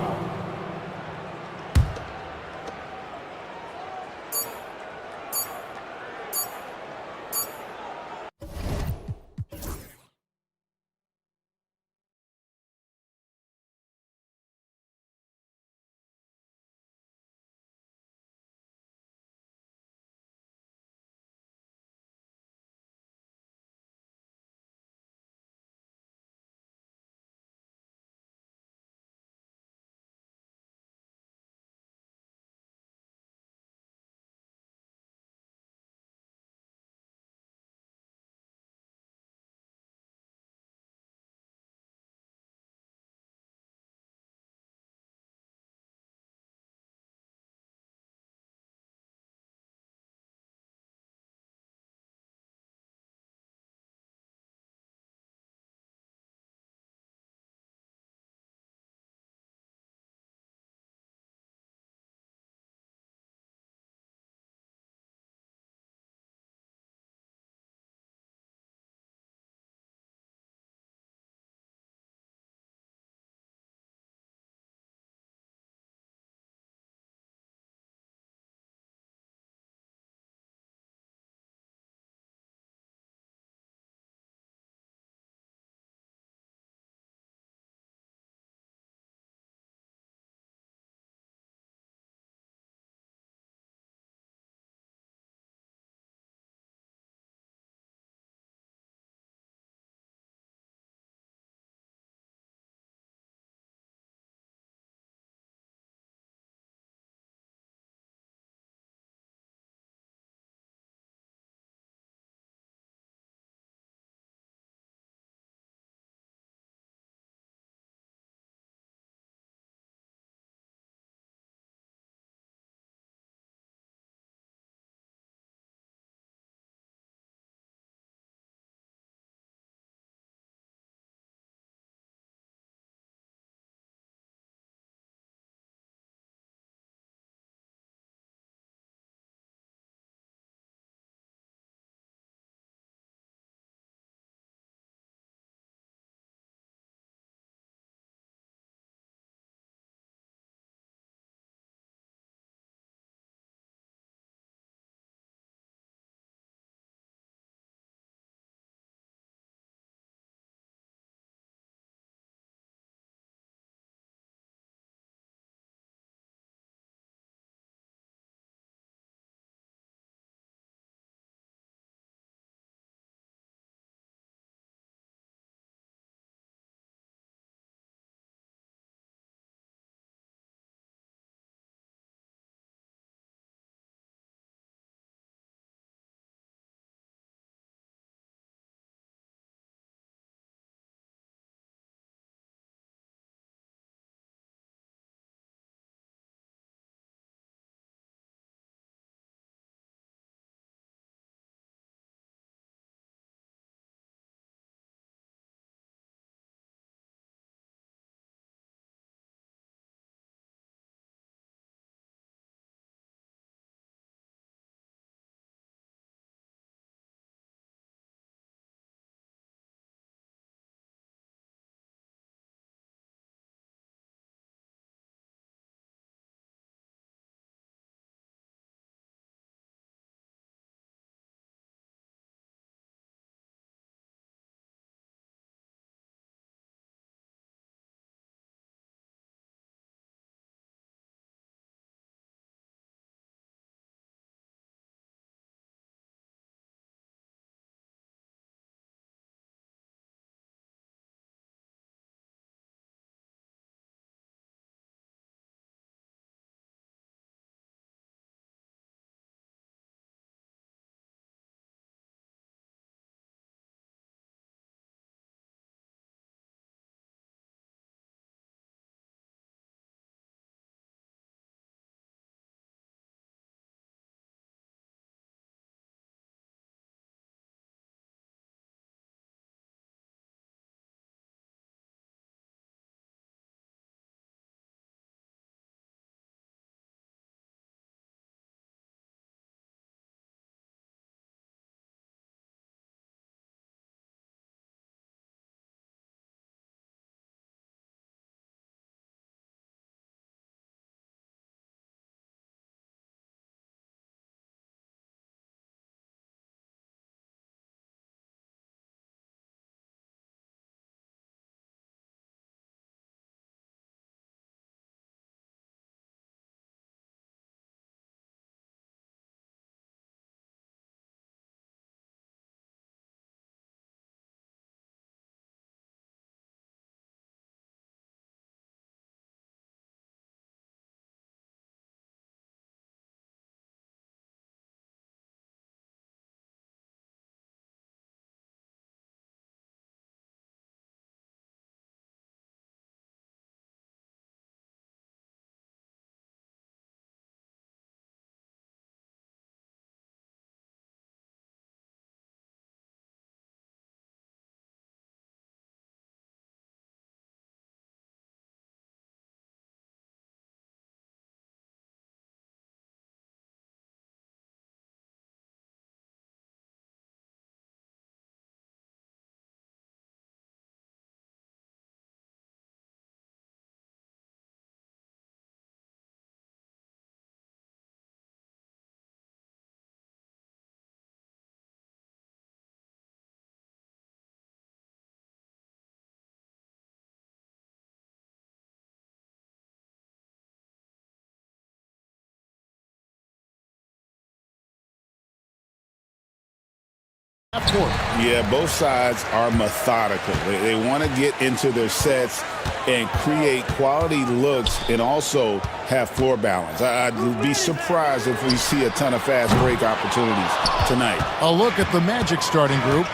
Yeah, both sides are methodical. They want to get into their sets and create quality looks and also have floor balance. I'd be surprised if we see a ton of fast break opportunities tonight. A look at the Magic starting group.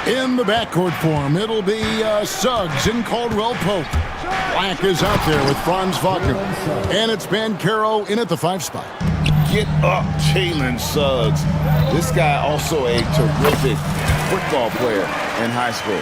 In the backcourt form, it'll be Suggs and Caldwell Pope. Black is out there with Franz Wagner. And it's Banchero in at the 5 spot. Get up, Jalen Suggs. This guy also a terrific football player in high school.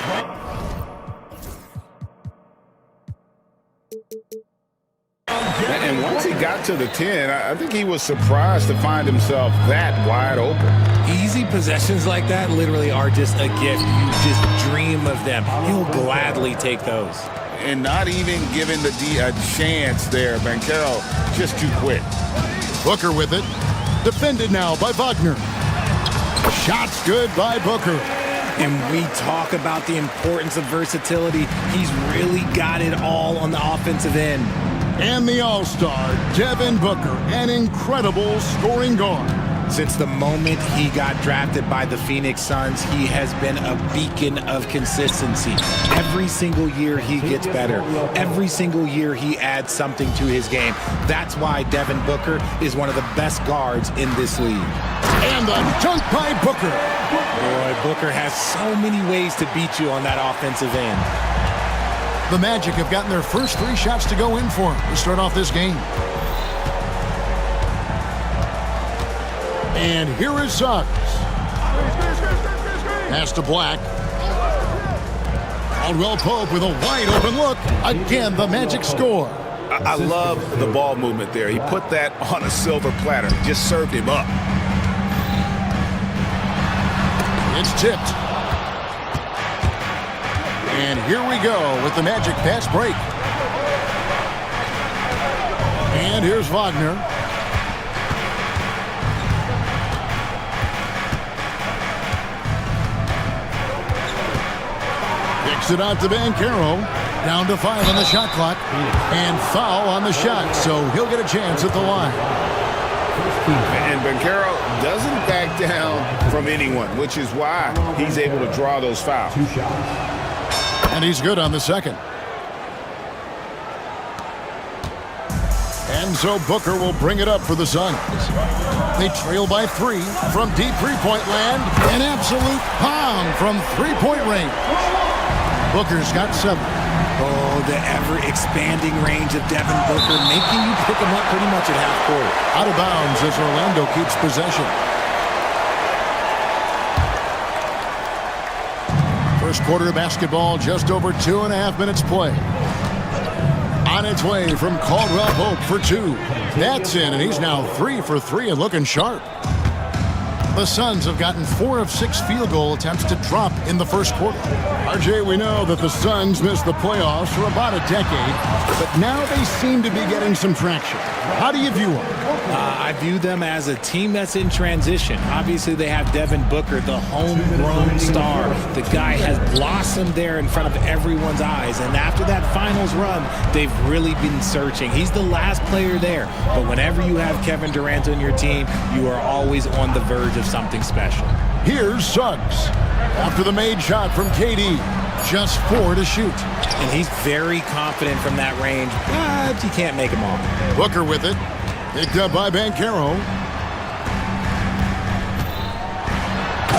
And once he got to the 10, I think he was surprised to find himself that wide open. Easy possessions like that literally are just a gift. You just dream of them. He'll gladly take those. And not even giving the D a chance there. Banchero just too quick. Booker with it. Defended now by Wagner. Shots good by Booker. And we talk about the importance of versatility. He's really got it all on the offensive end. And the all-star, Devin Booker, an incredible scoring guard. Since the moment he got drafted by the Phoenix Suns, he has been a beacon of consistency. Every single year he gets better. Every single year he adds something to his game. That's why Devin Booker is one of the best guards in this league. And a dunk by Booker. Boy, Booker has so many ways to beat you on that offensive end. The Magic have gotten their first 3 shots to go in for him to start off this game. And here is Suggs. Pass to Black. Caldwell Pope with a wide open look. Again, the Magic score. I love the ball movement there. He put that on a silver platter. Just served him up. It's tipped. And here we go with the Magic fast break. And here's Wagner. Kicks it out to Banchero. Down to 5 on the shot clock. And foul on the shot, so he'll get a chance at the line. And Banchero doesn't back down from anyone, which is why he's able to draw those fouls. And he's good on the second. And so Booker will bring it up for the Suns. They trail by 3 from deep three-point land. An absolute pound from three-point range. Booker's got 7. Oh, the ever-expanding range of Devin Booker, making you pick him up pretty much at half court. Out of bounds as Orlando keeps possession. First quarter of basketball, just over 2.5 minutes play. On its way from Caldwell Pope for 2. That's in, and he's now 3 for 3 and looking sharp. The Suns have gotten 4 of 6 field goal attempts to drop in the first quarter. RJ, we know that the Suns missed the playoffs for about a decade, but now they seem to be getting some traction. How do you view them? I view them as a team that's in transition. Obviously, they have Devin Booker, the homegrown star. The guy has blossomed there in front of everyone's eyes. And after that finals run, they've really been searching. He's the last player there. But whenever you have Kevin Durant on your team, you are always on the verge of something special. Here's Suggs. After the made shot from KD, just 4 to shoot. And he's very confident from that range, but you can't make him all. Booker with it. Picked up by Banchero.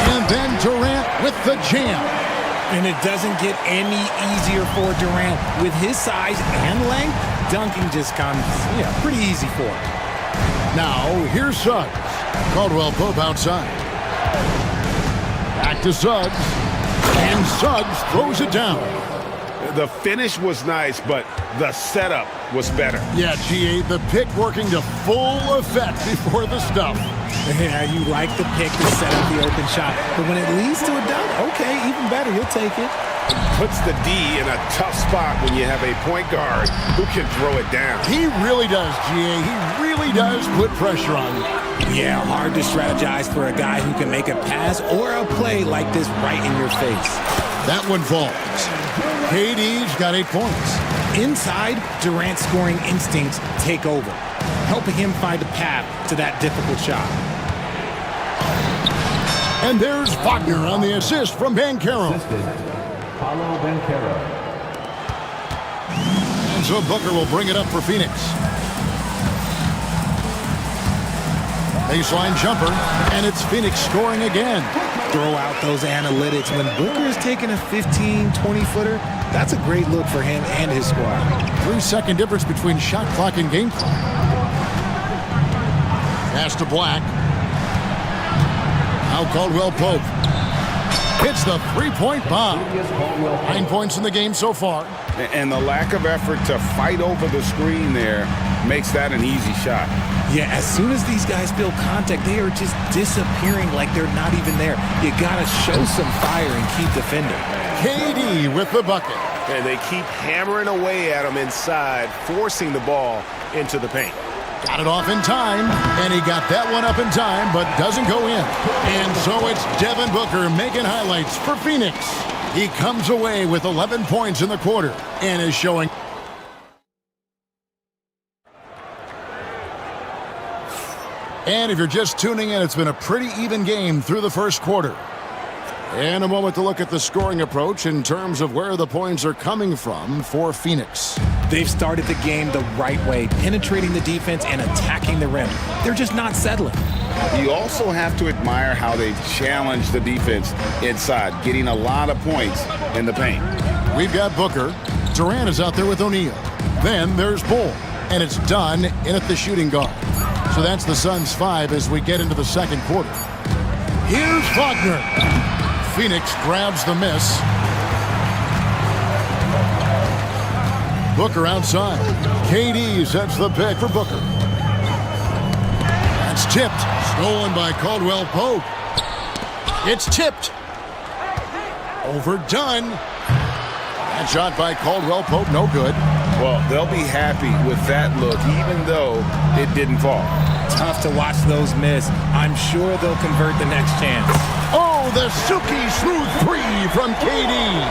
And then Durant with the jam. And it doesn't get any easier for Durant. With his size and length, dunking just comes pretty easy for him. Now, here's Suggs. Caldwell Pope outside. Back to Suggs. And Suggs throws it down. The finish was nice, but the setup was better. Yeah, GA, the pick working to full effect before the stuff. Yeah, you like the pick to set up the open shot. But when it leads to a dunk, okay, even better, you'll take it. Puts the D in a tough spot when you have a point guard who can throw it down. He really does, GA. He really does put pressure on you. Yeah, hard to strategize for a guy who can make a pass or a play like this right in your face. That one falls. KD's got 8 points. Inside, Durant's scoring instincts take over, helping him find a path to that difficult shot. And there's Wagner on the assist from Bancaro. And so Booker will bring it up for Phoenix. Baseline jumper, and it's Phoenix scoring again. Throw out those analytics. When Booker is taking a 15, 20-footer, that's a great look for him and his squad. 3-second difference between shot clock and game clock. Pass to Black. Now Caldwell Pope hits the three-point bomb. 9 points in the game so far. And the lack of effort to fight over the screen there makes that an easy shot. Yeah, as soon as these guys feel contact, they are just disappearing like they're not even there. You got to show some fire and keep defending. KD with the bucket. And they keep hammering away at him inside, forcing the ball into the paint. Got it off in time, and he got that one up in time, but doesn't go in. And so it's Devin Booker making highlights for Phoenix. He comes away with 11 points in the quarter and is showing. And if you're just tuning in, it's been a pretty even game through the first quarter. And a moment to look at the scoring approach in terms of where the points are coming from for Phoenix. They've started the game the right way, penetrating the defense and attacking the rim. They're just not settling. You also have to admire how they've challenged the defense inside, getting a lot of points in the paint. We've got Booker. Durant is out there with O'Neal. Then there's Bull, and it's done in at the shooting guard. So that's the Suns' 5 as we get into the second quarter. Here's Wagner. Phoenix grabs the miss. Booker outside. KD sets the pick for Booker. That's tipped. Stolen by Caldwell Pope. It's tipped. Overdone. That shot by Caldwell Pope, no good. Well, they'll be happy with that look, even though it didn't fall. Tough to watch those miss. I'm sure they'll convert the next chance. Oh, the silky smooth three from KD.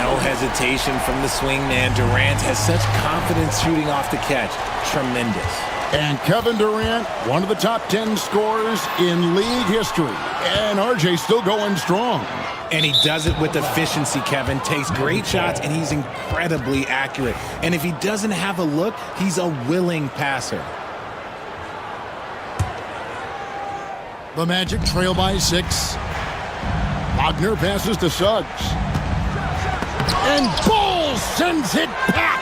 No hesitation from the swingman. Durant has such confidence shooting off the catch. Tremendous. And Kevin Durant, one of the top 10 scorers in league history. And RJ still going strong. And he does it with efficiency, Kevin. Takes great shots, and he's incredibly accurate. And if he doesn't have a look, he's a willing passer. The Magic trail by 6. Wagner passes to Suggs. And Bull sends it back.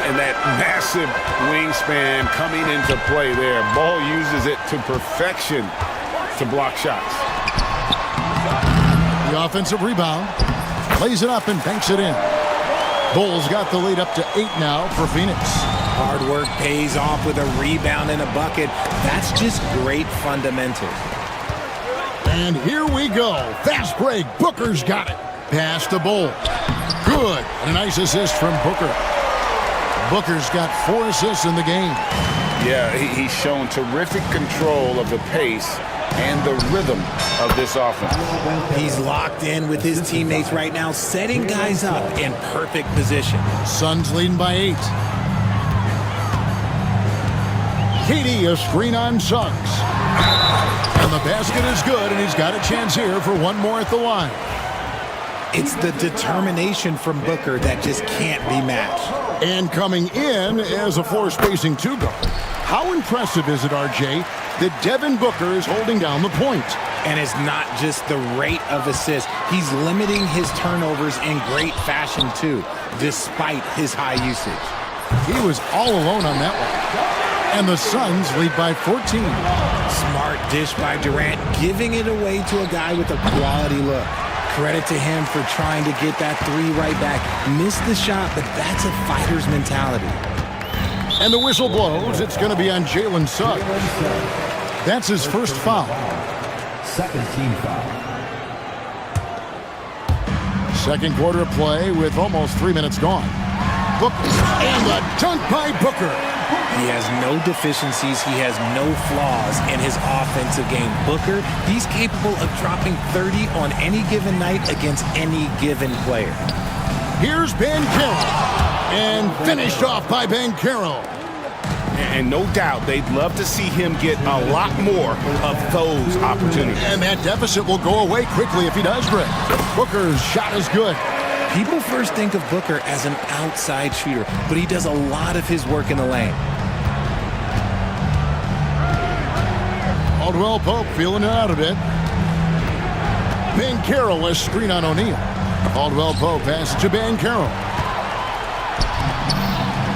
And that massive wingspan coming into play there. Ball uses it to perfection to block shots. The offensive rebound. Lays it up and banks it in. Bulls got the lead up to 8 now for Phoenix. Hard work pays off with a rebound and a bucket. That's just great fundamentals. And here we go. Fast break. Booker's got it. Pass to Bull. Good. And a nice assist from Booker. Booker's got 4 assists in the game. Yeah, he's shown terrific control of the pace and the rhythm of this offense. He's locked in with his teammates right now, setting guys up in perfect position. Suns leading by 8. KD, a screen on Suggs. And the basket is good, and he's got a chance here for one more at the line. It's the determination from Booker that just can't be matched. And coming in as a floor-spacing 2-guard. How impressive is it, RJ, that Devin Booker is holding down the point? And it's not just the rate of assists. He's limiting his turnovers in great fashion, too, despite his high usage. He was all alone on that one. And the Suns lead by 14. Smart dish by Durant, giving it away to a guy with a quality look. Credit to him for trying to get that 3 right back. Missed the shot, but that's a fighter's mentality. And the whistle blows. It's going to be on Jalen Suggs. That's his first foul. Second team foul. Second quarter of play with almost 3 minutes gone. Booker, and the dunk by Booker. He has no deficiencies. He has no flaws in his offensive game. Booker, he's capable of dropping 30 on any given night against any given player. Here's Bancaro. And finished off by Bancaro. And no doubt they'd love to see him get a lot more of those opportunities. And that deficit will go away quickly if he does, Greg. Booker's shot is good. People first think of Booker as an outside shooter, but he does a lot of his work in the lane. Caldwell Pope feeling it out a bit. Banchero has screen on O'Neal. Caldwell Pope passes to Banchero.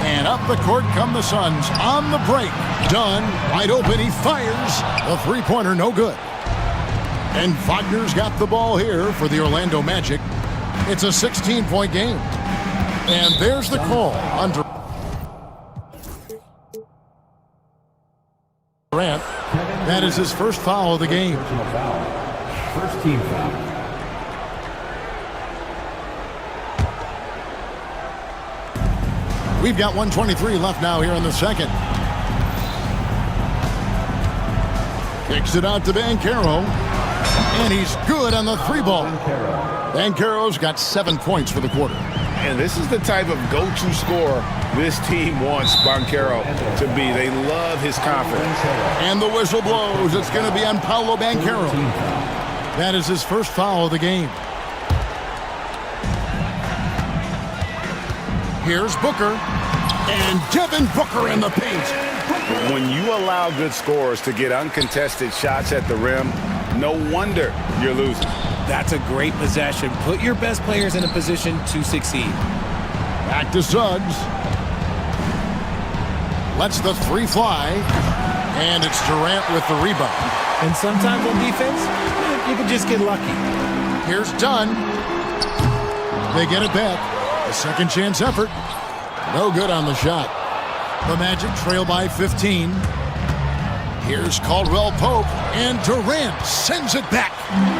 And up the court come the Suns on the break. Dunn, wide open, he fires. The three-pointer, no good. And Wagner's got the ball here for the Orlando Magic. It's a 16-point game. And there's the call on Durant. That is his first foul of the game. First team foul. We've got 1:23 left now here in the second. Kicks it out to Banchero. And he's good on the three ball. Banchero's got 7 points for the quarter. And this is the type of go-to scorer this team wants Banchero to be. They love his confidence. And the whistle blows. It's going to be on Paolo Banchero. That is his first foul of the game. Here's Booker. And Devin Booker in the paint. When you allow good scorers to get uncontested shots at the rim, no wonder you're losing. That's a great possession. Put your best players in a position to succeed. Back to Suggs. Lets the three fly. And it's Durant with the rebound. And sometimes on defense, you can just get lucky. Here's Dunn. They get it back. A second chance effort. No good on the shot. The Magic trail by 15. Here's Caldwell Pope, and Durant sends it back.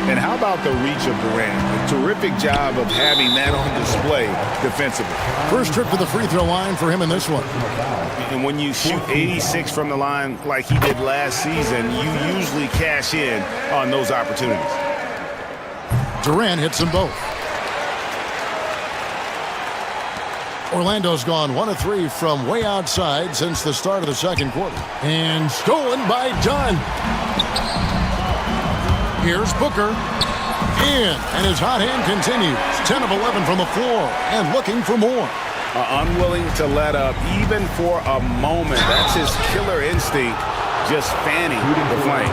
And how about the reach of Durant? A terrific job of having that on display defensively. First trip to the free throw line for him in this one. And when you shoot 86 from the line like he did last season, you usually cash in on those opportunities. Durant hits them both. Orlando's gone 1 of 3 from way outside since the start of the second quarter. And stolen by Dunn. Here's Booker. And his hot hand continues. 10 of 11 from the floor and looking for more. Unwilling to let up even for a moment. That's his killer instinct, just fanning the flame.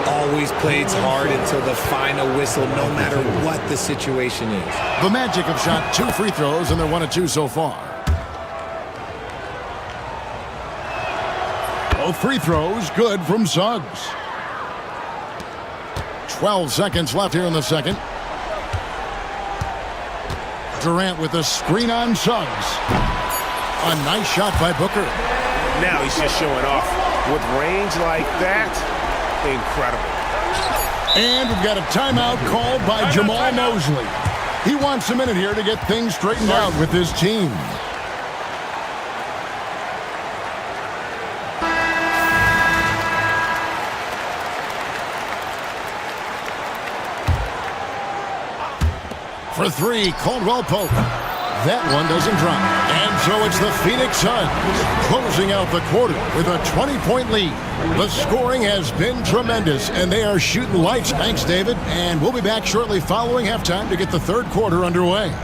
Always plays hard until the final whistle, no matter what the situation is. The Magic have shot 2 free throws, and they're 1 of 2 so far. Both free throws good from Suggs. 12 seconds left here in the second. Durant with a screen on Suggs. A nice shot by Booker. Now he's just showing off. With range like that, incredible. And we've got a timeout called by Jamal Mosley. He wants a minute here to get things straightened out with his team. For 3, Caldwell Pope. That one doesn't drop. And so it's the Phoenix Suns closing out the quarter with a 20-point lead. The scoring has been tremendous, and they are shooting lights. Thanks, David. And we'll be back shortly following halftime to get the third quarter underway.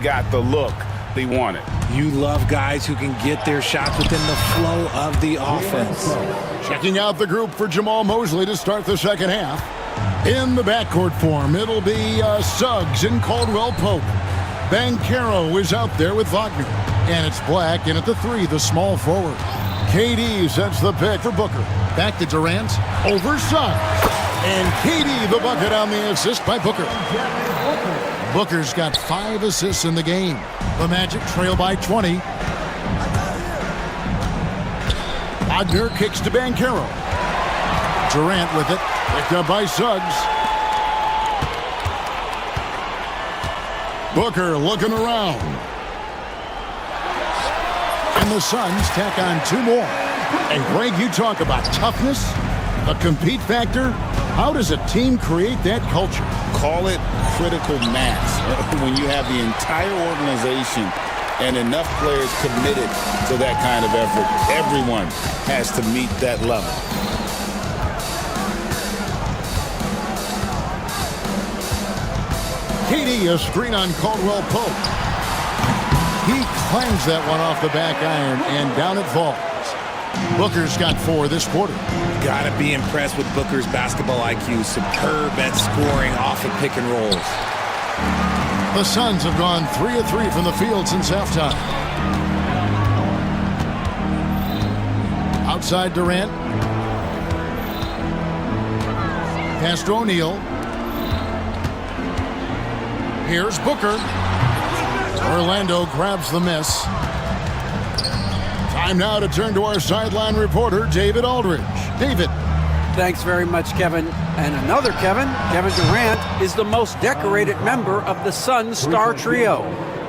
got the look they wanted. You love guys who can get their shots within the flow of the offense. Checking out the group for Jamal Mosley to start the second half. In the backcourt form, it'll be Suggs and Caldwell Pope. Banchero is out there with Wagner. And it's Black in at the 3, the small forward. KD sets the pick for Booker. Back to Durant, over Suggs. And KD the bucket on the assist by Booker. Booker's got 5 assists in the game. The Magic trail by 20. Wagner kicks to Banchero. Durant with it, picked up by Suggs. Booker looking around. And the Suns tack on 2 more. And Greg, you talk about toughness, a compete factor. How does a team create that culture? Call it critical mass. When you have the entire organization and enough players committed to that kind of effort, everyone has to meet that level. KD, a screen on Caldwell Pope. He clangs that one off the back iron, and down it falls. Booker's got 4 this quarter. Gotta be impressed with Booker's basketball IQ. Superb at scoring off of pick and rolls. The Suns have gone 3 of 3 from the field since halftime. Outside Durant. Pass to O'Neal. Here's Booker. Orlando grabs the miss. Time now to turn to our sideline reporter, David Aldridge. David. Thanks very much, Kevin. And another Kevin Durant, is the most decorated member of the Suns star trio.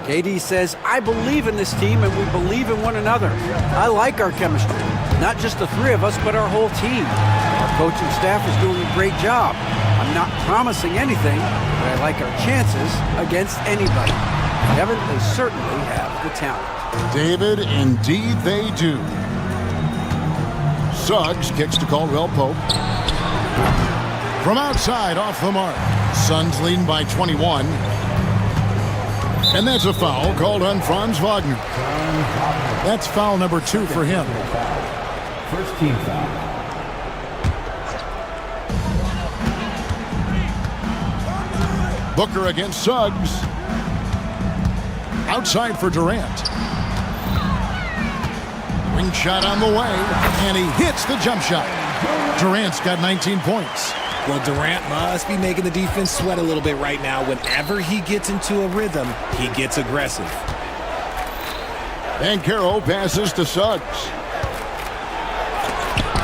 KD says, I believe in this team and we believe in one another. I like our chemistry. Not just the 3 of us, but our whole team. Our coaching staff is doing a great job. I'm not promising anything, but I like our chances against anybody. Kevin, they certainly have the talent. David, indeed they do. Suggs kicks to Caldwell Pope. From outside, off the mark. Suns leading by 21. And that's a foul called on Franz Wagner. That's foul number 2 for him. First team foul. Booker against Suggs. Outside for Durant. Ring shot on the way, and he hits the jump shot. Durant's got 19 points. Well, Durant must be making the defense sweat a little bit right now. Whenever he gets into a rhythm, he gets aggressive. Banchero passes to Suggs.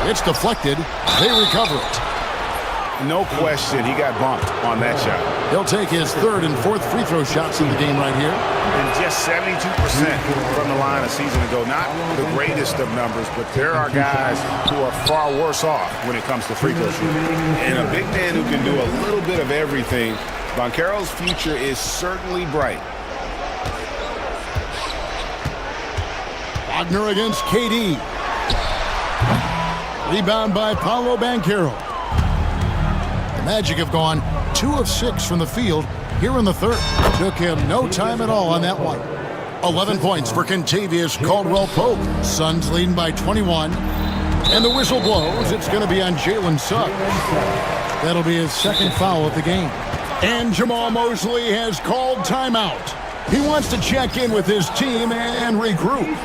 It's deflected. They recover it. No question, he got bumped on that shot. He'll take his 3rd and 4th free throw shots in the game right here. And just 72% from the line a season ago. Not the greatest of numbers, but there are guys who are far worse off when it comes to free throw shooting. And a big man who can do a little bit of everything. Banchero's future is certainly bright. Wagner against KD. Rebound by Paolo Banchero. The Magic have gone 2 of 6 from the field here in the 3rd. Took him no time at all on that one. 11 points for Kentavious Caldwell-Pope. Suns leading by 21. And the whistle blows. It's going to be on Jalen Suggs. That'll be his 2nd foul of the game. And Jamal Mosley has called timeout. He wants to check in with his team and regroup.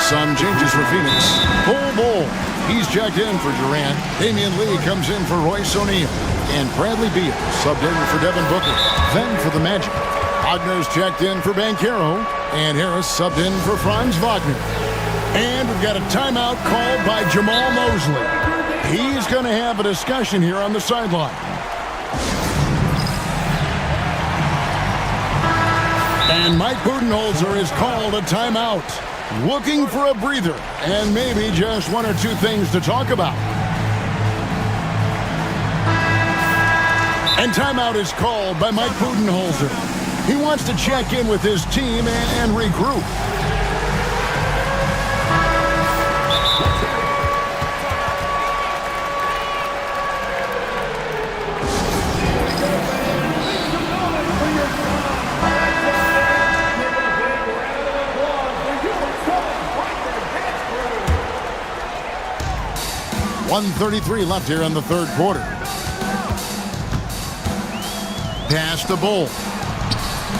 Some changes for Phoenix. Bull. He's checked in for Durant. Damian Lee comes in for Royce O'Neal. And Bradley Beal subbed in for Devin Booker. Then for the Magic, Wagner's checked in for Banchero. And Harris subbed in for Franz Wagner. And we've got a timeout called by Jamal Mosley. He's going to have a discussion here on the sideline. And Mike Budenholzer has called a timeout. Looking for a breather and maybe just 1 or 2 things to talk about. And timeout is called by Mike Budenholzer. He wants to check in with his team and regroup. .133 left here in the third quarter. Pass to Bull.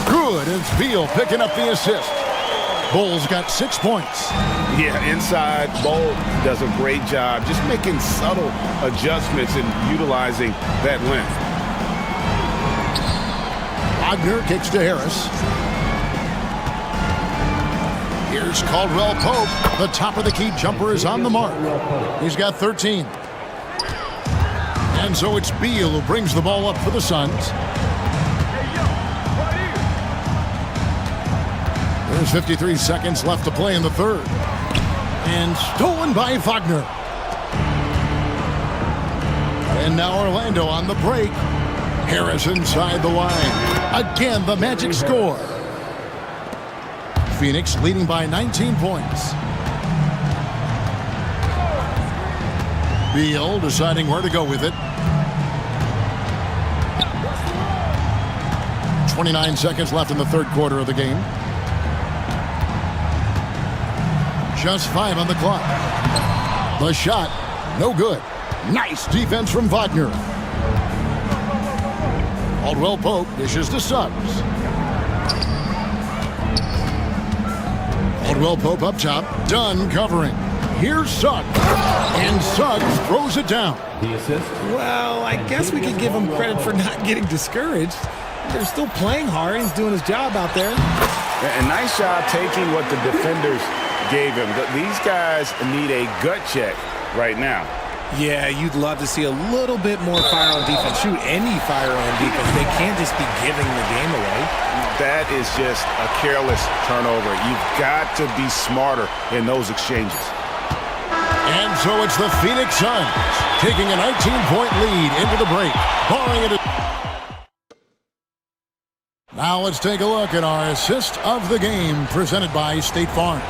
Good. It's Beal picking up the assist. Bull's got 6 points. Yeah, inside, Bull does a great job just making subtle adjustments and utilizing that length. Wagner kicks to Harris. Here's Caldwell Pope. The top of the key jumper is on the mark. He's got 13. And so it's Beal who brings the ball up for the Suns. There's 53 seconds left to play in the third. And stolen by Wagner. And now Orlando on the break. Harris inside the line. Again, the Magic score. Phoenix leading by 19 points. Beal deciding where to go with it. 29 seconds left in the third quarter of the game. Just 5 on the clock. The shot, no good. Nice defense from Wagner. Caldwell Pope dishes to Suggs. Caldwell Pope up top, Dunn covering. Here's Suggs, and Suggs throws it down. Well, I guess we could give him credit for not getting discouraged. They're still playing hard. He's doing his job out there. And nice job taking what the defenders gave him. These guys need a gut check right now. Yeah, you'd love to see a little bit more fire on defense. Shoot, any fire on defense. They can't just be giving the game away. That is just a careless turnover. You've got to be smarter in those exchanges. And so it's the Phoenix Suns taking a 19-point lead into the break. Barring it. Now let's take a look at our assist of the game presented by State Farm.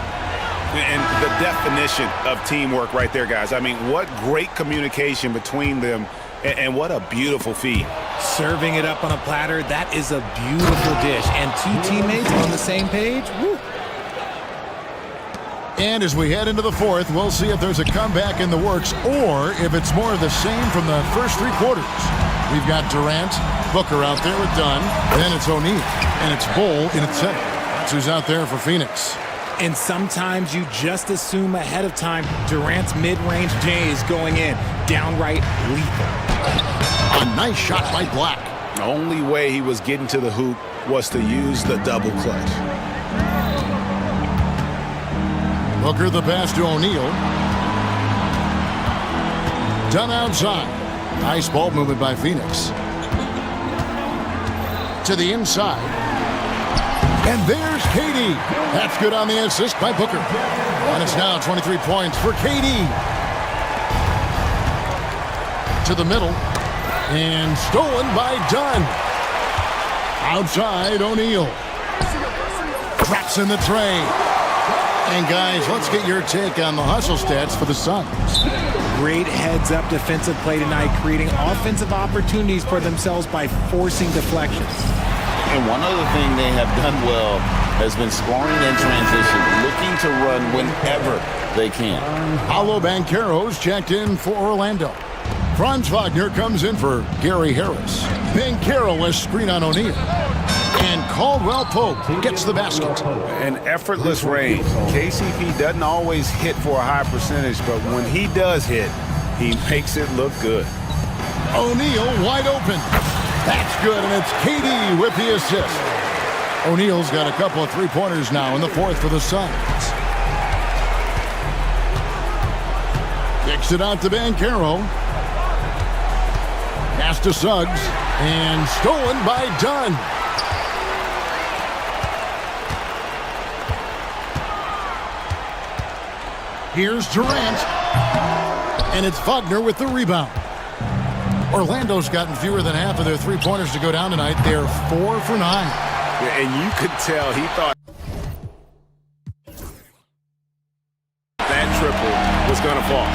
And the definition of teamwork right there, guys. I mean, what great communication between them, and what a beautiful feed. Serving it up on a platter, that is a beautiful dish. And two teammates on the same page, woo. And as we head into the fourth, we'll see if there's a comeback in the works or if it's more of the same from the first 3 quarters. We've got Durant, Booker out there with Dunn, then it's O'Neal, and it's Bull in its center. That's who's out there for Phoenix. And sometimes you just assume ahead of time Durant's mid-range J is going in. Downright lethal. A nice shot by Black. The only way he was getting to the hoop was to use the double clutch. Booker the pass to O'Neal. Done outside. Nice ball movement by Phoenix. To the inside. And there's KD. That's good on the assist by Booker. And it's now 23 points for KD. To the middle. And stolen by Dunn. Outside, O'Neal. Traps in the tray. And guys, let's get your take on the hustle stats for the Suns. Great heads-up defensive play tonight, creating offensive opportunities for themselves by forcing deflections. And one other thing they have done well has been scoring in transition, looking to run whenever they can. Paolo Banchero's checked in for Orlando. Franz Wagner comes in for Gary Harris. Banchero has screen on O'Neal. And Caldwell Pope gets the basket. An effortless range. KCP doesn't always hit for a high percentage, but when he does hit, he makes it look good. O'Neal wide open. That's good, and it's KD with the assist. O'Neal's got a couple of three-pointers now in the fourth for the Suns. Kicks it out to Banchero. Pass to Suggs. And stolen by Dunn. Here's Durant. And it's Wagner with the rebound. Orlando's gotten fewer than half of their three-pointers to go down tonight. They're 4 for 9. And you could tell he thought that triple was going to fall.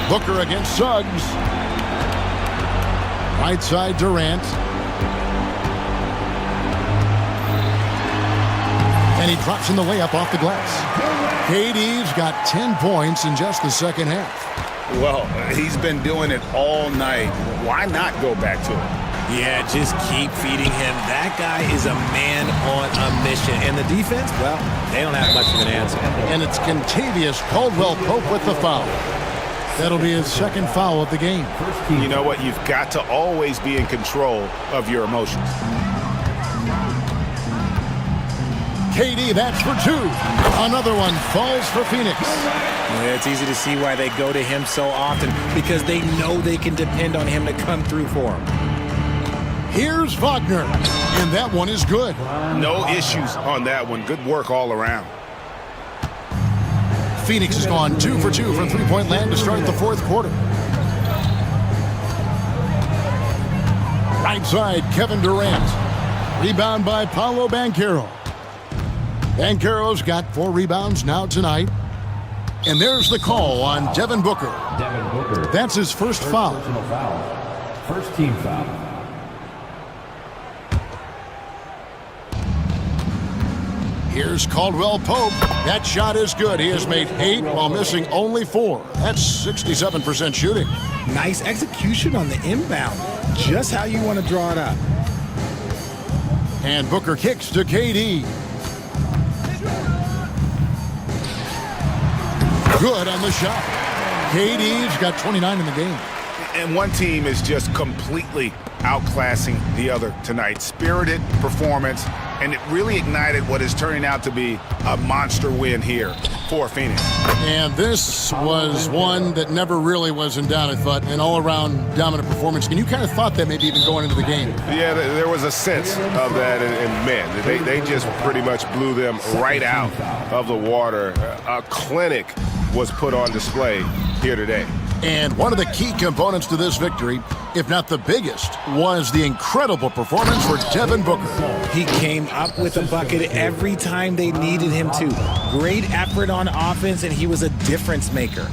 Booker against Suggs. Right side Durant. And he drops in the layup off the glass. KD's got 10 points in just the second half. Well, he's been doing it all night. Why not go back to it? Yeah, just keep feeding him. That guy is a man on a mission. And the defense, well, they don't have much of an answer. And it's Contavious Caldwell-Pope with the foul. That'll be his second foul of the game. You know what? You've got to always be in control of your emotions. KD, that's for 2. Another one falls for Phoenix. Yeah, it's easy to see why they go to him so often, because they know they can depend on him to come through for them. Here's Wagner, and that one is good. No issues on that one. Good work all around. Phoenix has gone 2 for 2 from three-point land to start the fourth quarter. Right side, Kevin Durant. Rebound by Paolo Banchero. Banchero's got 4 rebounds now tonight. And there's the call on Devin Booker. That's his first foul. First team foul. Here's Caldwell-Pope. That shot is good. He has made 8 while missing only 4. That's 67% shooting. Nice execution on the inbound. Just how you want to draw it up. And Booker kicks to KD. Good on the shot. KD's got 29 in the game. And one team is just completely outclassing the other tonight. Spirited performance, and it really ignited what is turning out to be a monster win here for Phoenix. And this was one that never really was in doubt, I thought, an all-around dominant performance. And you kind of thought that maybe even going into the game. Yeah, there was a sense of that, and man, they just pretty much blew them right out of the water. A clinic was put on display here today. And one of the key components to this victory, if not the biggest, was the incredible performance for Devin Booker. He came up with a bucket every time they needed him to. Great effort on offense, and he was a difference maker.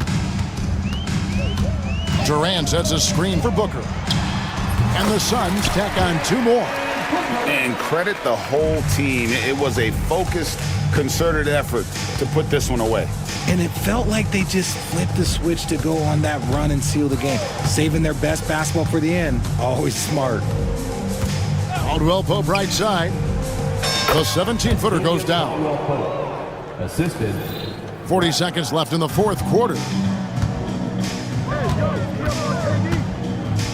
Durant sets a screen for Booker. And the Suns tack on 2 more. And credit the whole team. It was a focused, concerted effort to put this one away. And it felt like they just flipped the switch to go on that run and seal the game. Saving their best basketball for the end. Always smart. Caldwell-Pope right side. The 17-footer goes down. Assisted. 40 seconds left in the fourth quarter.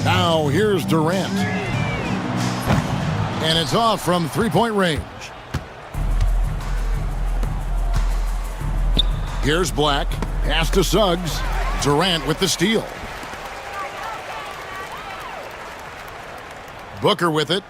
Now here's Durant. And it's off from three-point range. Here's Black. Pass to Suggs. Durant with the steal. Booker with it.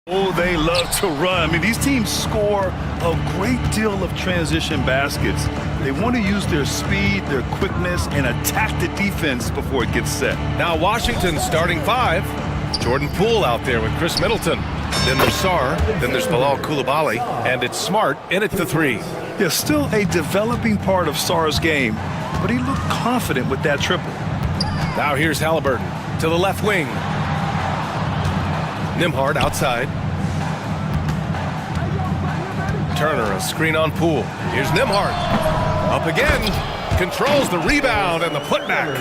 Oh, they love to run. I mean, these teams score a great deal of transition baskets. They want to use their speed, their quickness, and attack the defense before it gets set. Now Washington starting 5. Jordan Poole out there with Chris Middleton. Then there's Sarr, then there's Bilal Coulibaly, and it's Smart in at the 3. Yeah, still a developing part of Sarr's game, but he looked confident with that triple. Now here's Halliburton to the left wing. Nimhard outside. Turner, a screen on Poole. Here's Nimhard. Up again. Controls the rebound and the putback.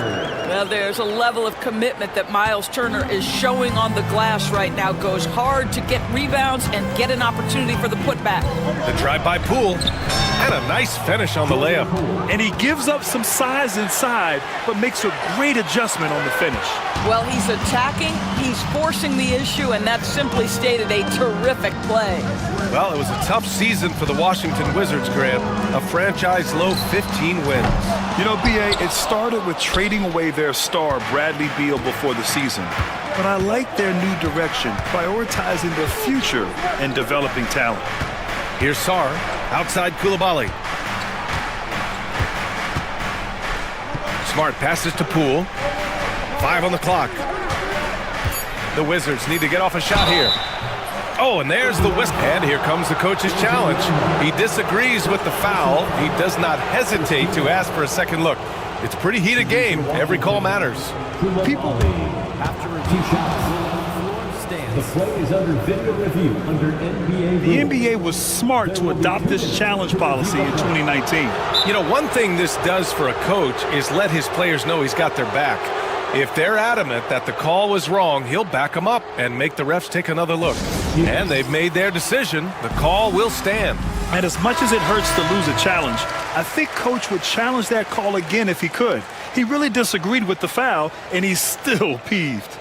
Well, there's a level of commitment that Miles Turner is showing on the glass right now. Goes hard to get rebounds and get an opportunity for the putback. The drive by Poole. And a nice finish on the layup. And he gives up some size inside, but makes a great adjustment on the finish. Well, he's attacking, he's forcing the issue, and that's simply stated a terrific play. Well, it was a tough season for the Washington Wizards, Grant. A franchise low 15 wins. You know, B.A., it started with trading away their star, Bradley Beal, before the season. But I like their new direction, prioritizing their future and developing talent. Here's Sarr, outside Coulibaly. Smart passes to Poole. 5 on the clock. The Wizards need to get off a shot here. Oh, and there's the whistle. And here comes the coach's challenge. He disagrees with the foul. He does not hesitate to ask for a second look. It's a pretty heated game. Every call matters. People, after review shots, the play is under video review under NBA. The NBA was smart to adopt this challenge policy in 2019. You know, one thing this does for a coach is let his players know he's got their back. If they're adamant that the call was wrong, he'll back them up and make the refs take another look. And they've made their decision. The call will stand. And as much as it hurts to lose a challenge, I think Coach would challenge that call again if he could. He really disagreed with the foul, and he's still peeved.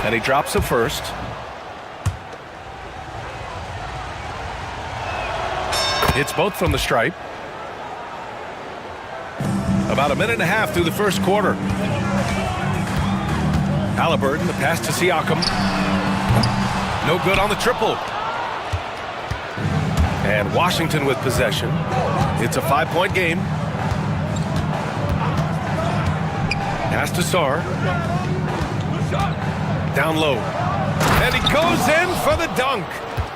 And he drops it first. It's both from the stripe. About a minute and a half through the first quarter. Halliburton, the pass to Siakam. No good on the triple. And Washington with possession. It's a 5-point game. Pass to Sarr. Down low. And he goes in for the dunk.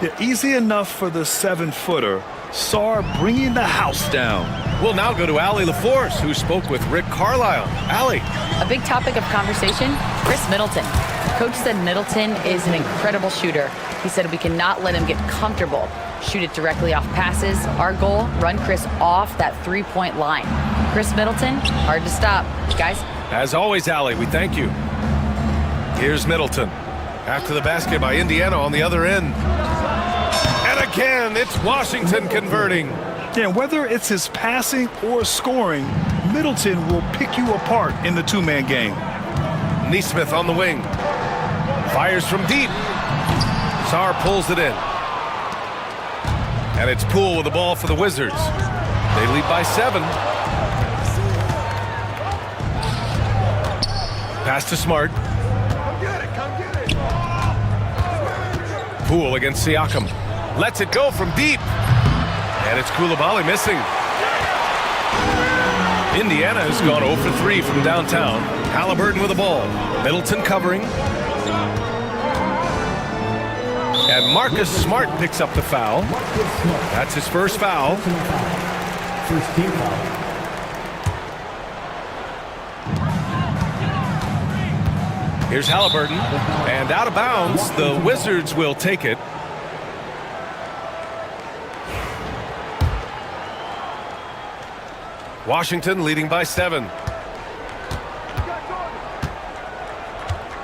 Yeah, easy enough for the 7-footer. Sarr bringing the house down. We'll now go to Allie LaForce, who spoke with Rick Carlisle. Allie. A big topic of conversation, Chris Middleton. Coach said Middleton is an incredible shooter. He said we cannot let him get comfortable. Shoot it directly off passes. Our goal, run Chris off that 3-point line. Chris Middleton, hard to stop. Guys. As always, Allie, we thank you. Here's Middleton. After the basket by Indiana on the other end. And again, it's Washington converting. Yeah, whether it's his passing or scoring, Middleton will pick you apart in the two-man game. Neesmith on the wing. Fires from deep. Sarr pulls it in. And it's Poole with the ball for the Wizards. They lead by 7. Pass to Smart. Poole against Siakam. Lets it go from deep. And it's Coulibaly missing. Indiana has gone 0 for 3 from downtown. Halliburton with the ball. Middleton covering. And Marcus Smart picks up the foul. That's his first foul. First team foul. Here's Halliburton. And out of bounds, the Wizards will take it. Washington leading by 7.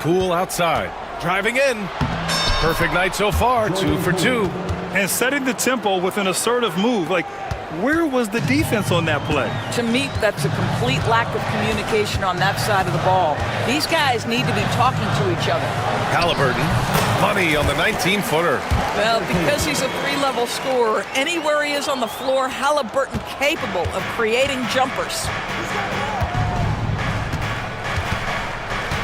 Poole outside. Driving in. Perfect night so far, 2 for 2. And setting the tempo with an assertive move. Like, Where was the defense on that play? To me, that's a complete lack of communication on that side of the ball. These guys need to be talking to each other. Halliburton, money on the 19-footer. Well, because he's a three-level scorer, anywhere he is on the floor, Halliburton capable of creating jumpers.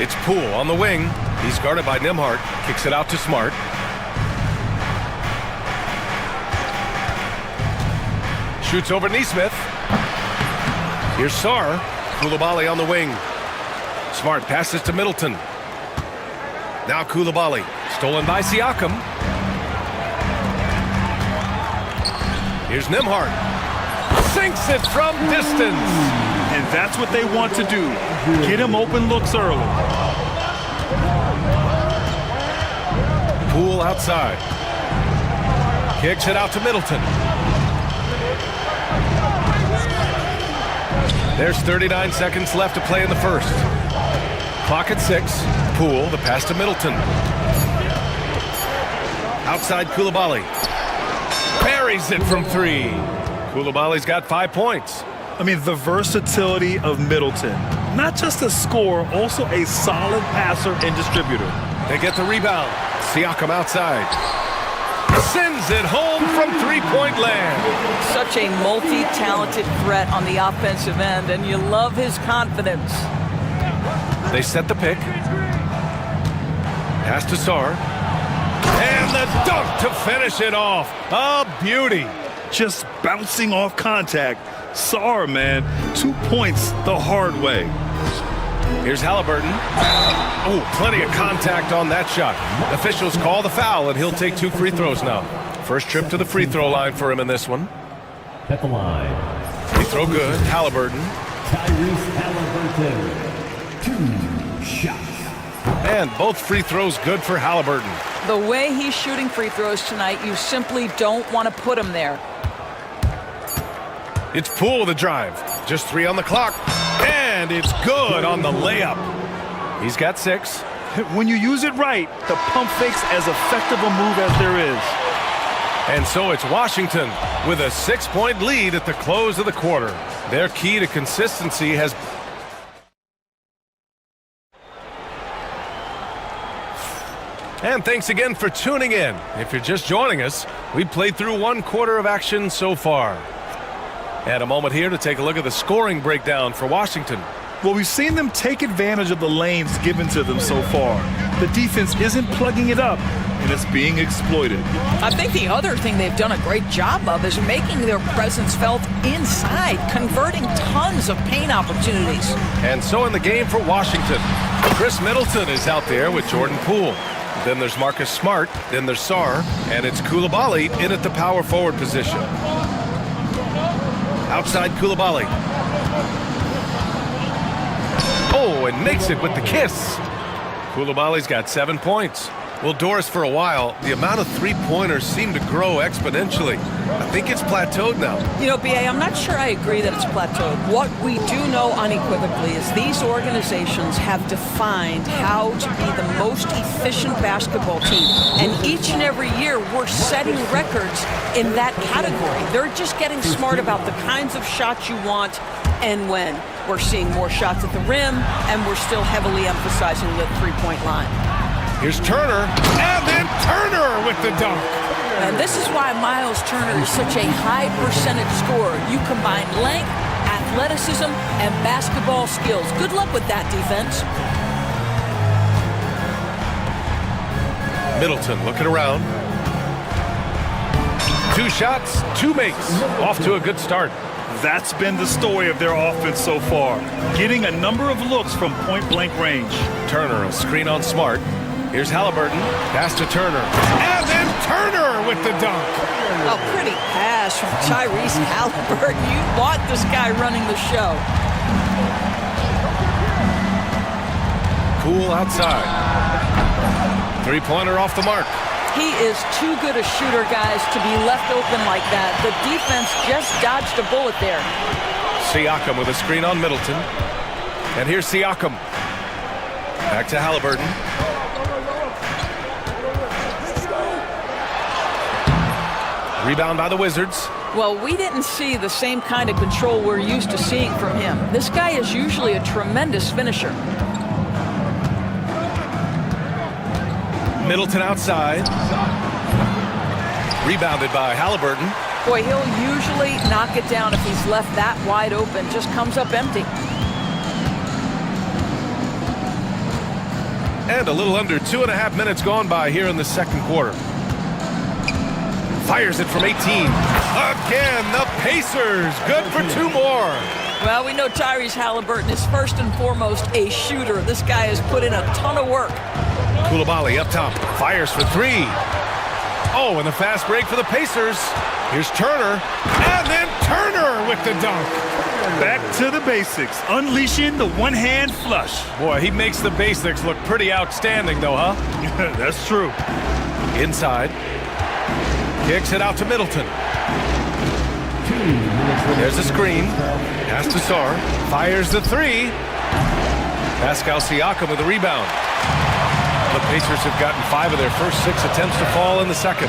It's Poole on the wing. He's guarded by Nembhard. Kicks it out to Smart. Shoots over Neesmith. Here's Sarr. Koulibaly on the wing. Smart passes to Middleton. Now Koulibaly. Stolen by Siakam. Here's Nembhard. Sinks it from distance. And that's what they want to do. Get him open looks early. Poole outside. Kicks it out to Middleton. There's 39 seconds left to play in the first. Clock at 6. Poole, the pass to Middleton. Outside Koulibaly. Buries it from 3. Koulibaly's got 5 points. I mean, the versatility of Middleton. Not just a scorer, also a solid passer and distributor. They get the rebound. Siakam outside. Sends it home from three-point land. Such a multi-talented threat on the offensive end, and you love his confidence. They set the pick. Pass to Sarr. And the dunk to finish it off. A beauty. Just bouncing off contact. Sarr, man, 2 points the hard way. Here's Halliburton. Oh, plenty of contact on that shot. Officials call the foul, and he'll take 2 free throws now. First trip to the free throw line for him in this one. At the line. Free throw good. Halliburton. Tyrese Halliburton. 2 shots. And both free throws good for Halliburton. The way he's shooting free throws tonight, you simply don't want to put him there. It's Poole with the drive. Just 3 on the clock. And it's good on the layup. He's got 6. When you use it right, the pump fake's as effective a move as there is. And so it's Washington with a 6-point lead at the close of the quarter. Their key to consistency has... And thanks again for tuning in. If you're just joining us, we've played through 1 quarter of action so far. And a moment here to take a look at the scoring breakdown for Washington. Well, we've seen them take advantage of the lanes given to them so far. The defense isn't plugging it up, and it's being exploited. I think the other thing they've done a great job of is making their presence felt inside, converting tons of paint opportunities. And so in the game for Washington, Chris Middleton is out there with Jordan Poole. Then there's Marcus Smart, then there's Sarr, and it's Koulibaly in at the power forward position. Outside Koulibaly. Oh, and makes it with the kiss. Koulibaly's got 7 points. Well, Doris, for a while, the amount of three-pointers seemed to grow exponentially. I think it's plateaued now. You know, B.A., I'm not sure I agree that it's plateaued. What we do know unequivocally is these organizations have defined how to be the most efficient basketball team. And each and every year, we're setting records in that category. They're just getting smart about the kinds of shots you want and when. We're seeing more shots at the rim, and we're still heavily emphasizing the three-point line. Here's Turner, and then Turner with the dunk. And this is why Miles Turner is such a high percentage scorer. You combine length, athleticism, and basketball skills. Good luck with that, defense. Middleton looking around. 2 shots, 2 makes. Off to a good start. That's been the story of their offense so far. Getting a number of looks from point-blank range. Turner, a screen on Smart. Here's Halliburton, pass to Turner, and then Turner with the dunk. A pretty pass from Tyrese Halliburton. You want this guy running the show. Poole outside. 3-pointer off the mark. He is too good a shooter, guys, to be left open like that. The defense just dodged a bullet there. Siakam with a screen on Middleton. And here's Siakam. Back to Halliburton. Rebound by the Wizards. Well, we didn't see the same kind of control we're used to seeing from him. This guy is usually a tremendous finisher. Middleton outside. Rebounded by Halliburton. Boy, he'll usually knock it down if he's left that wide open. Just comes up empty. And a little under 2.5 minutes gone by here in the second quarter. Fires it from 18. Again, the Pacers. Good for 2 more. Well, we know Tyrese Halliburton is first and foremost a shooter. This guy has put in a ton of work. Coulibaly up top. Fires for 3. Oh, and the fast break for the Pacers. Here's Turner. And then Turner with the dunk. Back to the basics. Unleashing the one-hand flush. Boy, he makes the basics look pretty outstanding, though, huh? That's true. Inside. Kicks it out to Middleton. There's a screen. Pass to Sarr. Fires the 3. Pascal Siakam with the rebound. The Pacers have gotten 5 of their first 6 attempts to fall in the second.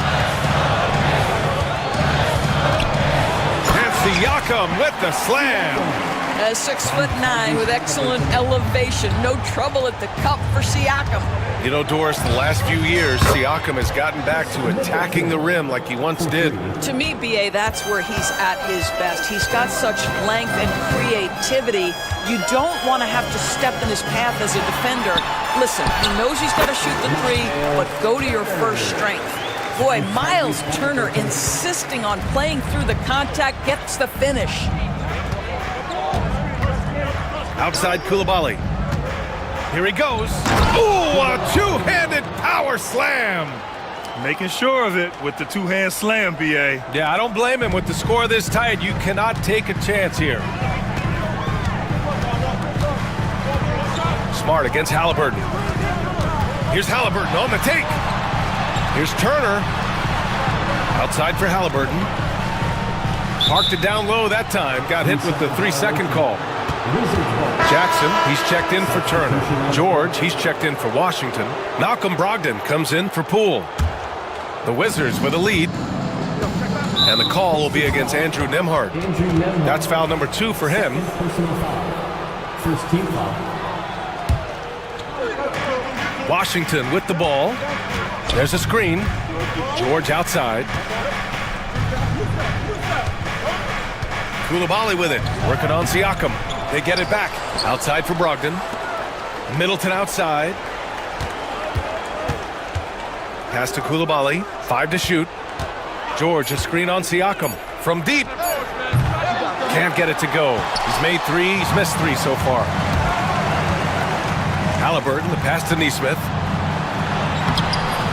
And Siakam with the slam. 6'9" with excellent elevation. No trouble at the cup for Siakam. You know, Doris, the last few years, Siakam has gotten back to attacking the rim like he once did. To me, B.A., that's where he's at his best. He's got such length and creativity. You don't want to have to step in his path as a defender. Listen, he knows he's got to shoot the 3, but go to your first strength. Boy, Miles Turner insisting on playing through the contact gets the finish. Outside Coulibaly. Here he goes. Ooh, a 2-handed power slam. Making sure of it with the 2-hand slam, B.A. Yeah, I don't blame him. With the score this tight, you cannot take a chance here. Smart against Halliburton. Here's Halliburton on the take. Here's Turner. Outside for Halliburton. Parked it down low that time. Got hit with the 3-second call. Jackson, he's checked in for Turner. George, he's checked in for Washington. Malcolm Brogdon comes in for Poole. The Wizards with a lead. And the call will be against Andrew Nembhard. That's foul number 2 for him. First team foul. Washington with the ball. There's a screen. George outside. Coulibaly with it. Working on Siakam. They get it back. Outside for Brogdon. Middleton outside. Pass to Coulibaly. 5 to shoot. George, a screen on Siakam. From deep. Can't get it to go. He's made 3. He's missed 3 so far. Halliburton, the pass to Nesmith.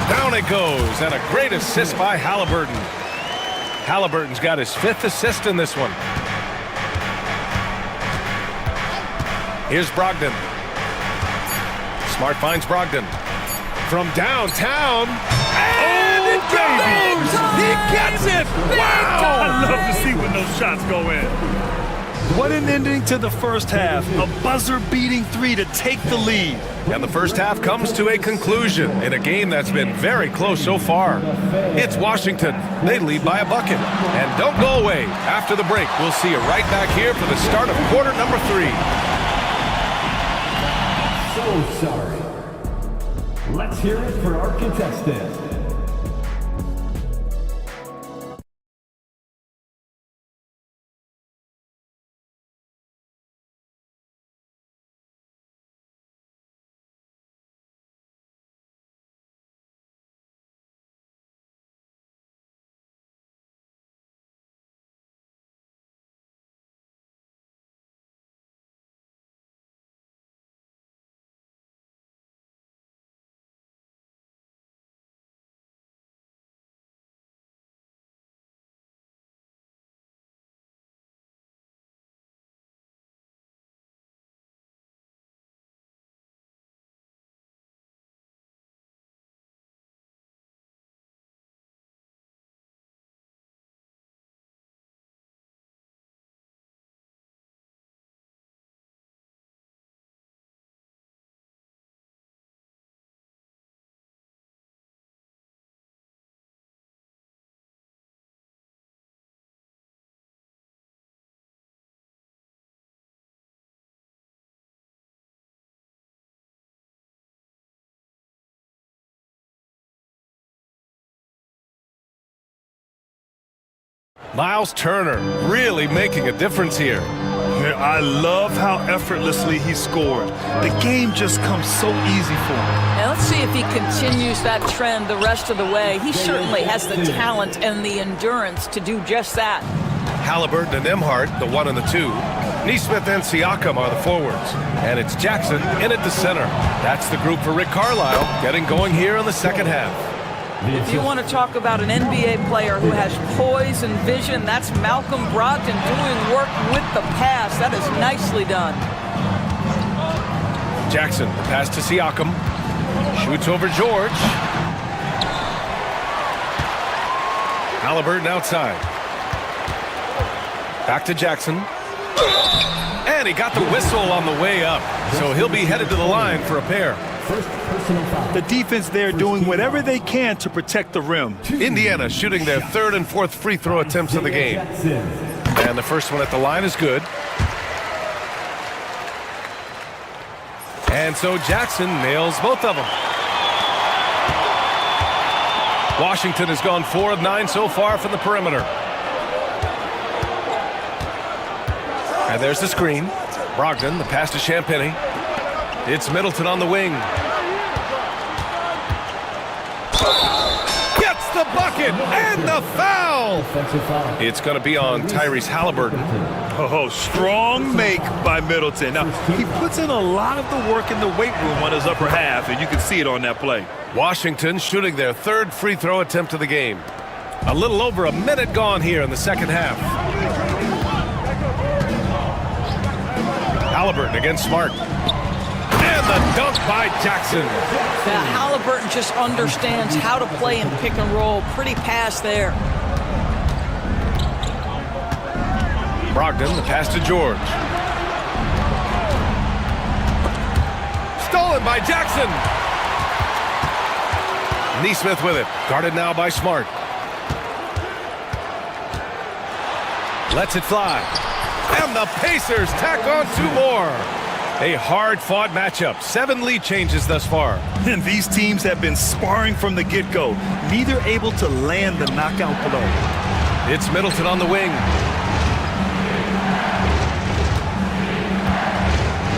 Down it goes. And a great assist by Halliburton. Halliburton's got his 5th assist in this one. Here's Brogdon. Smart finds Brogdon. From downtown. And it goes! He gets it! Wow! I love to see when those shots go in. What an ending to the first half. A buzzer-beating 3 to take the lead. And the first half comes to a conclusion in a game that's been very close so far. It's Washington. They lead by a bucket. And don't go away. After the break, we'll see you right back here for the start of quarter number 3. So sorry. Let's hear it for our contestant. Miles Turner really making a difference here. I love how effortlessly he scored. The game just comes so easy for him. Now let's see if he continues that trend the rest of the way. He certainly has the talent and the endurance to do just that. Halliburton and Emhart, the 1 and the 2. Neesmith and Siakam are the forwards. And it's Jackson in at the center. That's the group for Rick Carlisle, getting going here in the second half. If you want to talk about an NBA player who has poise and vision, that's Malcolm Brogdon doing work with the pass. That is nicely done. Jackson, the pass to Siakam. Shoots over George. Halliburton outside. Back to Jackson. And he got the whistle on the way up. So he'll be headed to the line for a pair. The defense there doing whatever they can to protect the rim. Indiana shooting their 3rd and 4th free throw attempts of the game. And the first one at the line is good. And so Jackson nails both of them. Washington has gone 4 of 9 so far from the perimeter. And there's the screen. Brogdon, the pass to Champagny. It's Middleton on the wing. Gets the bucket and the foul. It's going to be on Tyrese Halliburton. Oh, strong make by Middleton. Now, he puts in a lot of the work in the weight room on his upper half, and you can see it on that play. Washington shooting their 3rd free throw attempt of the game. A little over a minute gone here in the second half. Halliburton against Smart. And the dunk by Jackson. Now, Halliburton just understands how to play in pick and roll. Pretty pass there. Brogdon, the pass to George. Stolen by Jackson. Neesmith with it. Guarded now by Smart. Lets it fly. And the Pacers tack on 2 more. A hard-fought matchup. 7 lead changes thus far. And these teams have been sparring from the get-go. Neither able to land the knockout blow. It's Middleton on the wing.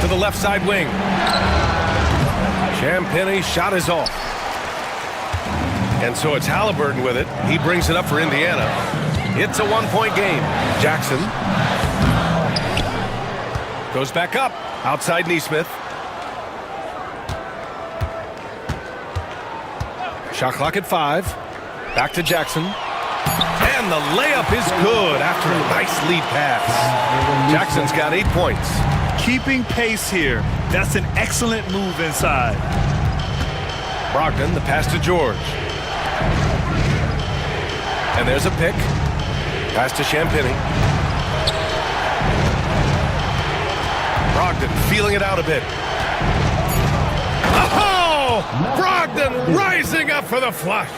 To the left side wing. Champagny shot is off. And so it's Halliburton with it. He brings it up for Indiana. It's a 1-point game. Jackson goes back up. Outside Neesmith. Shot clock at 5. Back to Jackson. And the layup is good after a nice lead pass. Jackson's got 8 points. Keeping pace here. That's an excellent move inside. Brogdon, the pass to George. And there's a pick. Pass to Champagny. Brogdon feeling it out a bit. Oh! Brogdon rising up for the flush.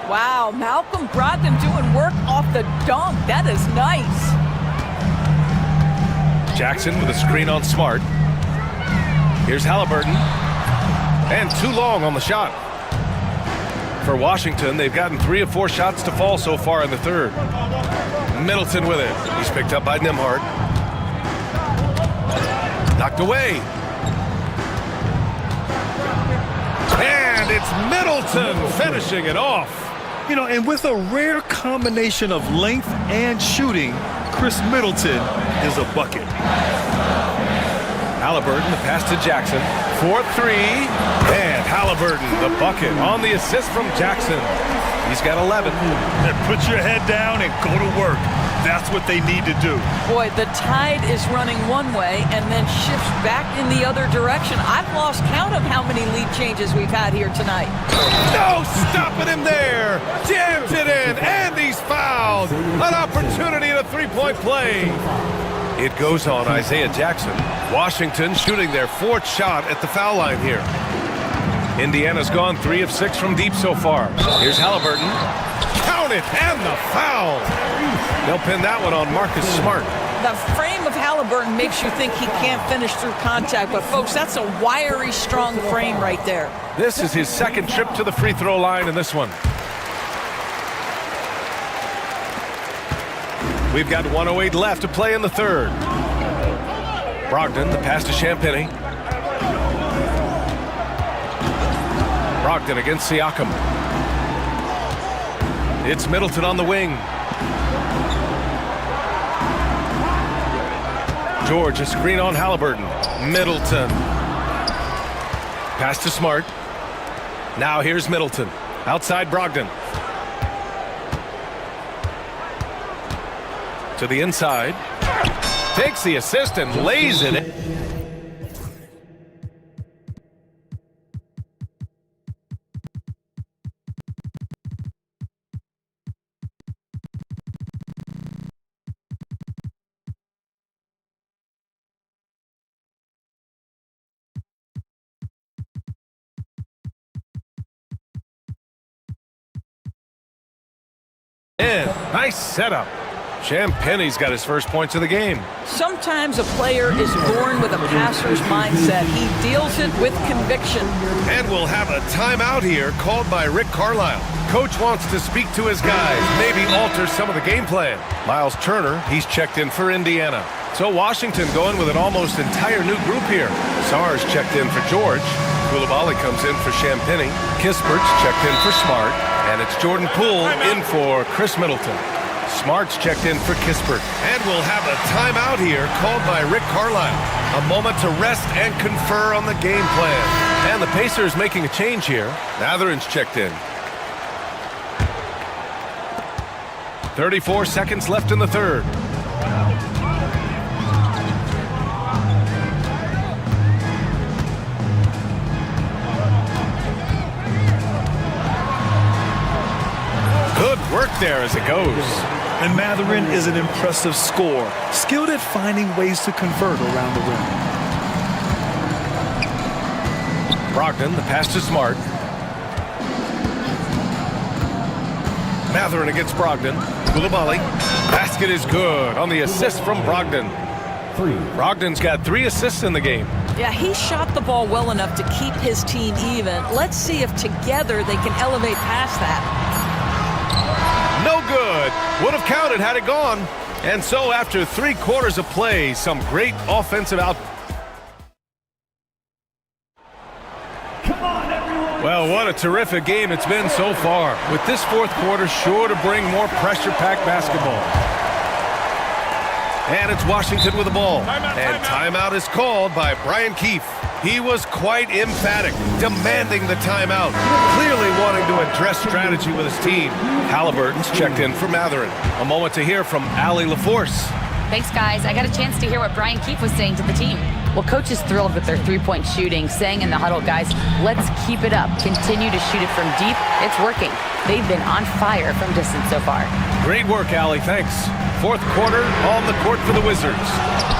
Wow, Malcolm Brogdon doing work off the dunk. That is nice. Jackson with a screen on Smart. Here's Halliburton. And too long on the shot. For Washington, they've gotten 3 of 4 shots to fall so far in the 3rd. Middleton with it. He's picked up by Nembhard. Knocked away. And it's Middleton finishing it off. You know, and with a rare combination of length and shooting, Chris Middleton is a bucket. Halliburton, the pass to Jackson. 4-3. And Halliburton, the bucket on the assist from Jackson. He's got 11. And put your head down and go to work. That's what they need to do. Boy, the tide is running one way and then shifts back in the other direction. I've lost count of how many lead changes we've had here tonight. No stopping him there. Jams it in, and he's fouled. An opportunity at a 3-point play. It goes on Isaiah Jackson. Washington shooting their 4th shot at the foul line here. Indiana's gone 3 of 6 from deep so far. Here's Halliburton. Count it, and the foul. They'll pin that one on Marcus Smart. The frame of Halliburton makes you think he can't finish through contact, but folks, that's a wiry, strong frame right there. This is his 2nd trip to the free throw line in this one. We've got 1:08 left to play in the third. Brogdon, the pass to Champagny. Brogdon against Siakam. It's Middleton on the wing. George, a screen on Halliburton. Middleton. Pass to Smart. Now here's Middleton. Outside Brogdon. To the inside. Takes the assist and lays it in. Nice setup. Champagny's got his first points of the game. Sometimes a player is born with a passer's mindset. He deals it with conviction. And we'll have a timeout here called by Rick Carlisle. Coach wants to speak to his guys, maybe alter some of the game plan. Miles Turner, he's checked in for Indiana. So Washington going with an almost entire new group here. Sarr's checked in for George. Coulibaly comes in for Champagny. Kispert's checked in for Smart. And it's Jordan Poole in for Chris Middleton. Smart's checked in for Kispert. And we'll have a timeout here called by Rick Carlisle. A moment to rest and confer on the game plan. And the Pacers making a change here. Mathurin's checked in. 34 seconds left in the third. Good work there as it goes. And Mathurin is an impressive scorer, skilled at finding ways to convert around the rim. Brogdon, the pass to Smart. Mathurin against Brogdon. Coulibaly. Basket is good on the assist from Brogdon. Brogdon's got 3 assists in the game. Yeah, he shot the ball well enough to keep his team even. Let's see if together they can elevate past that. No good. Would have counted had it gone. And so after 3 quarters of play, some great offensive out. Well, what a terrific game it's been so far. With this fourth quarter sure to bring more pressure-packed basketball. And it's Washington with the ball. And timeout is called by Brian Keefe. He was quite emphatic, demanding the timeout, clearly wanting to address strategy with his team. Halliburton's checked in for Mathurin. A moment to hear from Allie LaForce. Thanks, guys. I got a chance to hear what Brian Keefe was saying to the team. Well, coach is thrilled with their three-point shooting, saying in the huddle, guys, let's keep it up. Continue to shoot it from deep. It's working. They've been on fire from distance so far. Great work, Allie. Thanks. Fourth quarter on the court for the Wizards.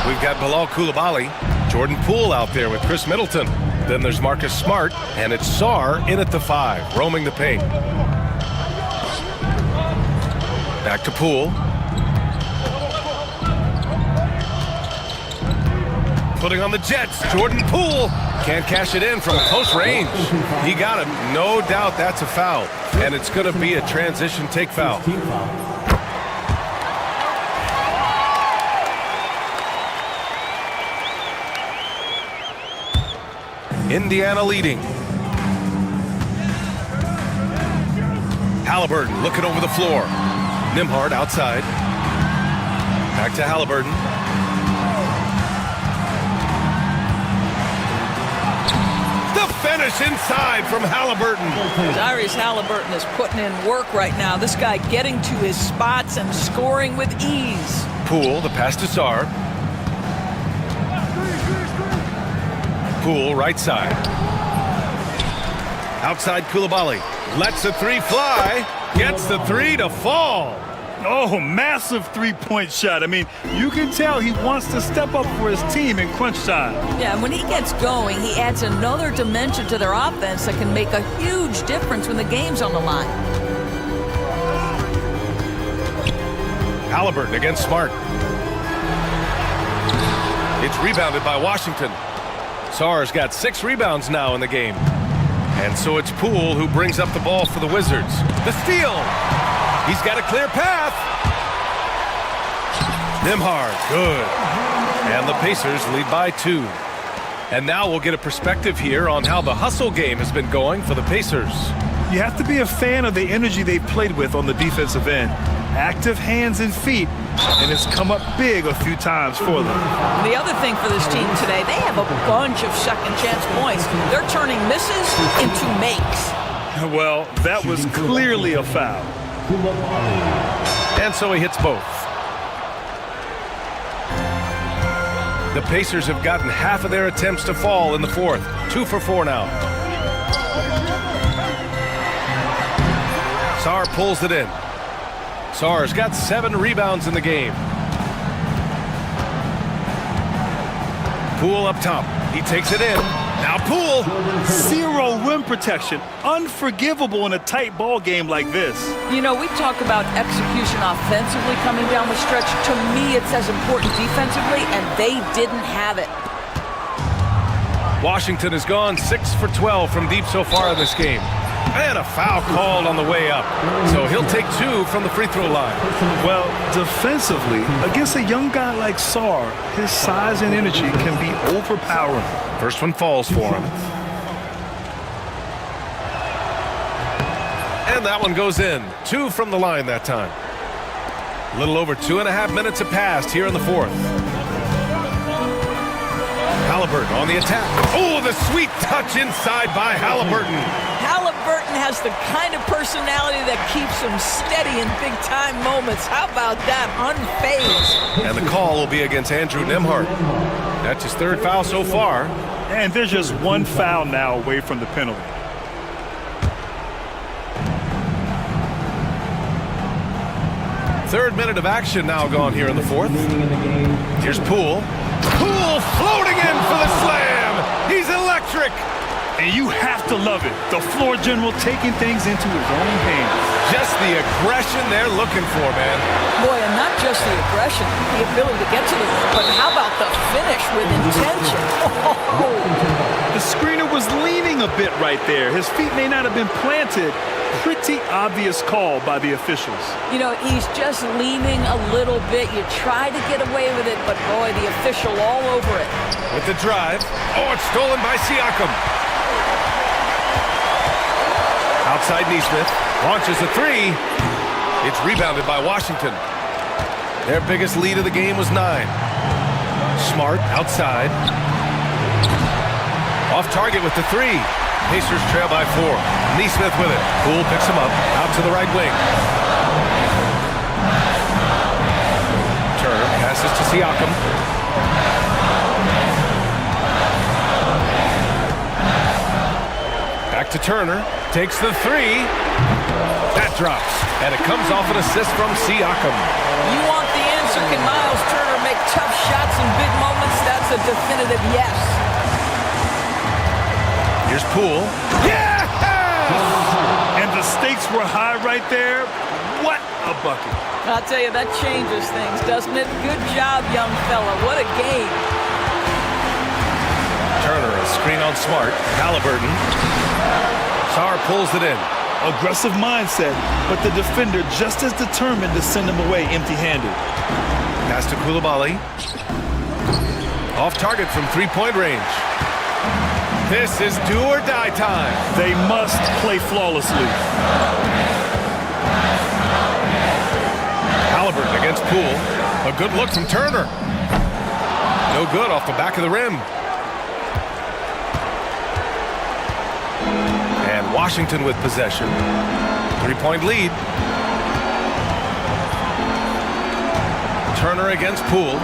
We've got Bilal Coulibaly, Jordan Poole out there with Chris Middleton. Then there's Marcus Smart, and it's Sarr in at the 5, roaming the paint. Back to Poole. Putting on the Jets, Jordan Poole. Can't cash it in from close range. He got it. No doubt that's a foul. And it's going to be a transition take foul. Indiana leading. Halliburton looking over the floor. Nembhard outside. Back to Halliburton. The finish inside from Halliburton. Darius Halliburton is putting in work right now. This guy getting to his spots and scoring with ease. Poole, the pass to Sarr. Poole, right side. Outside Coulibaly. Lets the 3 fly. Gets the 3 to fall. Oh, massive three-point shot. I mean, you can tell he wants to step up for his team in crunch time. Yeah, and when he gets going, he adds another dimension to their offense that can make a huge difference when the game's on the line. Halliburton against Smart. It's rebounded by Washington. Sarr's got 6 rebounds now in the game. And so it's Poole who brings up the ball for the Wizards. The steal. He's got a clear path. Nembhard, good. And the Pacers lead by 2. And now we'll get a perspective here on how the hustle game has been going for the Pacers. You have to be a fan of the energy they've played with on the defensive end. Active hands and feet, and it's come up big a few times for them. The other thing for this team today, they have a bunch of second chance points. They're turning misses into makes. Well, that was clearly a foul. And so he hits both. The Pacers have gotten half of their attempts to fall in the fourth. 2 for 4 now. Sarr pulls it in. Sarr's got 7 rebounds in the game. Poole up top. He takes it in. Now Poole. 0 rim protection. Unforgivable in a tight ball game like this. You know, we talk about execution offensively coming down the stretch. To me, it's as important defensively, and they didn't have it. Washington has gone 6 for 12 from deep so far in this game. And a foul called on the way up. So he'll take 2 from the free throw line. Well, defensively, against a young guy like Sarr, his size and energy can be overpowering. First one falls for him. And that one goes in. 2 from the line that time. A little over 2.5 minutes have passed here in the fourth. Halliburton on the attack. Oh, the sweet touch inside by Halliburton. Halliburton has the kind of personality that keeps him steady in big-time moments. How about that? Unfazed. And the call will be against Andrew Nembhard. That's his 3rd foul so far. And there's just 1 foul now away from the penalty. Third minute of action now gone here in the fourth. Here's Poole. Poole floating in for the slam. He's electric. And you have to love it. The floor general taking things into his own hands. Just the aggression they're looking for, man. Boy, and not just the aggression, the ability to get to the rim, but how about the finish with intention? Oh. The screener was leaning a bit right there. His feet may not have been planted. Pretty obvious call by the officials. You know, he's just leaning a little bit. You try to get away with it, but boy, the official all over it. With the drive. Oh, it's stolen by Siakam. Outside Neesmith. Launches a 3. It's rebounded by Washington. Their biggest lead of the game was 9. Smart outside. Off target with the 3. Pacers trail by 4. Neesmith with it. Poole picks him up. Out to the right wing. Turner passes to Siakam. Back to Turner. Takes the 3. That drops. And it comes off an assist from Siakam. You want the answer. Can Miles Turner make tough shots in big moments? That's a definitive yes. Here's Poole. Yeah! And the stakes were high right there. What a bucket. I'll tell you, that changes things, doesn't it? Good job, young fella. What a game. Turner, a screen on Smart. Halliburton. Sarr pulls it in. Aggressive mindset, but the defender just as determined to send him away empty-handed. Pass to Coulibaly. Off target from three-point range. This is do or die time. They must play flawlessly. Halliburton against Poole. A good look from Turner. No good off the back of the rim. And Washington with possession. 3-point lead. Turner against Poole.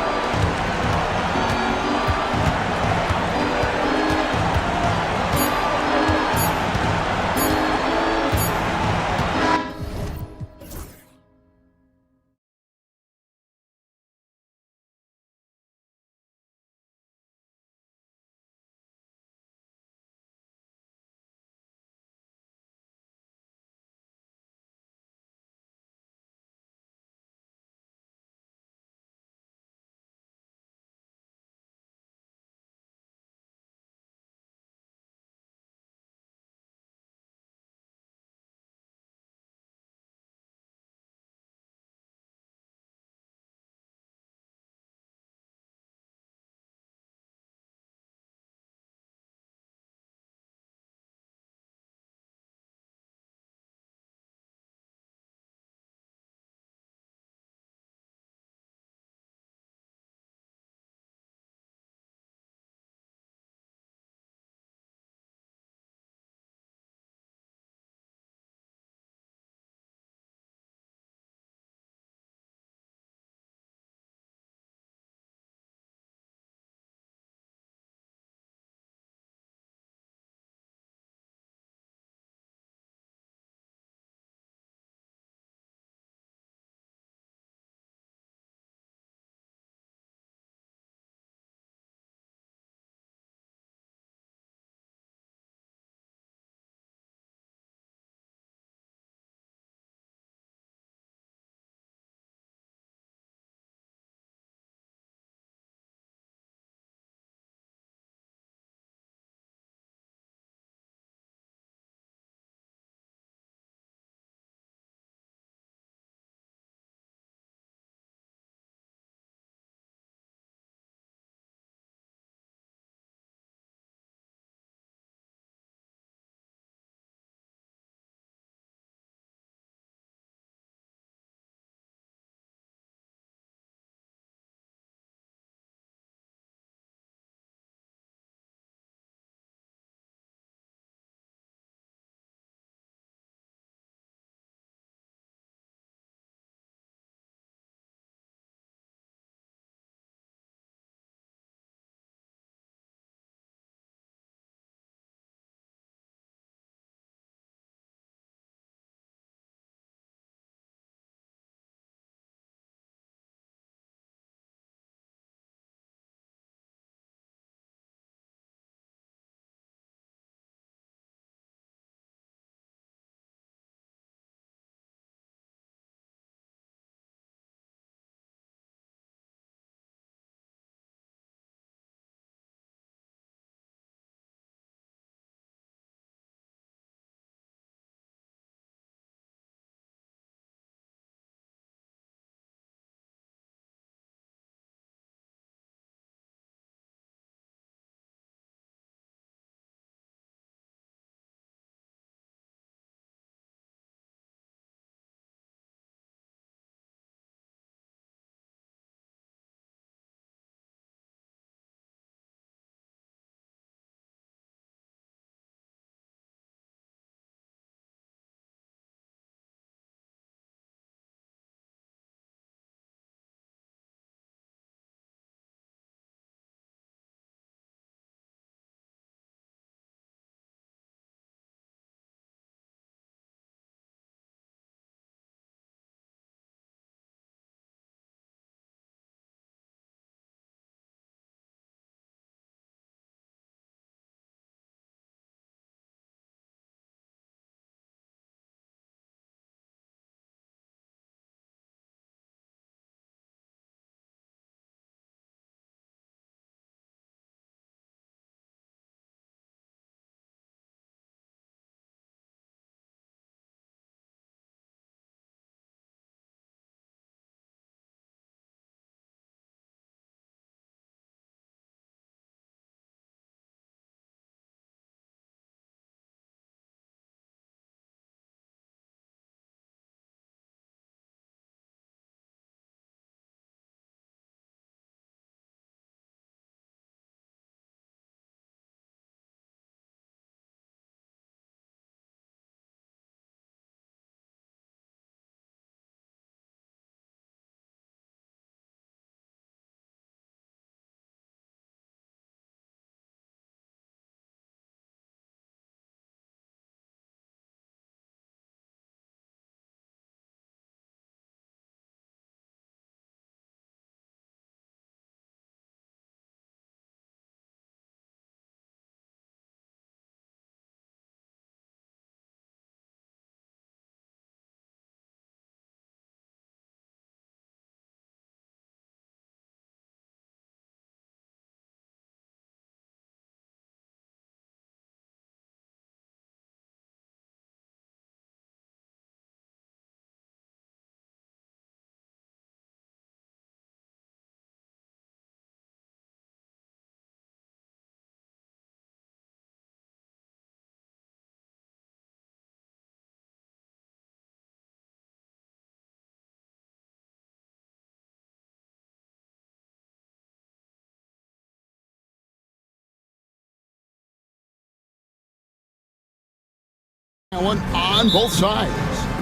Talent on both sides.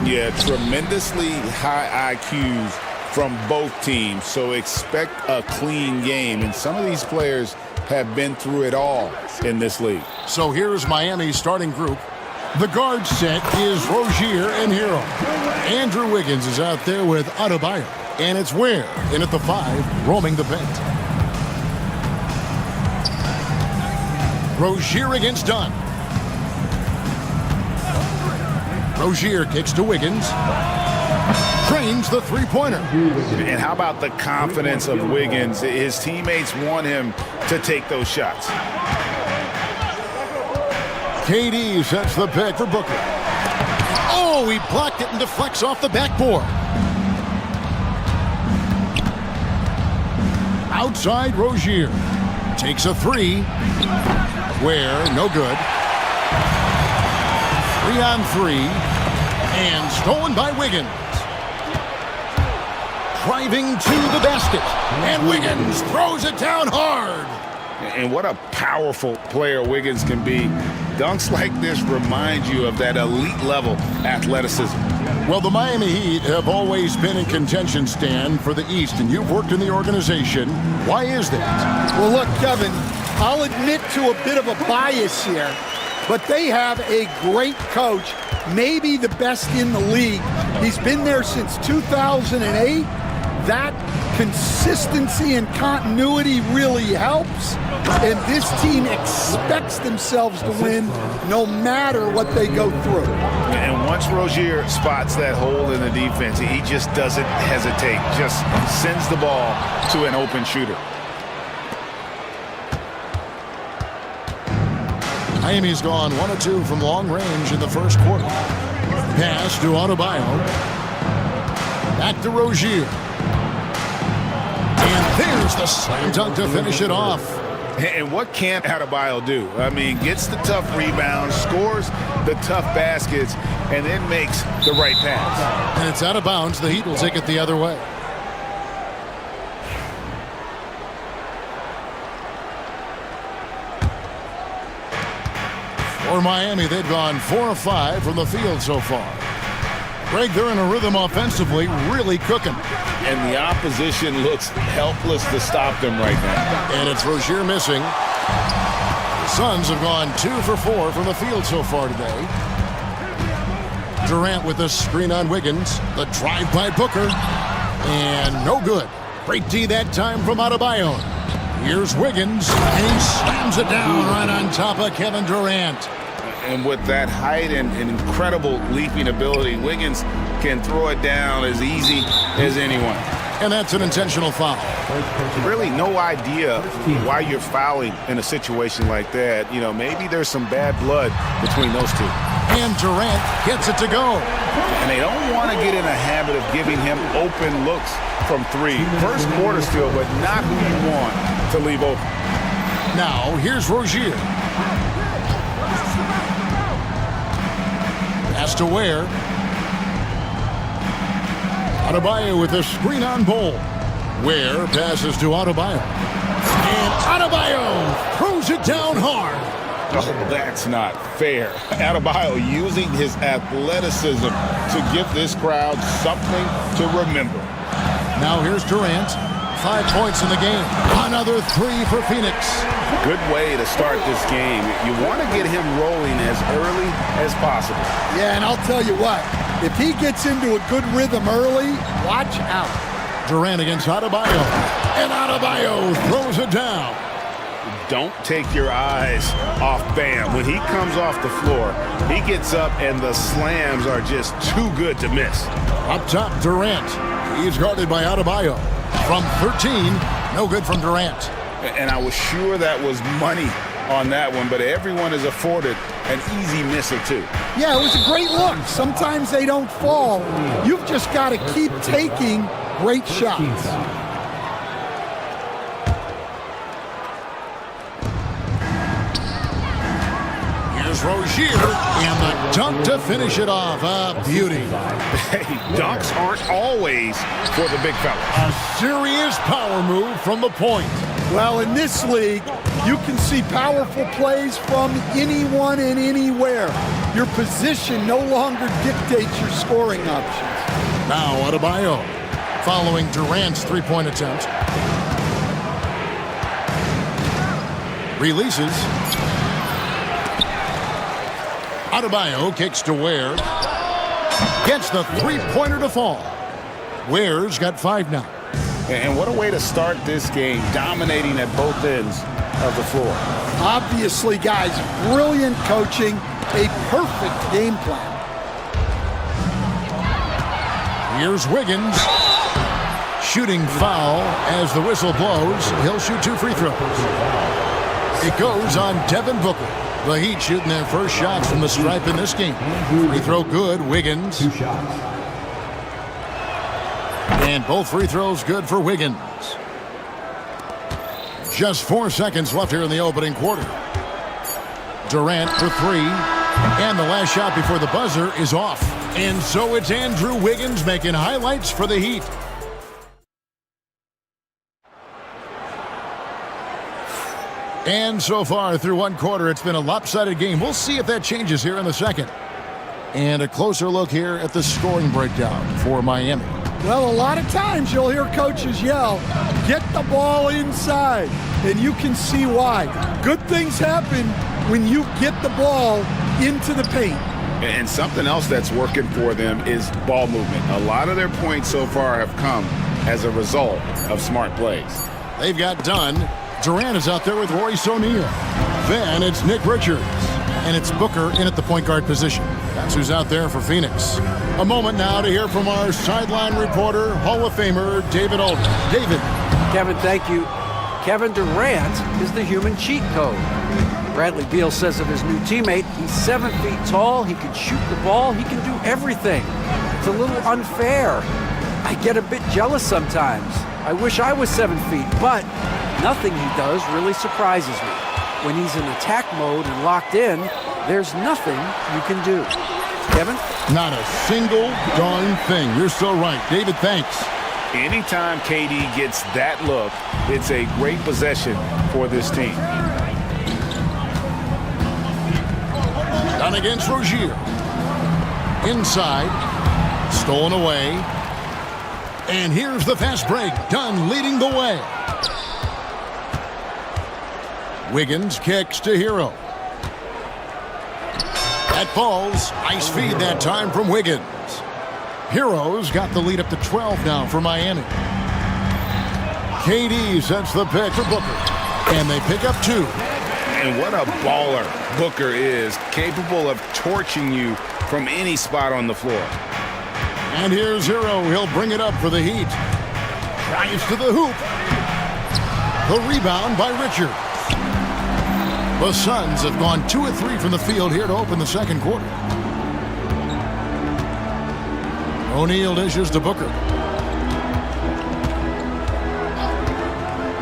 Yeah, tremendously high IQs from both teams, so expect a clean game. And some of these players have been through it all in this league. So here's Miami's starting group. The guard set is Rozier and Hero. Andrew Wiggins is out there with Adebayo. And it's Ware in at the 5, roaming the paint. Rozier against Dunn. Rozier kicks to Wiggins. Trains the three-pointer. And how about the confidence of Wiggins? His teammates want him to take those shots. KD sets the pick for Booker. Oh, he blocked it and deflects off the backboard. Outside Rozier. Takes a 3. Ware, no good. 3-on-3. And stolen by Wiggins. Driving to the basket. And Wiggins throws it down hard. And what a powerful player Wiggins can be. Dunks like this remind you of that elite level athleticism. Well, the Miami Heat have always been in contention, Stan, for the East, and you've worked in the organization. Why is that? Well, look, Kevin, I'll admit to a bit of a bias here, but they have a great coach, maybe the best in the league. He's been there since 2008. That consistency and continuity really helps, and this team expects themselves to win no matter what they go through. And once Rozier spots that hole in the defense, he just doesn't hesitate, just sends the ball to an open shooter. Miami's gone 1 of 2 from long range in the first quarter. Pass to Adebayo. Back to Rozier. And there's the slam dunk to finish it off. And what can't Adebayo do? I mean, gets the tough rebounds, scores the tough baskets, and then makes the right pass. And it's out of bounds. The Heat will take it the other way. For Miami, they've gone 4 of 5 from the field so far. Greg, they're in a rhythm offensively, really cooking. And the opposition looks helpless to stop them right now. And it's Rozier missing. The Suns have gone 2 for 4 from the field so far today. Durant with the screen on Wiggins. The drive by Booker. And no good. Great D that time from Adebayo. Here's Wiggins. And he slams it down right on top of Kevin Durant. And with that height and incredible leaping ability, Wiggins can throw it down as easy as anyone. And that's an intentional foul. Really no idea why you're fouling in a situation like that. You know, maybe there's some bad blood between those two. And Durant gets it to go. And they don't want to get in a habit of giving him open looks from 3. First quarter still, but not who you want to leave open. Now, here's Rozier. Pass to Ware. Adebayo with a screen on Bol. Ware passes to Adebayo. And Adebayo throws it down hard. Oh, that's not fair. Adebayo using his athleticism to give this crowd something to remember. Now here's Durant. 5 points in the game. Another 3 for Phoenix. Good way to start this game. You want to get him rolling as early as possible. Yeah, and I'll tell you what, if he gets into a good rhythm early, watch out. Durant against Adebayo. And Adebayo throws it down. Don't take your eyes off Bam. When he comes off the floor, he gets up and the slams are just too good to miss. Up top, Durant. He's guarded by Adebayo. From 13, no good from Durant. And I was sure that was money on that one, but everyone is afforded an easy miss or two. Yeah, it was a great look. Sometimes they don't fall. You've just got to keep taking great shots. Here's Rozier, and the dunk to finish it off. A beauty. Hey, dunks aren't always for the big fella. A serious power move from the point. Well, in this league, you can see powerful plays from anyone and anywhere. Your position no longer dictates your scoring options. Now Adebayo, following Durant's three-point attempt. Releases. Adebayo kicks to Ware. Gets the three-pointer to fall. Ware's got 5 now. And what a way to start this game, dominating at both ends of the floor. Obviously, guys, brilliant coaching, a perfect game plan. Here's Wiggins. Shooting foul as the whistle blows. He'll shoot 2 free throws. It goes on Devin Booker. The Heat shooting their first shots from the stripe in this game. Free throw good, Wiggins. 2 shots. And both free throws good for Wiggins. Just 4 seconds left here in the opening quarter. Durant for 3. And the last shot before the buzzer is off. And so it's Andrew Wiggins making highlights for the Heat. And so far through one quarter, it's been a lopsided game. We'll see if that changes here in the second. And a closer look here at the scoring breakdown for Miami. Well, a lot of times you'll hear coaches yell, get the ball inside, and you can see why. Good things happen when you get the ball into the paint. And something else that's working for them is ball movement. A lot of their points so far have come as a result of smart plays. They've got Dunn. Durant is out there with Royce O'Neal. Then it's Nick Richards. And it's Booker in at the point guard position. That's who's out there for Phoenix. A moment now to hear from our sideline reporter, Hall of Famer David Aldridge. David. Kevin, thank you. Kevin Durant is the human cheat code. Bradley Beal says of his new teammate, he's 7 feet tall, he can shoot the ball, he can do everything. It's a little unfair. I get a bit jealous sometimes. I wish I was 7 feet, but nothing he does really surprises me. When he's in attack mode and locked in, there's nothing you can do. Kevin? Not a single darn thing. You're so right. David, thanks. Anytime KD gets that look, it's a great possession for this team. Down against Rozier. Inside. Stolen away. And here's the fast break. Dunn leading the way. Wiggins kicks to Hero. That falls. Nice feed that time from Wiggins. Hero's got the lead up to 12 now for Miami. KD sets the pick for Booker. And they pick up 2. And what a baller Booker is, capable of torching you from any spot on the floor. And here's Hero. He'll bring it up for the Heat. Drives to the hoop. The rebound by Richards. The Suns have gone 2 of 3 from the field here to open the second quarter. O'Neal dishes to Booker.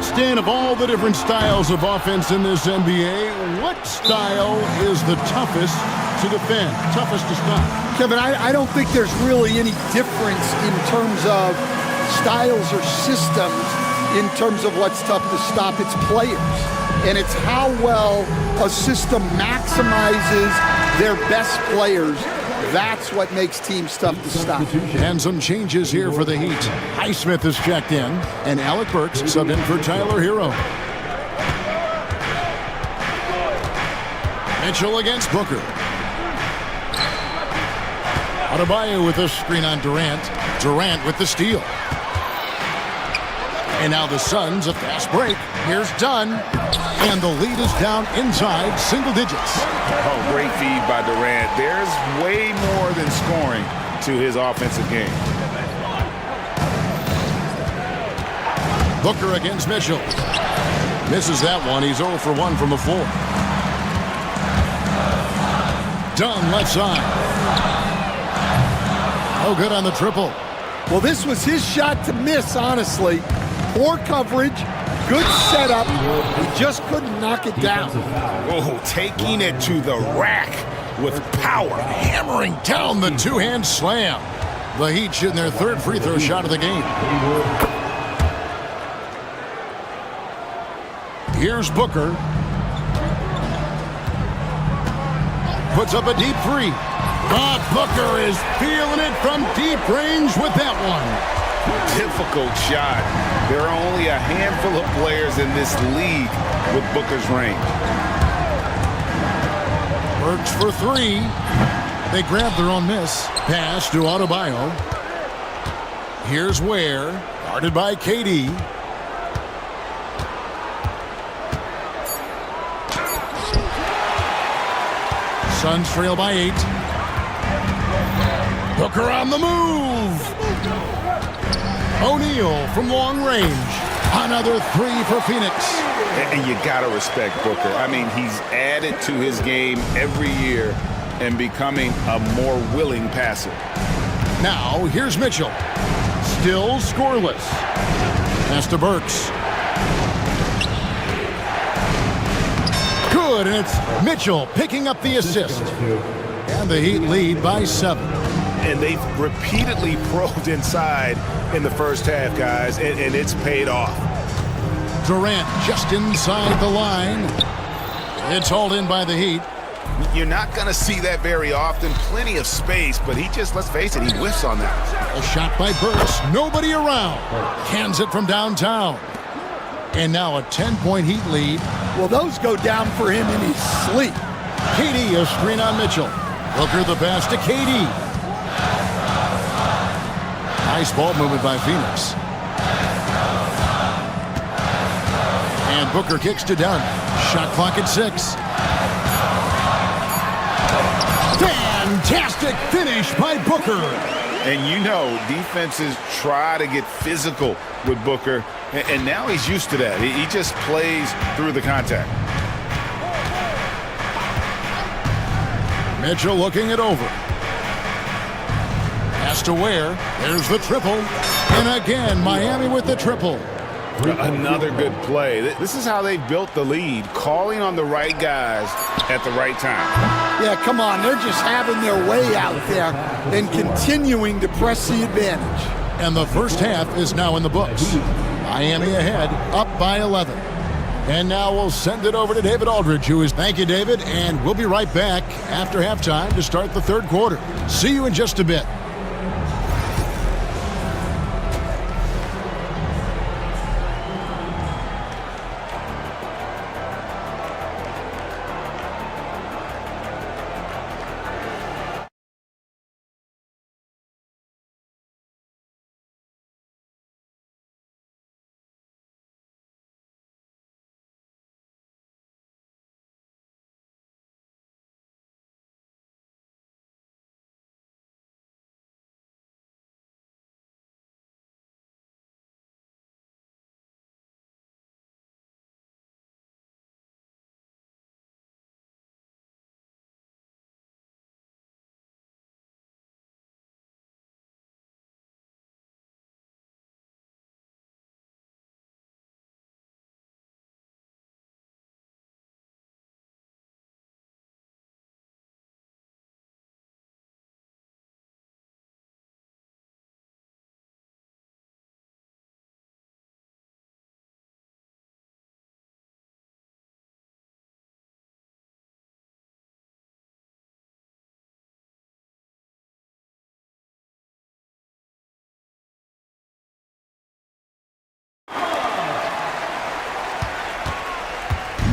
Stan, of all the different styles of offense in this NBA, what style is the toughest to defend, toughest to stop? Kevin, I don't think there's really any difference in terms of styles or systems in terms of what's tough to stop. It's players. And it's how well a system maximizes their best players. That's what makes teams tough to stop. And some changes here for the Heat. Highsmith is checked in, and Alec Burks subbed in for Tyler Hero. Mitchell against Booker. Adebayo with a screen on Durant. Durant with the steal. And now the Suns, a fast break. Here's Dunn. And the lead is down inside single digits. Oh, great feed by Durant. There's way more than scoring to his offensive game. Booker against Mitchell. Misses that one. He's 0 for 1 from the floor. Dunn left side. No good on the triple. Well, this was his shot to miss, honestly. Poor coverage, good setup. He just couldn't knock it down. Oh, taking it to the rack with power. Hammering down the two-hand slam. The Heat shooting their 3rd free throw shot of the game. Here's Booker. Puts up a deep three. But Booker is feeling it from deep range with that one. Difficult shot. There are only a handful of players in this league with Booker's range. Works for three. They grab their own miss. Pass to Adebayo. Here's Ware. Guarded by KD. Suns trail by 8. Booker on the move. O'Neal from long range. Another three for Phoenix. And you got to respect Booker. I mean, he's added to his game every year and becoming a more willing passer. Now, here's Mitchell. Still scoreless. Pass to Burks. Good, and it's Mitchell picking up the assist. And the Heat lead by 7. And they've repeatedly probed inside in the first half, guys, and it's paid off. Durant just inside the line. It's hauled in by the Heat. You're not going to see that very often. Plenty of space, but he just, let's face it, he whiffs on that. A shot by Burks. Nobody around. Cans it from downtown. And now a 10-point Heat lead. Well, those go down for him in his sleep. KD, a screen on Mitchell. Booker the pass to KD. Nice ball movement by Phoenix. And Booker kicks to Dunn. Shot clock at 6. Fantastic finish by Booker. And you know, defenses try to get physical with Booker, and now he's used to that. He just plays through the contact. Mitchell looking it over. Pass to Ware. There's the triple. And again, Miami with the triple. Another good play. This is how they built the lead, calling on the right guys at the right time. Yeah, come on. They're just having their way out there and continuing to press the advantage. And the first half is now in the books. Miami ahead, up by 11. And now we'll send it over to David Aldridge, who is... Thank you, David, and we'll be right back after halftime to start the third quarter. See you in just a bit.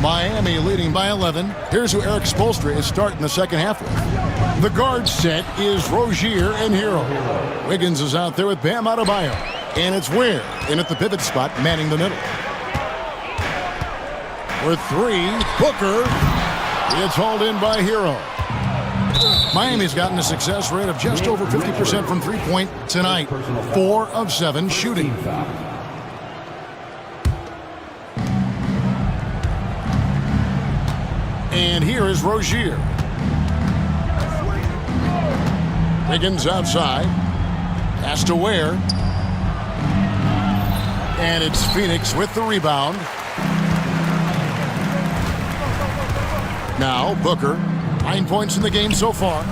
Miami leading by 11. Here's who Eric Spoelstra is starting the second half with. The guard set is Rozier and Hero. Wiggins is out there with Bam Adebayo. And it's Ware in at the pivot spot, manning the middle. For three, Booker. It's hauled in by Hero. Miami's gotten a success rate of just over 50% from three-point tonight. 4 of 7 shooting. And here is Rozier. Wiggins outside. Pass to Ware. And it's Phoenix with the rebound. Now Booker. 9 points in the game so far.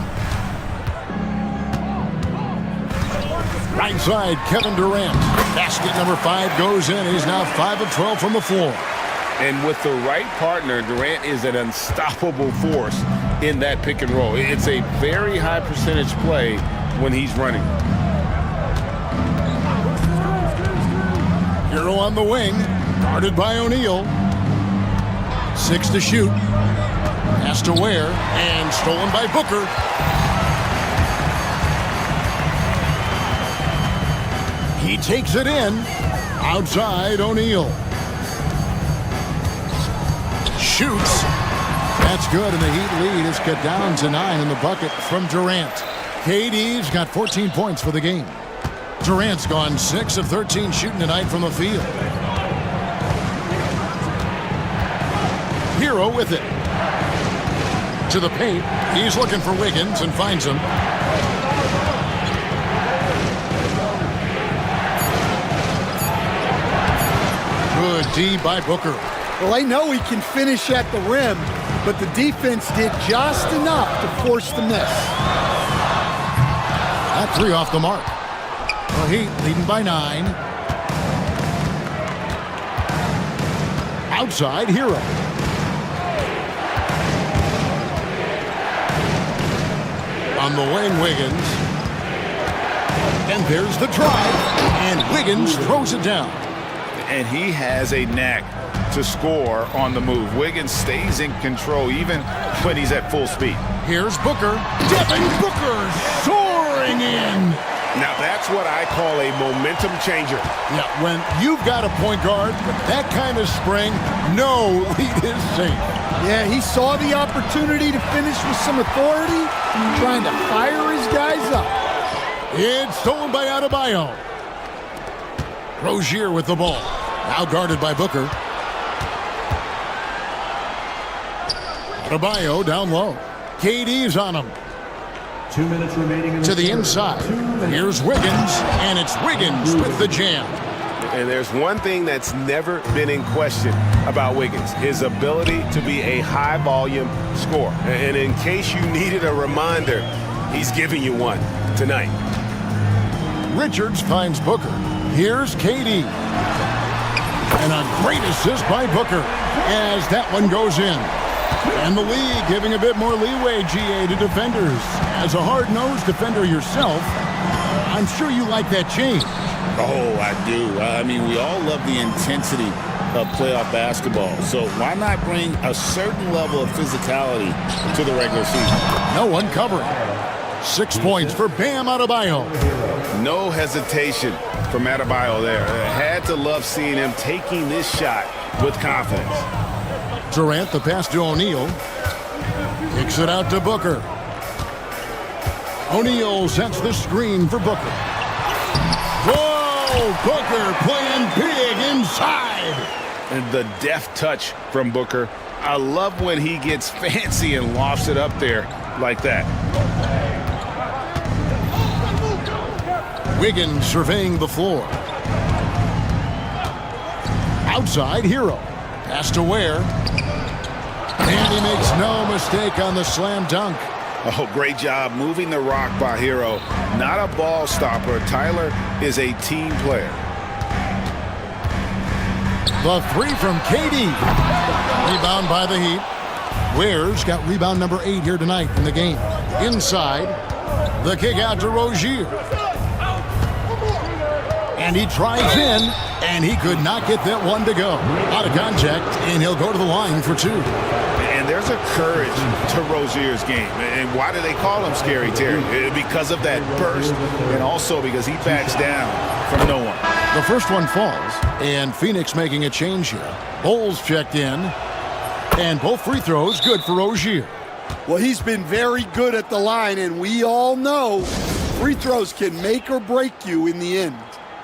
Right side, Kevin Durant. Basket number 5 goes in. He's now 5 of 12 from the floor. And with the right partner, Durant is an unstoppable force in that pick and roll. It's a very high percentage play when he's running. Hero on the wing, guarded by O'Neal. 6 to shoot. Pass to Ware, and stolen by Booker. He takes it in. Outside, O'Neal. Shoots. That's good, and the Heat lead is cut down to 9 in the bucket from Durant. KD's got 14 points for the game. Durant's gone 6 of 13 shooting tonight from the field. Hero with it. To the paint. He's looking for Wiggins and finds him. Good D by Booker. Well, I know he can finish at the rim, but the defense did just enough to force the miss. That 3 off the mark. The Heat leading by 9. Outside, Hero. On the wing, Wiggins. And there's the drive. And Wiggins throws it down. And he has a knack to score on the move. Wiggins stays in control even when he's at full speed. Here's Booker. Devin Booker soaring in. Now that's what I call a momentum changer. Yeah, when you've got a point guard with that kind of spring, no lead is safe. Yeah, he saw the opportunity to finish with some authority, trying to fire his guys up. It's stolen by Adebayo. Rozier with the ball. Now guarded by Booker. Adebayo down low. KD's on him. 2 minutes remaining. To the inside. Here's Wiggins, and it's Wiggins with the jam. And there's one thing that's never been in question about Wiggins, his ability to be a high-volume scorer. And in case you needed a reminder, he's giving you one tonight. Richards finds Booker. Here's KD. And a great assist by Booker as that one goes in. And the league giving a bit more leeway, GA, to defenders. As a hard-nosed defender yourself, I'm sure you like that change. Oh, I do. I mean, we all love the intensity of playoff basketball. So why not bring a certain level of physicality to the regular season? No one covering. 6 points for Bam Adebayo. No hesitation from Adebayo there. Had to love seeing him taking this shot with confidence. Durant, the pass to O'Neal. Kicks it out to Booker. O'Neal sets the screen for Booker. Whoa! Booker playing big inside. And the deft touch from Booker. I love when he gets fancy and lofts it up there like that. Wiggins surveying the floor. Outside, Hero. Pass to Ware. And he makes no mistake on the slam dunk. Oh, great job moving the rock by Hero. Not a ball stopper. Tyler is a team player. The 3 from KD. Rebound by the Heat. Ware's got rebound number 8 here tonight in the game. Inside. The kick out to Rozier. And he tries in, and he could not get that one to go. Out of contact, and he'll go to the line for 2. And there's a courage to Rozier's game. And why do they call him Scary Terry? Because of that burst, and also because he backs down from no one. The first one falls, and Phoenix making a change here. Bowles checked in, and both free throws good for Rozier. Well, he's been very good at the line, and we all know free throws can make or break you in the end.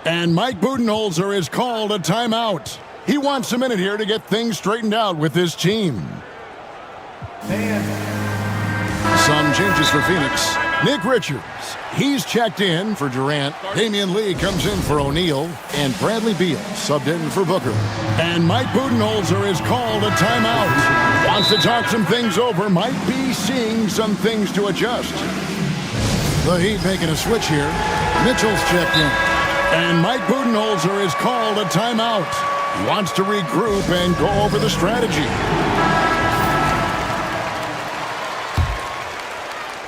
And Mike Budenholzer has called a timeout. He wants a minute here to get things straightened out with his team. Some changes for Phoenix. Nick Richards, he's checked in for Durant. Damian Lee comes in for O'Neal. And Bradley Beal subbed in for Booker. And Mike Budenholzer has called a timeout. Wants to talk some things over. Might be seeing some things to adjust. The Heat making a switch here. Mitchell's checked in. And Mike Budenholzer has called a timeout. Wants to regroup and go over the strategy.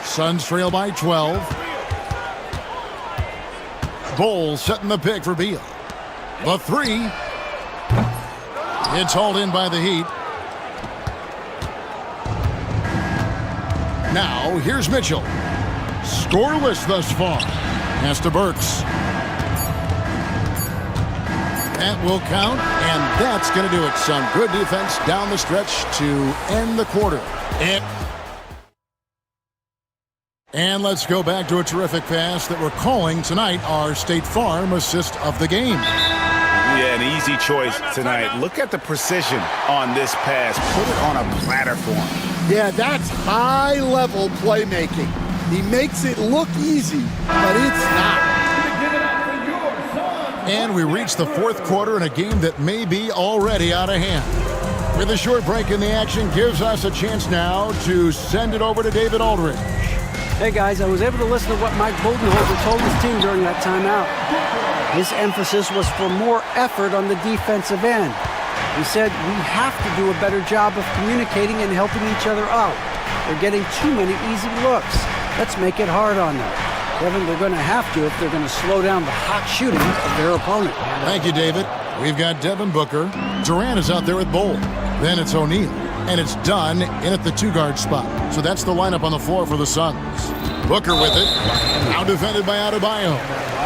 Suns trail by 12. Bull setting the pick for Beal. The three. It's hauled in by the Heat. Now, here's Mitchell. Scoreless thus far. Pass to Burks. That will count, and that's going to do it. Some good defense down the stretch to end the quarter. And let's go back to a terrific pass that we're calling tonight our State Farm assist of the game. Yeah, an easy choice tonight. Look at the precision on this pass. Put it on a platter for him. Yeah, that's high-level playmaking. He makes it look easy, but it's not. And we reach the fourth quarter in a game that may be already out of hand. With a short break in the action gives us a chance now to send it over to David Aldridge. Hey guys, I was able to listen to what Mike Budenholzer told his team during that timeout. His emphasis was for more effort on the defensive end. He said, we have to do a better job of communicating and helping each other out. They're getting too many easy looks. Let's make it hard on them. Kevin, they're going to have to if they're going to slow down the hot shooting of their opponent. Thank you, David. We've got Devin Booker. Durant is out there with Bull. Then it's O'Neal. And it's done in at the two-guard spot. So that's the lineup on the floor for the Suns. Booker with it. Now defended by Adebayo.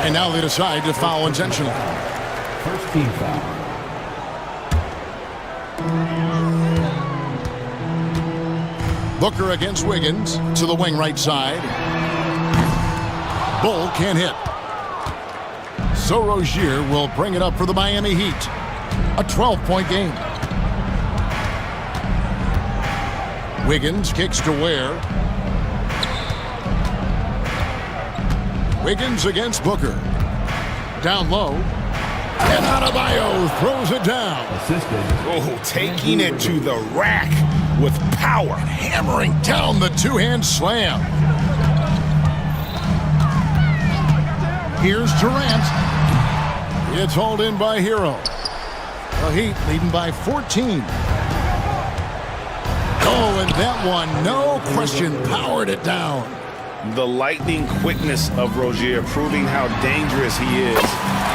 And now they decide to foul intentionally. First team foul. Booker against Wiggins to the wing right side. Bull can't hit. So Rozier will bring it up for the Miami Heat. A 12-point game. Wiggins kicks to Ware. Wiggins against Booker. Down low. And Adebayo throws it down. Oh, taking it to the rack with power. Hammering down the two-hand slam. Here's Durant. It's hauled in by Hero. The Heat leading by 14. Oh, and that one, no question, powered it down. The lightning quickness of Rozier proving how dangerous he is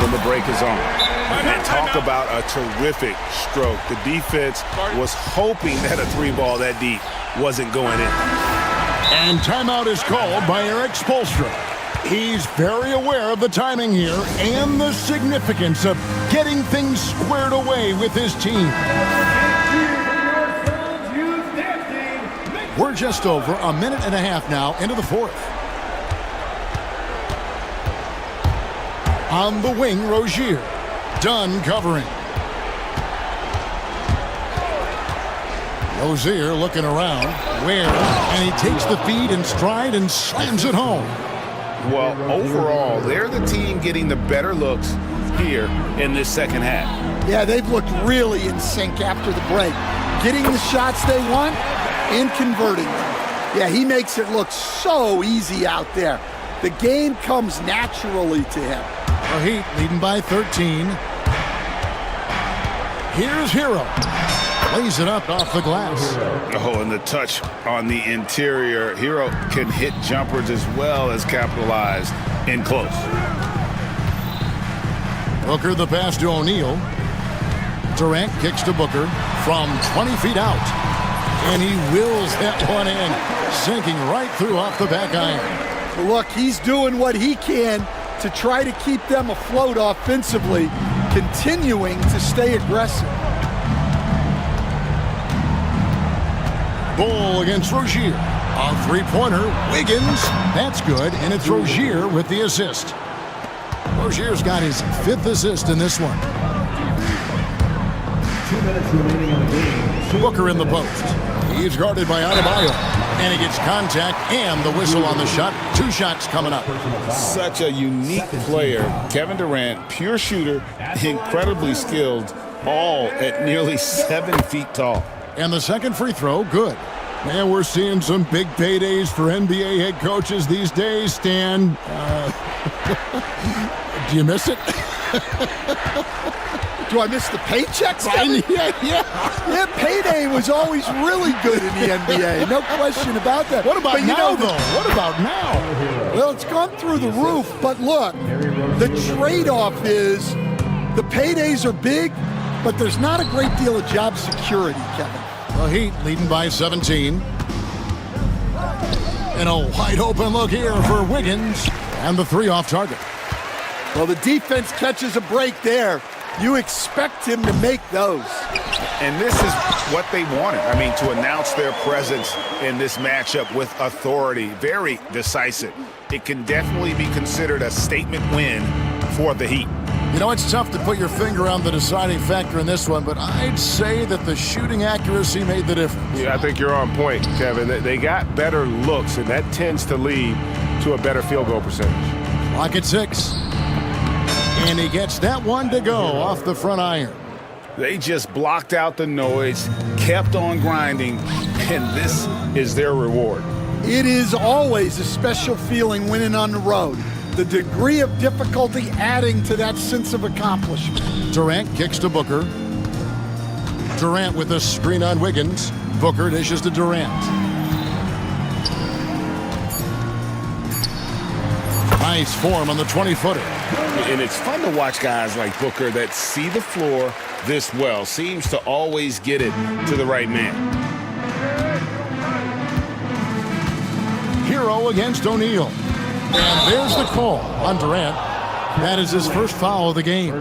when the break is on. And talk about a terrific stroke. The defense was hoping that a three ball that deep wasn't going in. And timeout is called by Eric Spoelstra. He's very aware of the timing here and the significance of getting things squared away with his team. We're just over a minute and a half now into the fourth. On the wing, Rozier. Dunn covering. Rozier looking around. Ware, and he takes the feed in stride and slams it home. Well, overall, they're the team getting the better looks here in this second half. Yeah, they've looked really in sync after the break. Getting the shots they want and converting them. Yeah, he makes it look so easy out there. The game comes naturally to him. The Heat leading by 13. Here's Hero. Lays it up off the glass. Oh, and the touch on the interior. Hero can hit jumpers as well as capitalize in close. Booker the pass to O'Neal. Durant kicks to Booker from 20 feet out. And he wills that one in, sinking right through off the back iron. Look, he's doing what he can to try to keep them afloat offensively, continuing to stay aggressive. Bull against Rozier. A three-pointer. Wiggins. That's good, and it's Rozier with the assist. Rozier's got his fifth assist in this one. 2 minutes remaining in the game. Booker in the post. He's guarded by Adebayo. And he gets contact and the whistle on the shot. Two shots coming up. Such a unique player. Kevin Durant, pure shooter, incredibly skilled, all at nearly 7 feet tall. And the second free throw, good. Man, we're seeing some big paydays for NBA head coaches these days, Stan. Do you miss it? Do I miss the paychecks? Yeah. Payday was always really good in the NBA. No question about that. What about but now, though? What about now? Well, it's gone through the roof. But look, the trade-off is the paydays are big, but there's not a great deal of job security, Kevin. The Heat leading by 17. And a wide open look here for Wiggins. And the three off target. Well, the defense catches a break there. You expect him to make those. And this is what they wanted. I mean, to announce their presence in this matchup with authority, very decisive. It can definitely be considered a statement win for the Heat. You know, it's tough to put your finger on the deciding factor in this one, but I'd say that the shooting accuracy made the difference. Yeah, I think you're on point, Kevin. They got better looks, and that tends to lead to a better field goal percentage. Clock at 6. And he gets that one to go off the front iron. They just blocked out the noise, kept on grinding, and this is their reward. It is always a special feeling winning on the road. The degree of difficulty adding to that sense of accomplishment. Durant kicks to Booker. Durant with a screen on Wiggins. Booker dishes to Durant. Nice form on the 20-footer. And it's fun to watch guys like Booker that see the floor this well. Seems to always get it to the right man. Hero against O'Neal. And there's the call on Durant. That is his first foul of the game.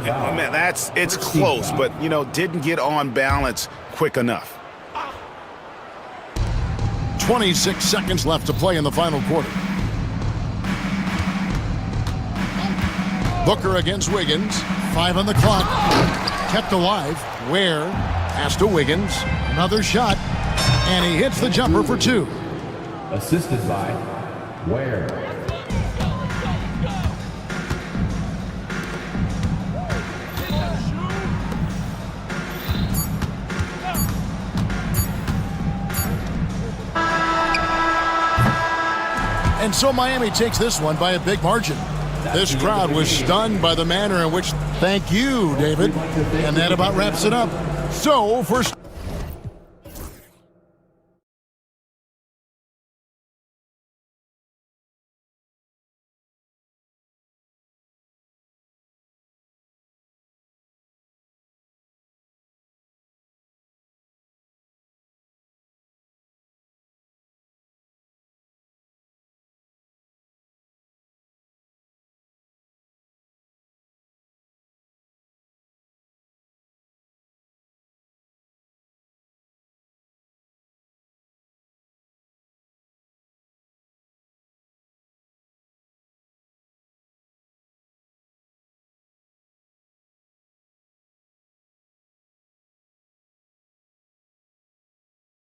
Yeah, man, it's close, but, you know, didn't get on balance quick enough. 26 seconds left to play in the final quarter. Booker against Wiggins. 5 on the clock. Kept alive. Ware. Pass to Wiggins. Another shot. And he hits the jumper for 2. Assisted by Ware. And so Miami takes this one by a big margin. This crowd was stunned by the manner in which, thank you, David. And that about wraps it up. So, first.